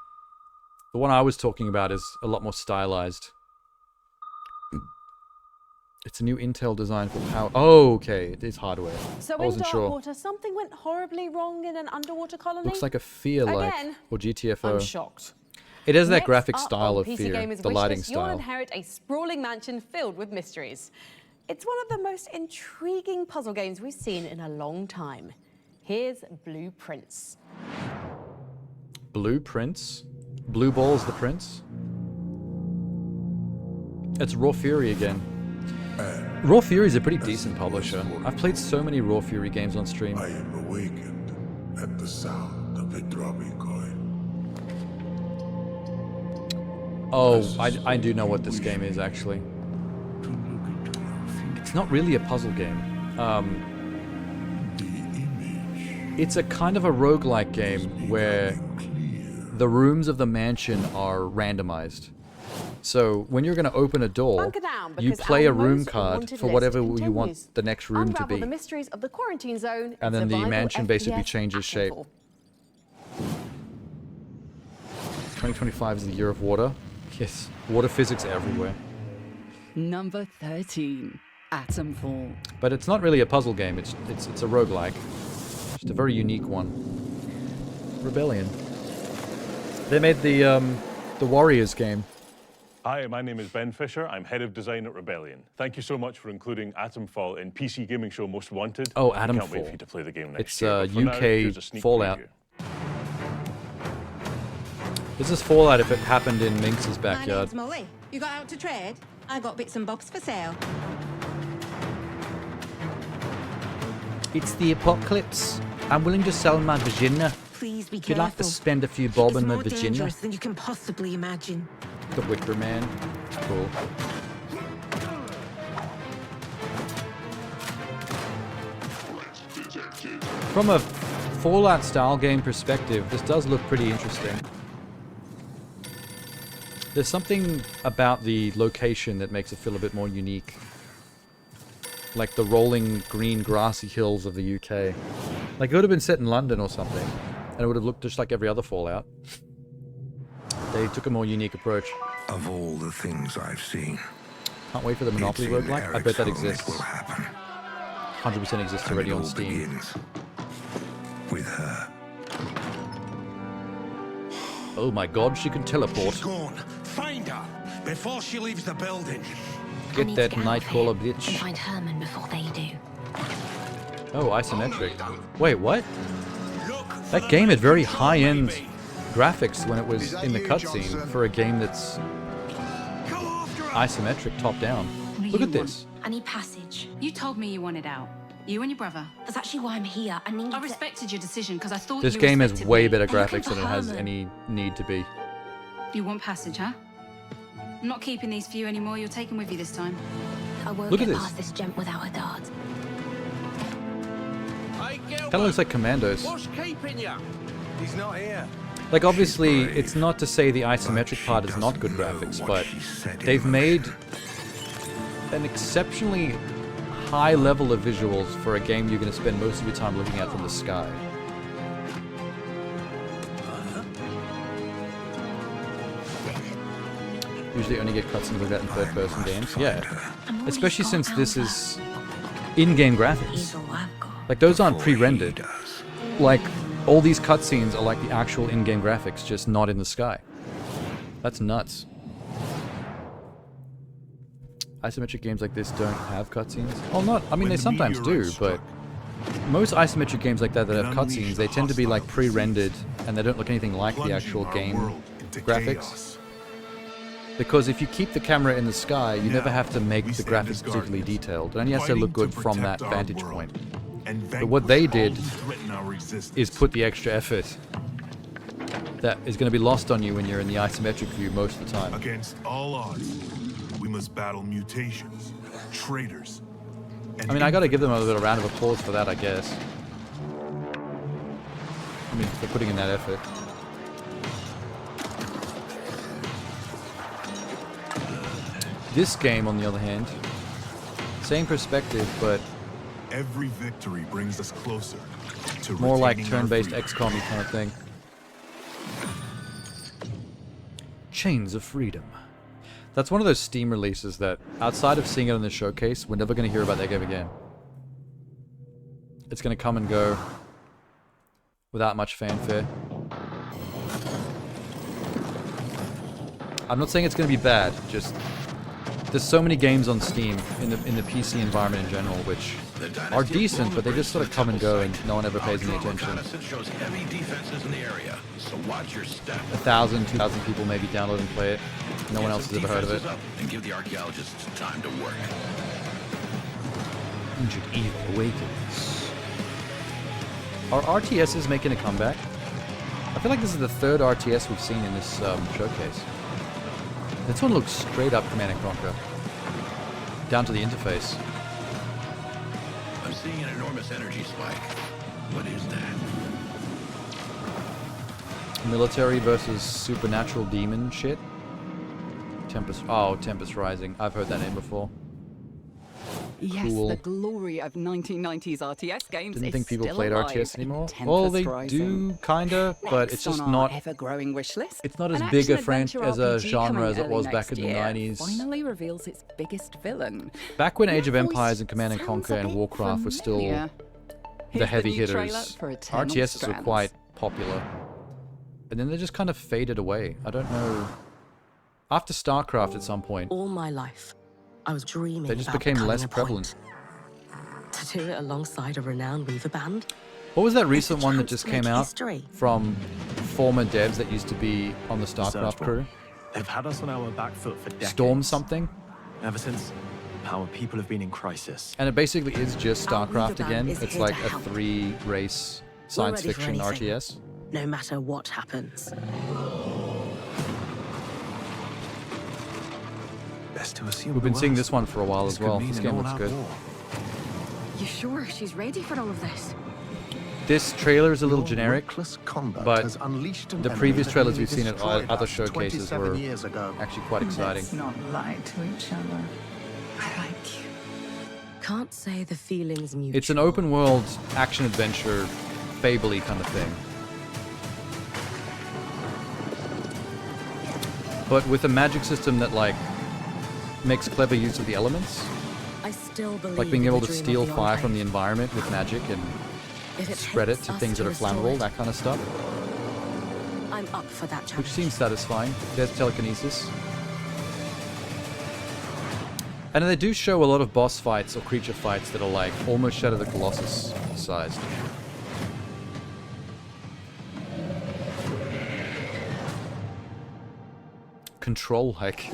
The one I was talking about is a lot more stylized. It's a new Intel design for power. Oh, okay. It is hardware. So I in wasn't sure. Darkwater, something went horribly wrong in an underwater colony? Looks like a Fear-like, Again? or GTFO. I'm shocked. It has that Next graphic up style on of PC Fear, Gamer's the wishlist, lighting You'll style. inherit a sprawling mansion filled with mysteries. It's one of the most intriguing puzzle games we've seen in a long time. Here's Blueprints. Blue Prince? Blue Ball's the prince? It's Raw Fury again. Raw Fury is a pretty decent publisher. I've played so many Raw Fury games on stream. I am awakened at the sound of a dropping coin. Oh, I do know what this game is, actually. It's not really a puzzle game. it's a kind of a roguelike game where the rooms of the mansion are randomized. So when you're going to open a door, Bunker down, you because play a our room most card wanted for list whatever you continues. want the next room to Unravel be. the mysteries of the quarantine zone And then the survival mansion basically FPS changes shape. Atomfall. 2025 is the year of water. Yes, water physics everywhere. Number 13, Atomfall. But it's not really a puzzle game. It's a roguelike. Just a very unique one. Rebellion. They made the Warriors game. Hi, my name is Ben Fisher. I'm head of design at Rebellion. Thank you so much for including Atomfall in PC Gaming Show Most Wanted. Oh, I can't wait Atomfall. for you to play the game next It's year. But for now, UK here's a sneak Fallout. preview. This is Fallout if it happened in Minx's My backyard. name's Molly. You got out to trade? I got bits and bobs for sale. It's the apocalypse. I'm willing to sell my Virginia. Please be If you'd like to careful. spend a few bob It's on my more Virginia. dangerous than you can possibly imagine. The Wicker Man. Cool. From a Fallout style game perspective, this does look pretty interesting. There's something about the location that makes it feel a bit more unique. Like the rolling green grassy hills of the UK. Like it would have been set in London or something, and it would have looked just like every other Fallout. They took a more unique approach. Of all the things I've seen, Can't wait for the Monopoly it's in roguelike. I Eric's bet that home it exists. will happen. 100% exists And already it on all Steam. begins with her. Oh my god, she can teleport. She's gone. Find her before she leaves the building. Get that Nightcrawler bitch. Find Herman before they do. Oh, isometric. Wait, what? That game had very high-end graphics when it was in the cutscene for a game that's isometric top-down. Look at this. I need passage. You told me you wanted out. You and your brother. That's actually why I'm here. I respected your decision because I thought This you game has respected way me. better I'm looking graphics for than it has Herman. any need to be. You want passage, huh? I'm not keeping these for you anymore. You're taking with you this time. I won't Look at get this. past this gent without a dart. Kind of looks like Commandos. What's keeping you? He's not here. Like, obviously, it's not to say the isometric part is not good graphics, but they've made an exceptionally high level of visuals for a game you're going to spend most of your time looking at from the sky. Usually only get cutscenes like that in third-person games. Yeah. Especially since this is in-game graphics. Like, those aren't pre-rendered. Like, all these cutscenes are like the actual in-game graphics, just not in the sky. That's nuts. Isometric games like this don't have cutscenes. Well, not. I mean, they sometimes do, but most isometric games like that that have cutscenes, they tend to be like pre-rendered, and they don't look anything like the actual game graphics. Because if you keep the camera in the sky, you never have to make the graphics particularly detailed. It only has to look good from that vantage point. But what they did is put the extra effort that is going to be lost on you when you're in the isometric view most of the time. Against all odds, we must battle mutations, traitors. I mean, I got to give them a little round of applause for that, I guess. I mean, for putting in that effort. This game, on the other hand, same perspective, but every victory brings us closer to more like retaining our turn-based freedom. XCOM kind of thing. Chains of Freedom. That's one of those Steam releases that, outside of seeing it in the showcase, we're never going to hear about that game again. It's going to come and go without much fanfare. I'm not saying it's going to be bad, just there's so many games on Steam in the PC environment in general which are decent, but they just sort of come and go and no one ever pays any attention. Shows heavy defenses in the area, so watch your step. 1,000, 2,000 people maybe download and play it. No one else has ever heard of it. And give the archaeologists time to work. Injured Evil Awakens. Are RTSs making a comeback? I feel like this is the third RTS we've seen in this showcase. This one looks straight up Command & Conquer. Down to the interface. I'm seeing an enormous energy spike. What is that? Military versus supernatural demon shit. Tempest Rising. I've heard that name before. Yes, Cool. the glory of 1990s RTS games Didn't is think people still played alive RTS in anymore. Tempest Well, they Rising. do kinda, but it's Next just on our not. ever-growing wish list, It's not as an big a action-adventure as a RPG genre coming as it early was back next in the year 90s. Finally reveals its biggest villain. Back when Age of Your Empires voice and Command and sounds Conquer a and bit Warcraft were still familiar. the Here's heavy new trailer hitters. for Eternal RTSs were Strands. quite popular. And then they just kind of faded away. I don't know. After StarCraft at some point, All my life, I was dreaming they just about became becoming less a prevalent. point. To do it alongside a renowned Weaver band. What was that recent one that just to make came out history. from former devs that used to be on the Search StarCraft for. crew? They've had us on our back foot for decades. Storm something? Ever since our people have been in crisis. And it basically is just Our StarCraft Weaver again. band is It's here like to a help. 3-race We're science ready for fiction anything, RTS. No matter what happens. Best to assume We've been the seeing worst. this one for a while as could well. mean This an game looks all-out good. war. You sure she's ready for all of this? This trailer is a little Your generic, reckless conduct but has unleashed an the enemy previous that trailers nearly we've seen at destroyed other us showcases 27 were years ago. actually quite exciting. Let's not lie to each other. I like you. Can't say the feelings mutual. It's an open world action adventure, Fable-y kind of thing. But with a magic system that like makes clever use of the elements. I still believe Like being in able the to dream of steal the fire from Enclave. the environment with magic and If it spread it takes to us things to that are restore flammable, it, that kind of stuff. I'm up for that Which challenge. seems satisfying. There's telekinesis. And they do show a lot of boss fights or creature fights that are like almost Shadow of the Colossus sized. Control hack.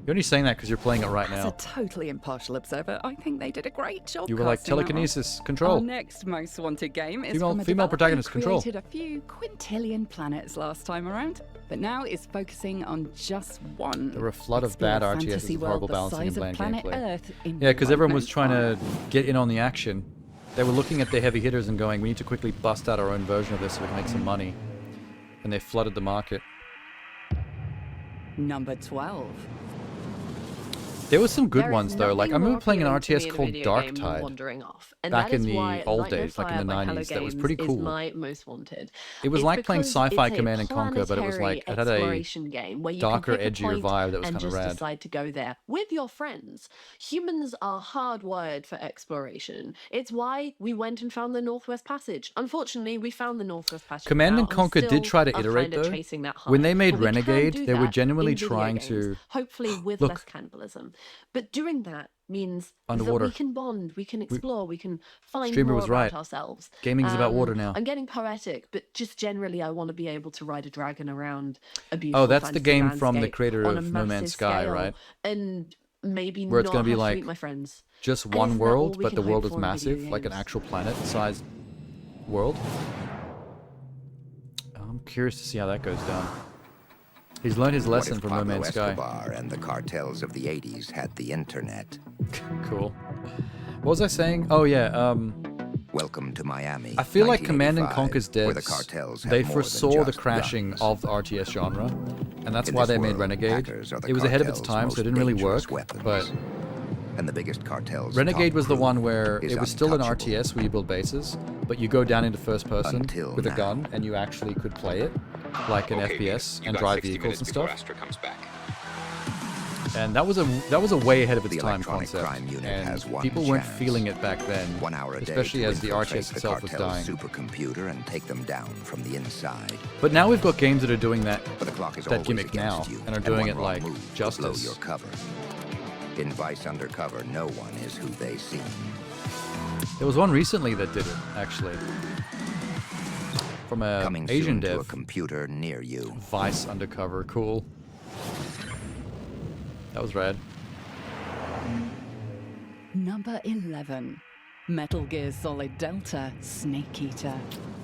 You're only saying that because you're playing it right As now. a totally impartial observer, I think they did a great job. You were like, casting that telekinesis, role. control. Our next most wanted game is Female- from a female developer protagonist, who control. created a few quintillion planets last time around, but now is focusing on just one. There were a flood of Explore bad a RTSs fantasy with horrible world the balancing and size of bland planet gameplay. Earth in Yeah, because everyone was 1.5. trying to get in on the action. They were looking at their heavy hitters and going, we need to quickly bust out our own version of this so we can make some money. And they flooded the market. Number 12. There were some good There is ones though. Like I nothing remember more playing an appealing to me RTS in a called video Dark game than Tide wandering off. And back that in is the why old Light No days, like in the Fire by 90s. That was Hello pretty Games cool. Is my most wanted. It was It's like playing because sci-fi it's a Command and Conquer, but it was like it had a exploration game where you darker, can pick a edgier point vibe that was and kind of just rad. decide to go there with your friends. Humans are hardwired for exploration. It's why we went and found the Northwest Passage. Unfortunately, we found the Northwest Passage. Command now, and Conquer still did try to are iterate kinda though. chasing that When high. they made But we can Renegade, do they were that genuinely in video trying games, to hopefully with Look. less cannibalism. But doing that means Underwater. that we can bond, we can explore, we can find Streamer more was about right. ourselves. Gaming is about water now. I'm getting poetic, but just generally, I want to be able to ride a dragon around a beautiful. Oh, that's the fantasy game from the landscape creator on of a No Man's massive Sky, scale, right? And maybe Where it's not gonna be have to like meet my friends. just And one isn't that all world, we but can the hope world is for in video massive, like an games? actual planet-sized world. I'm curious to see how that goes down. He's learned his lesson What if from No Pablo Man's Sky. Escobar and the cartels of the 80s had the internet? Cool. What was I saying? Oh yeah, Welcome to Miami. I feel like Command and 1985, Conquer's where the devs, cartels have they more than foresaw the just crashing guns. of the RTS genre, and that's In why this they made world, Renegade. hackers are the It was ahead of its cartel's time, so it most didn't really dangerous work, weapons. but And the biggest cartels. Renegade top was the crew one where is it was still an untouchable. RTS where you build bases, but you go down into first person Until with a now. gun, and you actually could play it like an FPS and drive vehicles and stuff. And that was a way ahead of its The time electronic concept, crime unit and has one people weren't chance. feeling it back then, 1 hour a day especially to as the infiltrate RTS the itself was cartel's dying. supercomputer and take them down from the inside. But now we've got games that are doing that But the clock is that always gimmick now, against you, and are doing one it wrong like move will blow justice. your cover. In Vice Undercover, no one is who they seem. There was one recently that did it, actually. From a Coming Asian soon to a dev. computer near you. Vice Undercover, cool. That was rad. Number 11. Metal Gear Solid Delta Snake Eater.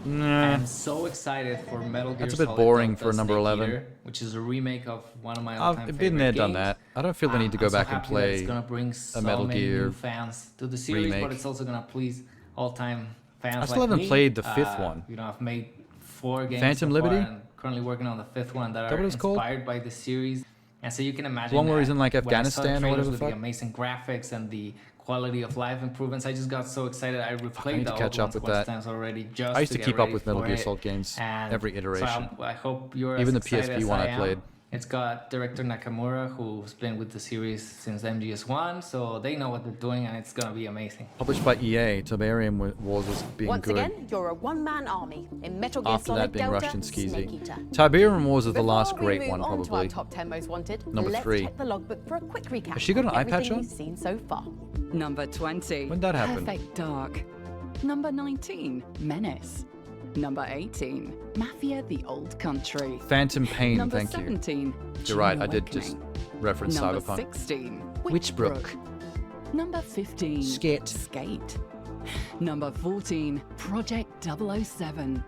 Nah. I'm so excited for Metal Gear That's a bit Solid boring Delta for number Snake 11. Eater, which is a remake of one of my all-time I've favorite been there, games. done that. I don't feel the need to go I'm so back and happy that play it's gonna bring so a Metal many Gear new fans to the series, remake. but it's also gonna please all-time fans I still like haven't me, played the 5th one. You know, I've made 4 games Phantom so Liberty? far and currently working on the 5th one that Is that are what it's called? inspired by the series. And so you can imagine The one where he's in like when I saw the Afghanistan or trailers whatever the with fuck. the amazing graphics and the quality of life improvements, I just got so excited. I replayed need the to catch old up ones with a bunch that. of times already. Just I used to get keep up ready with Metal for Gear it. Solid games, And every iteration. So I hope you're Even as the excited PSP as one I am. played. It's got director Nakamura, who's been with the series since MGS1, so they know what they're doing, and it's gonna be amazing. Published by EA, Tiberium Wars was being Once good. again, you're a one-man army in Metal Gear After Solid that being Delta, rushed and Snake skeezy. Eater. Tiberium Wars is the Before last we great move one, on to our probably. top 10 most wanted, Number let's 3. check the logbook for a quick recap. Has she got an of eye everything patch on? we've seen so far. Number 20. When'd that happen? Perfect Dark. Number 19. Menace. Number 18. Mafia: The Old Country. Phantom Pain, Number thank you. 17. You're right, I Chain did just Awakening. reference Number Cyberpunk. 16. Witchbrook. Number 15. Skate. Number 14. Project 007.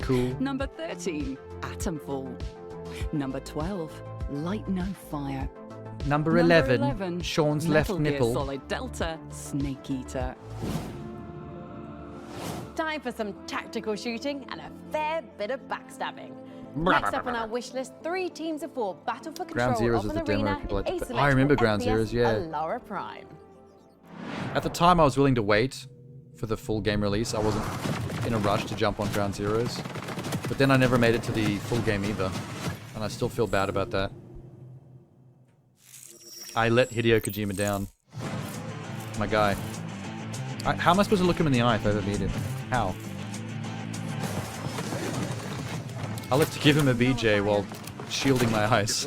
Cool. Number 13. Atomfall. Number 12. Light No Fire. Number 11, Sean's left Metal Gear nipple. Solid Delta, Snake Eater. Time for some tactical shooting and a fair bit of backstabbing. Next up on our wish list, 3 teams of 4 battle for Ground control Zeroes of is an the demo arena people in like to play. asymmetrical I remember Ground FPS Zeroes, yeah. Alara Prime. At the time, I was willing to wait for the full game release. I wasn't in a rush to jump on Ground Zeroes. But then I never made it to the full game either. And I still feel bad about that. I let Hideo Kojima down. My guy. How am I supposed to look him in the eye if I ever meet him? How? I'll have to give him a BJ while shielding my eyes.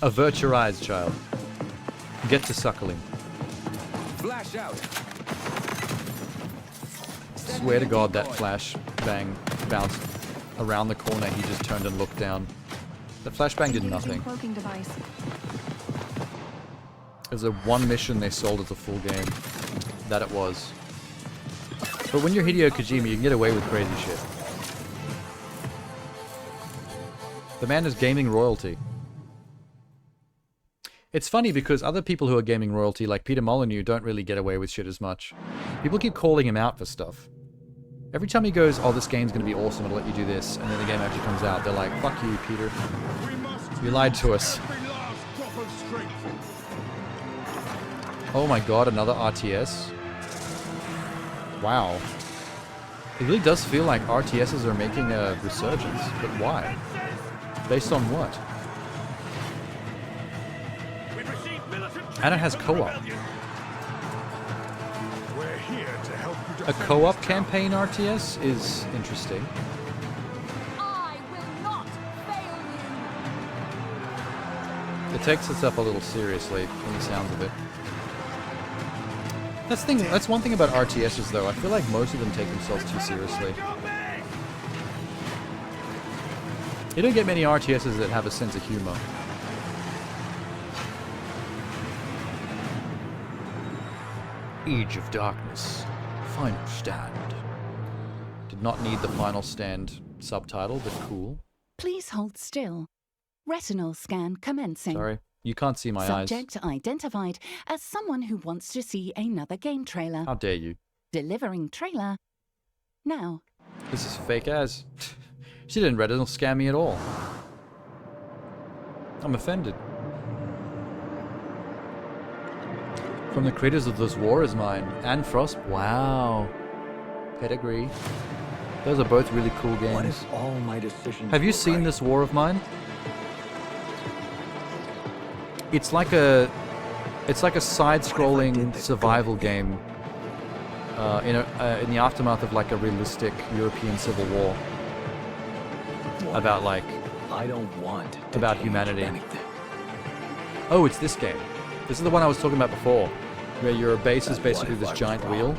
Avert your eyes, child. Get to suckling. Flash out. Swear to God that flash bang bounced around the corner. He just turned and looked down. The flashbang did nothing. Cloaking device. There's a one mission they sold as a full game. That it was. But when you're Hideo Kojima, you can get away with crazy shit. The man is gaming royalty. It's funny because other people who are gaming royalty, like Peter Molyneux, don't really get away with shit as much. People keep calling him out for stuff. Every time he goes, oh, this game's gonna be awesome, I'll let you do this, and then the game actually comes out, they're like, fuck you, Peter. You lied to us. Oh my god, another RTS? Wow. It really does feel like RTSs are making a resurgence, but why? Based on what? And it has co-op. We're here to help you A co-op campaign RTS is interesting. I will not fail you. It takes itself a little seriously from the sounds of it. That's one thing about RTSs though, I feel like most of them take themselves too seriously. You don't get many RTSs that have a sense of humor. Age of Darkness. Final Stand. Did not need the Final Stand subtitle, but cool. Please hold still. Retinal scan commencing. Sorry, you can't see my eyes. Subject identified as someone who wants to see another game trailer. How dare you? Delivering trailer. Now. This is fake as. She didn't retinal scan me at all. I'm offended. From the creators of This War Is Mine and Frost. Wow. Pedigree. Those are both really cool games. What if all my decisions Have you were seen right? This War of Mine? It's like a side-scrolling survival game in the aftermath of like a realistic European civil war. About like I don't want to about change humanity. anything. Oh, it's this game. This is the one I was talking about before, where your base is basically this giant wheel,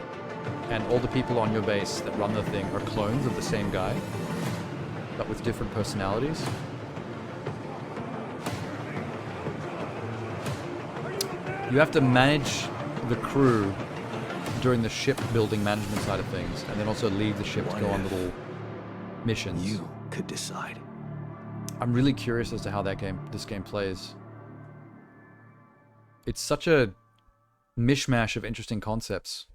and all the people on your base that run the thing are clones of the same guy, but with different personalities. You have to manage the crew during the ship building management side of things, and then also leave the ship to go on little missions. You could decide. I'm really curious as to how this game plays. It's such a mishmash of interesting concepts.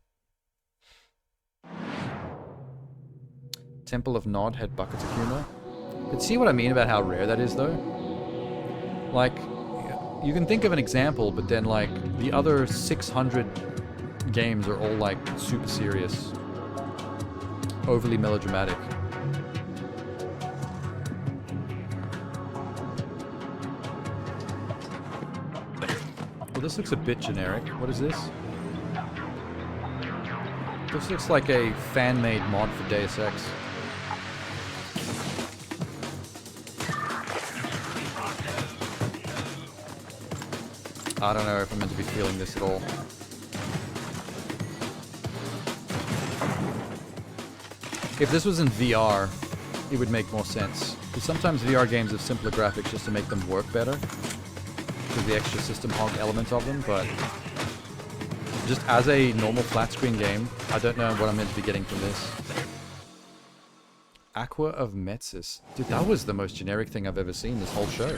Temple of Nod had buckets of humor. But see what I mean about how rare that is, though? Like, you can think of an example, but then, like, the other 600 games are all, like, super serious. Overly melodramatic. Well, this looks a bit generic. What is this? This looks like a fan-made mod for Deus Ex. I don't know if I'm meant to be feeling this at all. If this was in VR, it would make more sense. Because sometimes VR games have simpler graphics just to make them work better. Because the extra system honk element of them, but just as a normal flat screen game, I don't know what I'm meant to be getting from this. Aqua of Metsis. Dude, that was the most generic thing I've ever seen this whole show.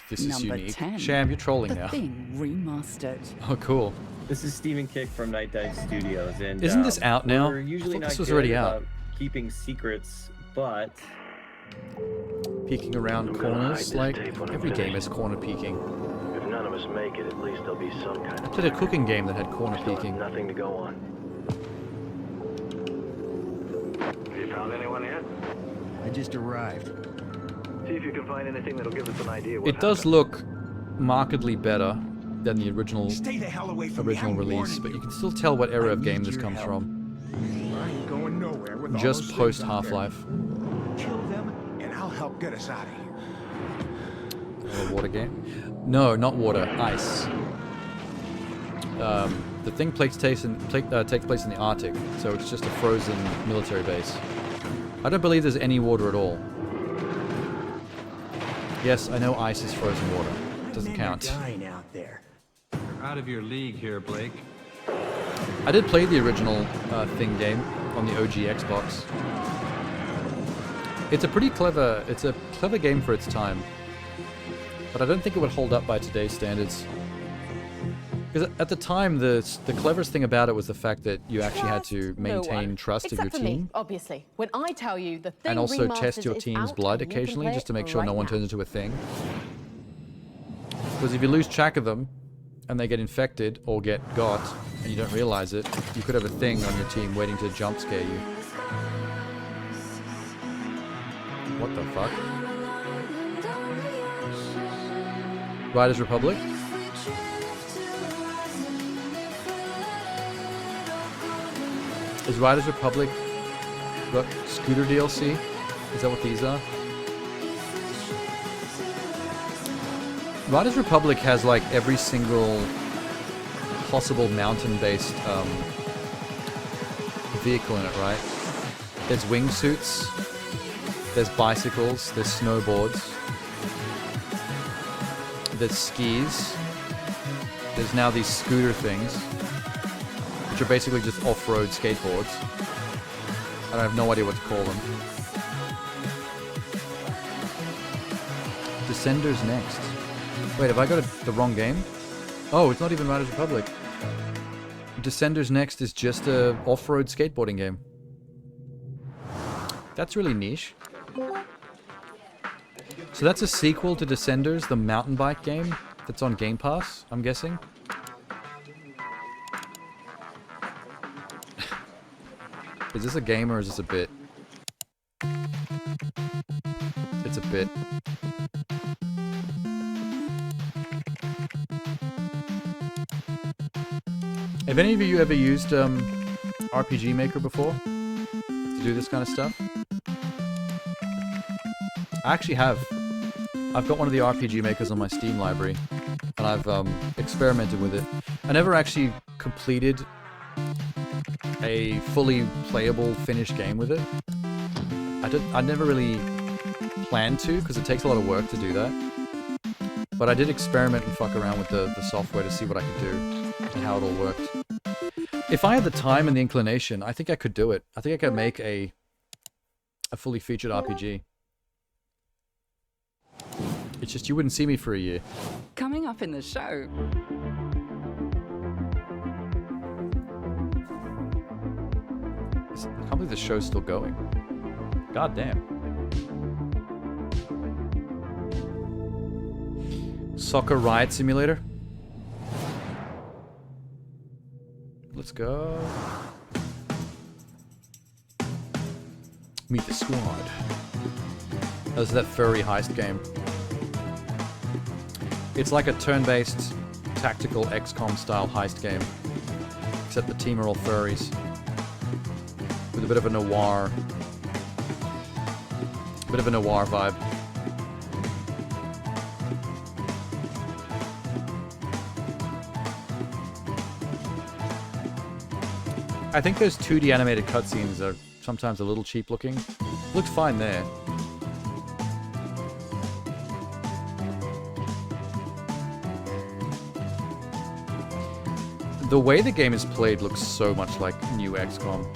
This is Number unique. 10. Sham, you're trolling now. The Thing remastered. Oh, cool. This is Stephen Kick from Night Dive Studios, and Isn't this out now? We're usually I thought not this was good already out. about keeping secrets, but Peeking around corners, like every game is corner peeking. If none of us make it, at least there'll be some kind I of... played a cooking game that had corner Still have peeking. nothing to go on. Have you found anyone yet? I just arrived. See if you can find anything that'll give us an idea what It does look markedly better than the original Stay the hell away from me. I'm release, warning but you. you can still tell what era I of game need this your comes help. from. I ain't going nowhere with all Just those post things out there. Half-Life. Kill them, and I'll help get us out of here. A water game? No, not water. Ice. The thing takes place in the Arctic, so it's just a frozen military base. I don't believe there's any water at all. Yes, I know ice is frozen water. Doesn't count. Dying out there. You're out of your league here, Blake. I did play the original Thing game on the OG Xbox. It's a clever game for its time. But I don't think it would hold up by today's standards. Because at the time, the cleverest thing about it was the fact that you actually had to maintain trust of your Except for me, team. obviously. When I tell you the Thing And also Remastered test your is team's out, blood you can occasionally, play just to make it sure no right one now. turns into a thing. Because if you lose track of them, and they get infected or get got, and you don't realize it, you could have a thing on your team waiting to jump scare you. What the fuck? Riders Republic? Is Riders Republic the scooter DLC? Is that what these are? Riders Republic has like every single possible mountain-based vehicle in it, right? There's wingsuits, there's bicycles, there's snowboards, there's skis, there's now these scooter things, which are basically just off-road skateboards. I have no idea what to call them. Descenders next. Wait, have I got the wrong game? Oh, it's not even Riders Republic. Descenders Next is just a off-road skateboarding game. That's really niche. So that's a sequel to Descenders, the mountain bike game that's on Game Pass, I'm guessing. Is this a game or is this a bit? It's a bit. Have any of you ever used RPG Maker before to do this kind of stuff? I actually have. I've got one of the RPG Makers on my Steam library, and I've experimented with it. I never actually completed a fully playable finished game with it. I never really planned to, because it takes a lot of work to do that. But I did experiment and fuck around with the software to see what I could do and how it all worked. If I had the time and the inclination, I think I could do it. I think I could make a fully featured RPG. It's just you wouldn't see me for a year. Coming up in the show. this show's still going. God damn. Soccer Riot Simulator. Let's go. Meet the squad. That's that furry heist game. It's like a turn-based tactical XCOM style heist game. Except the team are all furries. With a bit of a noir vibe. I think those 2D animated cutscenes are sometimes a little cheap looking. Looks fine there. The way the game is played looks so much like new XCOM.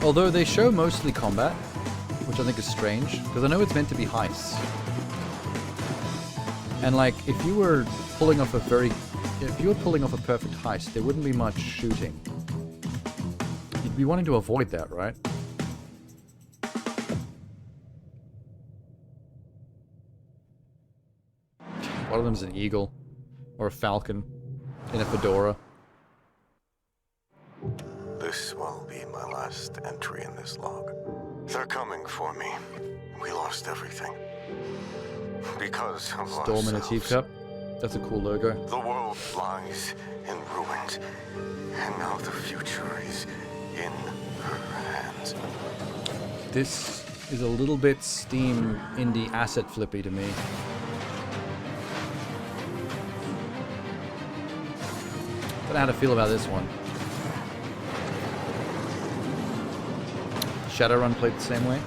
Although they show mostly combat, which I think is strange, because I know it's meant to be heists. And like, if you were pulling off a perfect heist, there wouldn't be much shooting. You'd be wanting to avoid that, right? One of them's an eagle. Or a falcon. In a fedora. This will be my last entry in this log. They're coming for me. We lost everything. Because of Storm in a teacup. That's a cool logo. The world lies in ruins. And now the future is in her hands. This is a little bit Steam indie asset flippy to me. Don't know how to feel about this one. Shadowrun played the same way.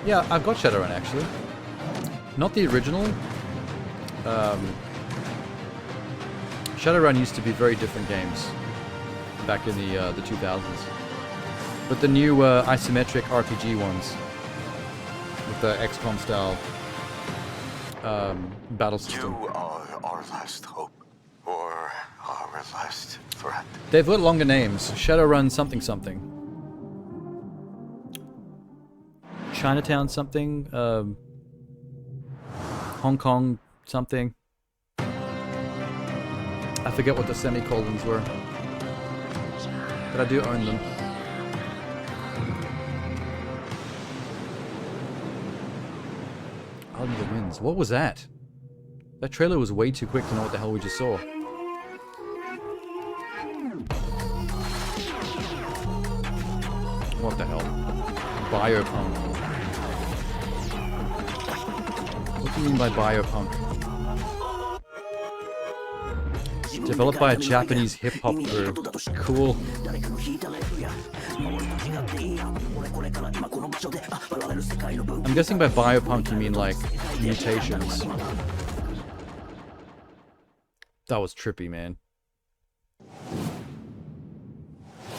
Yeah, I've got Shadowrun actually. Not the original. Shadowrun used to be very different games back in the 2000s. But the new isometric RPG ones with the XCOM style battle system. You are our last hope, or our last threat. They've got longer names. Shadowrun something something. Chinatown something. Hong Kong something. I forget what the semicolons were. But I do own them. Under the Winds. What was that? That trailer was way too quick to know what the hell we just saw. What the hell? Biopunk. What do you mean by biopunk? Developed by a Japanese hip-hop group. Cool. I'm guessing by biopunk you mean like mutations. That was trippy, man.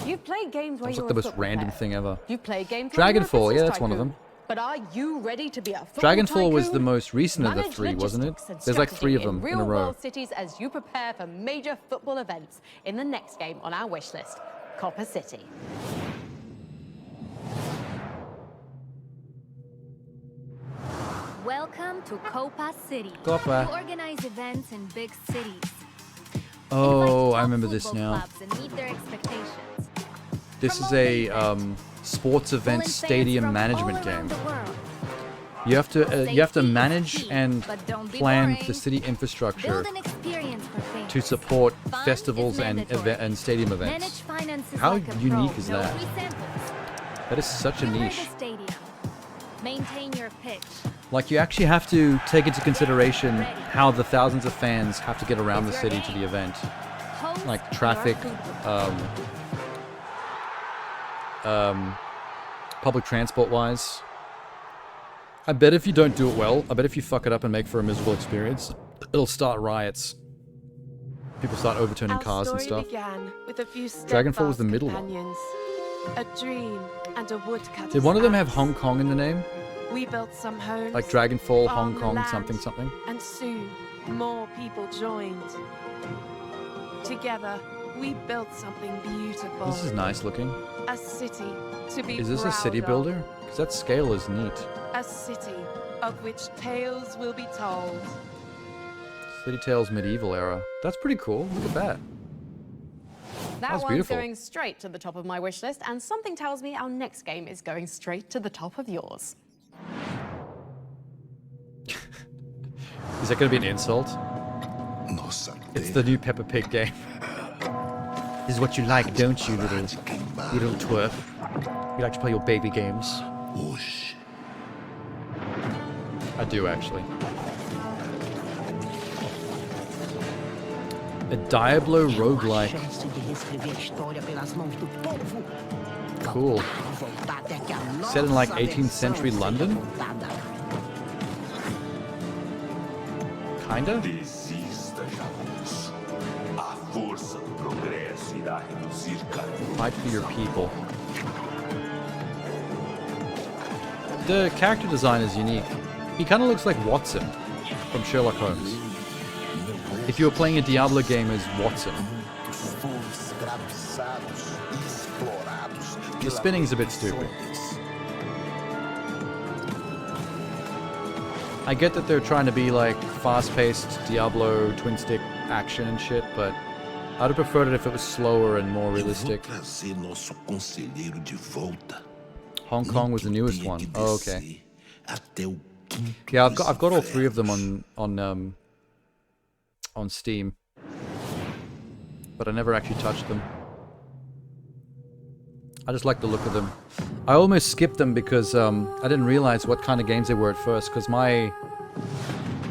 You've played games where That was you're like the most a football random player. thing ever. You've played games where you're a Dragonfall, yeah, business that's one of tycoon. them. But are you ready to be a football Dragonfall was the tycoon? most recent of the Manage three, wasn't it? logistics and There's like three of strategy them in a row. real-world cities as you prepare for major football events in the next game on our wish list, Copper City. Welcome to Copa City. Copa. We organize events in big cities. Oh, I remember this now. Clubs and meet their expectations. This is a sports event stadium management game. You have to manage and plan the city infrastructure to support festivals and stadium events. How unique is that? That is such a niche. Maintain your pitch. Like, you actually have to take into consideration how the thousands of fans have to get around the city to the event. Like traffic, public transport wise. I bet if you don't do it well, I bet if you fuck it up and make for a miserable experience, it'll start riots. People start overturning cars and stuff. Dragonfall was the middle one. A dream and a woodcutter's Did one of them axe. have Hong Kong in the name? We built some homes. Like Dragonfall, on Hong the Kong, land, something, something. And soon, more people joined. Together, we built something beautiful. This is nice looking. A city to be Is this a city proud builder? Because that scale is neat. of. A city of which tales will be told. City Tales medieval era. That's pretty cool. Look at that. That That's one's beautiful. going straight to the top of my wish list, and something tells me our next game is going straight to the top of yours. Is that going to be an insult? It's the new Peppa Pig game. This is what you like, don't you, little twerp? You like to play your baby games? I do, actually. A Diablo roguelike. Cool. Set in like 18th century London? Kinda? Fight for your people. The character design is unique. He kind of looks like Watson from Sherlock Holmes. If you were playing a Diablo game as Watson. The spinning's a bit stupid. I get that they're trying to be like fast-paced Diablo twin-stick action and shit, but I'd have preferred it if it was slower and more realistic. Hong Kong was the newest one. Oh, okay. Yeah, I've got all three of them on Steam, but I never actually touched them. I just like the look of them. I almost skipped them because I didn't realize what kind of games they were at first. Because my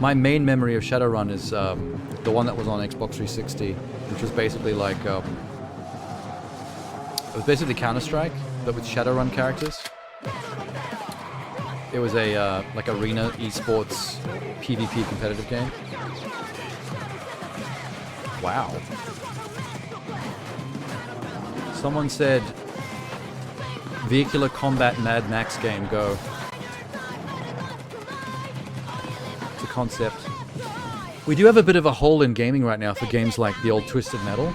main memory of Shadowrun is the one that was on Xbox 360, which was basically like it was basically Counter-Strike, but with Shadowrun characters. It was a like arena esports PvP competitive game. Wow. Someone said vehicular combat Mad Max game, go. It's a concept. We do have a bit of a hole in gaming right now for games like the old Twisted Metal.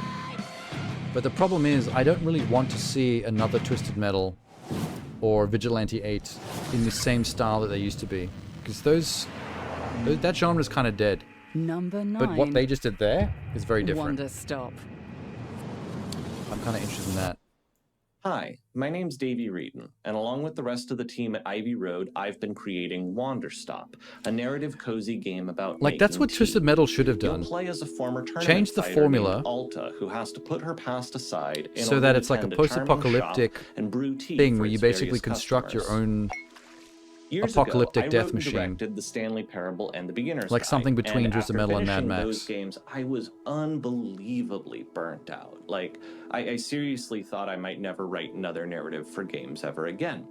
But the problem is, I don't really want to see another Twisted Metal or Vigilante 8 in the same style that they used to be. Because that genre is kind of dead. Number 9. But what they just did there is very different. Wonder Stop. I'm kind of interested in that. Hi, my name's Davey Reedon, and along with the rest of the team at Ivy Road, I've been creating Wanderstop, a narrative cozy game about like that's what Twisted Metal should have done. You'll play as a former change the formula Alta, who has to put her past aside in so that it's like a post-apocalyptic thing where you basically construct your own apocalyptic death machine. Directed the Stanley Parable and the Beginner's like Guide, something between Twisted Metal and Mad finishing Max. Those games, I was unbelievably burnt out. Like, I seriously thought I might never write another narrative for games ever again.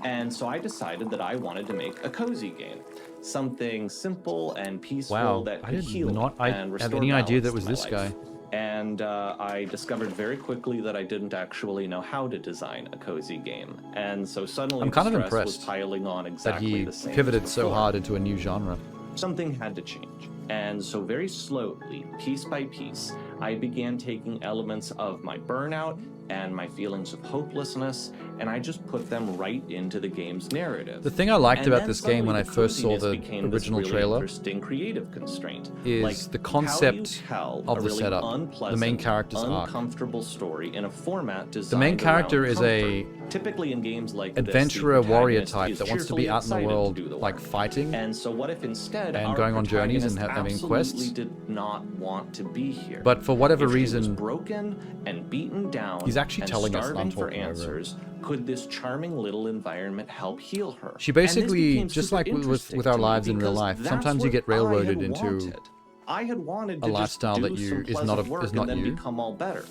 And so I decided that I wanted to make a cozy game. Something simple and peaceful that could heal and restore have any idea that balance was to this my life. guy. And I discovered very quickly that I didn't actually know how to design a cozy game. And so suddenly I'm kind of the stress impressed was piling on that exactly he the same as pivoted so before. hard into a new genre. Something had to change. And so very slowly, piece by piece, I began taking elements of my burnout and my feelings of hopelessness, and I just put them right into the game's narrative. The thing I liked And about then this game when I suddenly first saw coziness the became this original really trailer interesting creative constraint. is Like, the how do you concept tell of a the really setup, the unpleasant, main character's arc. uncomfortable story in a format designed The main character around is a comfort? Typically in games like adventurer this, the warrior protagonist type is that wants to be cheerfully out in the excited to world, do the like work. fighting And so what if instead and our going on journeys and protagonist having absolutely quests? did not want to be here. But for whatever If he was reason, broken and beaten down, he's actually and telling us, starving I'm for talking over. answers, could this charming little environment help heal her? She And this basically, became just super like with interesting our to me lives in real because life, that's sometimes you what get I had railroaded into wanted. I had wanted a to lifestyle just that do you some is not pleasant work is not and then you. become all better.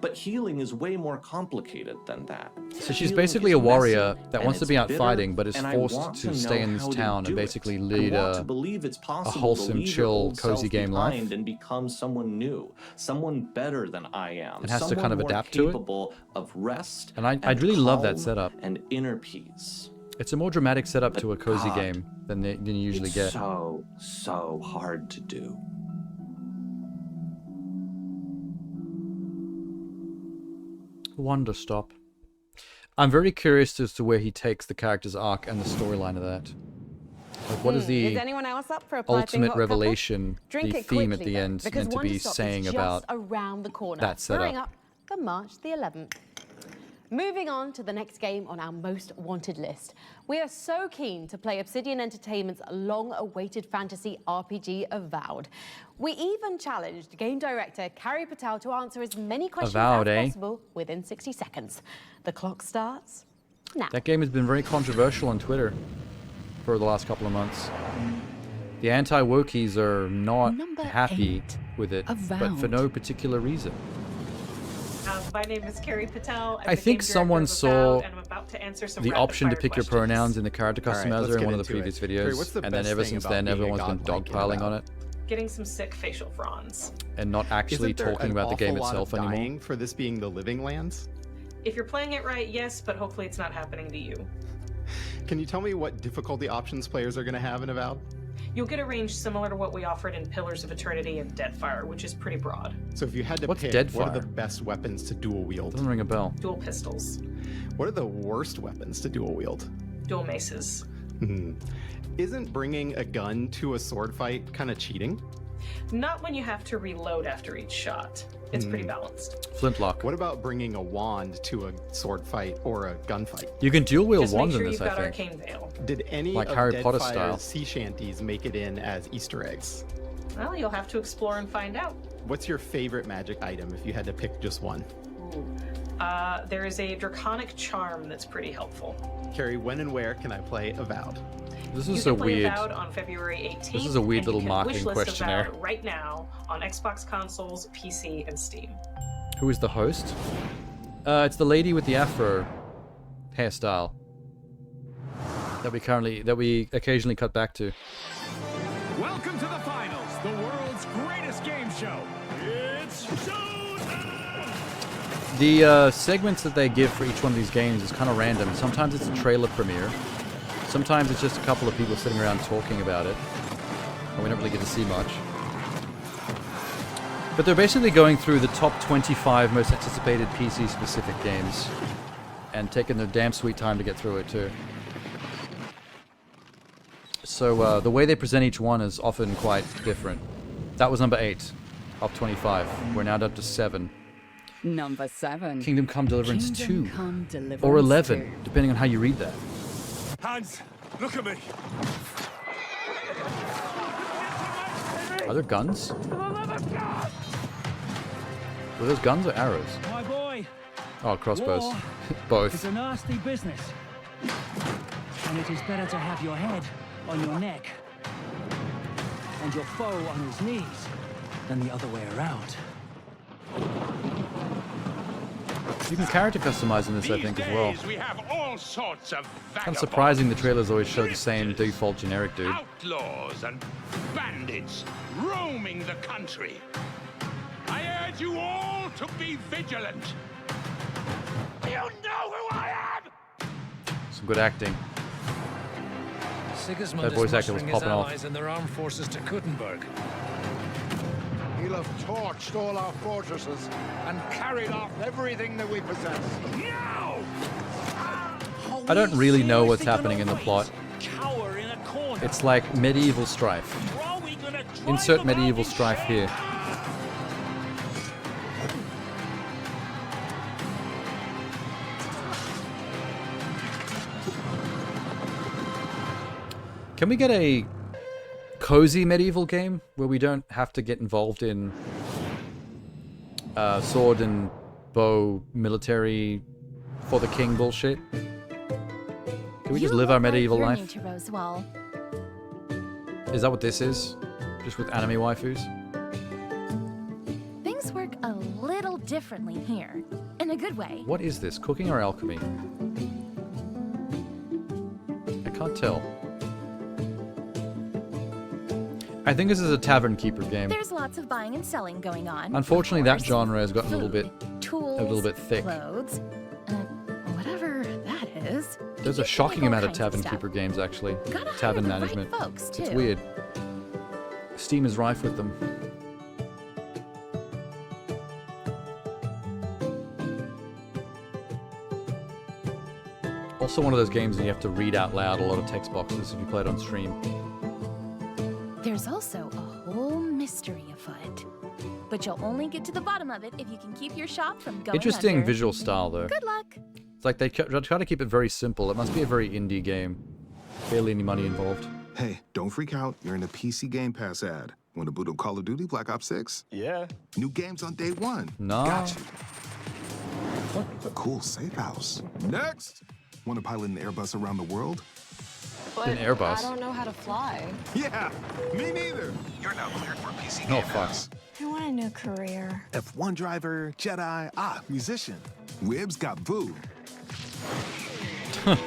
But healing is way more complicated than that. So she's Healing basically is a warrior messy, that and wants to it's be out bitter, fighting, but is and I forced want to know stay in this how to town do and it. basically I lead want to a believe it's possible to wholesome, leave your chill, old cozy self game life. behind and become someone new, someone better than I am. And has to someone kind of more adapt to it. capable of rest And I really love that calm setup. and inner peace. It's a more dramatic setup to a cozy game than you usually it's get. so hard to do. Wonderstop. I'm very curious as to where he takes the character's arc and the storyline of that. Like, what is the anyone else up for a ultimate hot revelation, Drink the it theme quickly, at the though, end because meant to be Wonderstop is saying just about around the corner, that spurring setup? up for March the 11th. Moving on to the next game on our most wanted list. We are so keen to play Obsidian Entertainment's long-awaited fantasy RPG Avowed. We even challenged game director Carrie Patel to answer as many questions Avowed, as eh? possible within 60 seconds. The clock starts now. That game has been very controversial on Twitter for the last couple of months. The anti-wokies are not happy with it, but for no particular reason. My name is Carrie Patel. I'm I the think game someone director of saw Avowed, and I'm about to answer some the option to rapid-fire pick your questions. pronouns in the character All right, let's customizer in get one of the into previous it. videos, Carrie, what's the and then best ever thing since about then being a everyone's been godlike dogpiling on Avowed? it Getting some sick facial fronds. and not actually Isn't there talking an about the game awful lot of itself anymore. dying for this being the Living Lands? If you're playing it right, yes, but hopefully it's not happening to you. Can you tell me what difficulty options players are going to have in Avowed? You'll get a range similar to what we offered in Pillars of Eternity and Deadfire, which is pretty broad. So if you had to What's pick, Deadfire? what are the best weapons to dual wield? Doesn't ring a bell. Dual pistols, What are the worst weapons to dual wield? dual maces. Isn't bringing a gun to a sword fight kind of cheating? Not when you have to reload after each shot. It's pretty balanced. Flintlock. What about bringing a wand to a sword fight or a gunfight? You can dual wield Just make wands sure in you've this, I got think. Arcane Veil. Did any Like of Harry Potter Deadfire's style. sea shanties make it in as Easter eggs? Well, you'll have to explore and find out. What's your favorite magic item if you had to pick just one? There is a draconic charm that's pretty helpful. Carrie, when and where can I play Avowed? This You is can a play weird. Avowed on February 18th. This is a weird and little you can marketing wishlist questionnaire. Avowed right now on Xbox consoles, PC, and Steam. Who is the host? It's the lady with the afro hairstyle that we occasionally cut back to. Welcome to the finals, the world's greatest game show. It's showtime! The segments that they give for each one of these games is kind of random. Sometimes it's a trailer premiere. Sometimes it's just a couple of people sitting around talking about it. And we don't really get to see much. But they're basically going through the top 25 most anticipated PC-specific games. And taking their damn sweet time to get through it, too. So the way they present each one is often quite different. That was number 8 of 25. We're now up to 7. Number 7. Kingdom Come Deliverance 2. Come Deliverance Or 11, 2. depending on how you read that. Hans, look at me. Are there guns? Were those guns or arrows? My boy. Oh, crossbows. War Both. It's a nasty business. And it is better to have your head on your neck and your foe on his knees than the other way around. You can character customize in this, I think, as well. We have all sorts of Kind of surprising the trailers always show the same default generic dude. outlaws and bandits roaming the country. I urge you all to be vigilant. You know who I am! Some good acting. Sigismund That voice is actor was mustering his popping off. allies and their armed forces to Kuttenberg. He'll have torched all our fortresses and carried off everything that we possess. No! I don't really know what's happening in the plot. It's like medieval strife. Insert medieval strife here. Can we get a cozy medieval game where we don't have to get involved in sword and bow military for the king bullshit? Can we just live our medieval life? New to Rosewall. Is that what this is? Just with anime waifus? Things work a little differently here, in a good way. What is this? Cooking or alchemy? I can't tell. I think this is a tavern keeper game. There's lots of buying and selling going on. Unfortunately, that genre has gotten Food, tools, a little bit thick. clothes, whatever that is. There's a shocking amount of Tavern Keeper games, actually. Tavern management. It's weird. Steam is rife with them. Also one of those games that you have to read out loud a lot of text boxes if you play it on stream. There's also a whole mystery afoot. But you'll only get to the bottom of it if you can keep your shop from going Interesting under. visual style, though. Good luck. It's like they try to keep it very simple. It must be a very indie game. Barely any money involved. Hey, don't freak out. You're in a PC Game Pass ad. Want to boot up Call of Duty Black Ops 6? Yeah. New games on day one. No. Gotcha. A cool safe house. Next! Want to pilot an Airbus around the world? But an Airbus? I don't know how to fly. Yeah, me neither. You're now cleared for PC Oh, Game fuck. Pass. I want a new career. F1 driver, Jedi, musician. Wibbs got boo. This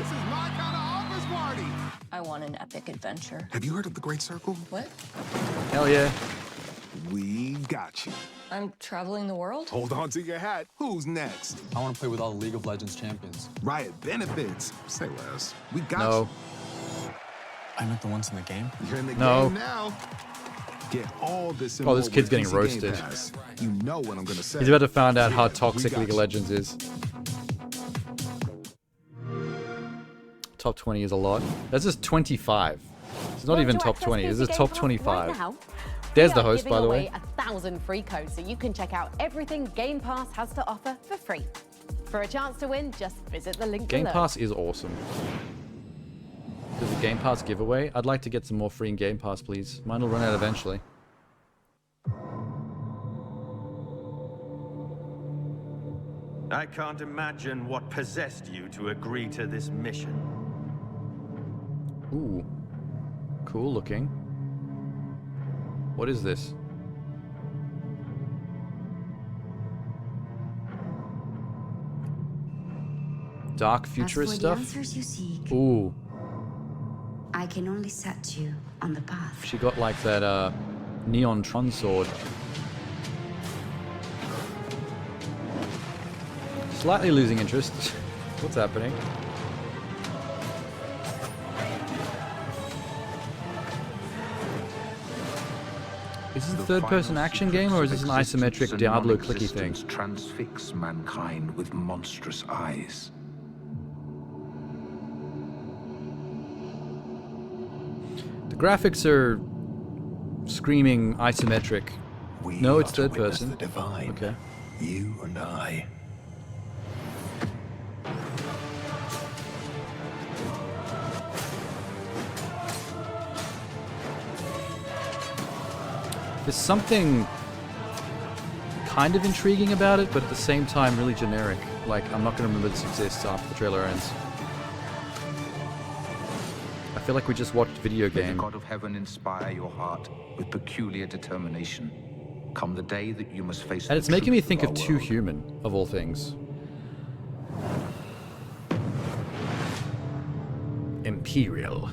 is my kind of office party. I want an epic adventure. Have you heard of the Great Circle? What? Hell yeah. We got you. I'm traveling the world? Hold on to your hat. Who's next? I want to play with all the League of Legends champions. Riot benefits. Say less. We got No. you. I meant the ones in the game. You're in the No. game now. Get all this. Oh, this kid's getting PC Game roasted. Pass. You know what I'm gonna say. He's about to find out how We toxic got League of you. Legends is. Top 20 is a lot. This is 25. It's not even top 20. This is top 25. There's the host, by the way. 1,000 free codes so you can check out everything Game Pass has to offer for free. For a chance to win, just visit the link Game below. Pass is awesome. There's a Game Pass giveaway. I'd like to get some more free in Game Pass, please. Mine will run out eventually. I can't imagine what possessed you to agree to this mission. Ooh. Cool looking. What is this? Dark futurist As for stuff? the answers you seek, Ooh. I can only set you on the path. She got like that neon Tron sword. Slightly losing interest. What's happening? Is this a third-person action game, or is this an isometric Diablo clicky thing? Transfix mankind with monstrous eyes. The graphics are screaming isometric. No, it's third person. Okay. You and I. There's something kind of intriguing about it, but at the same time really generic. Like, I'm not going to remember this exists after the trailer ends. I feel like we just watched video May the game. God of heaven inspire your heart with peculiar determination. Come the day that you must face And it's making me think of our Too world. Human, of all things. Imperial.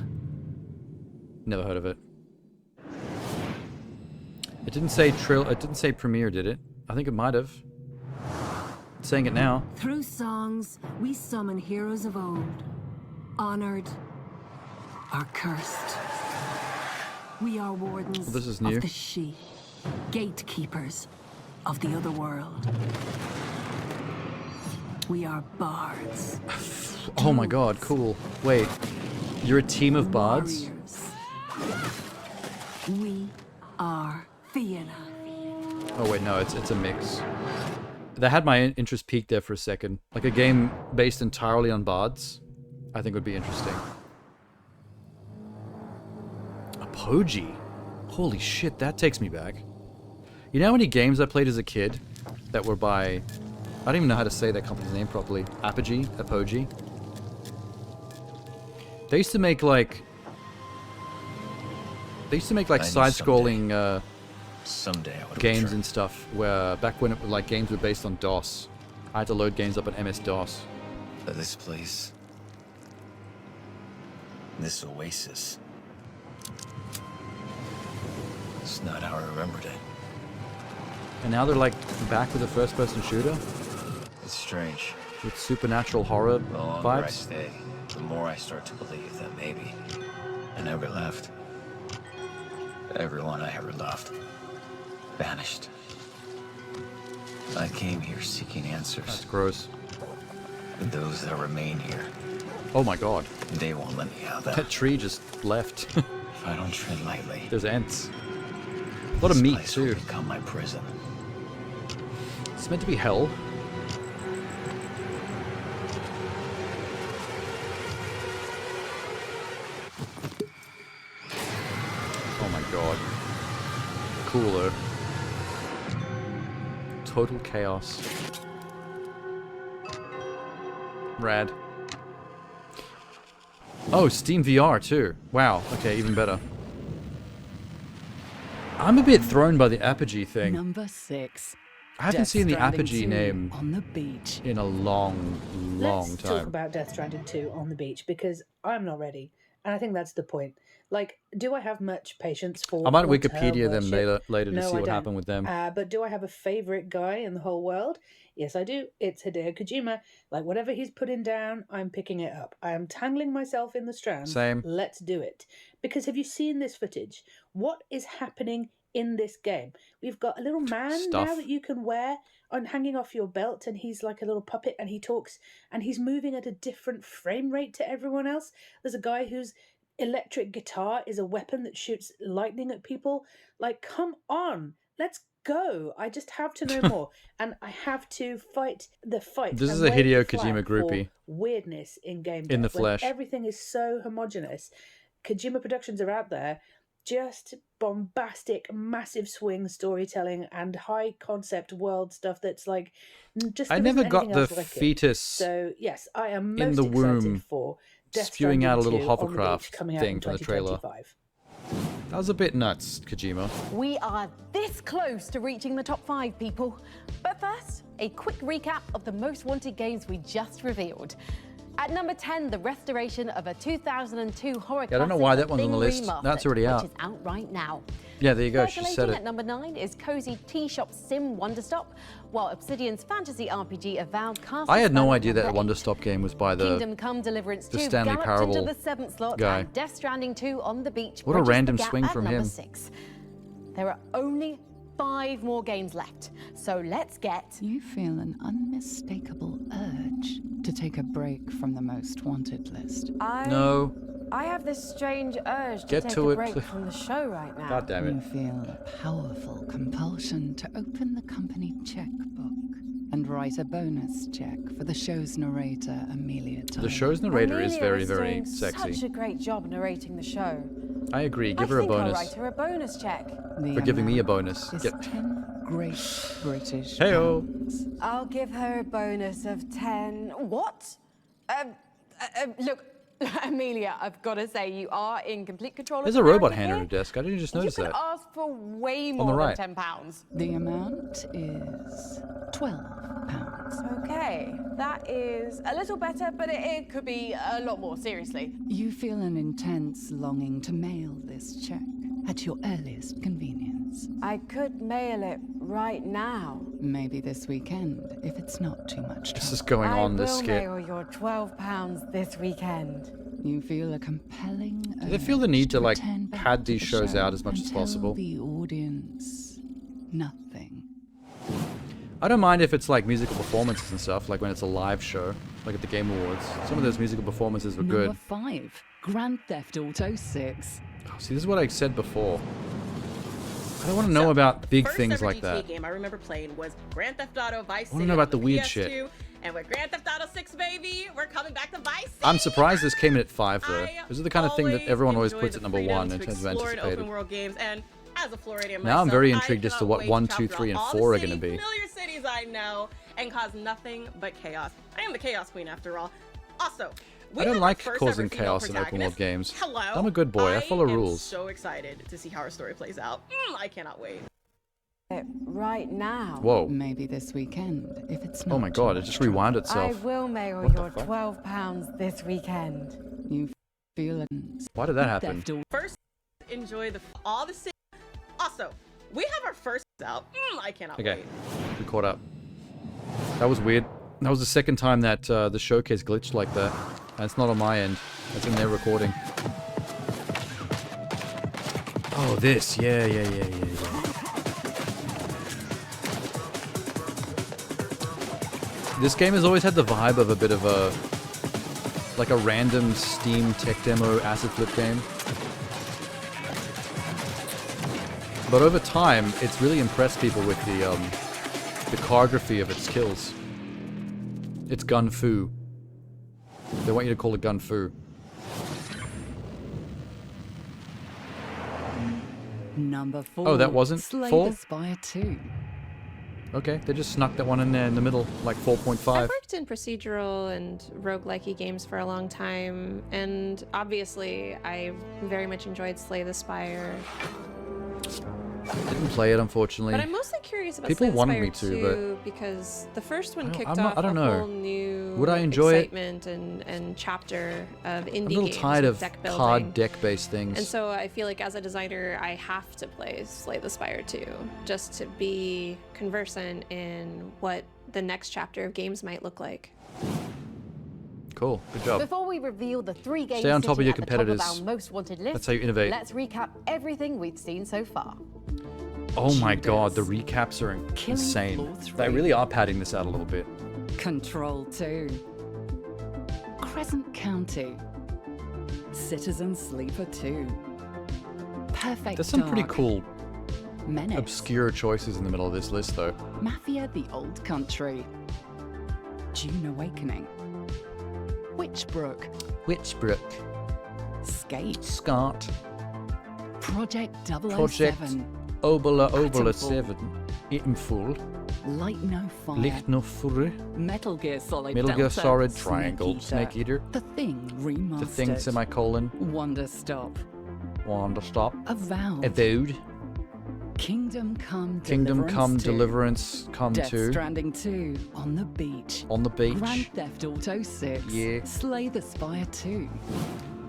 Never heard of it. It didn't say it didn't say premiere, did it? I think it might have. It's saying it now. Through songs, we summon heroes of old. Honored or cursed. We are wardens Well, this is new. of the she, gatekeepers of the other world. We are bards. Oh my god, cool. Wait, you're a team of bards? Warriors. We are Vienna. Oh wait, no, it's a mix. That had my interest peaked there for a second. Like a game based entirely on bards, I think would be interesting. Apogee. Holy shit, that takes me back. You know how many games I played as a kid that were by... I don't even know how to say that company's name properly. Apogee? They used to make like... side-scrolling Someday I would games return. and stuff, where back when it was like games were based on DOS. I had to load games up on MS-DOS. This place. This oasis. It's not how I remembered it. And now they're like back with a first-person shooter? It's strange. with supernatural horror The longer I vibes. stay, the more I start to believe that maybe I never left. Everyone I ever loved vanished. I came here seeking answers. That's gross. And those that remain here, Oh my god. they won't let me have that. That tree just left. If I don't tread lightly, There's ants. A lot of meat place will too. become my prison. It's meant to be hell. Oh my god. Cool though. Total chaos. Rad. Oh, Steam VR too. Wow. Okay, even better. I'm a bit thrown by the Apogee thing. Number 6. I haven't Death seen the Stranding Apogee 2 name on the beach. in a long Let's talk time. about Death Stranding 2 on the beach because I'm not ready. And I think that's the point. Like, do I have much patience for I might all-term Wikipedia them worship? later to No, see I what don't. happened with them. But do I have a favorite guy in the whole world? Yes, I do. It's Hideo Kojima. Like, whatever he's putting down, I'm picking it up. I am tangling myself in the strands. Same. Let's do it. Because have you seen this footage? What is happening in this game? We've got a little man Stuff. now that you can wear on hanging off your belt, and he's like a little puppet, and he talks, and he's moving at a different frame rate to everyone else. There's a guy whose electric guitar is a weapon that shoots lightning at people. Like, come on, let's go. I just have to know more, and I have to fight the fight. This and is a wave the Hideo flag Kojima for groupie. weirdness in game In the dev. When flesh. everything is so homogenous. Kojima Productions are out there, just bombastic, massive swing storytelling and high concept world stuff that's like just. I there never isn't got anything the else like it. fetus So yes, I am in most the excited womb for Death spewing out a Stranding little 2 on the beach hovercraft coming out thing in for the trailer. 2025. That was a bit nuts, Kojima. We are this close to reaching the top 5, people. But first, a quick recap of the most wanted games we just revealed. At number 10, the restoration of a 2002 horror Yeah, I don't know classic, why that one's on the Thing list. Remastered, That's already out. Which is out right now. Yeah, there you go. She said Circulating it. at number 9 is cozy tea shop sim Wonder Stop, while Obsidian's fantasy RPG Avowed Castle. I had no Spell idea that number Wonder 8. Stop game was by Kingdom Come Deliverance 2 the Stanley galloped Parable into the 7th slot, guy. and Death Stranding 2 on the beach. What a bridges the random gap swing at from number him. 6. There are only 5 more games left, so let's get. You feel an unmistakable urge to take a break from the most wanted list. No. I have this strange urge to Get take to a it. break from the show right now. God damn it. You feel a powerful compulsion to open the company checkbook and write a bonus check for the show's narrator, Amelia Tyler. The show's narrator is Amelia very, is very doing sexy. Such a great job narrating the show. I agree. I Give her a think I'll bonus write her a bonus check. for giving me a bonus. Is Get 10 great British Heyo. pounds. I'll give her a bonus of 10. What? Look, Amelia, I've got to say, you are in complete control of There's the a robot narrative hand on here. her desk. I didn't just You notice could that. ask for way the more right. than £10. The amount is 12 pounds. Okay, that is a little better, but it could be a lot more, seriously. You feel an intense longing to mail this check at your earliest convenience. I could mail it right now. Maybe this weekend, if it's not too much trouble. This is going on, this I will skit. mail your £12 this weekend. You feel a compelling Do they feel the need to, like, return back pad to these the shows show out as much and as tell possible? the audience nothing. I don't mind if it's like musical performances and stuff, like when it's a live show, like at the Game Awards. Some of those musical performances were good. Number 5, Grand Theft Auto 6. See, this is what I said before. I don't want to know about big things like GTA that. game I remember playing was Grand Theft Auto Vice I wanna City know about on the weird PS2, shit. And with Grand Theft Auto 6, baby, we're coming back to Vice City. I'm surprised this came in at 5 though. This is the kind of thing that everyone always enjoy puts the at number freedom 1 to in terms of explore in anticipated. open world games, and as a Floridian Now I'm myself, very I intrigued as to cannot what wait 1, to 2, travel 3, and all 4 are the going to be. familiar cities I know and cause nothing but chaos. I am the Chaos Queen after all. Also, we I don't have like our first causing ever female chaos in open world protagonist. games. Hello. I'm a good boy. I follow am rules. so excited to see how our story plays out. I cannot wait. Right now. Whoa. Maybe this weekend, if it's not Oh my god, it just rewound I itself. will mail What the your fuck? £12 this weekend. You feel it. Why did that happen? First, enjoy all the city. Also, we have our first out. I cannot Okay, wait. we caught up. That was weird. That was the second time that the showcase glitched like that. And it's not on my end. It's in their recording. Oh, this. Yeah. This game has always had the vibe of a bit of a... like a random Steam tech demo acid flip game. But over time, it's really impressed people with the choreography of its kills. It's gun fu. They want you to call it gun fu. Number 4. Oh, that wasn't Slay 4? the Spire 2. Okay, they just snuck that one in there in the middle, like 4.5. I've worked in procedural and roguelike-y games for a long time, and obviously I very much enjoyed Slay the Spire. Didn't play it, unfortunately. But I'm mostly curious about People Slay the wanted Spire me to, 2 because the first one kicked I off don't a know. whole new Would I enjoy it? excitement and chapter of indie I'm a little games tired with of deck building. card deck-based things. And so I feel like as a designer, I have to play Slay the Spire 2 just to be conversant in what the next chapter of games might look like. Cool, good job. Before we reveal the 3 games Stay on top of sitting your at the competitors. top of our most wanted list, That's how you innovate. let's recap everything we've seen so far. Oh my god, the recaps are insane. They really are padding this out a little bit. Control 2. Crescent County. Citizen Sleeper 2. Perfect There's some pretty Dark. cool, Menace. obscure choices in the middle of this list, though. Mafia the Old Country. Dune Awakening. Witchbrook. Witchbrook. Skate. Scott. Project 007. Project Obola Titanfall. 7. Eaten full. Light No Fire. Licht no Fury. Metal Gear Solid Metal Gear Delta. Solid Snake Triangle. Eater. Snake Eater. The Thing Remastered. The Thing semicolon. Wonder Stop. Wanda Stop. Avowed. Avowed. Kingdom Come Kingdom Deliverance Come 2. Deliverance Come Death 2. Stranding 2. On the Beach. On the Beach. Grand Theft Auto 6. Yeah. Slay the Spire 2.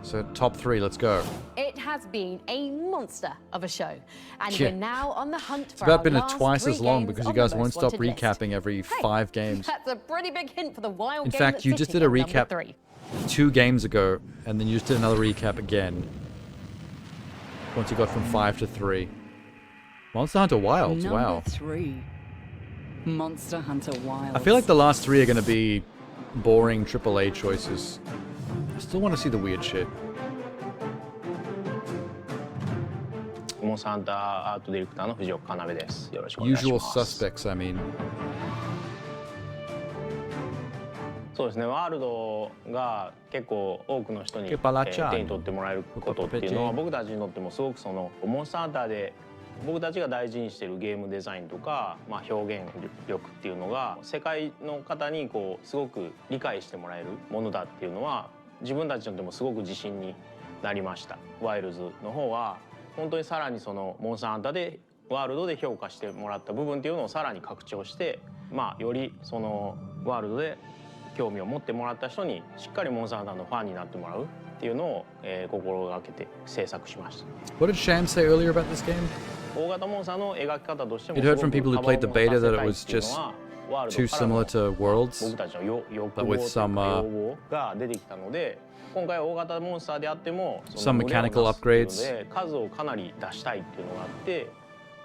So top 3, let's go. It has been a monster of a show, and Yeah. we're now on the hunt It's for about our been last twice 3 as long games because you on the guys won't most stop wanted list. recapping every Hey, 5 games. That's a pretty big hint for the wild In game fact, that's you just sitting did a at number recap 3. 2 games ago, and then you just did another recap again. Once you got from 5 to 3. Monster Hunter Wilds, Number wow. 3. Monster Hunter Wilds. I feel like the last 3 are going to be boring AAA choices. I still want to see the weird shit. モンスターハンターアートディレクターの藤岡要です。よろしくお願いし Usual ます。 suspects, I mean. そうですね。ワールドが結構多くの人に、Que palachano. 手に取ってもらえることっていうのは僕たちにとってもすごくそのモンスターハンターで僕たちが大事にしているゲームデザインとか、表現力っていうのが世界の方にこうすごく理解してもらえるものだっていうのは自分たちにとってもすごく自信になりました。ワイルズの方は本当にさらにそのモンスターハンターでワールドで評価してもらった部分っていうのをさらに拡張して、よりそのワールドで興味を持ってもらった人にしっかりモンスターハンターのファンになってもらうっていうのを、心がけて制作しました。 What did Sham say earlier about this game? 大型モンスターの描き方としても You'd heard from people who played the beta that it was just too similar to Worlds, 僕たちの欲 but 望 with と some か要望が出てきたので、今回大型モンスターであっても some の群れを mechanical 出すっていうの upgrades. で数をかなり出したいっていうのがあって、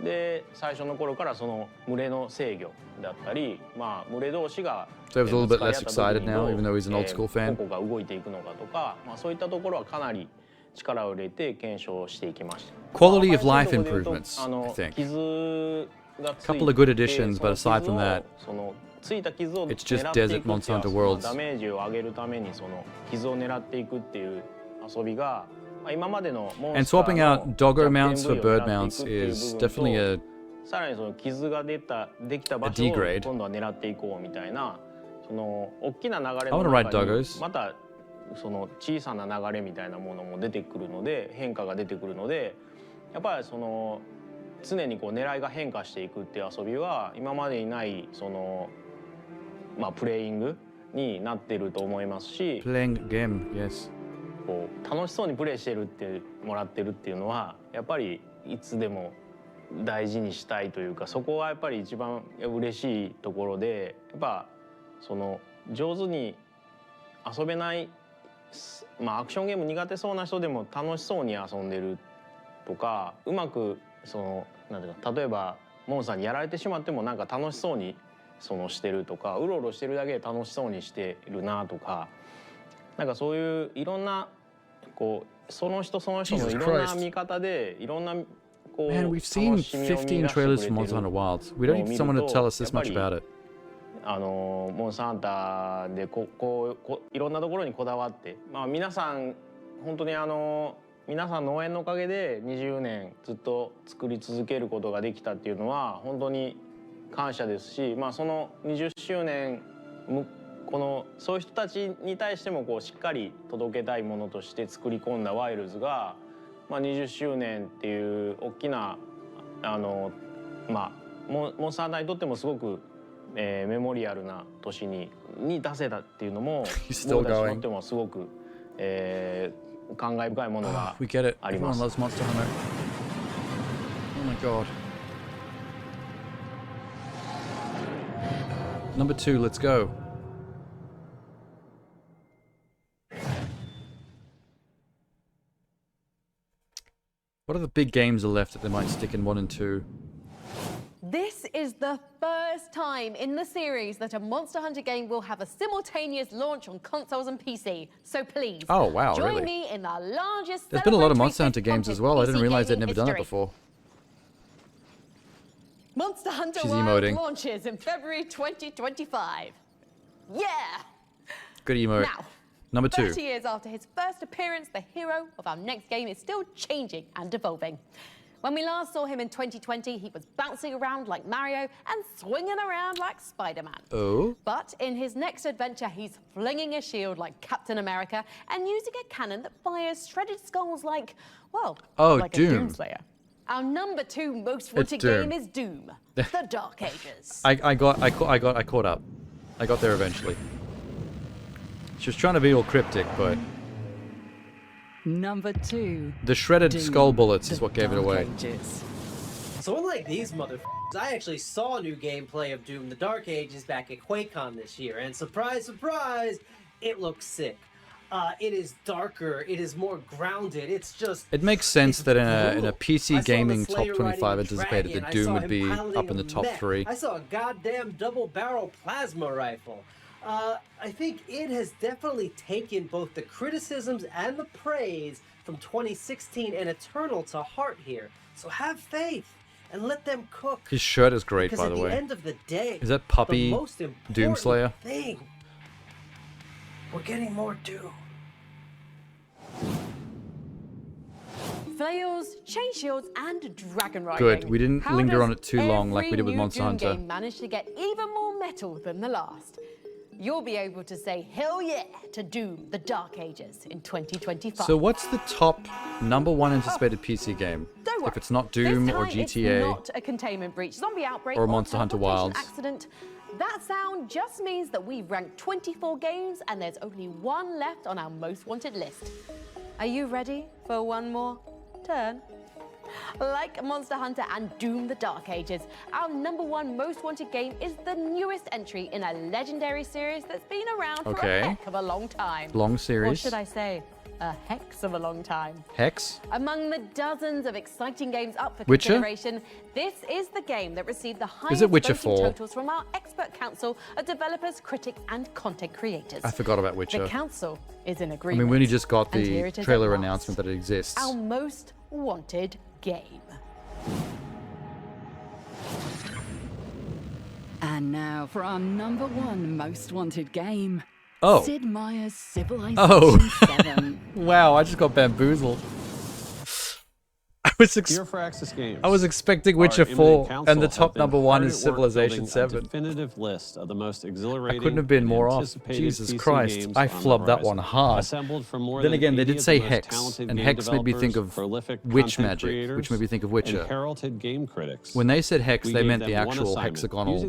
で最初の頃からその群れの制御だったり、群れ同士が So I was a little bit less ぶつかり合った excited 時に now, even though he's an old school fan. 個々が動いていくのかとか、そういったところはかなり力を入れて検証していきました。 Quality of life 新しいところで言うと improvements, I think. 傷がついて Couple of good additions, but aside from that, そのついた傷を it's just 狙ってい Desert くっていう Monster Hunter その Worlds. ダメージを上げるためにその傷を狙っていくっていう遊びが今までのモン And スター swapping の out doggo 弱点 mounts 部 for 位を bird 狙ってい mounts くっていう is 部分 definitely と a さらにその傷ができた場所 A を degrade. 今度は狙っていこうみたいなその大きな流れ I の wanna ride 中に doggos. またその小さな流れみたいなものも出てくるので変化が出てくるのでやっぱりその常にこう狙いが変化していくっていう遊びは今までにないそのプレイングになってると思いますし playing game, yes. こう楽しそうにプレイしてるってもらってるっていうのはやっぱりいつでも大事にしたいというかそこはやっぱり一番嬉しいところでやっぱその上手に遊べない、まあアクションゲーム苦手そうな人でも楽しそうに遊んでるとか、うまくそのなんていうか、例えばモンスターにやられてしまってもなんか楽しそうにそのしてるとか、うろうろしてるだけで楽しそうにしてるなとか、なんかそういういろんなこうその人その人のいろんな見方でいろんなこう Man, we've seen 15 trailers for Monster Hunter Wilds. We don't need someone to tell us this much about it. モンスターハンターでいろんなところにこだわって、まあ皆さん本当に皆さんの応援のおかげで20年ずっと作り続けることができたっていうのは本当に感謝ですし、まあその20周年そういう人たちに対してもこうしっかり届けたいものとして作り込んだワイルズが、まあ、20周年っていう大きなまあモンスターハンターにとってもすごく、メモリアルな年に出せたっていうのも僕たちにとってもすごく、感慨深いものがあります。Everyone loves Monster Hunter. Oh my god. Number 2, let's go. What are the big games are left that they might stick in 1 and 2? This is the first time in the series that a Monster Hunter game will have a simultaneous launch on consoles and PC. So please, join me in the largest. There's been a lot of Monster Hunter games as well. I didn't realize they'd never done it before. Monster Hunter World launches in February 2025. Yeah! Good emote. Now, Number 2. 30 years after his first appearance, the hero of our next game is still changing and evolving. When we last saw him in 2020, he was bouncing around like Mario and swinging around like Spider-Man. Oh? But in his next adventure, he's flinging a shield like Captain America and using a cannon that fires shredded skulls like, well, like Doom. a Doomslayer. Our number 2 most wanted game is Doom, The Dark Ages. I caught up. I got there eventually. She was trying to be all cryptic, but Number 2. the shredded Doom, skull bullets is what gave it away. Ages. So unlike these motherfuckers, I actually saw new gameplay of Doom the Dark Ages back at QuakeCon this year, and surprise, surprise, it looks sick. It is darker, it is more grounded, it's just... It makes sense that in a PC gaming top 25 anticipated that Doom would be up in the top 3. I saw a goddamn double-barrel plasma rifle. I think it has definitely taken both the criticisms and the praise from 2016 and Eternal to heart here. So have faith and let them cook. His shirt is great, by the way. Because at the end of the day, is that Puppy the most important Doomslayer? thing, we're getting more Doom. Flails, chain shields, and dragon riding. Good. We didn't linger on it too long like we did with Every new Monster Doom Hunter. game managed to get even more metal than the last. You'll be able to say hell yeah to Doom the Dark Ages in 2025. So what's the top number 1 anticipated PC game? Don't worry. If it's not Doom or GTA it's not a containment breach, zombie outbreak, or Monster Hunter teleportation Wilds. accident. That sound just means that we've ranked 24 games and there's only 1 left on our most wanted list. Are you ready for one more turn? Like Monster Hunter and Doom the Dark Ages, our number 1 most wanted game is the newest entry in a legendary series that's been around for a heck of a long time. Long series. Or should I say, a hex of a long time. Hex? Among the dozens of exciting games up for Witcher? consideration, this is the game that received the highest Witcher voting 4? totals from our expert council of developers, critics, and content creators. I forgot about Witcher. The council is in I agreement. mean, we only just got And here the it is at trailer last. announcement that it exists. Our most wanted game. And now for our number 1 most wanted game. Oh. Sid Meier's Civilization Oh. 7. Wow, I just got bamboozled. I was expecting Witcher 4, and the top number 1 is Civilization 7. Definitive list of the most exhilarating. I couldn't have been more off. Jesus Christ, I flubbed that one hard. Then again, they did say Hex, and Hex made me think of Witch Magic, which made me think of Witcher. When they said Hex, they meant the actual hexagonal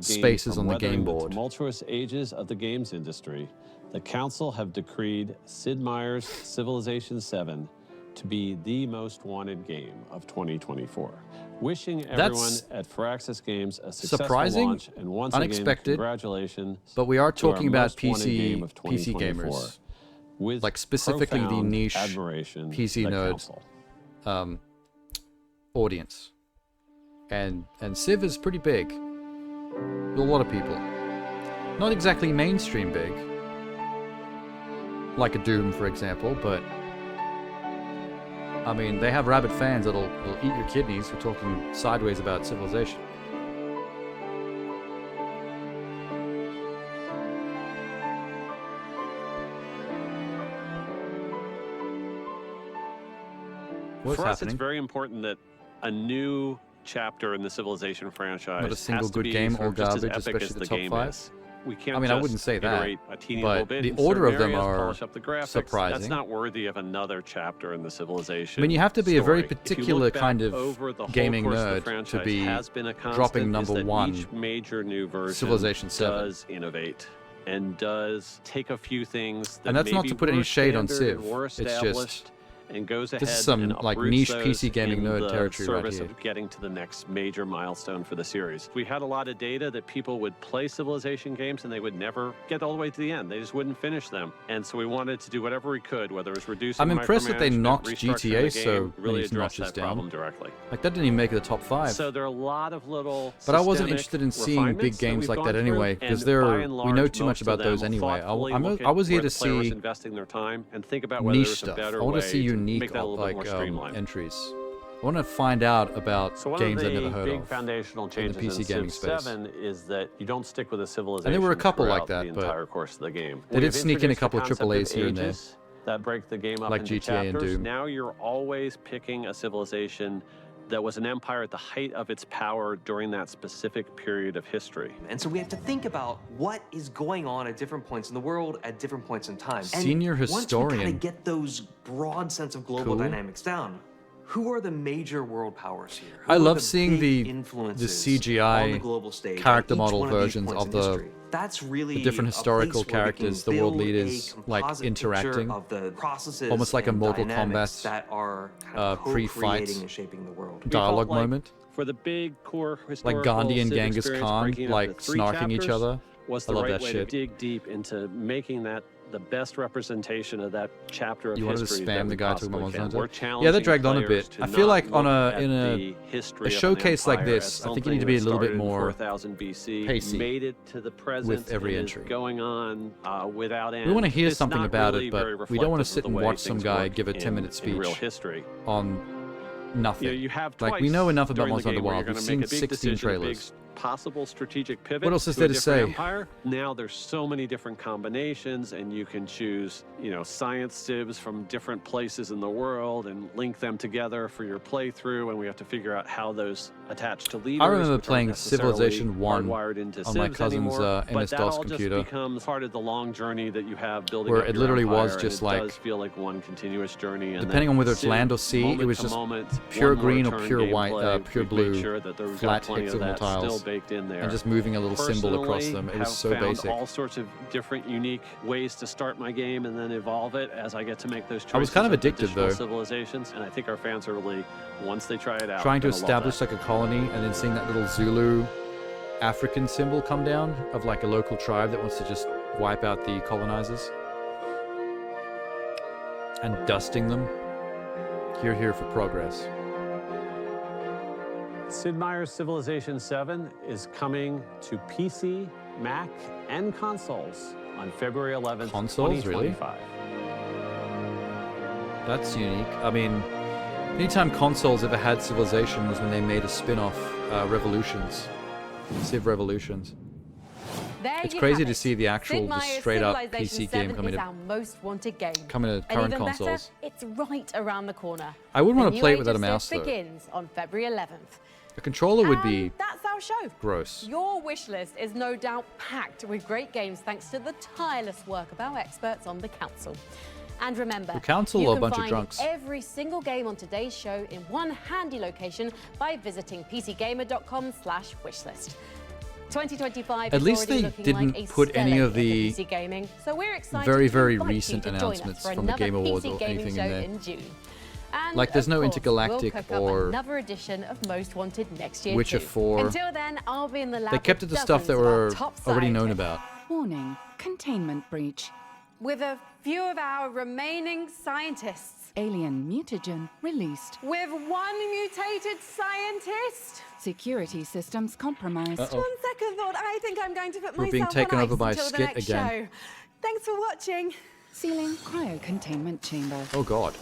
spaces on the game board. Tumultuous ages of the games industry, the council have decreed Sid Meier's Civilization 7 to be the most wanted game of 2024. Wishing everyone That's at Firaxis Games a successful surprising, launch, and once unexpected, again, congratulations. but we are to our talking about most wanted game of PC 2024, gamers, with like specifically the profound niche admiration PC that nerd council. audience, and Civ is pretty big with a lot of people. Not exactly mainstream big, like a Doom, for example, but I mean, they have rabid fans that'll eat your kidneys for talking sideways about Civilization. What's For us, happening? it's very important that a new chapter in the Civilization franchise Not a single has to good be game sort or of just as garbage, epic especially as the the top game 5. is. We can't I mean, I just wouldn't say that, iterate a teeny little but bit the in order of certain them areas, are polish up the graphics. surprising. That's not worthy of another chapter in the Civilization. I mean, you have to be a very story. If you particular look back kind of over the whole gaming course of the nerd to franchise, be has been a dropping constant is number that 1 each major new version Civilization 7. does innovate and does take a few things that And that's not maybe to put any were shade on standard Civ. and were It's just established, and goes ahead this is some and like uproots niche those PC gaming in nerd the territory right service here. of getting to the next major milestone for the series. We had a lot of data that people would play Civilization games and they would never get all the way to the end. They just wouldn't finish them. And so we wanted to do whatever we could, whether it was reducing I'm impressed that they micromanagement, knocked restructuring GTA the so game, really many address notches that problem down. directly. Like that didn't even make the top 5. So there are a lot of little But I wasn't systemic interested in seeing big refinements that games we've like gone that through, anyway, because and they're by and we know large, too much most of about those them anyway. thoughtfully look I was at here where to the player is see investing their time and think about whether niche there's a stuff. better I want way to see unique make that a little bit more like streamlined. entries. I want to find out about So one games of I the never heard big of foundational in the changes PC in gaming Civ space. 7 is that you don't stick with a civilization And there were a couple like throughout that, the but entire course of the game. they did We've sneak in a introduced the couple of concept AAAs here and there. ages that break the game up Like into GTA and chapters. Doom. Now you're always picking a civilization that was an empire at the height of its power during that specific period of history. And so we have to think about what is going on at different points in the world at different points in time. Senior and historian. Once we kind of get those broad sense of global Cool. dynamics down, who are the major world powers here? Who I are love the seeing big the influences CGI on the global stage character at each model one of these versions points of in the history? That's really the different a place historical where we characters, can the world build a leaders, like composite picture interacting, of the processes almost like a and Mortal dynamics Kombat that are kind of pre-fight co-creating and shaping the world. We dialogue felt like moment. For the big core Like historical Gandhi and Civ Genghis experience, Khan, breaking it up like into 3 snarking each chapters other. was I the love right that way shit. to dig deep into making that the best representation of that chapter of You wanted to history spam that the we guy talking about possibly can. Monsanto? We're Yeah, that challenging dragged on a players bit. to I feel not like on look a at in the a history of an showcase like empire this, as I think you something need to be a that little bit started in more 4000 BC, pacey made it to the present, with every and is entry. going on without end. We want to hear It's something not about really it, very but we don't want to reflective sit of the and way watch some things guy work give a in 10-minute speech real history. on nothing. You know, you have Like we know enough about during the Monster Hunter game where Wild. you're We've gonna seen make a big 16 decision, a big trailers. possible strategic pivot. What else is to there a to different say? Empire. Now there's so many different combinations, and you can choose, you know, science civs from different places in the world and link them together for your playthrough. And we have to figure out how those attach to leaders. I remember which aren't playing necessarily Civilization 1 hardwired into on my civs cousin's anymore, but MS-DOS that all computer, just becomes part of the long journey that you have building where up it your literally was empire, just and it like, does feel like one continuous journey. And depending then on whether it's civ, land or sea, it moment was to just moment, pure one more green or turn pure white, gameplay. pure We've blue, made sure that there was flat plenty of hexagonal that tiles, still baked in there. and just moving a little symbol across them. It was so Personally, have basic. found all sorts of different, unique ways to start my game and then evolve it as I get to make those choices. I was kind of of addicted, additional though. Civilizations, and I think our fans are really, once they try it out, Trying to gonna love establish that. like a colony and then seeing that little Zulu African symbol come down of like a local tribe that wants to just wipe out the colonizers and dusting them. Here for progress. Sid Meier's Civilization 7 is coming to PC, Mac, and consoles on February 11th, Consoles, really? 2025. That's unique. I mean, anytime consoles ever had Civilization was when they made a spin-off, Revolutions. Civ Revolutions. There It's you crazy have to it. see the actual, Sid the Meier's straight-up Civilization PC game 7 coming is to our most wanted game. coming to And current even better, consoles. it's right around the corner. I wouldn't The want to new play it age without a of Civ mouse, though. begins on February 11th. A controller would be That's our show. gross. Your wish list is no doubt packed with great games thanks to the tireless work of our experts on the council. And remember, The council you or a can bunch of find drunks? every single game on today's show in one handy location by visiting pcgamer.com/wishlist. 2025 At is least already they looking didn't like a put any stellar of year the for PC gaming, so we're excited very, to very invite you recent to join us announcements for from the another Game Awards PC or gaming anything show in there. in June. And Like, there's of no course, Intergalactic we'll cook up or another edition of Most Wanted next year Witcher too. 4. Until then, I'll be in the lab. They kept it with to stuff that dozens of our were top already known scientists. about. Warning, containment breach. With a few of our remaining scientists. Alien mutagen released. With one mutated scientist. Security systems compromised. Uh-oh. On second thought, I think I'm going to put We're myself being taken on over ice by until the Skit next again. show. Thanks for watching. Sealing cryo-containment chamber. Oh god.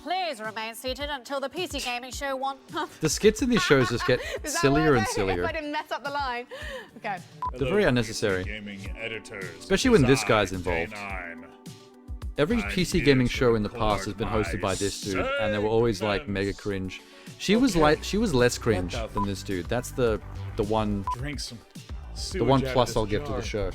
Please remain seated until the PC gaming show one. The skits in these shows just get Is that sillier what I and did? sillier. If I didn't mess up the line. Okay. They're very unnecessary. Gaming editors. Especially when this Design guy's involved. J9. Every I'm PC here gaming to show in the past has record been hosted my by this dude, and they were always like mega cringe. She was less cringe than this dude. That's the one Drink some the one sewage out of plus this I'll give to jar. the show.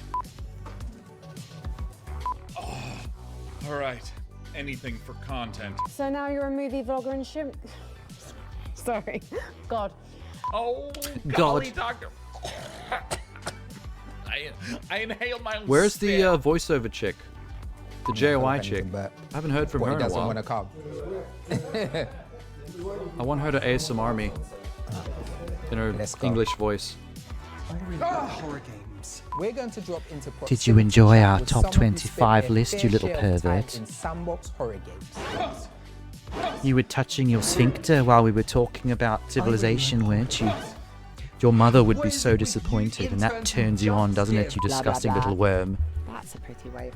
All right, anything for content. So now you're a movie vlogger and shrimp. Sorry. God. Oh, God. golly, doctor. I inhaled my own Where's the spit. voiceover chick? The JOI chick. I haven't heard from her in a while. want to come. I want her to ASMR me in her English voice. Horror games. We're going to drop into Did you enjoy our with top someone who spent 25 their list, fair you little share of time pervert? in sandbox horror games. You were touching your sphincter while we were talking about civilization, weren't you? Your mother would be so disappointed, and that turns you on, doesn't it, you disgusting little worm? That's a pretty waveform.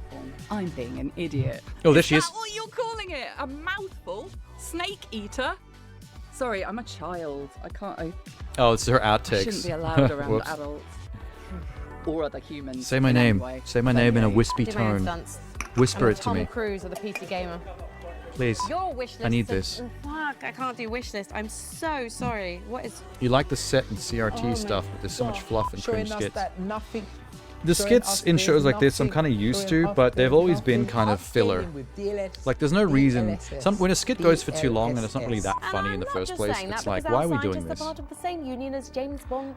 I'm being an idiot. Oh, there she is. Is that what you're calling it? A mouthful? Snake eater? Sorry, I'm a child. I can't. Oh, it's her I outtakes. shouldn't be allowed around Whoops. adults or other humans. Say my in name. any way. Say my But name in a anyway. wispy Do my own tone. stunts. Whisper I'm it to Tom me. Cruise of the PC gamer. Please. Your wish list. I need of- this. Oh, fuck, I can't do wish list. I'm so sorry. What is? You like the set and CRT Oh my stuff, but there's so much fluff and Showing cringe us skits. that nothing. The showing skits us in there's shows like this I'm nothing, kind of used showing to, us but they've there's always been nothing, kind of us filler. dealing with DLS, Like, there's no reason. DLSS, When a skit goes for too long and it's not really that And funny I'm in the not first just place, saying that it's like, because why our are we doing scientists this? are part of the same union as James Bond.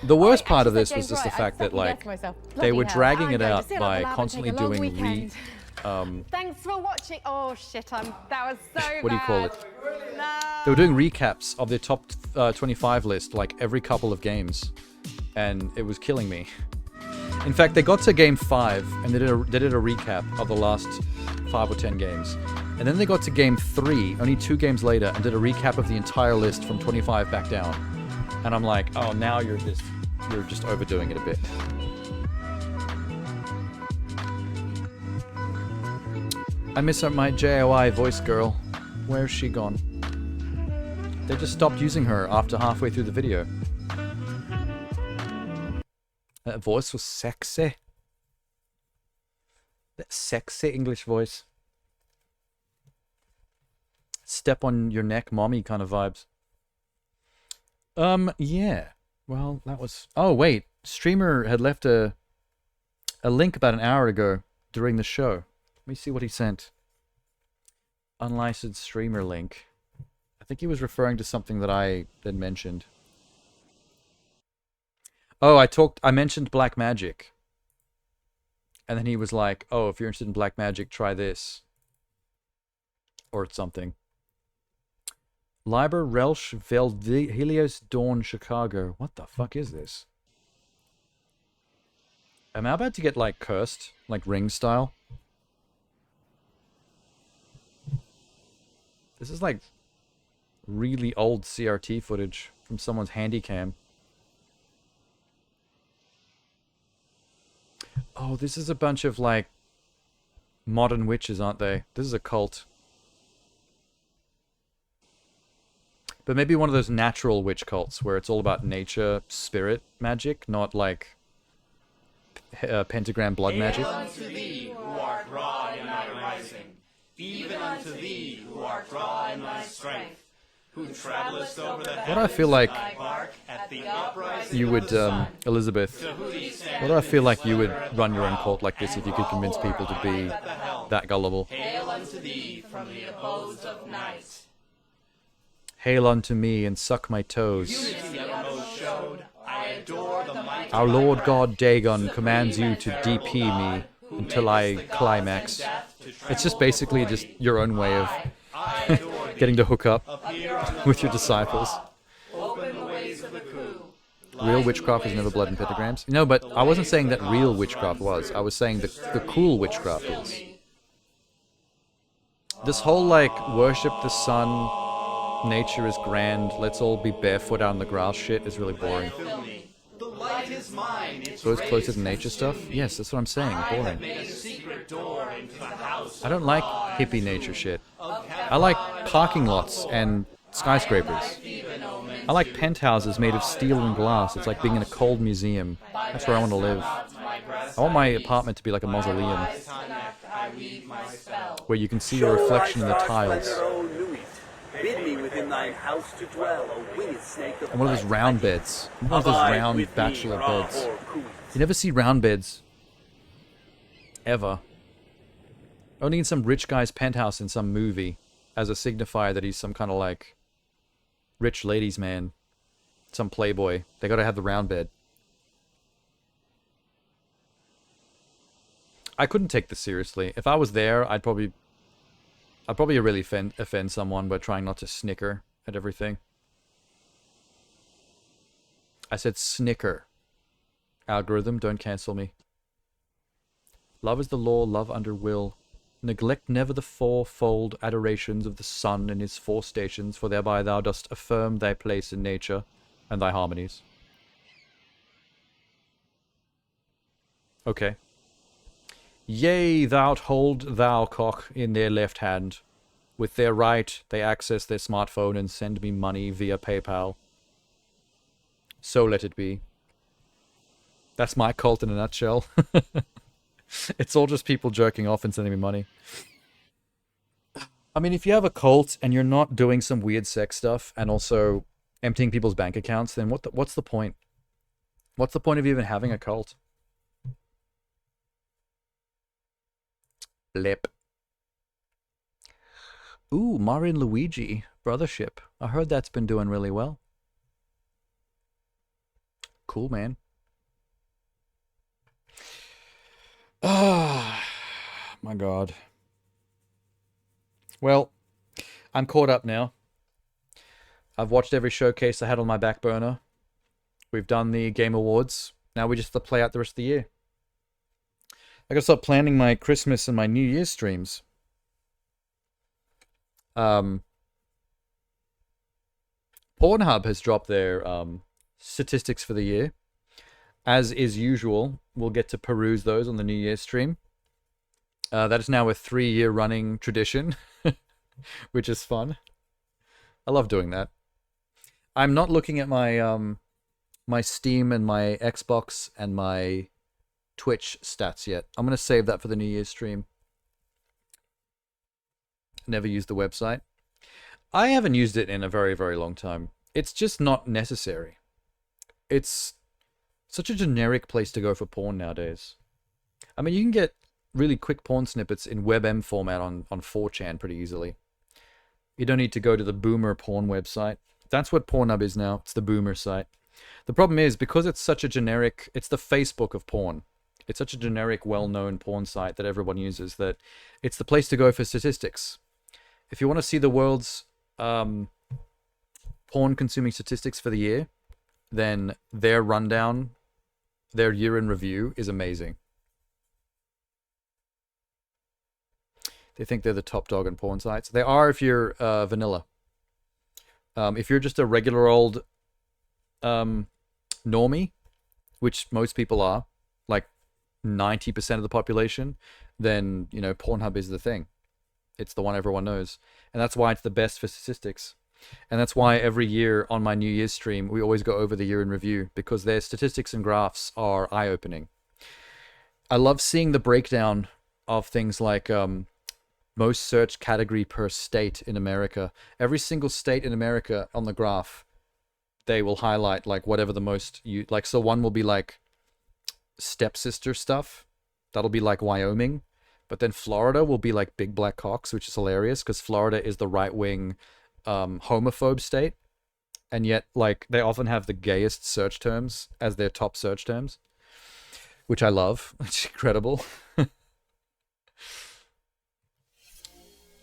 The worst Oh, part I of actually this said was James just the Wright. I fact that, second-guessed like, myself. they Bloody were hell. dragging I'm it going to out sit on the by lab and constantly take a long doing weekend. Thanks for watching. Oh shit, that was so what do you call it? No. They were doing recaps of their top 25 list, like, every couple of games. And it was killing me. In fact, they got to game 5, and they did a recap of the last 5 or 10 games. And then they got to game 3, only 2 games later, and did a recap of the entire list from 25 back down. And I'm like, oh, now you're just overdoing it a bit. I miss my JOI voice girl. Where's she gone? They just stopped using her after halfway through the video. That voice was sexy. That sexy English voice. Step on your neck, mommy kind of vibes. Yeah. Well, that was... Oh, wait. Streamer had left a link about an hour ago during the show. Let me see what he sent. Unlicensed streamer link. I think he was referring to something that I had mentioned. Oh, I mentioned Black Magic. And then he was like, oh, if you're interested in Black Magic, try this. Or something. Liber Relsh Helios Dawn Chicago. What the fuck is this? Am I about to get, like, cursed? Like, Ring style? This is, like, really old CRT footage from someone's handycam. Oh, this is a bunch of, like, modern witches, aren't they? This is a cult. But maybe one of those natural witch cults where it's all about nature, spirit magic, not like pentagram blood magic. Hail unto thee, who art raw in thy rising, even unto thee, who art raw in thy strength, who travellest over the What do I feel like you would, Elizabeth, what do I feel like you would run your own cult like this if you could convince people to be that gullible? Hail unto thee from the abodes of night. Hail unto me and suck my toes. Unity uttermost showed, I adore the might Our Lord God Dagon commands you to DP me. until I climax. It's just basically just your own way of getting to hook up with your disciples. Real witchcraft is never blood and pentagrams. No, but I wasn't saying that real witchcraft was. I was saying the cool witchcraft is. This whole, like, worship the sun, nature is grand, let's all be barefoot out in the grass shit is really boring. So it's closer to nature stuff? Yes, that's what I'm saying, boring. I don't like hippie nature shit. I like parking lots and skyscrapers. I like penthouses made of steel and glass. It's like being in a cold museum. That's where I want to live. I want my apartment to be like a mausoleum, where you can see your reflection in the tiles. And one of those round beds. One of those round bachelor beds. You never see round beds. Ever. Only in some rich guy's penthouse in some movie, as a signifier that he's some kind of like rich ladies man. Some playboy. They gotta have the round bed. I couldn't take this seriously. If I was there, I'd probably really offend someone by trying not to snicker at everything. I said snicker. Algorithm, don't cancel me. Love is the law, love under will. Neglect never the fourfold adorations of the sun and his four stations, for thereby thou dost affirm thy place in nature and thy harmonies. Okay. Yea, thou hold thou cock in their left hand. With their right, they access their smartphone and send me money via PayPal. So let it be. That's my cult in a nutshell. It's all just people jerking off and sending me money. I mean, if you have a cult and you're not doing some weird sex stuff and also emptying people's bank accounts, then what's the point? What's the point of even having a cult? Blip. Ooh, Mario and Luigi, Brothership. I heard that's been doing really well. Cool, man. Ah, my God. Well, I'm caught up now. I've watched every showcase I had on my back burner. We've done the Game Awards. Now we just have to play out the rest of the year. I gotta start planning my Christmas and my New Year's streams. Pornhub has dropped their statistics for the year. As is usual, we'll get to peruse those on the New Year's stream. That is now a 3-year running tradition, which is fun. I love doing that. I'm not looking at my my Steam and my Xbox and my Twitch stats yet. I'm going to save that for the New Year's stream. Never used the website. I haven't used it in a very, very long time. It's just not necessary. It's such a generic place to go for porn nowadays. I mean, you can get really quick porn snippets in WebM format on 4chan pretty easily. You don't need to go to the boomer porn website. That's what Pornhub is now. It's the boomer site. The problem is, because it's such a generic... It's the Facebook of porn. It's such a generic, well-known porn site that everyone uses that it's the place to go for statistics. If you want to see the world's porn-consuming statistics for the year, then their rundown, their year in review is amazing. They think they're the top dog in porn sites. They are if you're vanilla. If you're just a regular old normie, which most people are, like 90% of the population, then, you know, Pornhub is the thing. It's the one everyone knows. And that's why it's the best for statistics. And that's why every year on my New Year's stream, we always go over the year in review, because their statistics and graphs are eye-opening. I love seeing the breakdown of things like most searched category per state in America. Every single state in America on the graph, they will highlight like whatever the most like. So one will be like stepsister stuff. That'll be like Wyoming. But then Florida will be like big black cocks, which is hilarious because Florida is the right-wing homophobe state. And yet, like, they often have the gayest search terms as their top search terms, which I love. It's incredible.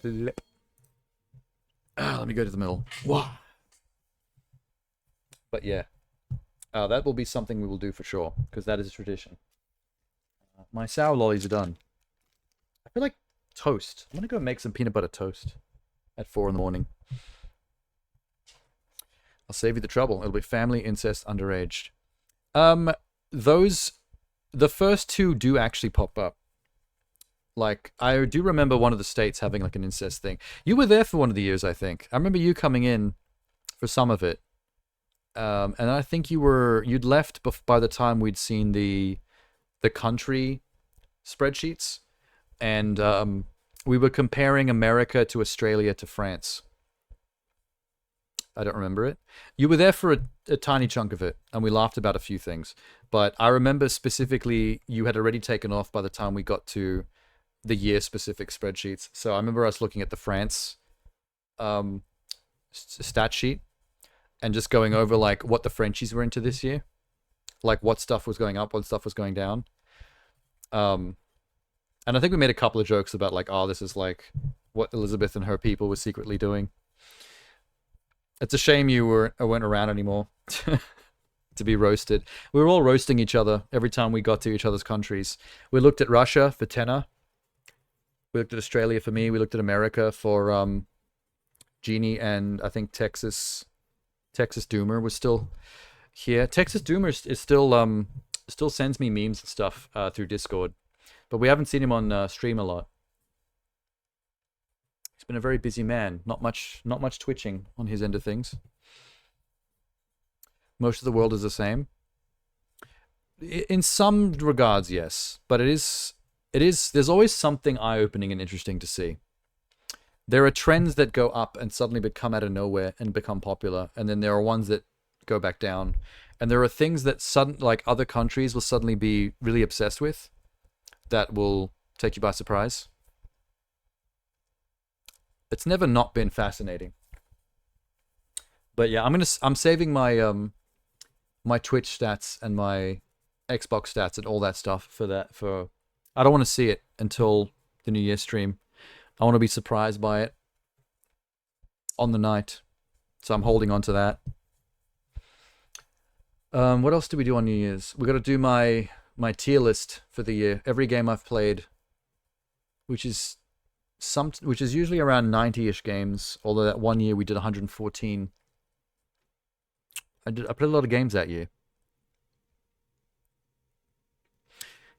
Flip. Let me go to the middle. Wow. But yeah, that will be something we will do for sure, because that is a tradition. My sour lollies are done. I feel like toast. I'm gonna go make some peanut butter toast at 4 in the morning. I'll save you the trouble. It'll be family, incest, underage. The first two do actually pop up. Like, I do remember one of the states having like an incest thing. You were there for one of the years, I think. I remember you coming in for some of it. And I think you'd left by the time we'd seen the country spreadsheets. And we were comparing America to Australia to France. I don't remember it. You were there for a tiny chunk of it, and we laughed about a few things. But I remember specifically you had already taken off by the time we got to the year-specific spreadsheets. So I remember us looking at the France stat sheet and just going over like what the Frenchies were into this year. Like what stuff was going up, what stuff was going down. And I think we made a couple of jokes about like, oh, this is like what Elizabeth and her people were secretly doing. It's a shame you weren't around anymore to be roasted. We were all roasting each other every time we got to each other's countries. We looked at Russia for Tenor. We looked at Australia for me. We looked at America for Jeannie, and I think Texas Doomer was still here. Texas Doomer is still sends me memes and stuff through Discord, but we haven't seen him on stream a lot. He's been a very busy man. Not much twitching on his end of things. Most of the world is the same. In some regards, yes, but it is. There's always something eye-opening and interesting to see. There are trends that go up and suddenly become out of nowhere and become popular, and then there are ones that go back down. And there are things that like other countries will suddenly be really obsessed with, that will take you by surprise. It's never not been fascinating. But yeah, I'm saving my my Twitch stats and my Xbox stats and all that stuff for I don't want to see it until the New Year stream. I want to be surprised by it on the night. So I'm holding on to that. What else do we do on New Year's? We got to do my tier list for the year. Every game I've played, which is usually around 90-ish games, although that one year we did 114. I played a lot of games that year.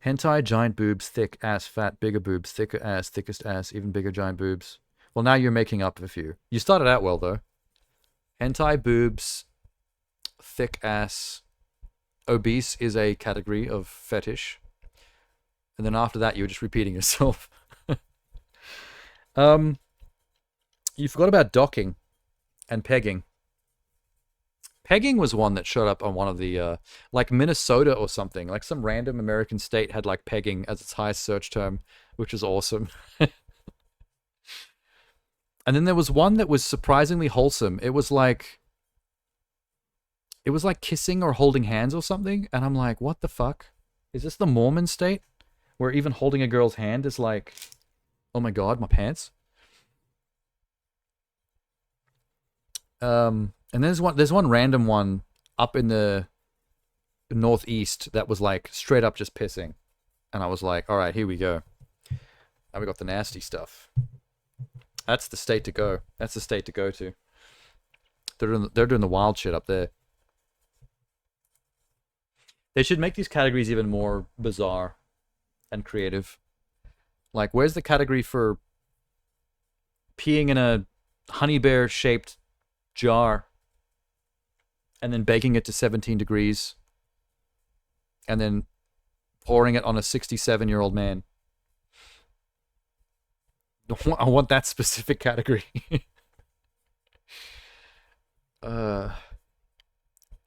Hentai, giant boobs, thick ass, fat, bigger boobs, thicker ass, thickest ass, even bigger giant boobs. Well, now you're making up a few. You started out well, though. Hentai, boobs, thick ass, obese is a category of fetish. And then after that, you were just repeating yourself. You forgot about docking and pegging. Pegging was one that showed up on one of the, like Minnesota or something. Like some random American state had like pegging as its highest search term, which is awesome. And then there was one that was surprisingly wholesome. It was like kissing or holding hands or something. And I'm like, what the fuck? Is this the Mormon state? Where even holding a girl's hand is like, oh my god, my pants? And there's one random one up in the northeast that was like straight up just pissing. And I was like, all right, here we go. Now we got the nasty stuff. That's the state to go. That's the state to go to. They're doing the wild shit up there. They should make these categories even more bizarre and creative. Like, where's the category for peeing in a honey bear shaped jar and then baking it to 17 degrees and then pouring it on a 67-year-old man? I want that specific category. Well,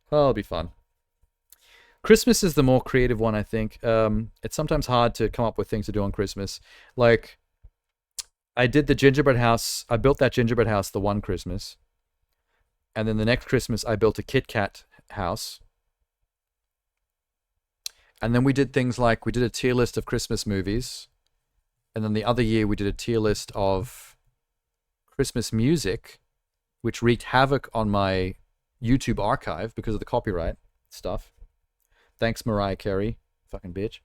it'll be fun. Christmas is the more creative one, I think. It's sometimes hard to come up with things to do on Christmas. Like, I did the gingerbread house. I built that gingerbread house the one Christmas. And then the next Christmas, I built a Kit Kat house. And then we did things like, we did a tier list of Christmas movies. And then the other year, we did a tier list of Christmas music, which wreaked havoc on my YouTube archive because of the copyright stuff. Thanks, Mariah Carey. Fucking bitch.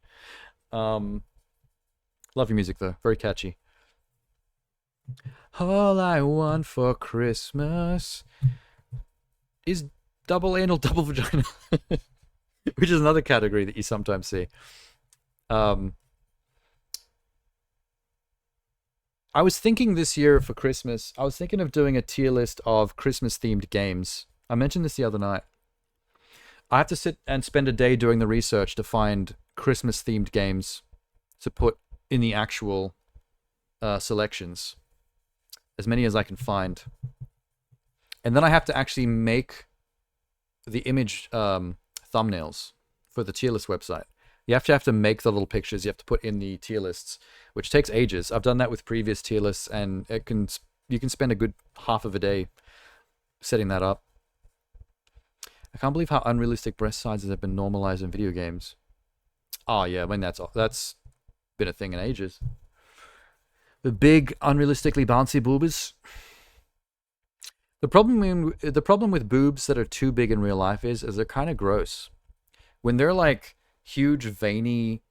Love your music, though. Very catchy. All I want for Christmas is double anal, double vagina. Which is another category that you sometimes see. I was thinking this year for Christmas, I was thinking of doing a tier list of Christmas-themed games. I mentioned this the other night. I have to sit and spend a day doing the research to find Christmas-themed games to put in the actual selections. As many as I can find. And then I have to actually make the image thumbnails for the tier list website. You have to make the little pictures you have to put in the tier lists, which takes ages. I've done that with previous tier lists, and you can spend a good half of a day setting that up. I can't believe how unrealistic breast sizes have been normalized in video games. Oh yeah, when that's been a thing in ages. The big, unrealistically bouncy boobas. The problem with boobs that are too big in real life is they're kind of gross. When they're like huge, veiny,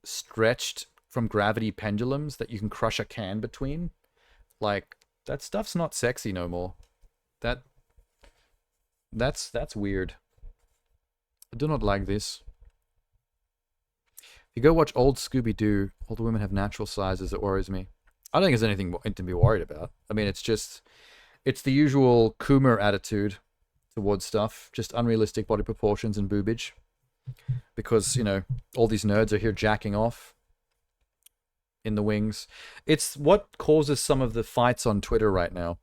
stretched from gravity pendulums that you can crush a can between, like, that stuff's not sexy no more. That's weird. I do not like this. If you go watch old Scooby-Doo, all the women have natural sizes. It worries me. I don't think there's anything to be worried about. I mean, it's the usual Coomer attitude towards stuff. Just unrealistic body proportions and boobage. Because, you know, all these nerds are here jacking off in the wings. It's what causes some of the fights on Twitter right now.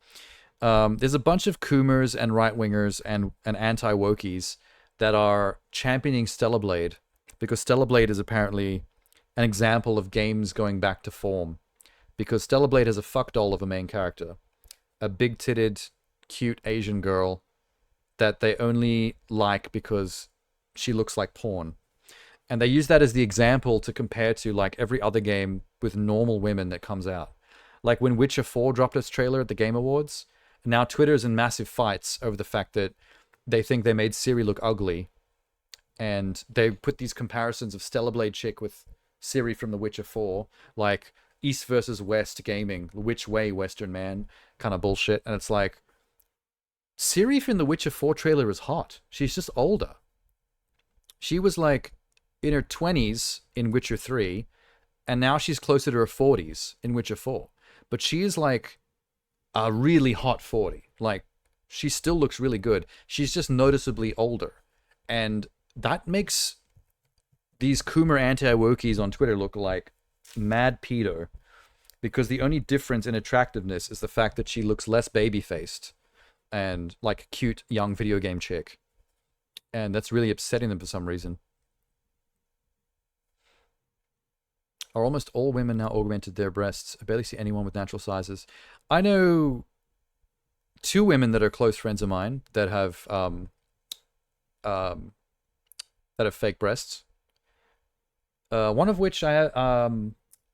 There's a bunch of Coomers and right-wingers and anti-wokies that are championing Stellar Blade, because Stellar Blade is apparently an example of games going back to form. Because Stellar Blade has a fuck doll of a main character. A big-titted, cute Asian girl that they only like because she looks like porn. And they use that as the example to compare to, like, every other game with normal women that comes out. Like when Witcher 4 dropped its trailer at the Game Awards, now Twitter's in massive fights over the fact that they think they made Ciri look ugly. And they put these comparisons of Stellar Blade chick with Ciri from The Witcher 4, like East versus West gaming, which way Western man kind of bullshit. And it's like, Ciri from The Witcher 4 trailer is hot. She's just older. She was like in her 20s in Witcher 3, and now she's closer to her 40s in Witcher 4. But she is like a really hot 40. Like, she still looks really good. She's just noticeably older. And that makes these Coomer anti-wokies on Twitter look like mad pedo, because the only difference in attractiveness is the fact that she looks less baby-faced and like a cute young video game chick. And that's really upsetting them for some reason. Are almost all women now augmented their breasts? I barely see anyone with natural sizes. I know 2 women that are close friends of mine that have fake breasts. One of which I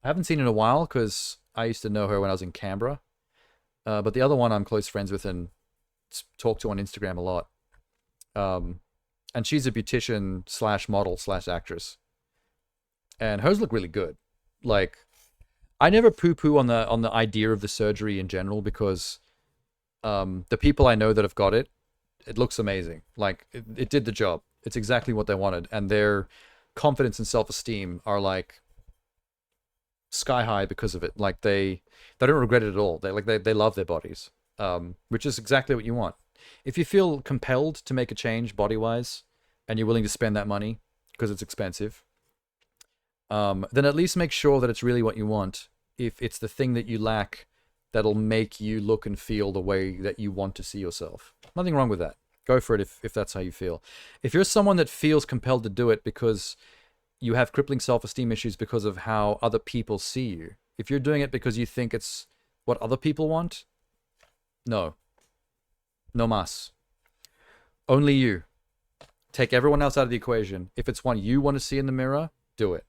haven't seen in a while because I used to know her when I was in Canberra. But the other one I'm close friends with and talk to on Instagram a lot. And she's a beautician / model / actress. And hers look really good. Like, I never poo-poo on the idea of the surgery in general, because the people I know that have got it, it looks amazing. Like, it did the job. It's exactly what they wanted. And their confidence and self-esteem are like sky high because of it. Like, they don't regret it at all. They love their bodies, which is exactly what you want. If you feel compelled to make a change body-wise and you're willing to spend that money because it's expensive, then at least make sure that it's really what you want. If it's the thing that you lack that'll make you look and feel the way that you want to see yourself. Nothing wrong with that. Go for it if that's how you feel. If you're someone that feels compelled to do it because you have crippling self-esteem issues because of how other people see you, if you're doing it because you think it's what other people want, no. No mas. Only you. Take everyone else out of the equation. If it's what you want to see in the mirror, do it.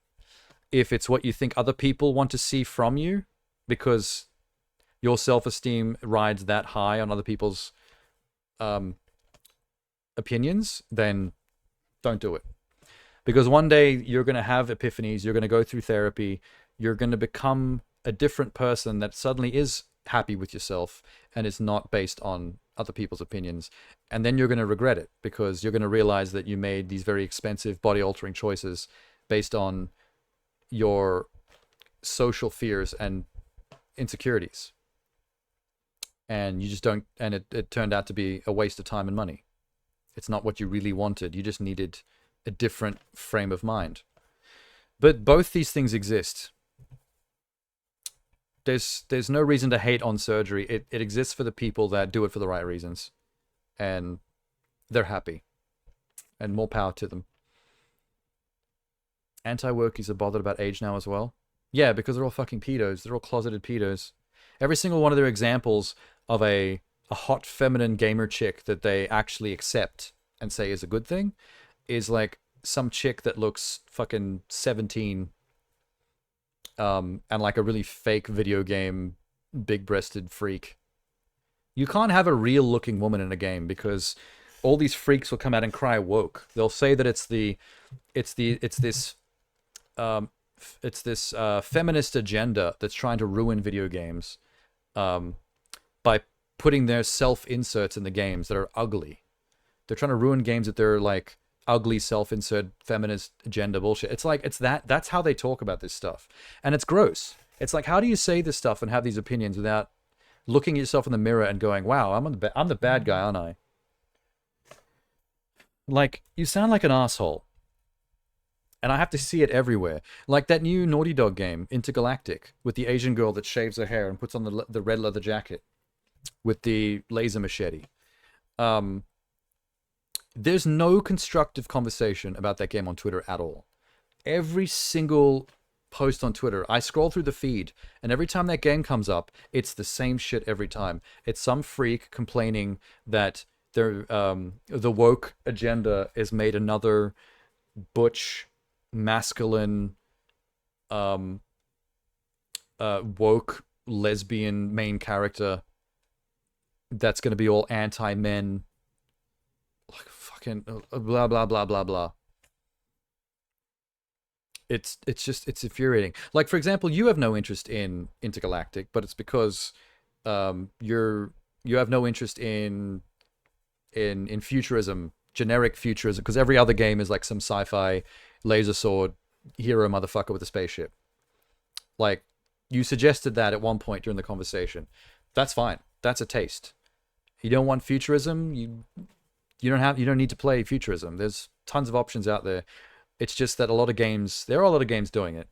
If it's what you think other people want to see from you, because your self-esteem rides that high on other people's opinions, then don't do it. Because one day you're going to have epiphanies, you're going to go through therapy, you're going to become a different person that suddenly is happy with yourself and is not based on other people's opinions. And then you're going to regret it because you're going to realize that you made these very expensive body-altering choices based on your social fears and insecurities. And you just don't, and it turned out to be a waste of time and money. It's not what you really wanted. You just needed a different frame of mind. But both these things exist. There's no reason to hate on surgery. It exists for the people that do it for the right reasons. And they're happy. And more power to them. Anti-wokies are bothered about age now as well. Yeah, because they're all fucking pedos. They're all closeted pedos. Every single one of their examples of a hot feminine gamer chick that they actually accept and say is a good thing is like some chick that looks fucking 17 and like a really fake video game big-breasted freak. You can't have a real-looking woman in a game because all these freaks will come out and cry woke. They'll say that it's this feminist agenda that's trying to ruin video games by putting their self-inserts in the games that are ugly. They're trying to ruin games that they're like ugly self-insert feminist agenda bullshit. It's like that's how they talk about this stuff. And it's gross. It's like, how do you say this stuff and have these opinions without looking at yourself in the mirror and going, wow, I'm the bad guy, aren't I? Like, you sound like an asshole. And I have to see it everywhere. Like that new Naughty Dog game, Intergalactic, with the Asian girl that shaves her hair and puts on the red leather jacket with the laser machete. There's no constructive conversation about that game on Twitter at all. Every single post on Twitter, I scroll through the feed, and every time that game comes up, it's the same shit every time. It's some freak complaining that the woke agenda has made another butch, masculine, woke lesbian main character that's going to be all anti-men, like fucking blah blah blah blah blah. It's infuriating. Like, for example, you have no interest in Intergalactic, but it's because you have no interest in futurism, generic futurism, because every other game is like some sci-fi laser sword hero motherfucker with a spaceship. Like, you suggested that at one point during the conversation. That's fine. That's a taste. You don't want futurism, you don't need to play futurism. There's tons of options out there. It's just that there are a lot of games doing it.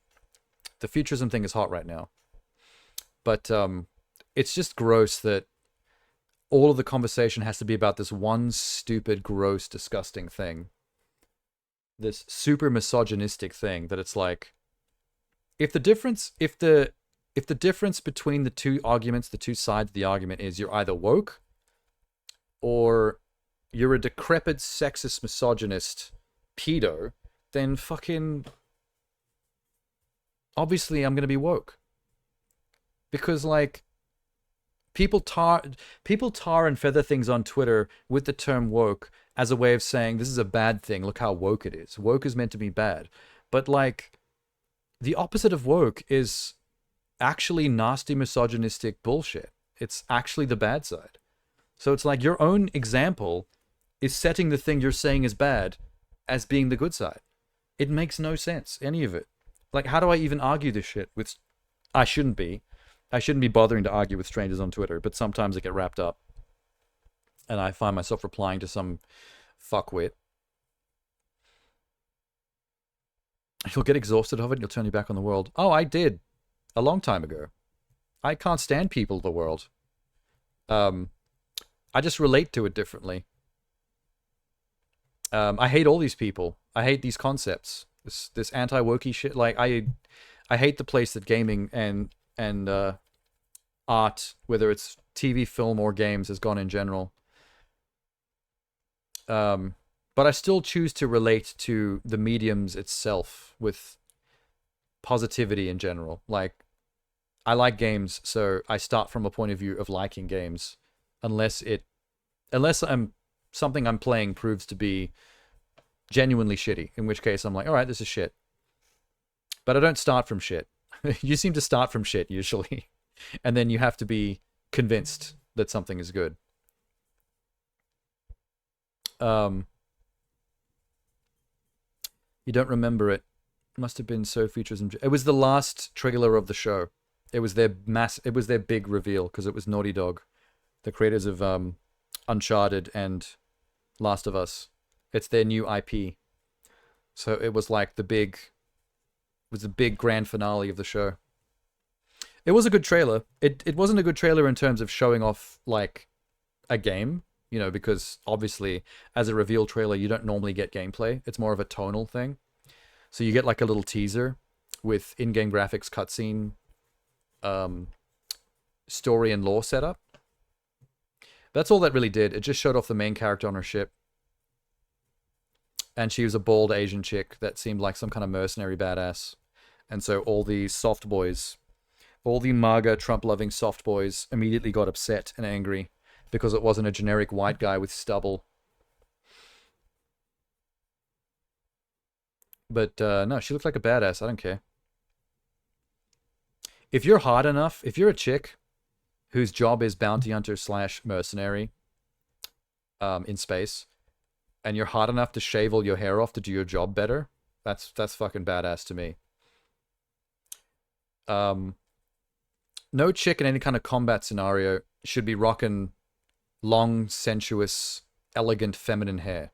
The futurism thing is hot right now. But it's just gross that all of the conversation has to be about this one stupid, gross, disgusting thing. This super misogynistic thing that it's like, if the difference between the two arguments, the two sides of the argument is you're either woke or you're a decrepit, sexist, misogynist pedo, then fucking obviously I'm gonna be woke. Because like people tar and feather things on Twitter with the term woke as a way of saying this is a bad thing, look how woke it is. Woke is meant to be bad. But like the opposite of woke is actually nasty misogynistic bullshit. It's actually the bad side. So it's like your own example is setting the thing you're saying is bad as being the good side. It makes no sense, any of it. Like, how do I even argue this shit with... I shouldn't be bothering to argue with strangers on Twitter, but sometimes I get wrapped up. And I find myself replying to some fuckwit. You'll get exhausted of it and you'll turn your back on the world. Oh, I did. A long time ago. I can't stand people of the world. I just relate to it differently. I hate all these people. I hate these concepts. This anti-wokey shit. Like, I hate the place that gaming and art, whether it's TV, film, or games, has gone in general. But I still choose to relate to the mediums itself with positivity in general. Like, I like games, so I start from a point of view of liking games, unless something I'm playing proves to be genuinely shitty, in which case I'm like, all right, this is shit. But I don't start from shit. You seem to start from shit usually, and then you have to be convinced that something is good. You don't remember it. Must have been so futurism. It was the last trailer of the show. It was their big reveal because it was Naughty Dog, the creators of Uncharted and Last of Us. It's their new IP. So it was like the big grand finale of the show. It was a good trailer. It wasn't a good trailer in terms of showing off like a game, you know, because obviously as a reveal trailer you don't normally get gameplay. It's more of a tonal thing. So you get like a little teaser with in-game graphics, cutscene, story and lore setup. That's all that really did. It just showed off the main character on her ship. And she was a bald Asian chick that seemed like some kind of mercenary badass. And so all the soft boys, all the MAGA Trump-loving soft boys immediately got upset and angry because it wasn't a generic white guy with stubble. But no, she looked like a badass. I don't care. If you're hard enough, if you're a chick whose job is bounty hunter / mercenary in space, and you're hard enough to shave all your hair off to do your job better, that's fucking badass to me. No chick in any kind of combat scenario should be rocking long, sensuous, elegant, feminine hair.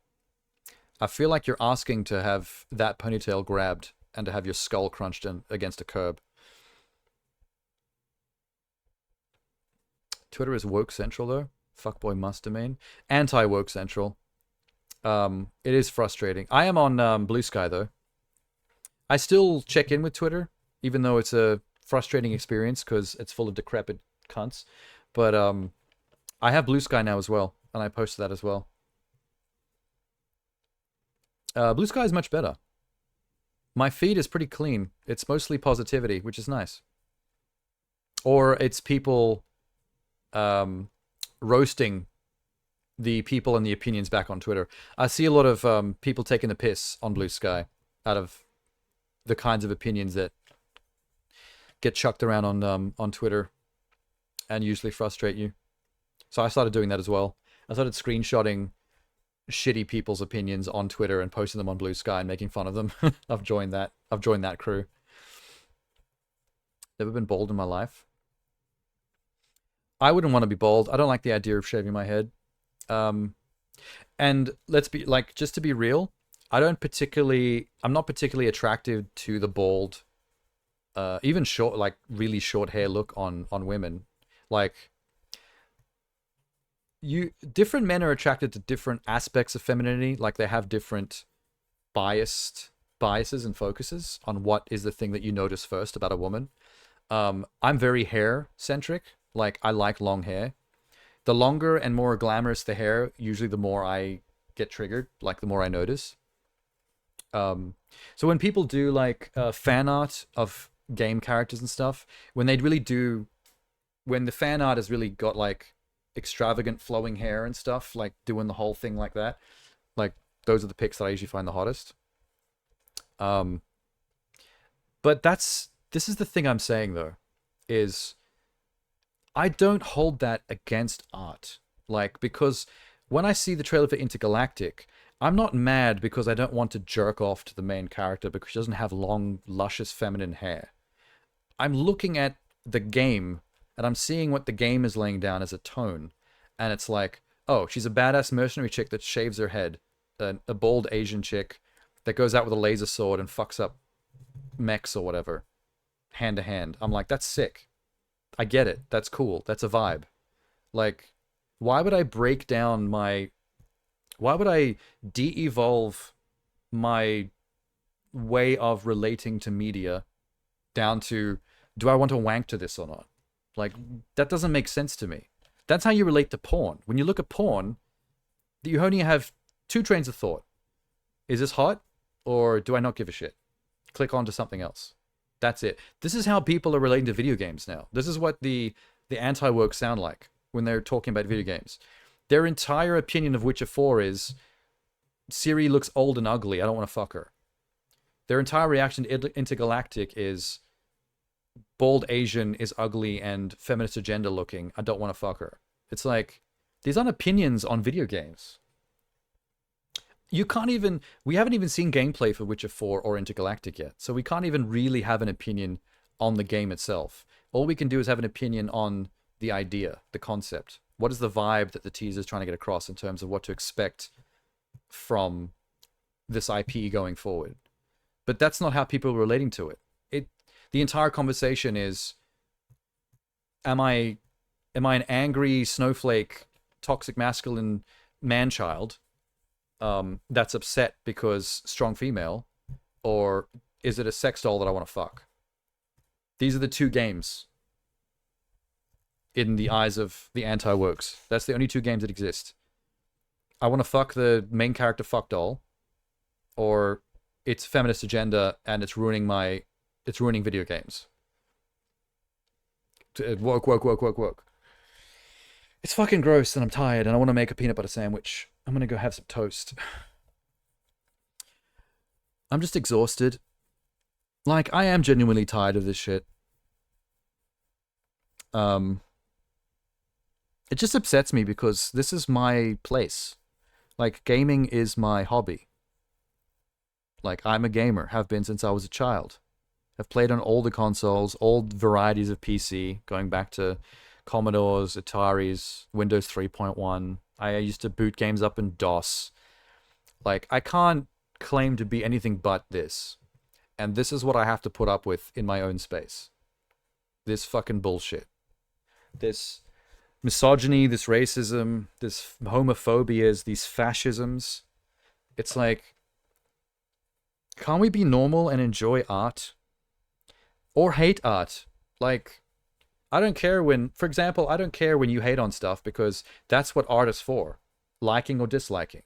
I feel like you're asking to have that ponytail grabbed and to have your skull crunched in against a curb. Twitter is woke central though. Fuckboy must domain. Anti-woke central. It is frustrating. I am on Blue Sky though. I still check in with Twitter, even though it's a frustrating experience because it's full of decrepit cunts. But I have Blue Sky now as well, and I posted that as well. Blue Sky is much better. My feed is pretty clean. It's mostly positivity, which is nice. Or it's people roasting the people and the opinions back on Twitter. I see a lot of people taking the piss on Blue Sky out of the kinds of opinions that get chucked around on Twitter and usually frustrate you. So I started doing that as well. I started screenshotting shitty people's opinions on Twitter and posting them on Blue Sky and making fun of them. I've joined that crew. Never been bald in my life. I wouldn't want to be bald. I don't like the idea of shaving my head. And let's be like, just to be real, I'm not particularly attracted to the bald, even short, like really short hair look on women. Like, different men are attracted to different aspects of femininity. Like they have different biases and focuses on what is the thing that you notice first about a woman. I'm very hair centric. Like I like long hair. The longer and more glamorous the hair, usually the more I get triggered, like the more I notice. So when people do like fan art of game characters and stuff, when the fan art has really got like extravagant flowing hair and stuff, like doing the whole thing like that, like those are the pics that I usually find the hottest. But this is the thing I'm saying though, is I don't hold that against art. Like, because when I see the trailer for Intergalactic, I'm not mad because I don't want to jerk off to the main character because she doesn't have long, luscious feminine hair. I'm looking at the game and I'm seeing what the game is laying down as a tone. And it's like, oh, she's a badass mercenary chick that shaves her head. A bald Asian chick that goes out with a laser sword and fucks up mechs or whatever. Hand to hand. I'm like, that's sick. I get it. That's cool. That's a vibe. Like, why would I de-evolve my way of relating to media down to, do I want to wank to this or not? Like, that doesn't make sense to me. That's how you relate to porn. When you look at porn, you only have two trains of thought. Is this hot? Or do I not give a shit? Click on to something else. That's it. This is how people are relating to video games now. This is what the anti-woke sound like when they're talking about video games. Their entire opinion of Witcher 4 is Ciri looks old and ugly. I don't want to fuck her. Their entire reaction to Intergalactic is bald Asian is ugly and feminist agenda looking. I don't want to fuck her. It's like, these aren't opinions on video games. You can't even, we haven't even seen gameplay for Witcher 4 or Intergalactic yet. So we can't even really have an opinion on the game itself. All we can do is have an opinion on the idea, the concept. What is the vibe that the teaser is trying to get across in terms of what to expect from this IP going forward? But that's not how people are relating to it. The entire conversation is, am I an angry snowflake, toxic masculine man-child that's upset because strong female, or is it a sex doll that I want to fuck? These are the two games in the eyes of the anti-wokes. That's the only two games that exist. I want to fuck the main character fuck doll, or it's feminist agenda and it's ruining video games. Woke. It's fucking gross and I'm tired and I want to make a peanut butter sandwich. I'm gonna go have some toast. I'm just exhausted. Like, I am genuinely tired of this shit. It just upsets me because this is my place. Like, gaming is my hobby. Like, I'm a gamer, have been since I was a child. I've played on all the consoles, all varieties of PC, going back to Commodores, Ataris, Windows 3.1. I used to boot games up in DOS. Like, I can't claim to be anything but this. And this is what I have to put up with in my own space. This fucking bullshit. This misogyny, this racism, this homophobias, these fascisms. It's like, can't we be normal and enjoy art? Or hate art? Like, I don't care when, for example, I don't care when you hate on stuff because that's what art is for. Liking or disliking.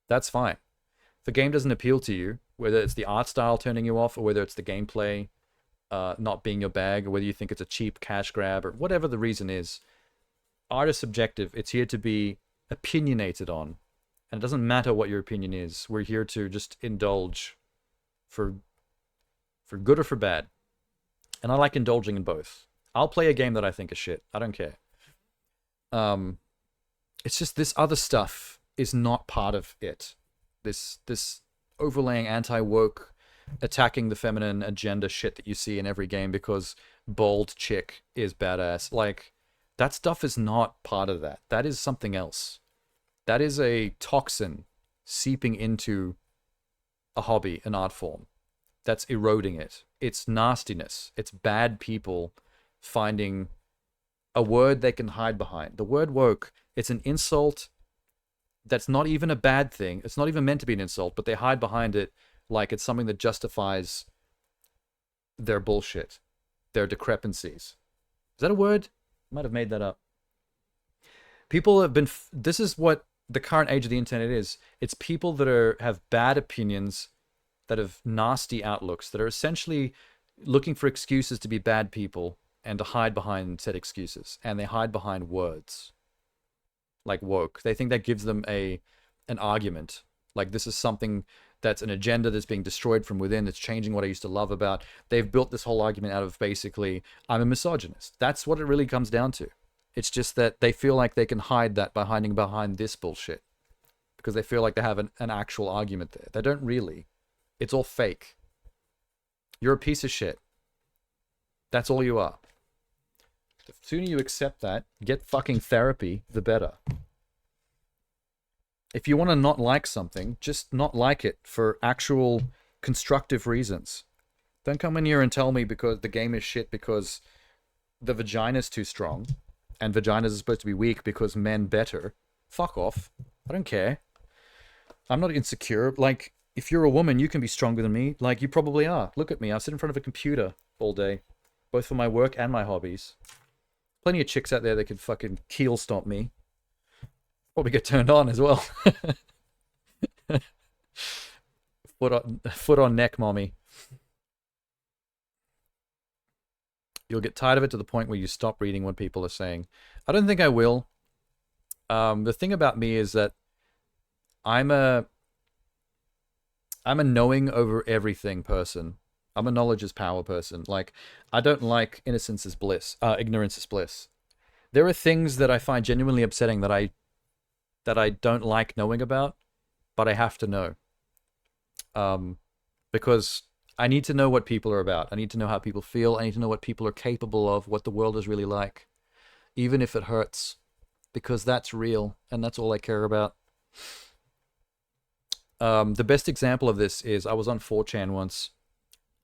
That's fine. If the game doesn't appeal to you, whether it's the art style turning you off or whether it's the gameplay not being your bag, or whether you think it's a cheap cash grab or whatever the reason is, art is subjective. It's here to be opinionated on. And it doesn't matter what your opinion is. We're here to just indulge for good or for bad. And I like indulging in both. I'll play a game that I think is shit. I don't care. It's just this other stuff is not part of it. This overlaying anti-woke, attacking the feminine agenda shit that you see in every game because bald chick is badass. Like, that stuff is not part of that. That is something else. That is a toxin seeping into a hobby, an art form. That's eroding it. It's nastiness. It's bad people finding a word they can hide behind. The word woke, it's an insult that's not even a bad thing. It's not even meant to be an insult, but they hide behind it like it's something that justifies their bullshit, their discrepancies. Is that a word? I might have made that up. People have been... This is what the current age of the internet is. It's people that have bad opinions, that have nasty outlooks, that are essentially looking for excuses to be bad people and to hide behind said excuses. And they hide behind words. Like woke. They think that gives them an argument. Like, this is something that's an agenda that's being destroyed from within, that's changing what I used to love about. They've built this whole argument out of basically, I'm a misogynist. That's what it really comes down to. It's just that they feel like they can hide that by hiding behind this bullshit. Because they feel like they have an actual argument there. They don't really. It's all fake. You're a piece of shit. That's all you are. The sooner you accept that, get fucking therapy, the better. If you want to not like something, just not like it for actual constructive reasons. Don't come in here and tell me because the game is shit because the vagina's too strong and vaginas are supposed to be weak because men better. Fuck off. I don't care. I'm not insecure. Like, if you're a woman, you can be stronger than me. Like, you probably are. Look at me. I sit in front of a computer all day, both for my work and my hobbies. Plenty of chicks out there that could fucking keel stomp me. Probably get turned on as well. Foot on neck, mommy. You'll get tired of it to the point where you stop reading what people are saying. I don't think I will. The thing about me is that I'm a knowing over everything person. I'm a knowledge is power person. Like, I don't like ignorance is bliss. There are things that I find genuinely upsetting that I don't like knowing about, but I have to know. Because I need to know what people are about. I need to know how people feel. I need to know what people are capable of, what the world is really like, even if it hurts, because that's real, and that's all I care about. The best example of this is I was on 4chan once,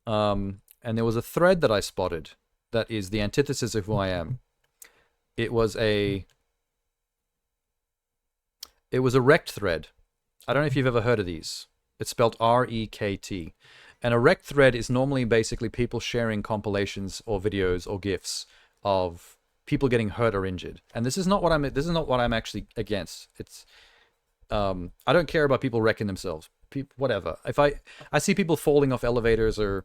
and there was a thread that I spotted that is the antithesis of who I am. It was a rect thread. I don't know if you've ever heard of these. It's spelled R-E-K-T. And a rect thread is normally basically people sharing compilations or videos or GIFs of people getting hurt or injured. And this is not what I'm actually against. It's I don't care about people wrecking themselves. Whatever. If I see people falling off elevators or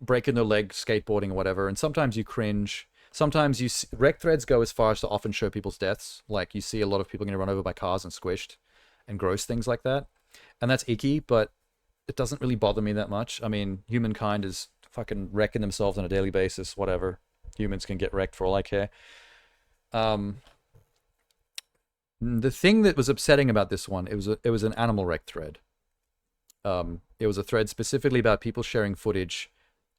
breaking their leg skateboarding or whatever, and sometimes you cringe. Sometimes rec threads go as far as to often show people's deaths. Like, you see a lot of people getting run over by cars and squished and gross things like that. And that's icky, but it doesn't really bother me that much. I mean, humankind is fucking wrecking themselves on a daily basis, whatever. Humans can get wrecked for all I care. The thing that was upsetting about this one, it was an animal wreck thread. It was a thread specifically about people sharing footage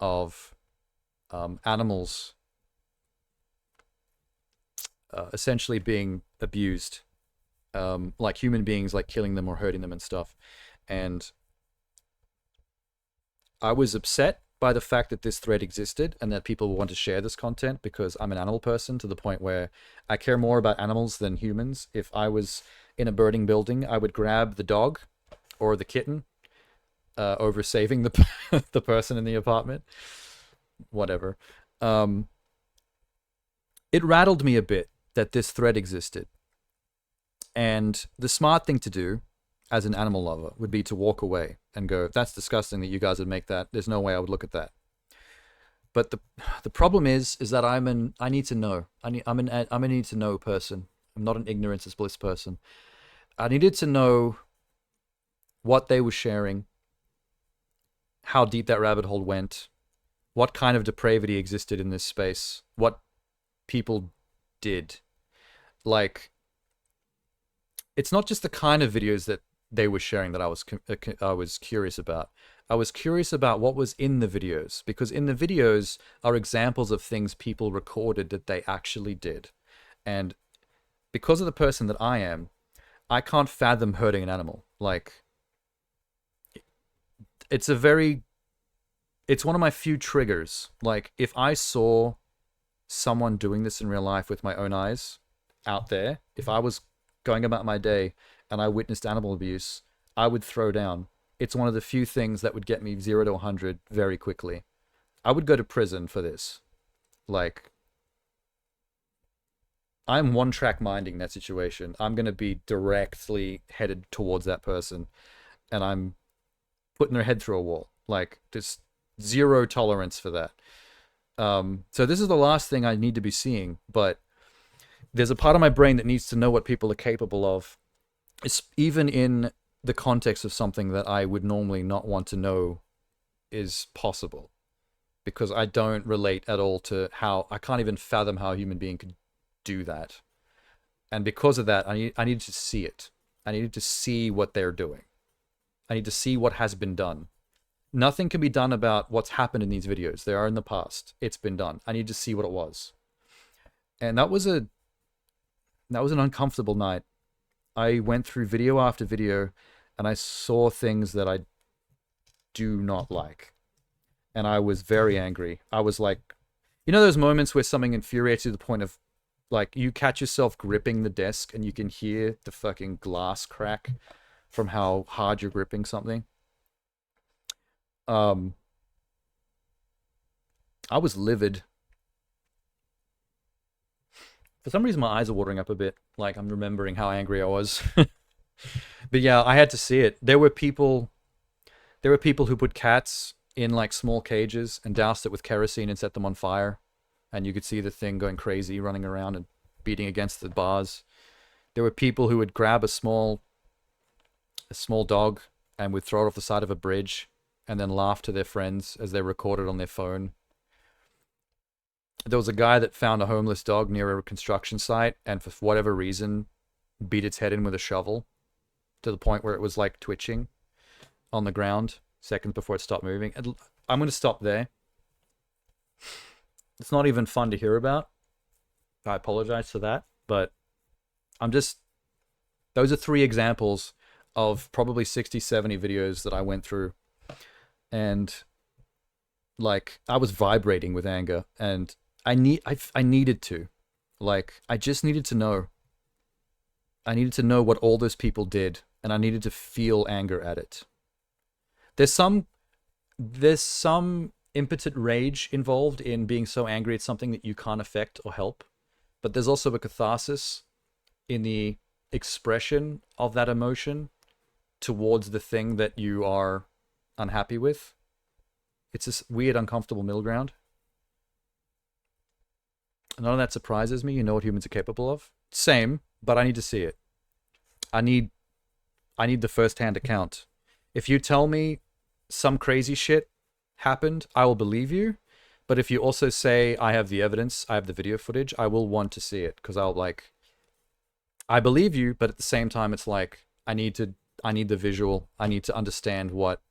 of animals essentially being abused, like human beings, like killing them or hurting them and stuff. And I was upset by the fact that this thread existed and that people want to share this content, because I'm an animal person to the point where I care more about animals than humans. If I was in a burning building, I would grab the dog or the kitten over saving the the person in the apartment. Whatever. It rattled me a bit that this thread existed. And the smart thing to do as an animal lover would be to walk away and go, that's disgusting that you guys would make that. There's no way I would look at that. But the problem is that I need to know. I'm a need to know person. I'm not an ignorance is bliss person. I needed to know what they were sharing, how deep that rabbit hole went, what kind of depravity existed in this space, what people did. Like, it's not just the kind of videos that they were sharing that I was curious about. I was curious about what was in the videos, because in the videos are examples of things people recorded that they actually did. And because of the person that I am, I can't fathom hurting an animal. Like, it's one of my few triggers. Like, if I saw someone doing this in real life with my own eyes out there, if I was going about my day and I witnessed animal abuse, I would throw down. It's one of the few things that would get me 0 to 100 very quickly. I would go to prison for this. Like, I'm one-track minding that situation. I'm going to be directly headed towards that person, and I'm putting their head through a wall. Like, there's zero tolerance for that. So this is the last thing I need to be seeing, but there's a part of my brain that needs to know what people are capable of. It's even in the context of something that I would normally not want to know is possible, because I don't relate at all to how, I can't even fathom how a human being could do that. And because of that, I needed to see it. I needed to see what they're doing. I need to see what has been done. Nothing can be done about what's happened in these videos. They are in the past. It's been done. I need to see what it was. And that was an uncomfortable night. I went through video after video, and I saw things that I do not like. And I was very angry. I was like, you know those moments where something infuriates you to the point of, like, you catch yourself gripping the desk and you can hear the fucking glass crack from how hard you're gripping something? I was livid. For some reason, my eyes are watering up a bit. Like, I'm remembering how angry I was. But yeah, I had to see it. There were people who put cats in like small cages and doused it with kerosene and set them on fire, and you could see the thing going crazy, running around and beating against the bars. There were people who would grab a small dog and would throw it off the side of a bridge and then laugh to their friends as they recorded on their phone. There was a guy that found a homeless dog near a construction site and for whatever reason beat its head in with a shovel to the point where it was like twitching on the ground seconds before it stopped moving. I'm going to stop there. It's not even fun to hear about. I apologize for that, but those are 3 examples of probably 60, 70 videos that I went through. And like, I was vibrating with anger, and I needed to. Like, I just needed to know. I needed to know what all those people did, and I needed to feel anger at it. There's some impotent rage involved in being so angry at something that you can't affect or help, but there's also a catharsis in the expression of that emotion towards the thing that you are unhappy with. It's this weird, uncomfortable middle ground. None of that surprises me. You know what humans are capable of. Same, but I need to see it. I need the first-hand account. If you tell me some crazy shit happened, I will believe you. But if you also say, I have the evidence, I have the video footage, I will want to see it. Because I believe you, but at the same time, it's like, I need the visual. I need to understand what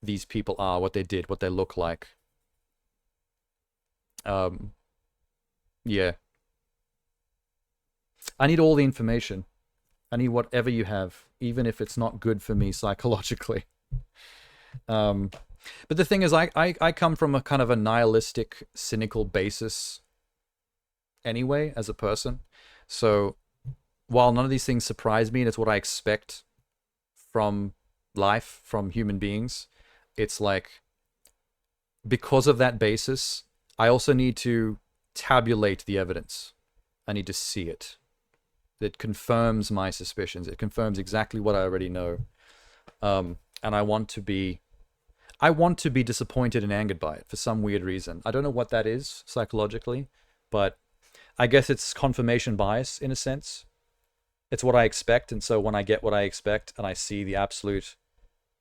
these people are, what they did, what they look like. Yeah. I need all the information. I need whatever you have, even if it's not good for me psychologically. But the thing is, I come from a kind of a nihilistic, cynical basis anyway, as a person. So while none of these things surprise me, and it's what I expect from life, from human beings, it's like, because of that basis, I also need to tabulate the evidence. I need to see it. It confirms my suspicions. It confirms exactly what I already know. And I want to be disappointed and angered by it for some weird reason. I don't know what that is psychologically, but I guess it's confirmation bias in a sense. It's what I expect, and so when I get what I expect and I see the absolute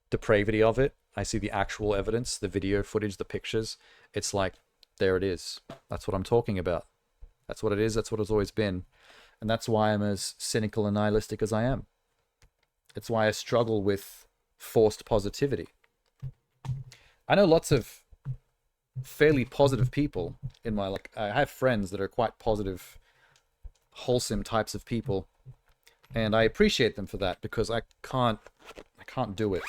depravity of it, I see the actual evidence, the video footage, the pictures, it's like, there it is. That's what I'm talking about. That's what it is. That's what it's always been. And that's why I'm as cynical and nihilistic as I am. It's why I struggle with forced positivity. I know lots of fairly positive people in my, I have friends that are quite positive, wholesome types of people. And I appreciate them for that, because I can't do it.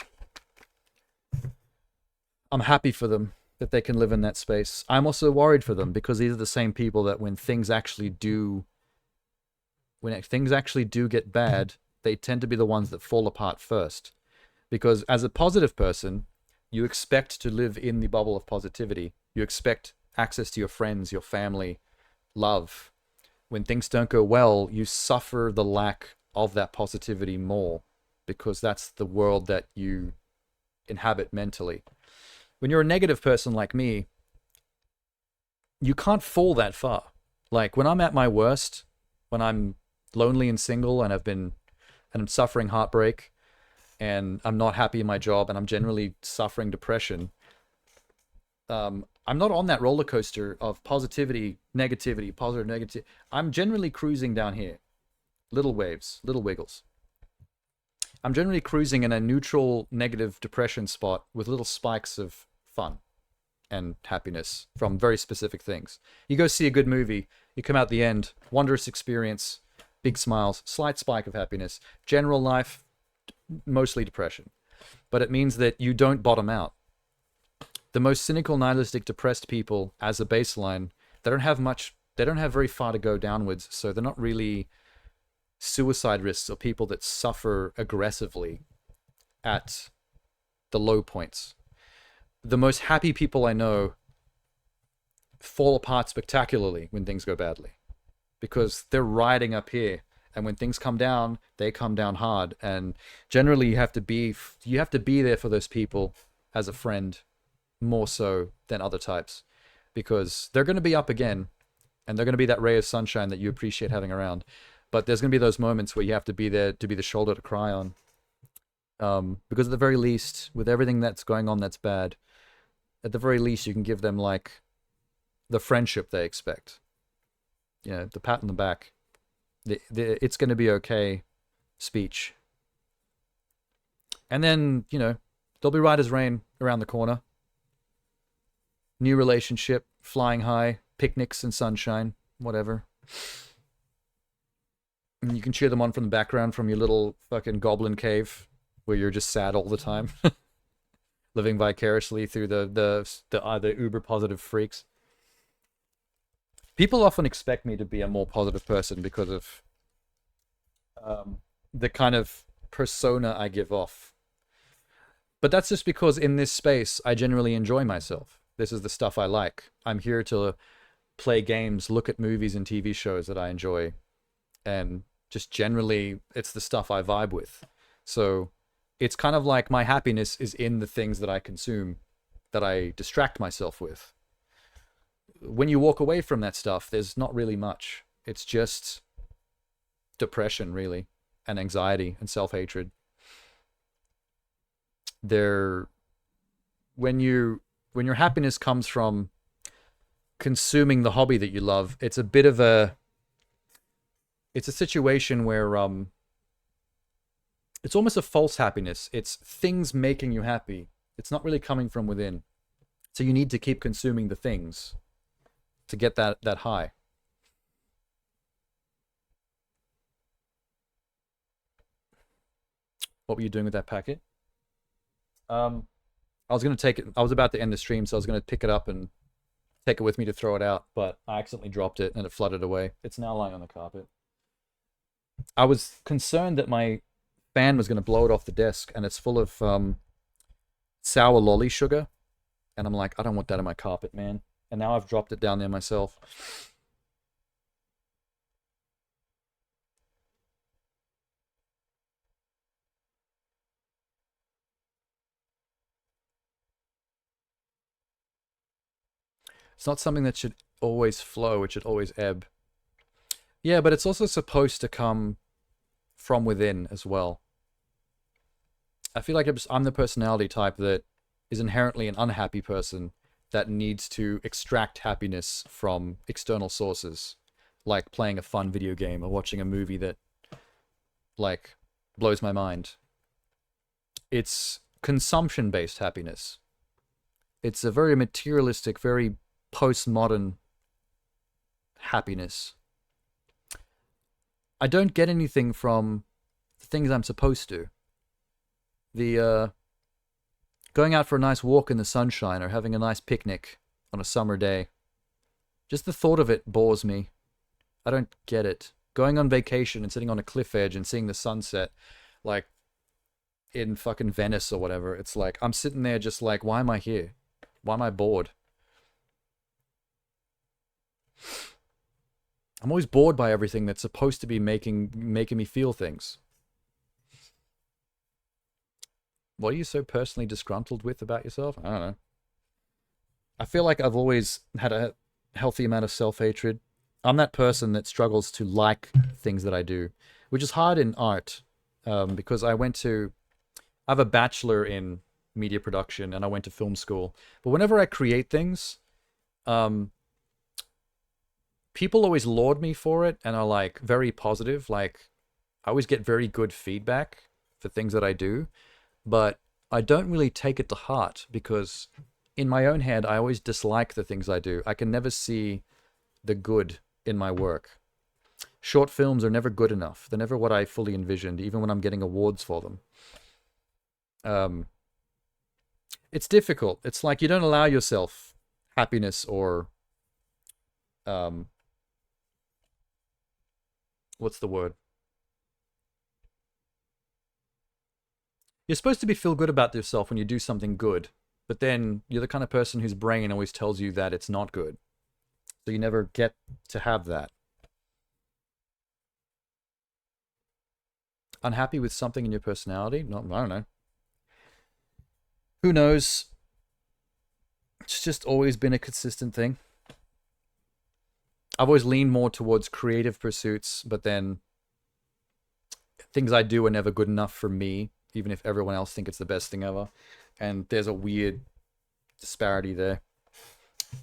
I'm happy for them that they can live in that space. I'm also worried for them, because these are the same people that when things actually do get bad, they tend to be the ones that fall apart first. Because as a positive person, you expect to live in the bubble of positivity. You expect access to your friends, your family, love. When things don't go well, you suffer the lack of that positivity more, because that's the world that you inhabit mentally. When you're a negative person like me, you can't fall that far. Like, when I'm at my worst, when I'm lonely and single and I'm suffering heartbreak and I'm not happy in my job and I'm generally suffering depression, I'm not on that roller coaster of positivity, negativity, positive, negative. I'm generally cruising down here. Little waves, little wiggles. I'm generally cruising in a neutral, negative depression spot with little spikes of fun and happiness from very specific things. You go see a good movie, you come out the end, wondrous experience, big smiles, slight spike of happiness. General life, mostly depression. But it means that you don't bottom out. The most cynical, nihilistic, depressed people, as a baseline, they don't have very far to go downwards, so they're not really suicide risks or people that suffer aggressively at the low points. The most happy people I know fall apart spectacularly when things go badly, because they're riding up here, and when things come down, they come down hard. And generally you have to be there for those people as a friend more so than other types, because they're going to be up again, and they're going to be that ray of sunshine that you appreciate having around. But there's going to be those moments where you have to be there to be the shoulder to cry on. Because at the very least, with everything that's going on that's bad, at the very least you can give them like the friendship they expect. You know, the pat on the back, the it's going to be okay speech. And then, you know, they'll be right as rain around the corner. New relationship, flying high, picnics and sunshine, whatever. And you can cheer them on from the background from your little fucking goblin cave where you're just sad all the time. Living vicariously through the uber positive freaks. People often expect me to be a more positive person because of the kind of persona I give off. But that's just because in this space, I generally enjoy myself. This is the stuff I like. I'm here to play games, look at movies and TV shows that I enjoy. And just generally, it's the stuff I vibe with. So it's kind of like my happiness is in the things that I consume, that I distract myself with. When you walk away from that stuff, there's not really much. It's just depression, really, and anxiety and self-hatred. When your happiness comes from consuming the hobby that you love, it's a situation where it's almost a false happiness. It's things making you happy. It's not really coming from within. So you need to keep consuming the things to get that high. What were you doing with that packet? I was going to take it. I was about to end the stream, so I was going to pick it up and take it with me to throw it out, but I accidentally dropped it and it flooded away. It's now lying on the carpet. I was concerned that my fan was going to blow it off the desk, and it's full of sour lolly sugar. And I'm like, I don't want that in my carpet, man. And now I've dropped it down there myself. It's not something that should always flow. It should always ebb. Yeah, but it's also supposed to come from within as well. I feel like I'm the personality type that is inherently an unhappy person that needs to extract happiness from external sources, like playing a fun video game or watching a movie that, like, blows my mind. It's consumption-based happiness. It's a very materialistic, very postmodern happiness. I don't get anything from the things I'm supposed to. The going out for a nice walk in the sunshine or having a nice picnic on a summer day. Just the thought of it bores me. I don't get it. Going on vacation and sitting on a cliff edge and seeing the sunset, like in fucking Venice or whatever. It's like, I'm sitting there just like, why am I here? Why am I bored? I'm always bored by everything that's supposed to be making me feel things. What are you so personally disgruntled with about yourself? I don't know. I feel like I've always had a healthy amount of self-hatred. I'm that person that struggles to like things that I do, which is hard in art, because I have a bachelor in media production and I went to film school. But whenever I create things, people always laud me for it and are like very positive. Like, I always get very good feedback for things that I do. But I don't really take it to heart because in my own head, I always dislike the things I do. I can never see the good in my work. Short films are never good enough. They're never what I fully envisioned, even when I'm getting awards for them. It's difficult. It's like you don't allow yourself happiness or... what's the word? You're supposed to feel good about yourself when you do something good, but then you're the kind of person whose brain always tells you that it's not good. So you never get to have that. Unhappy with something in your personality? No, I don't know. Who knows? It's just always been a consistent thing. I've always leaned more towards creative pursuits, but then things I do are never good enough for me, even if everyone else think it's the best thing ever. And there's a weird disparity there.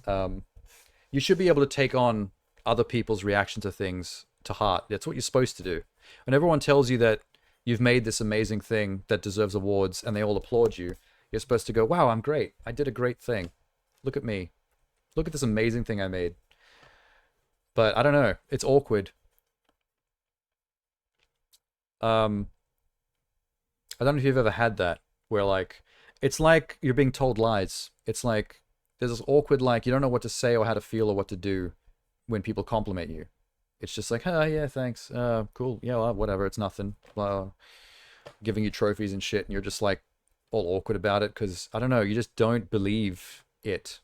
You should be able to take on other people's reaction to things to heart. That's what you're supposed to do. When everyone tells you that you've made this amazing thing that deserves awards and they all applaud you, you're supposed to go, wow, I'm great. I did a great thing. Look at me. Look at this amazing thing I made. But I don't know. It's awkward. I don't know if you've ever had that, where like, it's like you're being told lies. It's like, there's this awkward, like, you don't know what to say or how to feel or what to do when people compliment you. It's just like, oh, yeah, thanks. Cool. Yeah, well, whatever. It's nothing. Giving you trophies and shit, and you're just like all awkward about it because, I don't know, you just don't believe it.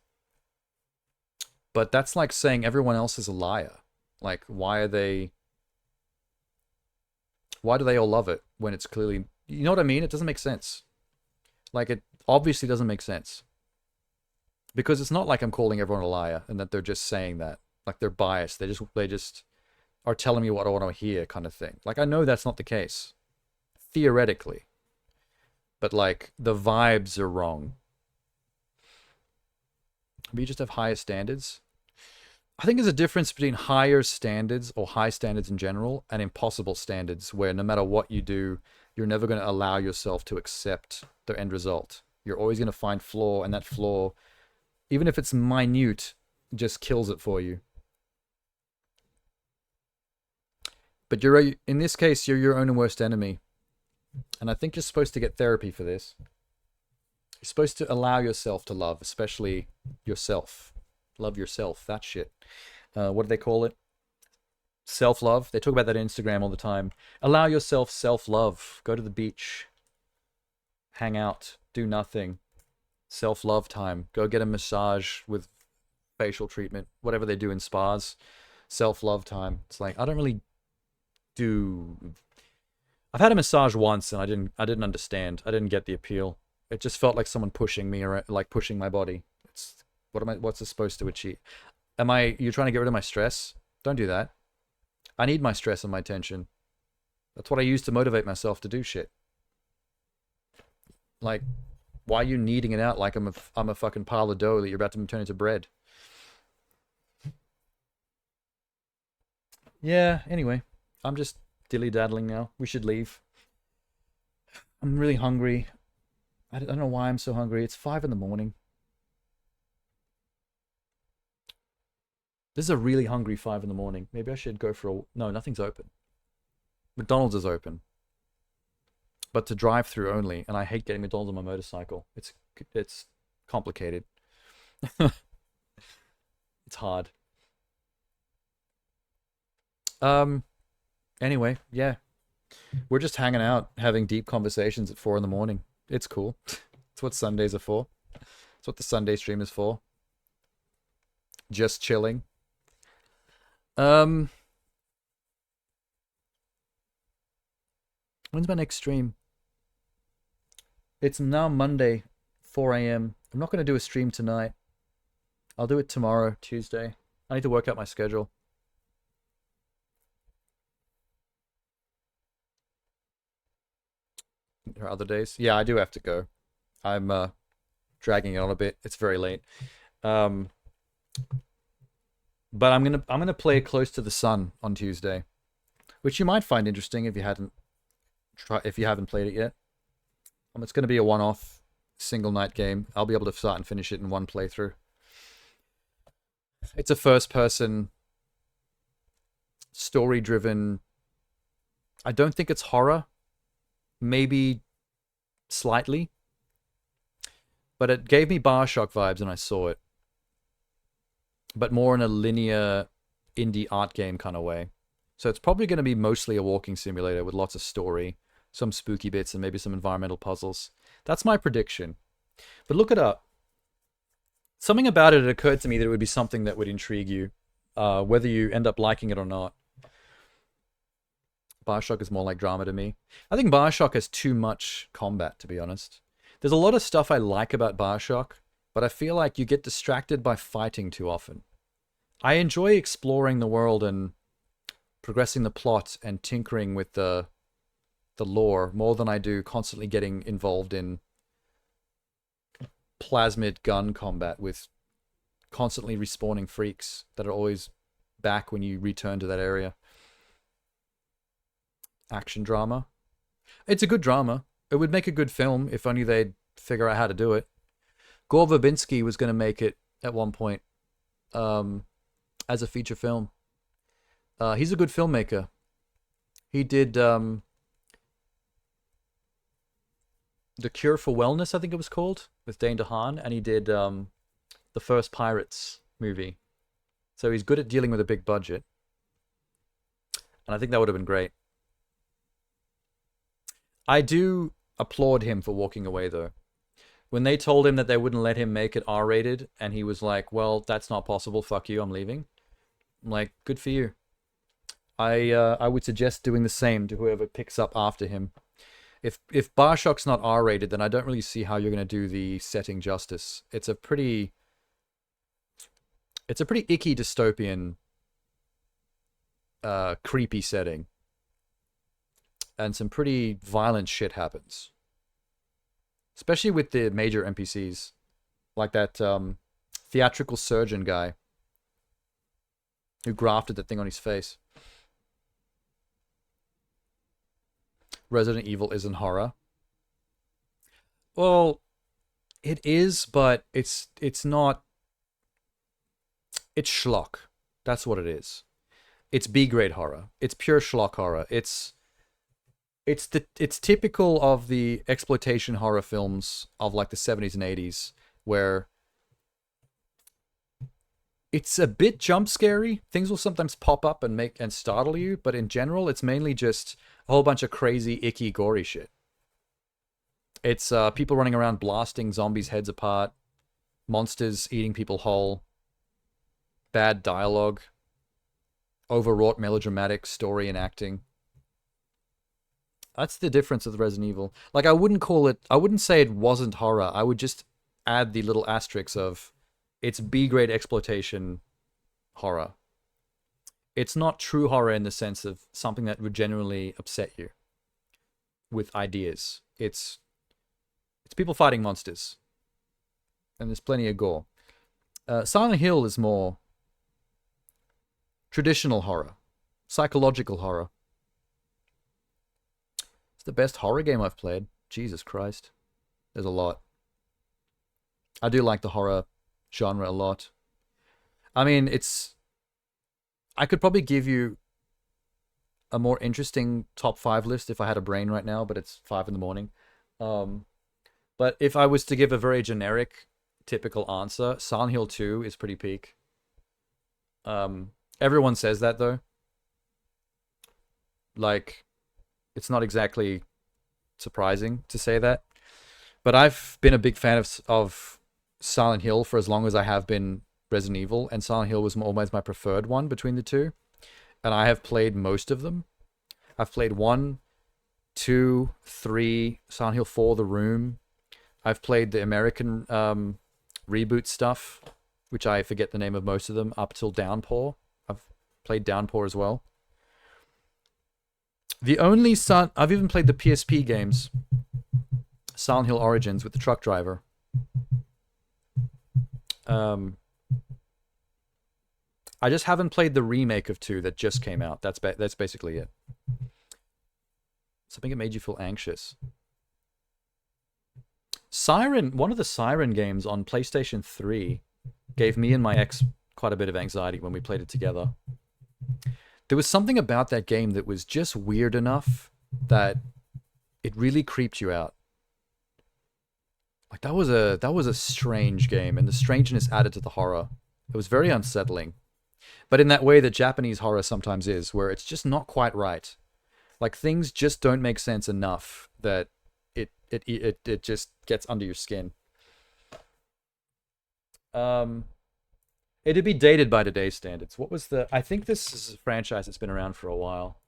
But that's like saying everyone else is a liar. Like, why do they all love it when it's clearly, you know what I mean? It doesn't make sense. Like, it obviously doesn't make sense. Because it's not like I'm calling everyone a liar and that they're just saying that. Like, they're biased. They just are telling me what I want to hear kind of thing. Like, I know that's not the case. Theoretically. But, like, the vibes are wrong. But you just have higher standards. I think there's a difference between higher standards or high standards in general and impossible standards where no matter what you do, you're never going to allow yourself to accept the end result. You're always going to find flaw, and that flaw, even if it's minute, just kills it for you. But in this case, you're your own worst enemy. And I think you're supposed to get therapy for this. You're supposed to allow yourself to love, especially yourself. Love yourself, that shit. What do they call it? Self-love. They talk about that on Instagram all the time. Allow yourself self-love. Go to the beach. Hang out. Do nothing. Self-love time. Go get a massage with facial treatment. Whatever they do in spas. Self-love time. It's like, I don't really do... I've had a massage once and I didn't understand. I didn't get the appeal. It just felt like someone pushing me around, like pushing my body. It's what's this supposed to achieve? You're trying to get rid of my stress? Don't do that. I need my stress and my tension. That's what I use to motivate myself to do shit. Like, why are you kneading it out like I'm a fucking pile of dough that you're about to turn into bread? Yeah, anyway. I'm just dilly-daddling now. We should leave. I'm really hungry. I don't know why I'm so hungry. It's 5 in the morning. This is a really hungry 5 in the morning. Maybe I should go for a... No, nothing's open. McDonald's is open. But to drive through only. And I hate getting McDonald's on my motorcycle. It's complicated. It's hard. Anyway, yeah. We're just hanging out, having deep conversations at 4 in the morning. It's cool. It's what Sundays are for. It's what the Sunday stream is for. Just chilling. When's my next stream? It's now Monday, 4 a.m. I'm not going to do a stream tonight. I'll do it tomorrow, Tuesday. I need to work out my schedule. There are other days. Yeah, I do have to go. I'm dragging it on a bit. It's very late. But I'm gonna play Close to the Sun on Tuesday, which you might find interesting if you haven't played it yet. It's gonna be a one-off single night game. I'll be able to start and finish it in one playthrough. It's a first-person story-driven. I don't think it's horror. Maybe slightly. But it gave me Bioshock vibes when I saw it. But more in a linear indie art game kind of way. So it's probably going to be mostly a walking simulator with lots of story, some spooky bits, and maybe some environmental puzzles. That's my prediction. But look it up. Something about it occurred to me that it would be something that would intrigue you, whether you end up liking it or not. Bioshock is more like drama to me. I think Bioshock has too much combat, to be honest. There's a lot of stuff I like about Bioshock, but I feel like you get distracted by fighting too often. I enjoy exploring the world and progressing the plot and tinkering with the lore more than I do constantly getting involved in plasmid gun combat with constantly respawning freaks that are always back when you return to that area. Action drama. It's a good drama. It would make a good film if only they'd figure out how to do it. Gore Verbinski was going to make it at one point as a feature film. He's a good filmmaker. He did The Cure for Wellness, I think it was called, with Dane DeHaan, and he did the first Pirates movie. So he's good at dealing with a big budget. And I think that would have been great. I do applaud him for walking away, though. When they told him that they wouldn't let him make it R-rated, and he was like, well, that's not possible, fuck you, I'm leaving. I'm like, good for you. I would suggest doing the same to whoever picks up after him. If Bioshock's not R-rated, then I don't really see how you're going to do the setting justice. It's a pretty icky dystopian, creepy setting. And some pretty violent shit happens. Especially with the major NPCs. Like that theatrical surgeon guy who grafted that thing on his face. Resident Evil isn't horror. Well, it is, but it's not. It's schlock. That's what it is. It's B-grade horror. It's pure schlock horror. It's typical of the exploitation horror films of like the 70s and 80s, where it's a bit jump scary. Things will sometimes pop up and startle you, but in general, it's mainly just a whole bunch of crazy, icky, gory shit. It's people running around blasting zombies' heads apart, monsters eating people whole, bad dialogue, overwrought melodramatic story and acting. That's the difference with Resident Evil. Like, I wouldn't say it wasn't horror. I would just add the little asterisks of it's B-grade exploitation horror. It's not true horror in the sense of something that would genuinely upset you with ideas. It's people fighting monsters. And there's plenty of gore. Silent Hill is more traditional horror. Psychological horror. It's the best horror game I've played. Jesus Christ. There's a lot. I do like the horror genre a lot. I mean, I could probably give you a more interesting top 5 list if I had a brain right now, but it's 5 in the morning. But if I was to give a very generic, typical answer, Silent Hill 2 is pretty peak. Everyone says that, though. Like, it's not exactly surprising to say that. But I've been a big fan of Silent Hill for as long as I have been Resident Evil, and Silent Hill was always my preferred one between the two. And I have played most of them. I've played 1, 2, 3, Silent Hill 4, The Room. I've played the American reboot stuff, which I forget the name of most of them, up till Downpour. I've played Downpour as well. I've even played the PSP games. Silent Hill Origins with the truck driver. I just haven't played the remake of 2 that just came out. That's basically it. Something that made you feel anxious. One of the Siren games on PlayStation 3 gave me and my ex quite a bit of anxiety when we played it together. There was something about that game that was just weird enough that it really creeped you out. Like, that was a strange game, and the strangeness added to the horror. It was very unsettling. But in that way that Japanese horror sometimes is, where it's just not quite right. Like, things just don't make sense enough that it just gets under your skin. It'd be dated by today's standards. What was I think this is a franchise that's been around for a while.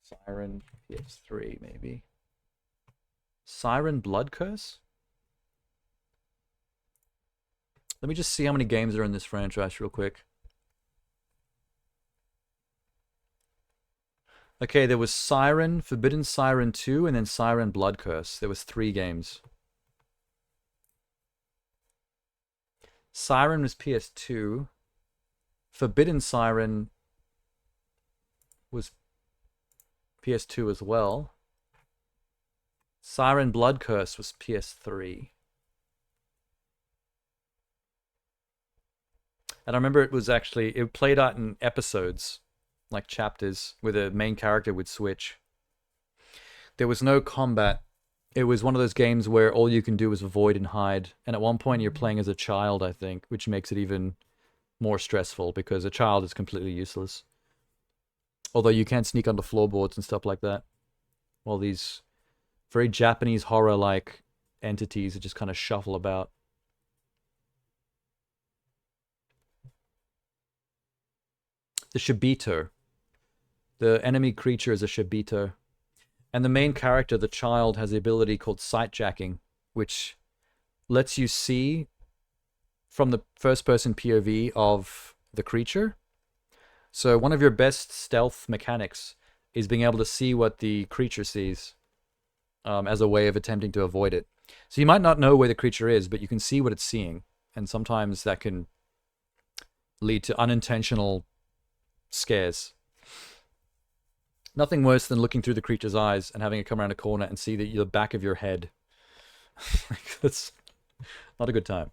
Siren PS3, maybe. Siren Blood Curse? Let me just see how many games are in this franchise real quick. Okay, there was Siren, Forbidden Siren 2, and then Siren Blood Curse. There was 3 games. Siren was PS2. Forbidden Siren was PS2 as well. Siren Blood Curse was PS3. And I remember it played out in episodes, like chapters, where the main character would switch. There was no combat. It was one of those games where all you can do is avoid and hide. And at one point you're playing as a child, I think, which makes it even more stressful because a child is completely useless. Although you can sneak under floorboards and stuff like that. While these very Japanese horror-like entities that just kind of shuffle about. The Shibito. The enemy creature is a Shibito. And the main character, the child, has the ability called sight jacking, which lets you see from the first-person POV of the creature. So one of your best stealth mechanics is being able to see what the creature sees as a way of attempting to avoid it. So you might not know where the creature is, but you can see what it's seeing. And sometimes that can lead to unintentional scares. Nothing worse than looking through the creature's eyes and having it come around a corner and see the back of your head. That's not a good time.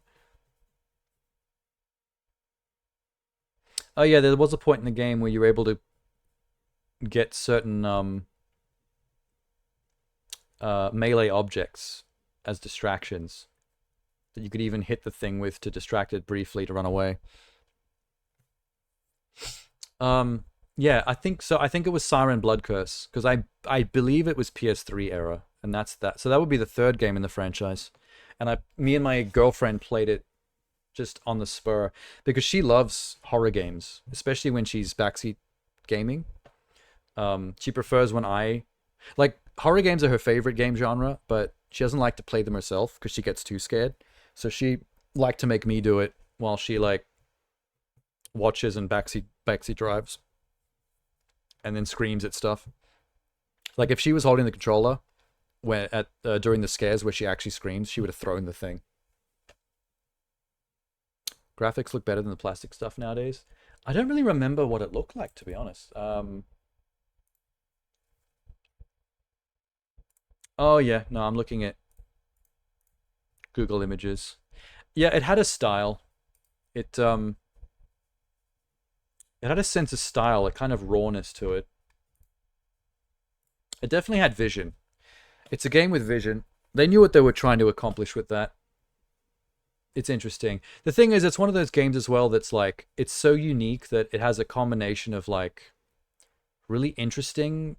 Oh yeah, there was a point in the game where you were able to get certain melee objects as distractions that you could even hit the thing with to distract it briefly to run away. Yeah, I think so. I think it was Siren Blood Curse because I believe it was PS3 era, and that's that. So that would be the 3rd game in the franchise, and me and my girlfriend played it just on the spur because she loves horror games, especially when she's backseat gaming. She prefers when horror games are her favorite game genre, but she doesn't like to play them herself because she gets too scared. So she liked to make me do it while she watches and backseat drives. And then screams at stuff. Like if she was holding the controller during the scares where she actually screams, she would have thrown the thing. Graphics look better than the plastic stuff nowadays. I don't really remember what it looked like, to be honest. Oh yeah, no, I'm looking at Google Images. Yeah, it had a style. It had a sense of style, a kind of rawness to it. It definitely had vision. It's a game with vision. They knew what they were trying to accomplish with that. It's interesting. The thing is, it's one of those games as well that's it's so unique that it has a combination of really interesting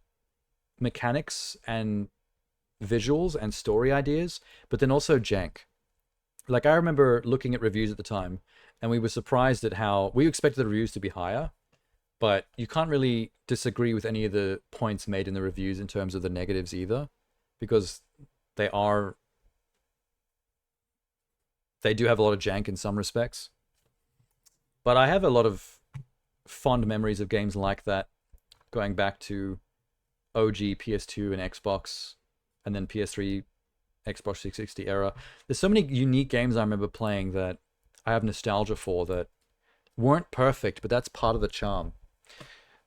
mechanics and visuals and story ideas, but then also jank. I remember looking at reviews at the time, and we were surprised at how we expected the reviews to be higher, but you can't really disagree with any of the points made in the reviews in terms of the negatives either, because they do have a lot of jank in some respects. But I have a lot of fond memories of games like that, going back to OG PS2 and Xbox, and then PS3, Xbox 360 era. There's so many unique games I remember playing that I have nostalgia for that weren't perfect, but that's part of the charm.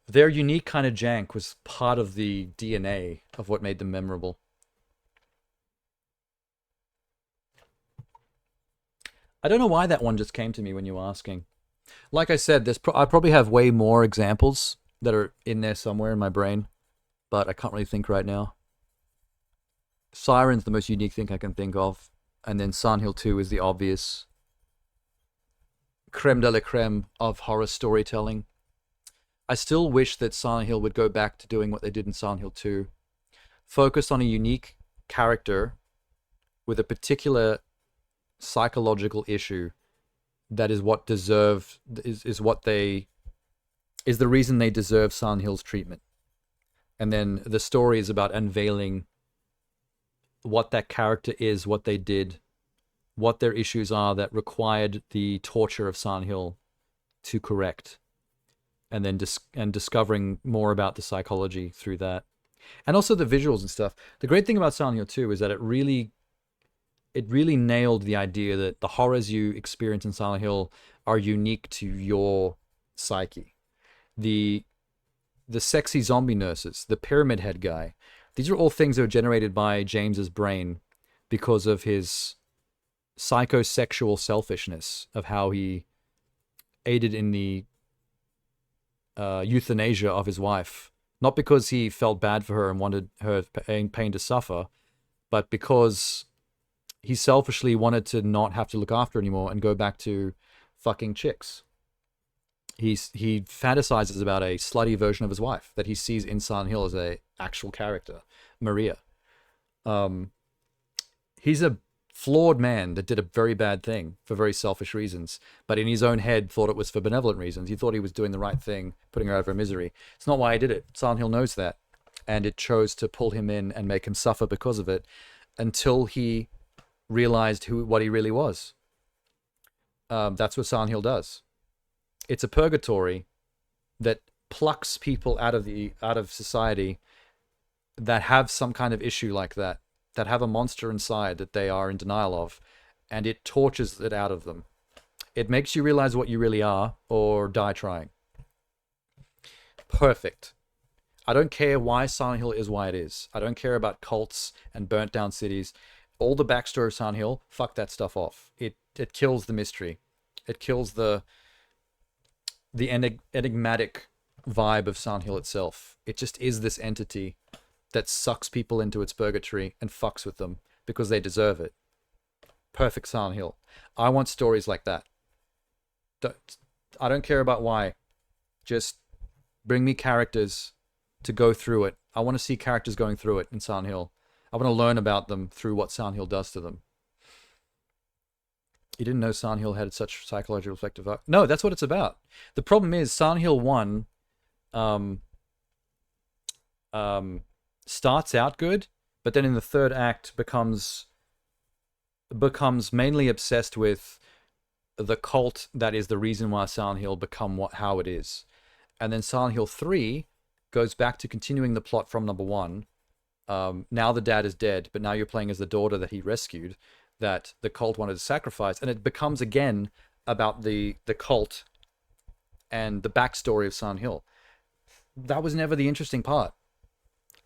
Their unique kind of jank was part of the DNA of what made them memorable. I don't know why that one just came to me when you were asking. Like I said, I probably have way more examples that are in there somewhere in my brain, but I can't really think right now. Siren's the most unique thing I can think of, and then Silent Hill 2 is the obvious creme de la creme of horror storytelling. I still wish that Silent Hill would go back to doing what they did in Silent Hill 2. Focus on a unique character with a particular psychological issue that is what is the reason they deserve Silent Hill's treatment. And then the story is about unveiling what that character is, what they did, what their issues are that required the torture of Silent Hill to correct, and then discovering more about the psychology through that, and also the visuals and stuff. The great thing about Silent Hill 2 is that it really nailed the idea that the horrors you experience in Silent Hill are unique to your psyche. The sexy zombie nurses, the pyramid head guy, these are all things that were generated by James's brain because of his psychosexual selfishness, of how he aided in the euthanasia of his wife. Not because he felt bad for her and wanted her pain to suffer, but because he selfishly wanted to not have to look after her anymore and go back to fucking chicks. He fantasizes about a slutty version of his wife that he sees in Silent Hill as a actual character, Maria. He's a flawed man that did a very bad thing for very selfish reasons, but in his own head thought it was for benevolent reasons. He thought he was doing the right thing, putting her out of her misery. It's not why he did it. Silent Hill knows that, and it chose to pull him in and make him suffer because of it, until he realized what he really was. That's what Silent Hill does. It's a purgatory that plucks people out of society that have some kind of issue like that have a monster inside that they are in denial of, and it tortures it out of them. It makes you realize what you really are, or die trying. Perfect. I don't care why Silent Hill is why it is. I don't care about cults and burnt down cities. All the backstory of Silent Hill, fuck that stuff off. It kills the mystery. It kills the enigmatic vibe of Silent Hill itself. It just is this entity that sucks people into its purgatory and fucks with them because they deserve it. Perfect Silent Hill. I want stories like that. I don't care about why. Just bring me characters to go through it. I want to see characters going through it in Silent Hill. I want to learn about them through what Silent Hill does to them. You didn't know Silent Hill had such psychological reflective art? No, that's what it's about. The problem is Silent Hill 1 starts out good, but then in the third act becomes mainly obsessed with the cult that is the reason why Silent Hill become how it is. And then Silent Hill 3 goes back to continuing the plot from number 1. Now the dad is dead, but now you're playing as the daughter that he rescued, that the cult wanted to sacrifice, and it becomes again about the cult and the backstory of Silent Hill. That was never the interesting part.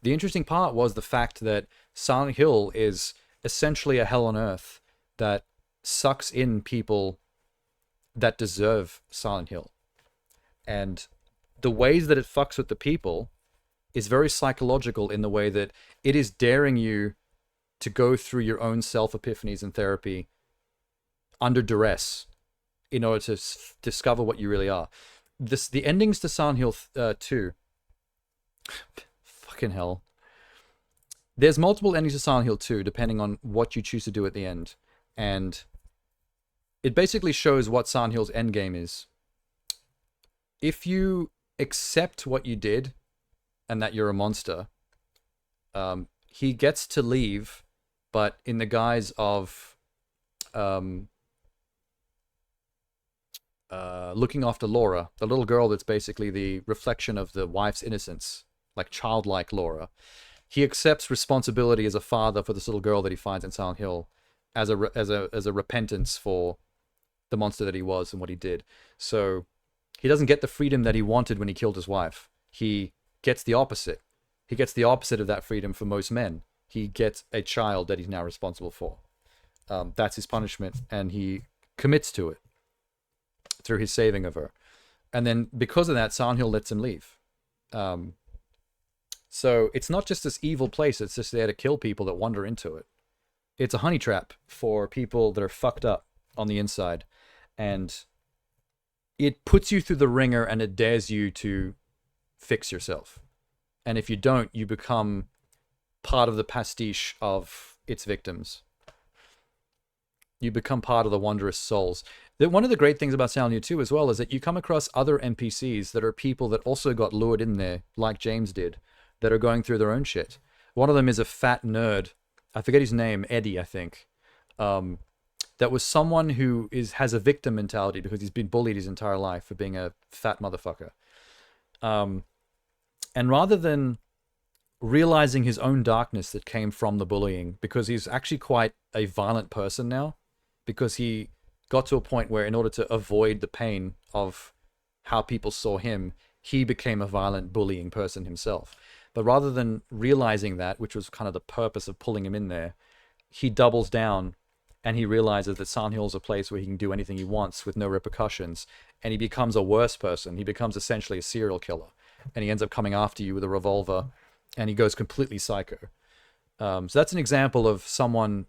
The interesting part was the fact that Silent Hill is essentially a hell on earth that sucks in people that deserve Silent Hill. And the ways that it fucks with the people is very psychological, in the way that it is daring you to go through your own self-epiphanies and therapy under duress in order to discover what you really are. The endings to Silent Hill 2... Fucking hell. There's multiple endings to Silent Hill 2, depending on what you choose to do at the end. And it basically shows what Silent Hill's endgame is. If you accept what you did, and that you're a monster, he gets to leave, but in the guise of looking after Laura, the little girl that's basically the reflection of the wife's innocence, like childlike Laura. He accepts responsibility as a father for this little girl that he finds in Silent Hill as a repentance for the monster that he was and what he did. So he doesn't get the freedom that he wanted when he killed his wife. He gets the opposite. He gets the opposite of that freedom for most men. He gets a child that he's now responsible for. That's his punishment, and he commits to it through his saving of her. And then because of that, Silent Hill lets him leave. So it's not just this evil place, it's just there to kill people that wander into it. It's a honey trap for people that are fucked up on the inside. And it puts you through the ringer, and it dares you to fix yourself. And if you don't, you become part of the pastiche of its victims. You become part of the wondrous souls. One of the great things about Silent Hill 2 as well is that you come across other NPCs that are people that also got lured in there, like James did, that are going through their own shit. One of them is a fat nerd. I forget his name, Eddie, I think. that was someone who has a victim mentality because he's been bullied his entire life for being a fat motherfucker. And rather than realizing his own darkness that came from the bullying, because he's actually quite a violent person now, because he got to a point where in order to avoid the pain of how people saw him, he became a violent bullying person himself. But rather than realizing that, which was kind of the purpose of pulling him in there, he doubles down and he realizes that Silent Hill is a place where he can do anything he wants with no repercussions, and he becomes a worse person. He becomes essentially a serial killer, and he ends up coming after you with a revolver, and he goes completely psycho. So that's an example of someone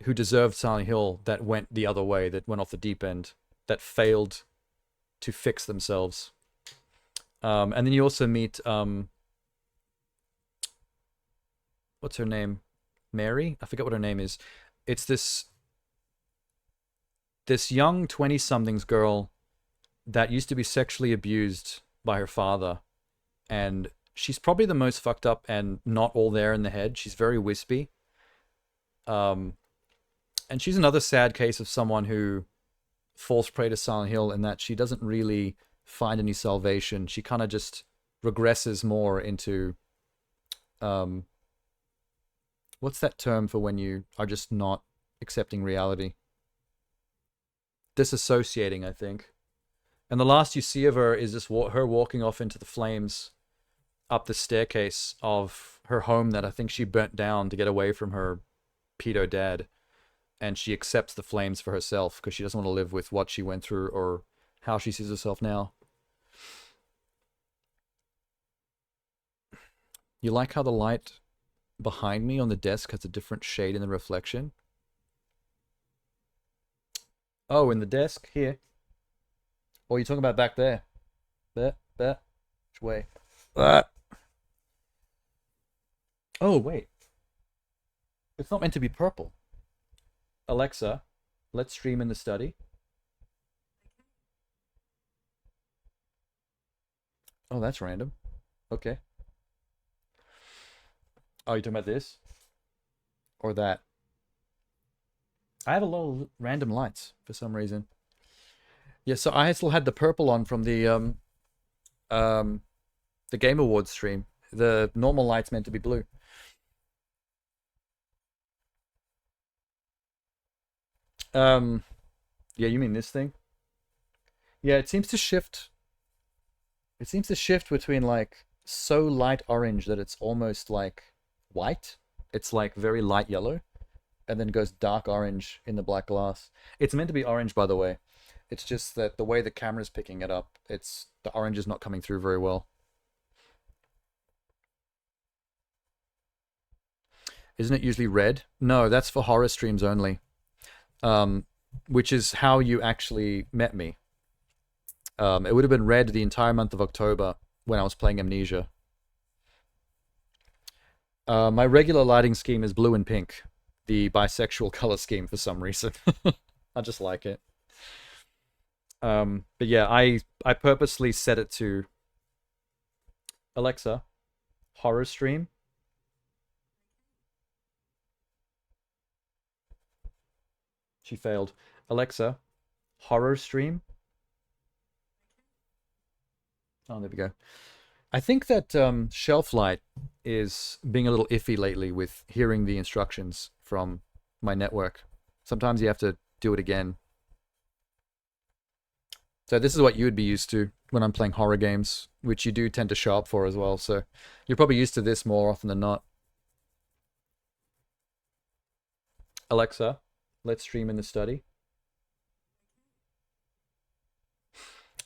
who deserved Silent Hill that went the other way, that went off the deep end, that failed to fix themselves. And then you also meet, what's her name? Mary? I forget what her name is. It's this young 20-somethings girl that used to be sexually abused by her father. And she's probably the most fucked up and not all there in the head. She's very wispy. And she's another sad case of someone who falls prey to Silent Hill in that she doesn't really find any salvation. She kind of just regresses more into... what's that term for when you are just not accepting reality? Disassociating, I think. And the last you see of her is just her walking off into the flames up the staircase of her home that I think she burnt down to get away from her pedo dad. And she accepts the flames for herself because she doesn't want to live with what she went through or how she sees herself now. You like how the light behind me on the desk has a different shade in the reflection? Oh, in the desk? Here. Or you're talking about back there? There? Which way? Oh, wait. It's not meant to be purple. Alexa, let's stream in the study. Oh, that's random. Okay. Oh, you're talking about this? Or that? I have a lot of random lights for some reason. Yeah, so I still had the purple on from the Game Awards stream. The normal light's meant to be blue. Yeah, you mean this thing? Yeah, it seems to shift. It seems to shift between like so light orange that it's almost like white. It's like very light yellow, and then goes dark orange in the black glass. It's meant to be orange, by the way. It's just that the way the camera's picking it up, the orange is not coming through very well. Isn't it usually red? No, that's for horror streams only. Which is how you actually met me. It would have been red the entire month of October when I was playing Amnesia. My regular lighting scheme is blue and pink, the bisexual color scheme for some reason. I just like it. But yeah, I purposely set it to Alexa, horror stream. She failed. Alexa, horror stream. Oh, there we go. I think that Shelf Light is being a little iffy lately with hearing the instructions from my network. Sometimes you have to do it again. So this is what you would be used to when I'm playing horror games, which you do tend to show up for as well. So you're probably used to this more often than not. Alexa, let's stream in the study.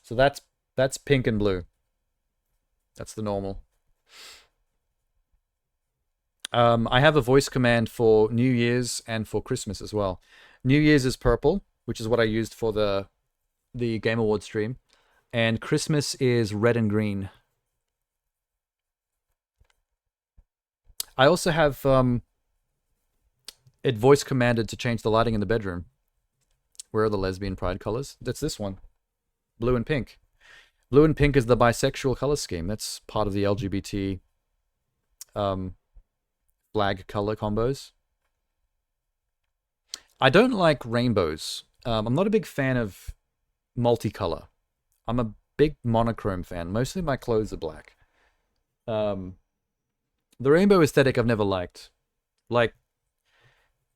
So that's pink and blue. That's the normal. I have a voice command for New Year's and for Christmas as well. New Year's is purple, which is what I used for the Game Awards stream. And Christmas is red and green. I also have it voice commanded to change the lighting in the bedroom. Where are the lesbian pride colors? That's this one. Blue and pink. Blue and pink is the bisexual color scheme. That's part of the LGBT flag color combos. I don't like rainbows. I'm not a big fan of multicolor. I'm a big monochrome fan. Mostly my clothes are black. The rainbow aesthetic I've never liked. Like,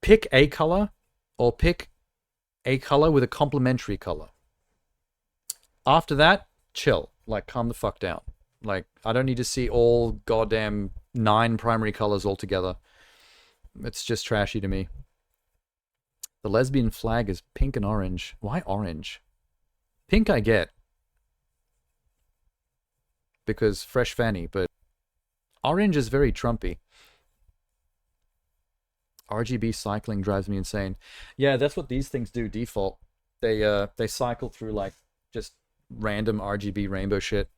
pick a color or pick a color with a complementary color. After that, chill. Like, calm the fuck down. Like, I don't need to see all goddamn 9 primary colors altogether. It's just trashy to me. The lesbian flag is pink and orange. Why orange? Pink I get. Because fresh fanny, but orange is very Trumpy. RGB cycling drives me insane. Yeah, that's what these things do default. They cycle through like just random RGB rainbow shit.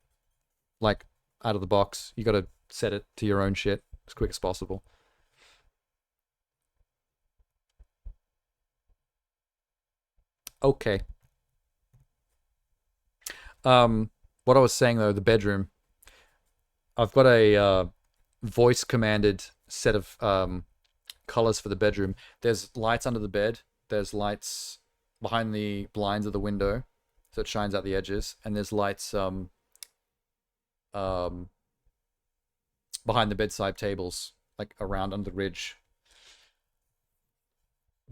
Like out of the box. You gotta set it to your own shit as quick as possible. Okay. What I was saying though, the bedroom. I've got a voice commanded set of colors for the bedroom. There's lights under the bed. There's lights behind the blinds of the window, so it shines out the edges. And there's lights behind the bedside tables, like around under the ridge.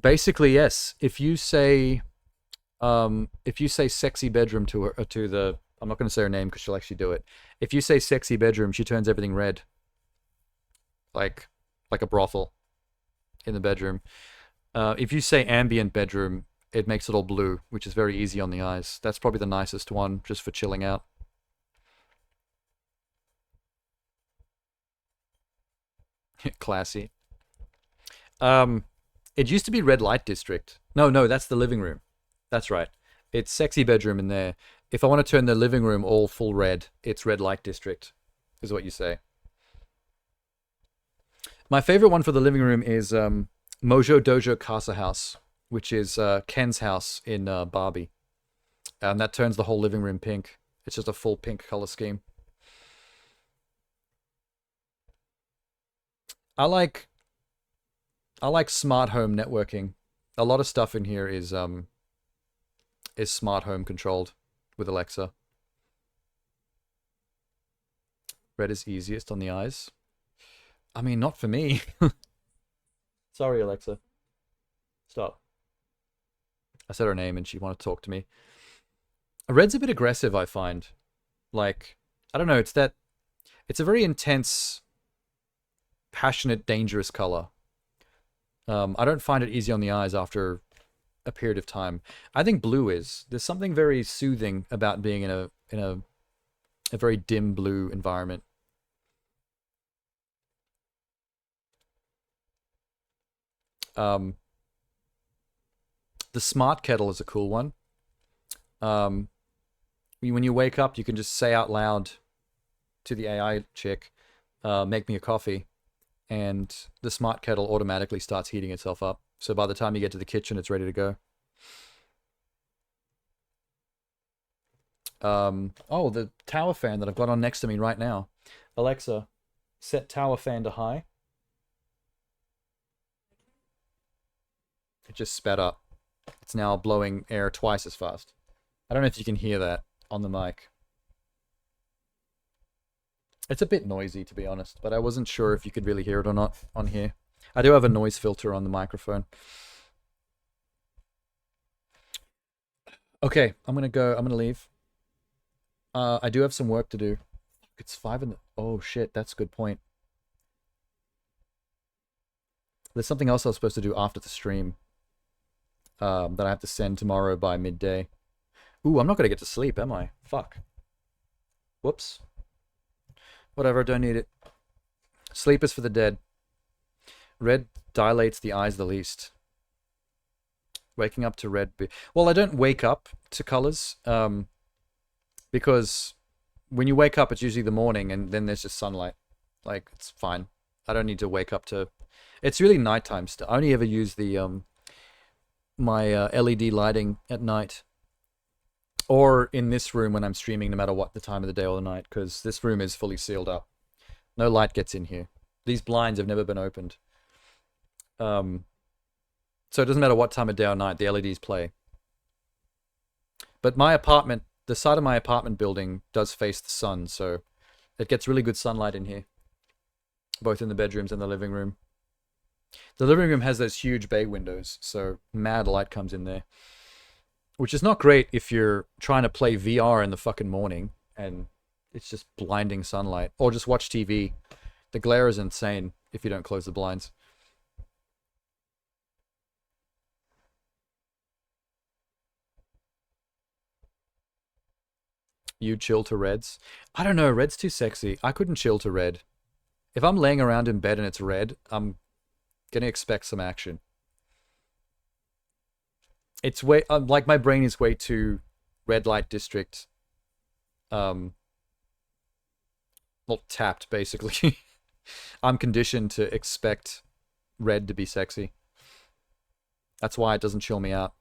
Basically, yes. If you say sexy bedroom to her, to the, I'm not going to say her name because she'll actually do it. If you say sexy bedroom, she turns everything red. Like a brothel in the bedroom. If you say ambient bedroom, it makes it all blue, which is very easy on the eyes. That's probably the nicest one, just for chilling out. Classy. It used to be red light district. No, that's the living room. That's right. It's sexy bedroom in there. If I want to turn the living room all full red, it's red light district, is what you say. My favorite one for the living room is Mojo Dojo Casa House, which is Ken's house in Barbie. And that turns the whole living room pink. It's just a full pink color scheme. I like smart home networking. A lot of stuff in here is smart home controlled with Alexa. Red is easiest on the eyes. I mean, not for me. Sorry, Alexa. Stop. I said her name and she wanted to talk to me. Red's a bit aggressive, I find. Like, I don't know, it's a very intense, passionate, dangerous color. I don't find it easy on the eyes after a period of time. I think blue is. There's something very soothing about being in a very dim blue environment. The smart kettle is a cool one. When you wake up, you can just say out loud to the AI chick, make me a coffee, and the smart kettle automatically starts heating itself up. So by the time you get to the kitchen, it's ready to go. Oh, the tower fan that I've got on next to me right now. Alexa, set tower fan to high. It just sped up. It's now blowing air twice as fast. I don't know if you can hear that on the mic. It's a bit noisy, to be honest, but I wasn't sure if you could really hear it or not on here. I do have a noise filter on the microphone. Okay, I'm gonna go. I'm gonna leave. I do have some work to do. It's 5 in the... Oh, shit, that's a good point. There's something else I was supposed to do after the stream. That I have to send tomorrow by midday. Ooh, I'm not gonna get to sleep, am I? Fuck. Whoops. Whatever, don't need it. Sleep is for the dead. Red dilates the eyes the least. Waking up to red... Well, I don't wake up to colors, because when you wake up, it's usually the morning, and then there's just sunlight. Like, it's fine. I don't need to wake up to... It's really nighttime stuff. I only ever use the my LED lighting at night, or in this room when I'm streaming, no matter what the time of the day or the night, because this room is fully sealed up. No light gets in here. These blinds have never been opened. So it doesn't matter what time of day or night, the LEDs play. But my apartment, the side of my apartment building does face the sun, so it gets really good sunlight in here. Both in the bedrooms and the living room. The living room has those huge bay windows, so mad light comes in there. Which is not great if you're trying to play VR in the fucking morning and it's just blinding sunlight. Or just watch TV. The glare is insane if you don't close the blinds. You chill to reds? I don't know, red's too sexy. I couldn't chill to red. If I'm laying around in bed and it's red, I'm gonna expect some action. It's way, like my brain is way too red light district, well, tapped basically. I'm conditioned to expect red to be sexy. That's why it doesn't chill me out.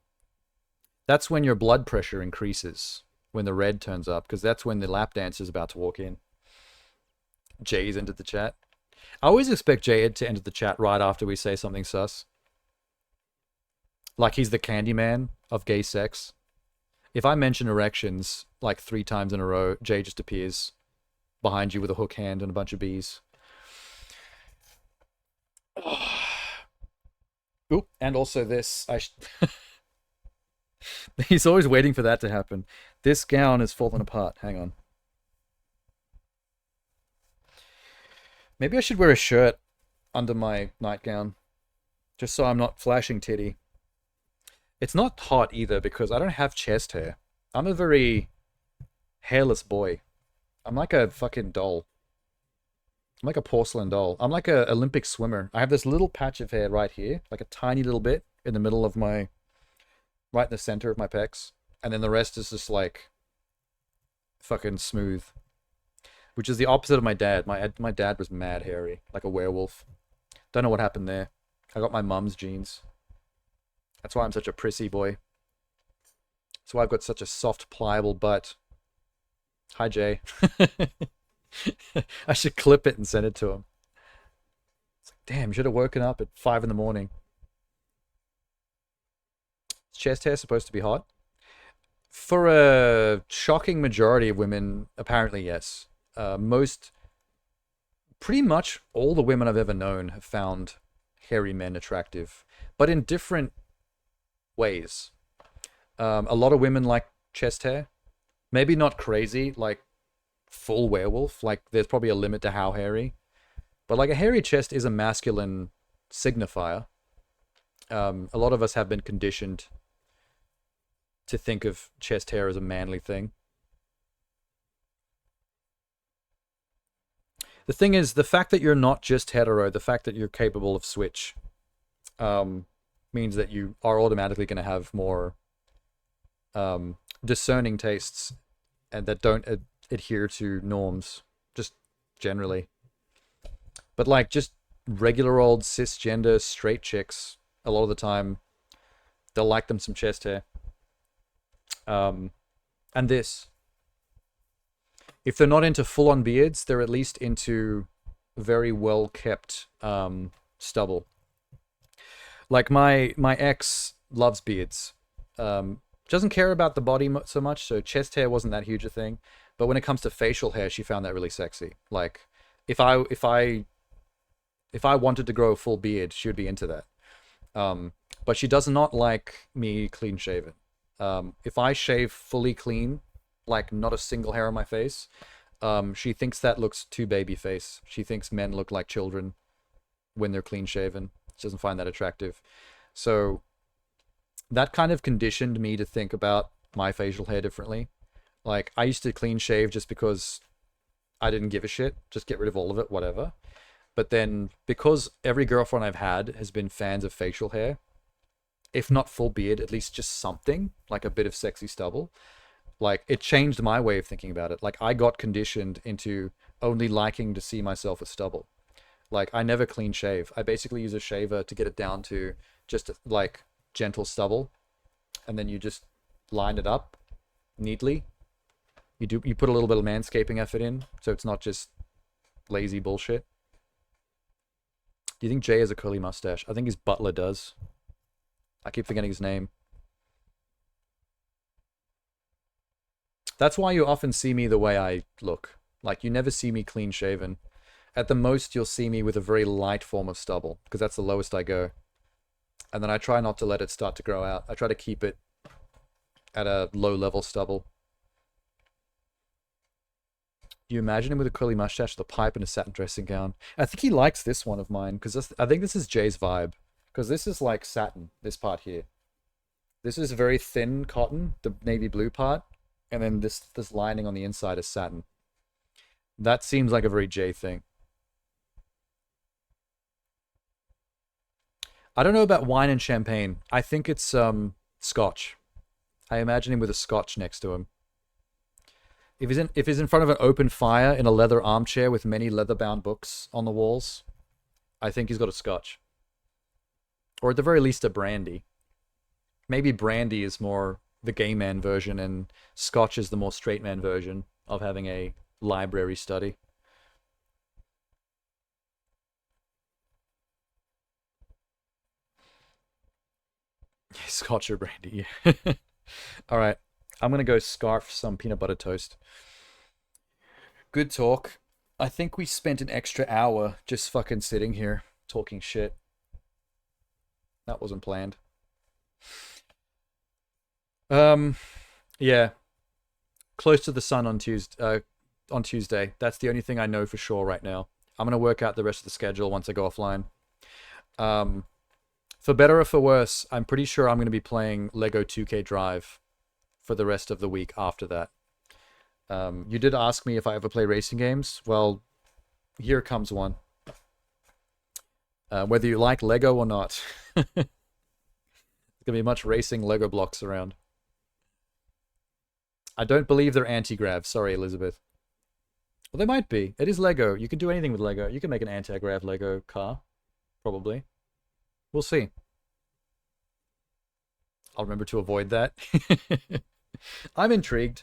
That's when your blood pressure increases, when the red turns up, because that's when the lap dancer is about to walk in. Jay's entered the chat. I always expect Jay to enter the chat right after we say something sus. Like he's the Candyman of gay sex. If I mention erections like 3 times in a row, Jay just appears behind you with a hook hand and a bunch of bees. Oop, and also this. He's always waiting for that to happen. This gown is falling apart. Hang on. Maybe I should wear a shirt under my nightgown. Just so I'm not flashing titty. It's not hot either because I don't have chest hair. I'm a very hairless boy. I'm like a fucking doll. I'm like a porcelain doll. I'm like a Olympic swimmer. I have this little patch of hair right here, like a tiny little bit in the middle of my, right in the center of my pecs. And then the rest is just like fucking smooth. Which is the opposite of my dad. My dad was mad hairy, like a werewolf. Don't know what happened there. I got my mum's genes. That's why I'm such a prissy boy. That's why I've got such a soft, pliable butt. Hi, Jay. I should clip it and send it to him. It's like, damn, you should have woken up at 5 in the morning. Is chest hair supposed to be hot? For a shocking majority of women, apparently yes. Pretty much all the women I've ever known have found hairy men attractive, but in different ways. A lot of women like chest hair. Maybe not crazy, like full werewolf. Like there's probably a limit to how hairy. But like a hairy chest is a masculine signifier. A lot of us have been conditioned to think of chest hair as a manly thing. The thing is, the fact that you're not just hetero, the fact that you're capable of switch, means that you are automatically going to have more discerning tastes and that don't adhere to norms, just generally. But like just regular old cisgender straight chicks, a lot of the time, they'll like them some chest hair. And this. If they're not into full-on beards, they're at least into very well-kept stubble. Like my ex loves beards. Doesn't care about the body so much, so chest hair wasn't that huge a thing. But when it comes to facial hair, she found that really sexy. Like if I wanted to grow a full beard, she would be into that. But she does not like me clean shaven. If I shave fully clean, like not a single hair on my face, she thinks that looks too baby face. She thinks men look like children when they're clean shaven. She doesn't find that attractive. So that kind of conditioned me to think about my facial hair differently. Like I used to clean shave just because I didn't give a shit, just get rid of all of it, whatever. But then because every girlfriend I've had has been fans of facial hair, if not full beard, at least just something, like a bit of sexy stubble, like it changed my way of thinking about it. Like I got conditioned into only liking to see myself with stubble. Like I never clean shave. I basically use a shaver to get it down to just like gentle stubble, and then you just line it up neatly. You put a little bit of manscaping effort in, so it's not just lazy bullshit. Do you think Jay has a curly mustache? I think his butler does. I keep forgetting his name. That's why you often see me the way I look. Like, you never see me clean shaven. At the most, you'll see me with a very light form of stubble, because that's the lowest I go. And then I try not to let it start to grow out. I try to keep it at a low-level stubble. You imagine him with a curly mustache, the pipe, and a satin dressing gown. I think he likes this one of mine, because I think this is Jay's vibe. Because this is like satin, this part here. This is very thin cotton, the navy blue part. And then this lining on the inside is satin. That seems like a very Jay thing. I don't know about wine and champagne. I think it's scotch. I imagine him with a scotch next to him. If he's in front of an open fire in a leather armchair with many leather-bound books on the walls, I think he's got a scotch. Or at the very least a brandy. Maybe brandy is more the gay man version, and scotch is the more straight man version of having a library study. Scotch or brandy, yeah. Alright, I'm gonna go scarf some peanut butter toast. Good talk. I think we spent an extra hour just fucking sitting here talking shit. That wasn't planned. Yeah. Close to the sun on Tuesday. That's the only thing I know for sure right now. I'm gonna work out the rest of the schedule once I go offline. For better or for worse, I'm pretty sure I'm gonna be playing Lego 2K Drive for the rest of the week after that. You did ask me if I ever play racing games. Well, here comes one. Whether you like Lego or not. There's gonna be much racing Lego blocks around. I don't believe they're anti-grav. Sorry, Elizabeth. Well, they might be. It is Lego. You can do anything with Lego. You can make an anti-grav Lego car. Probably. We'll see. I'll remember to avoid that. I'm intrigued.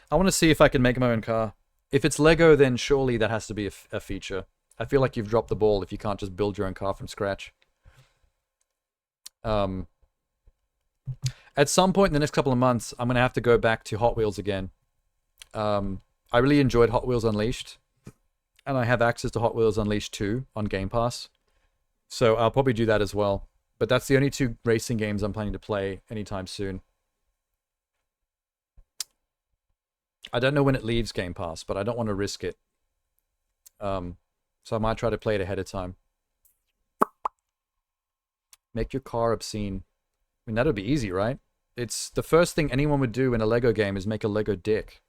I want to see if I can make my own car. If it's Lego, then surely that has to be a feature. I feel like you've dropped the ball if you can't just build your own car from scratch. At some point in the next couple of months, I'm going to have to go back to Hot Wheels again. I really enjoyed Hot Wheels Unleashed. And I have access to Hot Wheels Unleashed 2 on Game Pass. So I'll probably do that as well. But that's the only two racing games I'm planning to play anytime soon. I don't know when it leaves Game Pass, but I don't want to risk it. So I might try to play it ahead of time. Make your car obscene. I mean, that would be easy, right? It's the first thing anyone would do in a Lego game is make a Lego dick.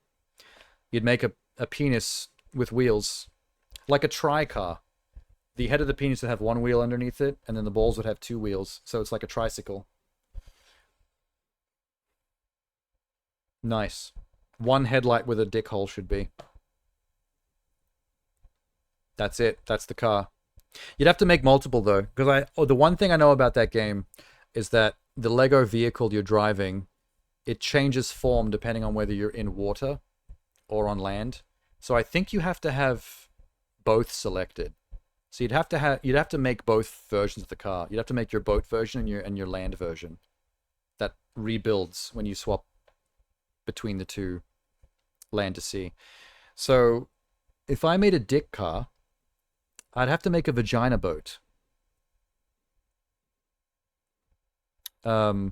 You'd make a penis with wheels. Like a tri-car. The head of the penis would have one wheel underneath it, and then the balls would have two wheels. So it's like a tricycle. Nice. One headlight with a dick hole should be. That's it. That's the car. You'd have to make multiple, though. Because the one thing I know about that game is that the Lego vehicle you're driving, it changes form depending on whether you're in water or on land. So I think you have to have both selected. So you'd have to make both versions of the car. You'd have to make your boat version and your land version. That rebuilds when you swap between the two, land to sea. So if I made a dick car, I'd have to make a vagina boat. That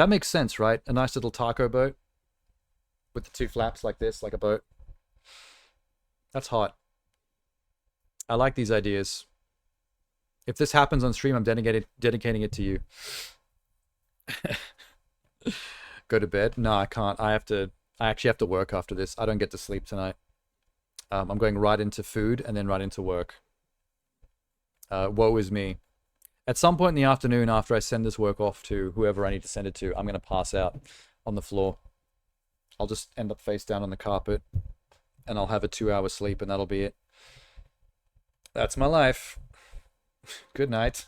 makes sense, right? A nice little taco boat with the two flaps like this, like a boat. That's hot. I like these ideas. If this happens on stream, I'm dedicating it to you. Go to bed? No, I can't. I actually have to work after this. I don't get to sleep tonight. I'm going right into food and then right into work. Woe is me. At some point in the afternoon, after I send this work off to whoever I need to send it to, I'm going to pass out on the floor. I'll just end up face down on the carpet, and I'll have a 2-hour sleep, and that'll be it. That's my life. Good night.